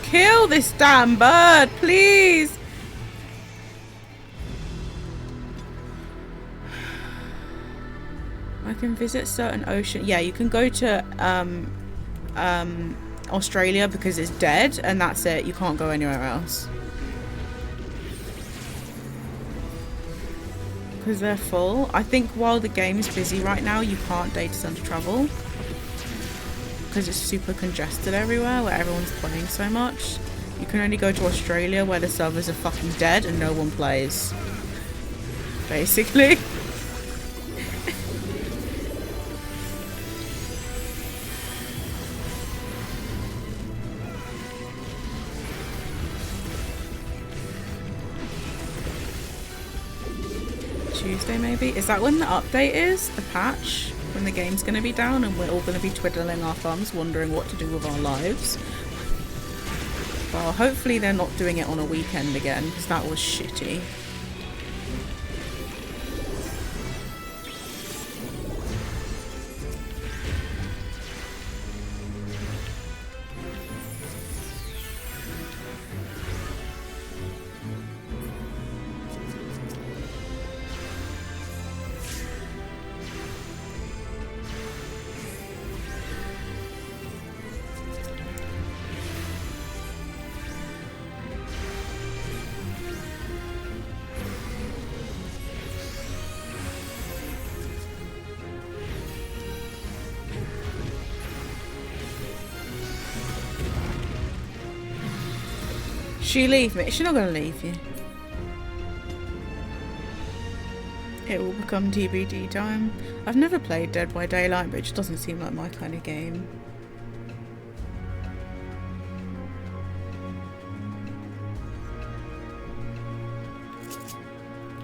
Kill this damn bird, please! I can visit certain ocean. Yeah, you can go to Australia because it's dead, and that's it. You can't go anywhere else. because they're full. I think while the game is busy right now, you can't data center travel because it's super congested everywhere where everyone's playing so much. You can only go to Australia where the servers are fucking dead and no one plays. Basically. Tuesday maybe? Is that when the update is? The patch? When the game's going to be down and we're all going to be twiddling our thumbs wondering what to do with our lives? Well, hopefully they're not doing it on a weekend again because that was shitty. She leave me? She's not gonna leave you. It will become TBD time. I've never played Dead by Daylight, but it just doesn't seem like my kind of game.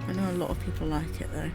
I know a lot of people like it though.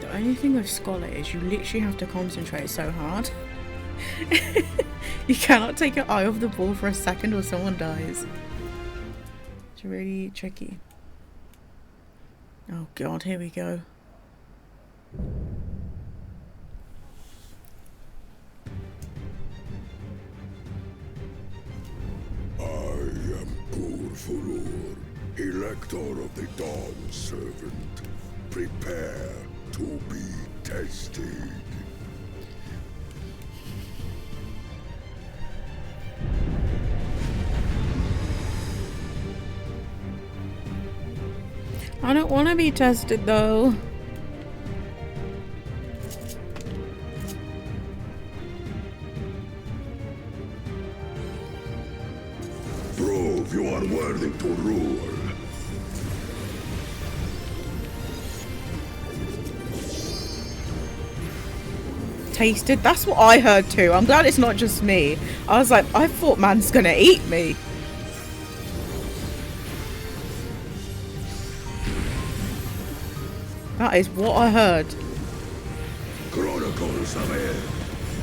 The only thing with Scholar is you literally have to concentrate so hard. You cannot take your eye off the ball for a second or someone dies. It's really tricky. Oh god, here we go. I am Purfurur, Elector of the Dawn Servant. Prepare to be tested. I don't want to be tested though. Prove you are worthy to rule. Tasted? That's what I heard too. I'm glad it's not just me. I was like, I thought man's gonna eat me. That is what I heard. Chronicles of Air,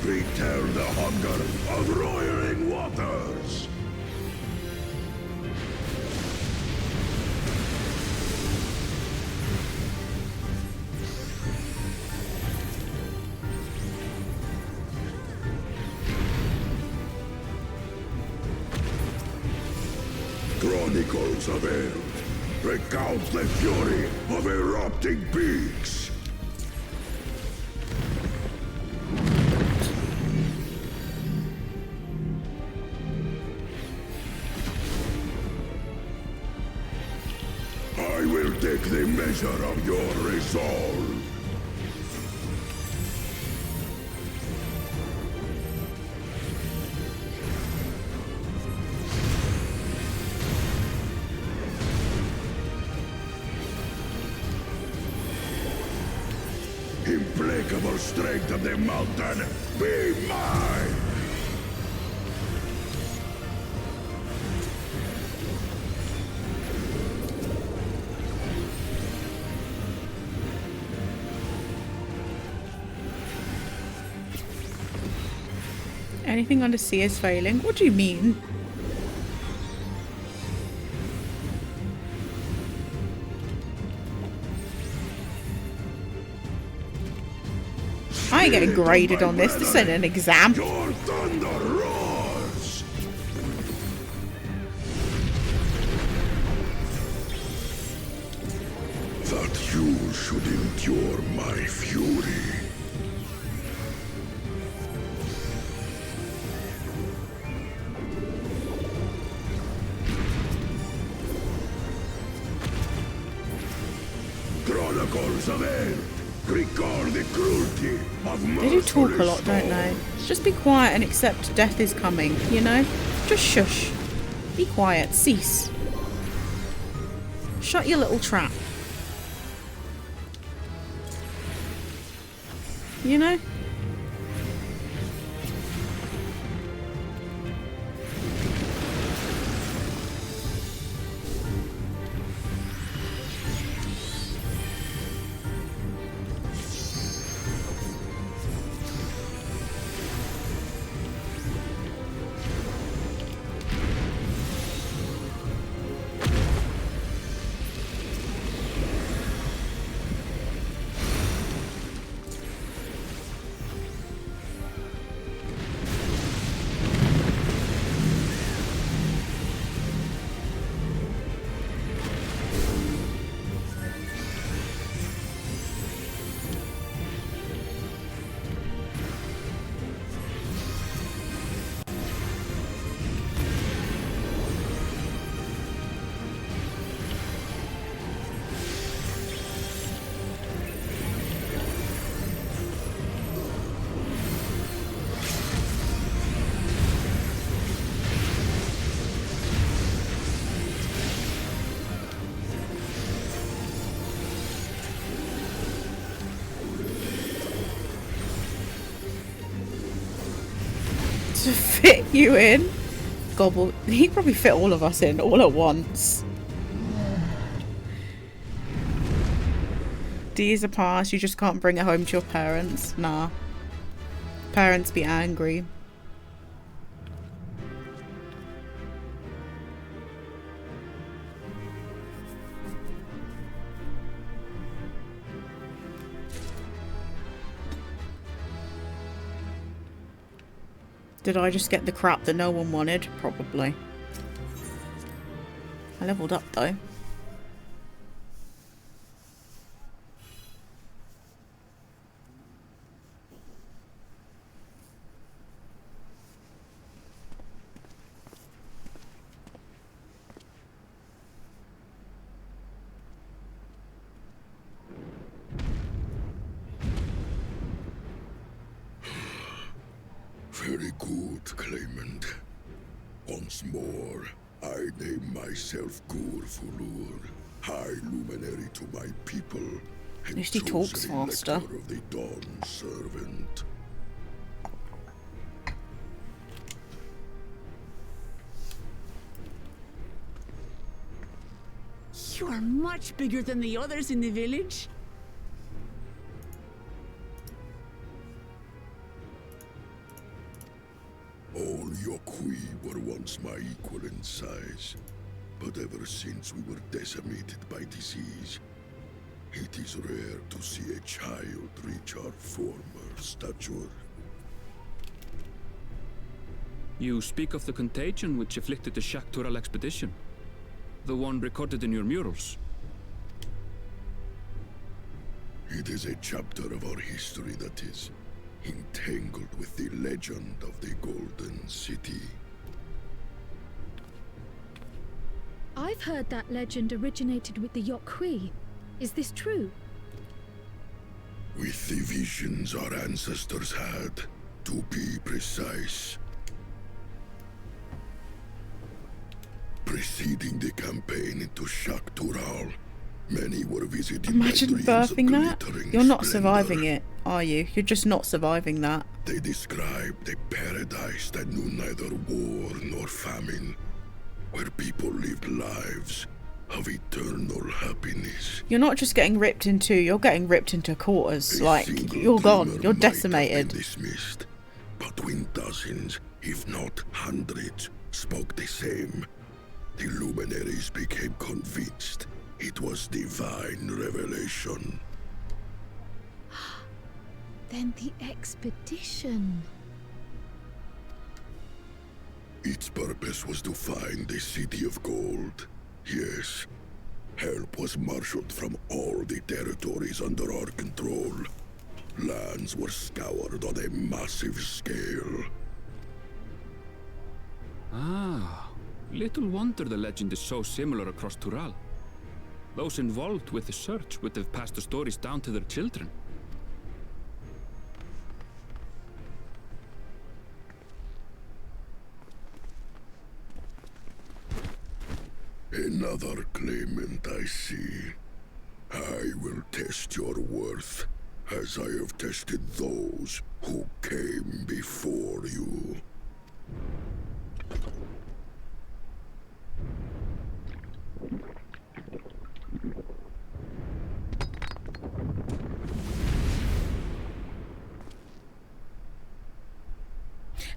return the hunger of roiling waters. Chronicles of Air, recount the fury of erupting beaks. measure of your resolve. Implacable strength of the mountain, be mine! Anything under sea is failing? What do you mean? I ain't getting graded on this. This ain't an exam. Your thunder roars! That you should endure my fury. Chronicles of Earth, recall the cruelty of They do talk a merciless lot, don't they? Just be quiet and accept death is coming, you know? Just shush. Be quiet. Cease. Shut your little trap. You know? To fit you in. Gobble. He'd probably fit all of us in all at once. D is a pass. You just can't bring it home to your parents. Nah. Parents be angry. Did I just get the crap that no one wanted? Probably. I leveled up though. Very good, claimant. Once more, I name myself Gur-Fulur, High Luminary to my people, At least he talks chosen faster. elector of the Dawn Servant. You are much bigger than the others in the village. All Yokui were once my equal in size, but ever since we were decimated by disease, it is rare to see a child reach our former stature. You speak of the contagion which afflicted the Shaktural expedition. The one recorded in your murals. It is a chapter of our history that is entangled with the legend of the Golden City. I've heard that legend originated with the Yokui. Is this true? With the visions our ancestors had, to be precise. Preceding the campaign into Shaktural, many were visited Imagine by dreams birthing of that. glittering You're not splendor. surviving it, are you? You're just not surviving that. They described a paradise that knew neither war nor famine, where people lived lives of eternal happiness. You're not just getting ripped in two, you're getting ripped into quarters. Like, you're gone. You're decimated. Dismissed, but when dozens, if not hundreds, spoke the same, the luminaries became convinced it was divine revelation. Then the expedition. Its purpose was to find the City of Gold. Yes, help was marshaled from all the territories under our control. Lands were scoured on a massive scale. Ah, little wonder the legend is so similar across Tural. Those involved with the search would have passed the stories down to their children. Another claimant, I see. I will test your worth, as I have tested those who came before you.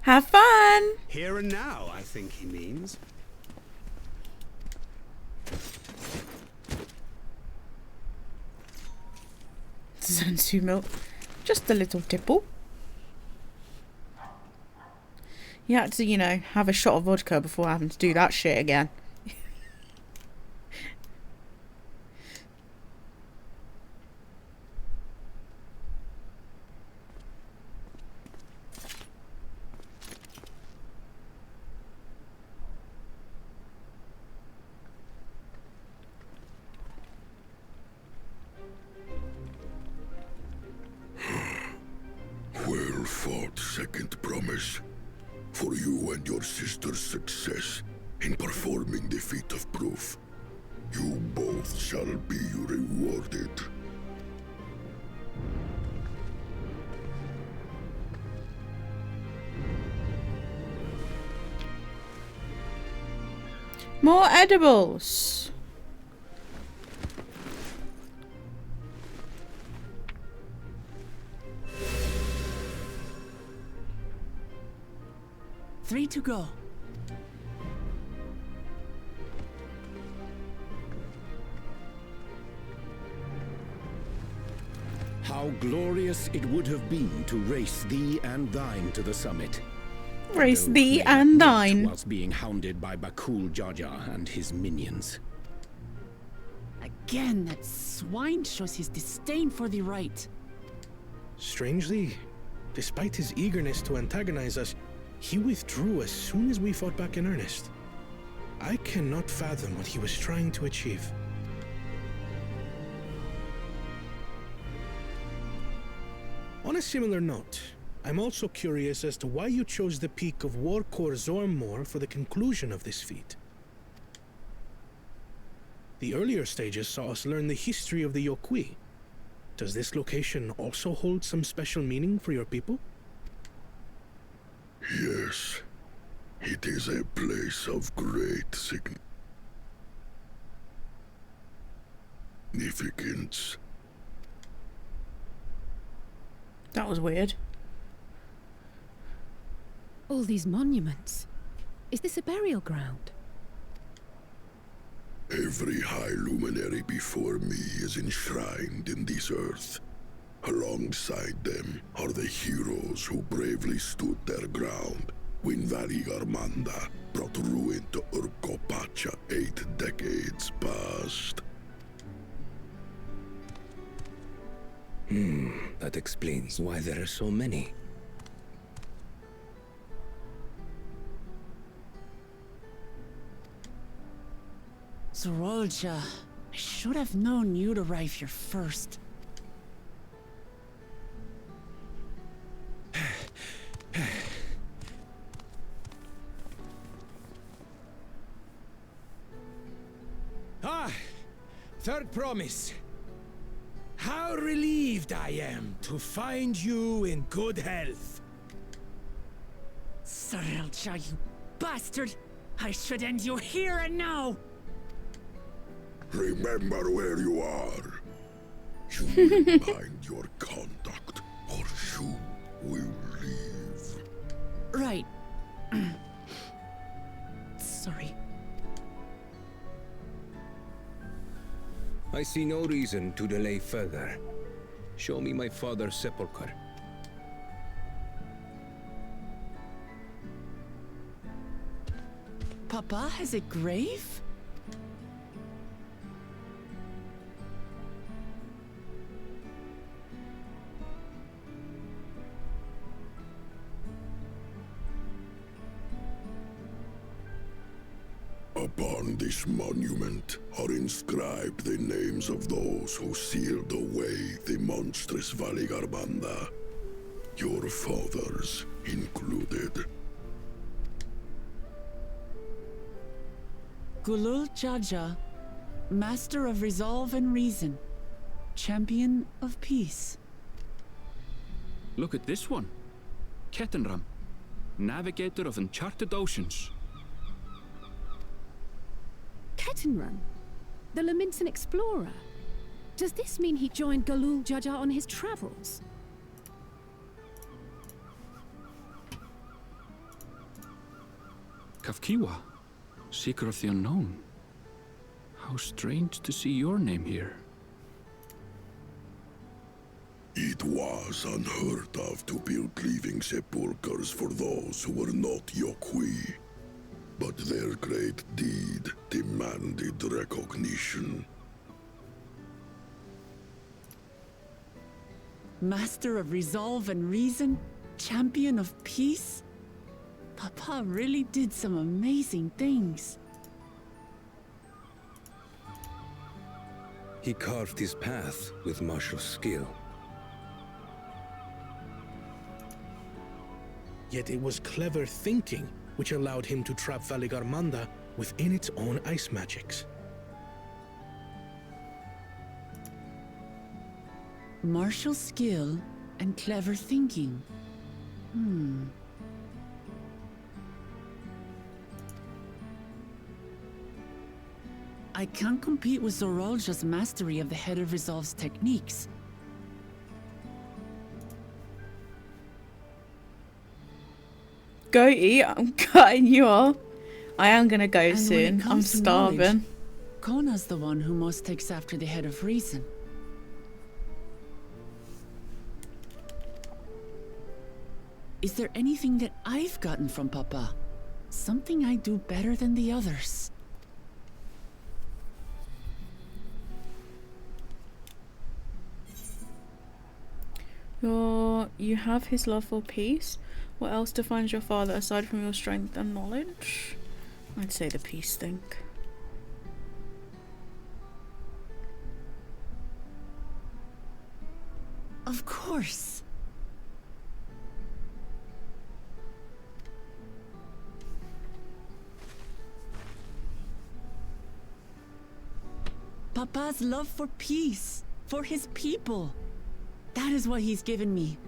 Have fun! Here and now, I think he means. Zansu milk. Just a little tipple. You had to, you know, have a shot of vodka before having to do that shit again. Well fought, second promise. For you and your sister's success in performing the feat of proof. You both shall be rewarded. More edibles. Three to go. How glorious it would have been to race thee and thine to the summit. Race Though thee we and met thine. whilst being hounded by Bakul Jaja and his minions. Again, that swine shows his disdain for the right. Strangely, despite his eagerness to antagonize us, he withdrew as soon as we fought back in earnest. I cannot fathom what he was trying to achieve. On a similar note, I'm also curious as to why you chose the peak of Warkor Zormor for the conclusion of this feat. The earlier stages saw us learn the history of the Yokui. Does this location also hold some special meaning for your people? Yes, it is a place of great significance. That was weird. All these monuments. Is this a burial ground? Every high luminary before me is enshrined in this earth. Alongside them are the heroes who bravely stood their ground when Vali Armanda brought ruin to Urkopacha 8 decades past. That explains why there are so many. Zorolja. I should have known you'd arrive here first. Third promise. How relieved I am to find you in good health. Sarelja, you bastard! I should end you here and now! Remember where you are. You will mind your conduct, or you will leave. Right. Sorry. I see no reason to delay further. Show me my father's sepulchre. Papa has a grave? Upon this monument are inscribed the names of those who sealed away the monstrous Valigarmanda, your fathers included. Gulul Jaja, Master of Resolve and Reason, Champion of Peace. Look at this one. Kettenram, Navigator of Uncharted Oceans. Kettenrun, the Laminsan explorer. Does this mean he joined Galul Jaja on his travels? Kafkiwa, Seeker of the Unknown. How strange to see your name here. It was unheard of to build living sepulchres for those who were not Yokui. But their great deed demanded recognition. Master of Resolve and Reason, Champion of Peace? Papa really did some amazing things. He carved his path with martial skill. Yet it was clever thinking which allowed him to trap Valigarmanda within its own ice magics. Martial skill and clever thinking. I can't compete with Zorolja's mastery of the Head of Resolve's techniques. Go eat. I'm cutting you off. I am gonna go And when soon. it I'm comes to knowledge, starving. Kona's the one who most takes after the Head of Reason. Is there anything that I've gotten from Papa? Something I do better than the others? You have his love for peace. What else defines your father aside from your strength and knowledge? I'd say the peace thing. Of course. Papa's love for peace, for his people. That is what he's given me.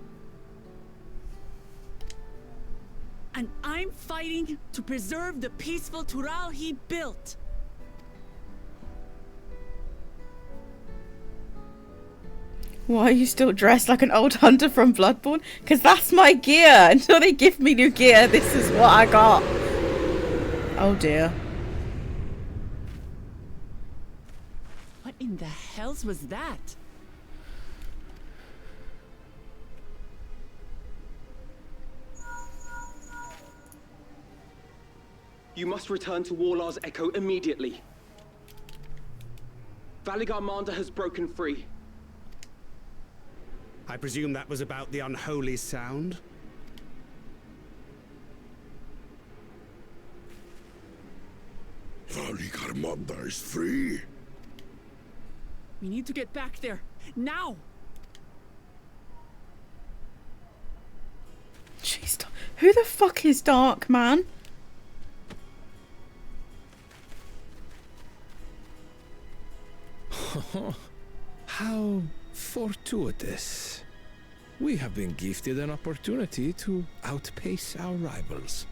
And I'm fighting to preserve the peaceful Tural he built. Why are you still dressed like an old hunter from Bloodborne? Because that's my gear. Until they give me new gear, this is what I got. Oh dear. What in the hells was that? You must return to Warlar's Echo immediately. Valigarmanda has broken free. I presume that was about the unholy sound? Valigarmanda is free? We need to get back there. Now! Jeez, who the fuck is Dark Man? How fortuitous. We have been gifted an opportunity to outpace our rivals.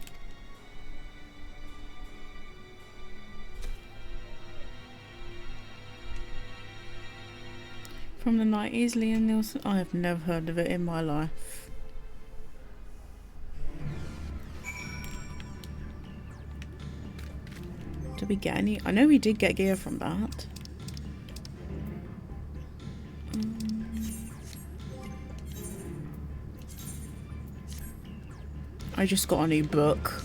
From the 90s, Liam Nielsen. I have never heard of it in my life. Did we get any? I know we did get gear from that. I just got a new book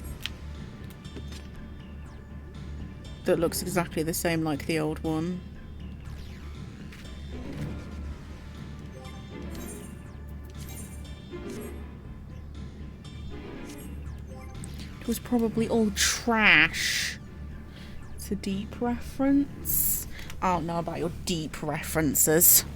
that looks exactly the same like the old one. It was probably all trash. It's a deep reference. I don't know about your deep references.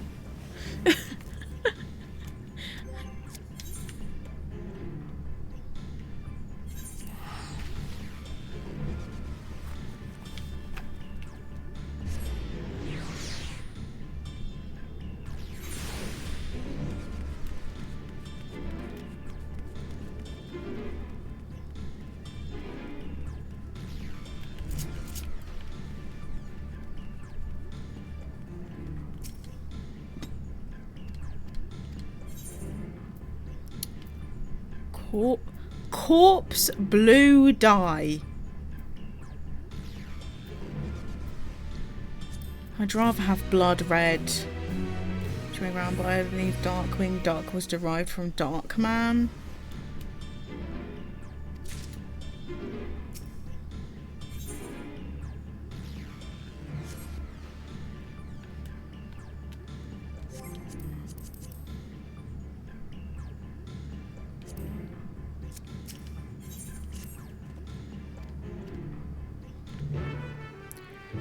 Corpse blue dye. I'd rather have blood red. Going around, but I believe Darkwing Duck was derived from Darkman.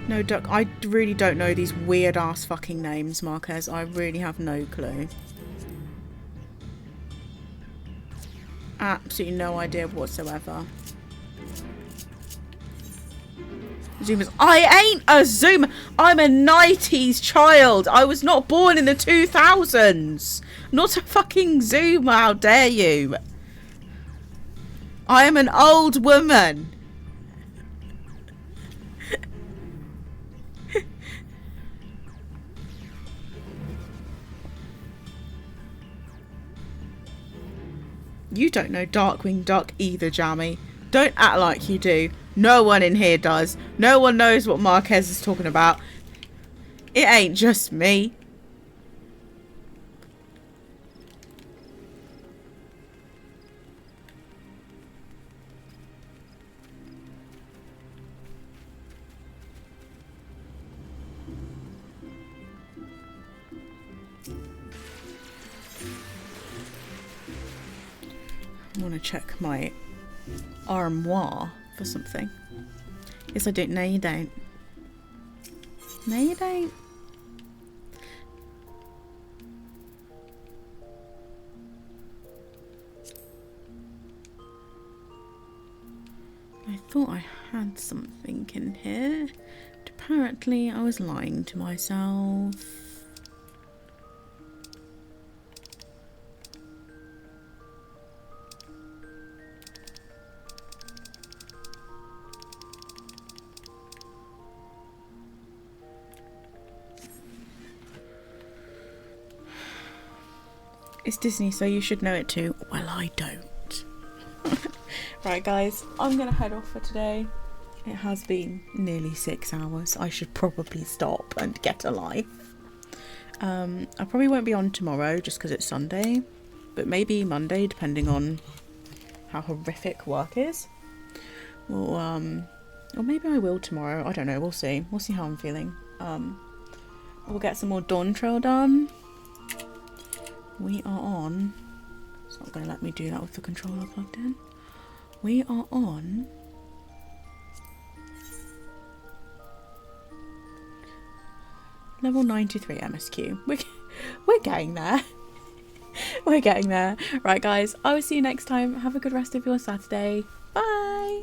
No, Duck, I really don't know these weird ass fucking names, Marquez. I really have no clue. Absolutely no idea whatsoever. Zoomers. I ain't a Zoomer. I'm a 90s child. I was not born in the 2000s. Not a fucking Zoomer. How dare you? I am an old woman. You don't know Darkwing Duck either, Jammy. Don't act like you do. No one in here does. No one knows what Marquez is talking about. It ain't just me. I want to check my armoire for something. Yes, I don't. No, you don't. No, you don't. I thought I had something in here, but apparently I was lying to myself. It's Disney, so you should know it too. Well, I don't. Right, guys, I'm gonna head off for today. It has been nearly 6 hours. I should probably stop and get a life. I probably won't be on tomorrow just because it's Sunday, but maybe Monday, depending on how horrific work is. Well, or maybe I will tomorrow. I don't know. We'll see. We'll see how I'm feeling. We'll get some more Dawntrail done. We are on. It's not going to let me do that with the controller plugged in. We are on. Level 93 MSQ. We're getting there. We're getting there. Right, guys, I will see you next time. Have a good rest of your Saturday. Bye.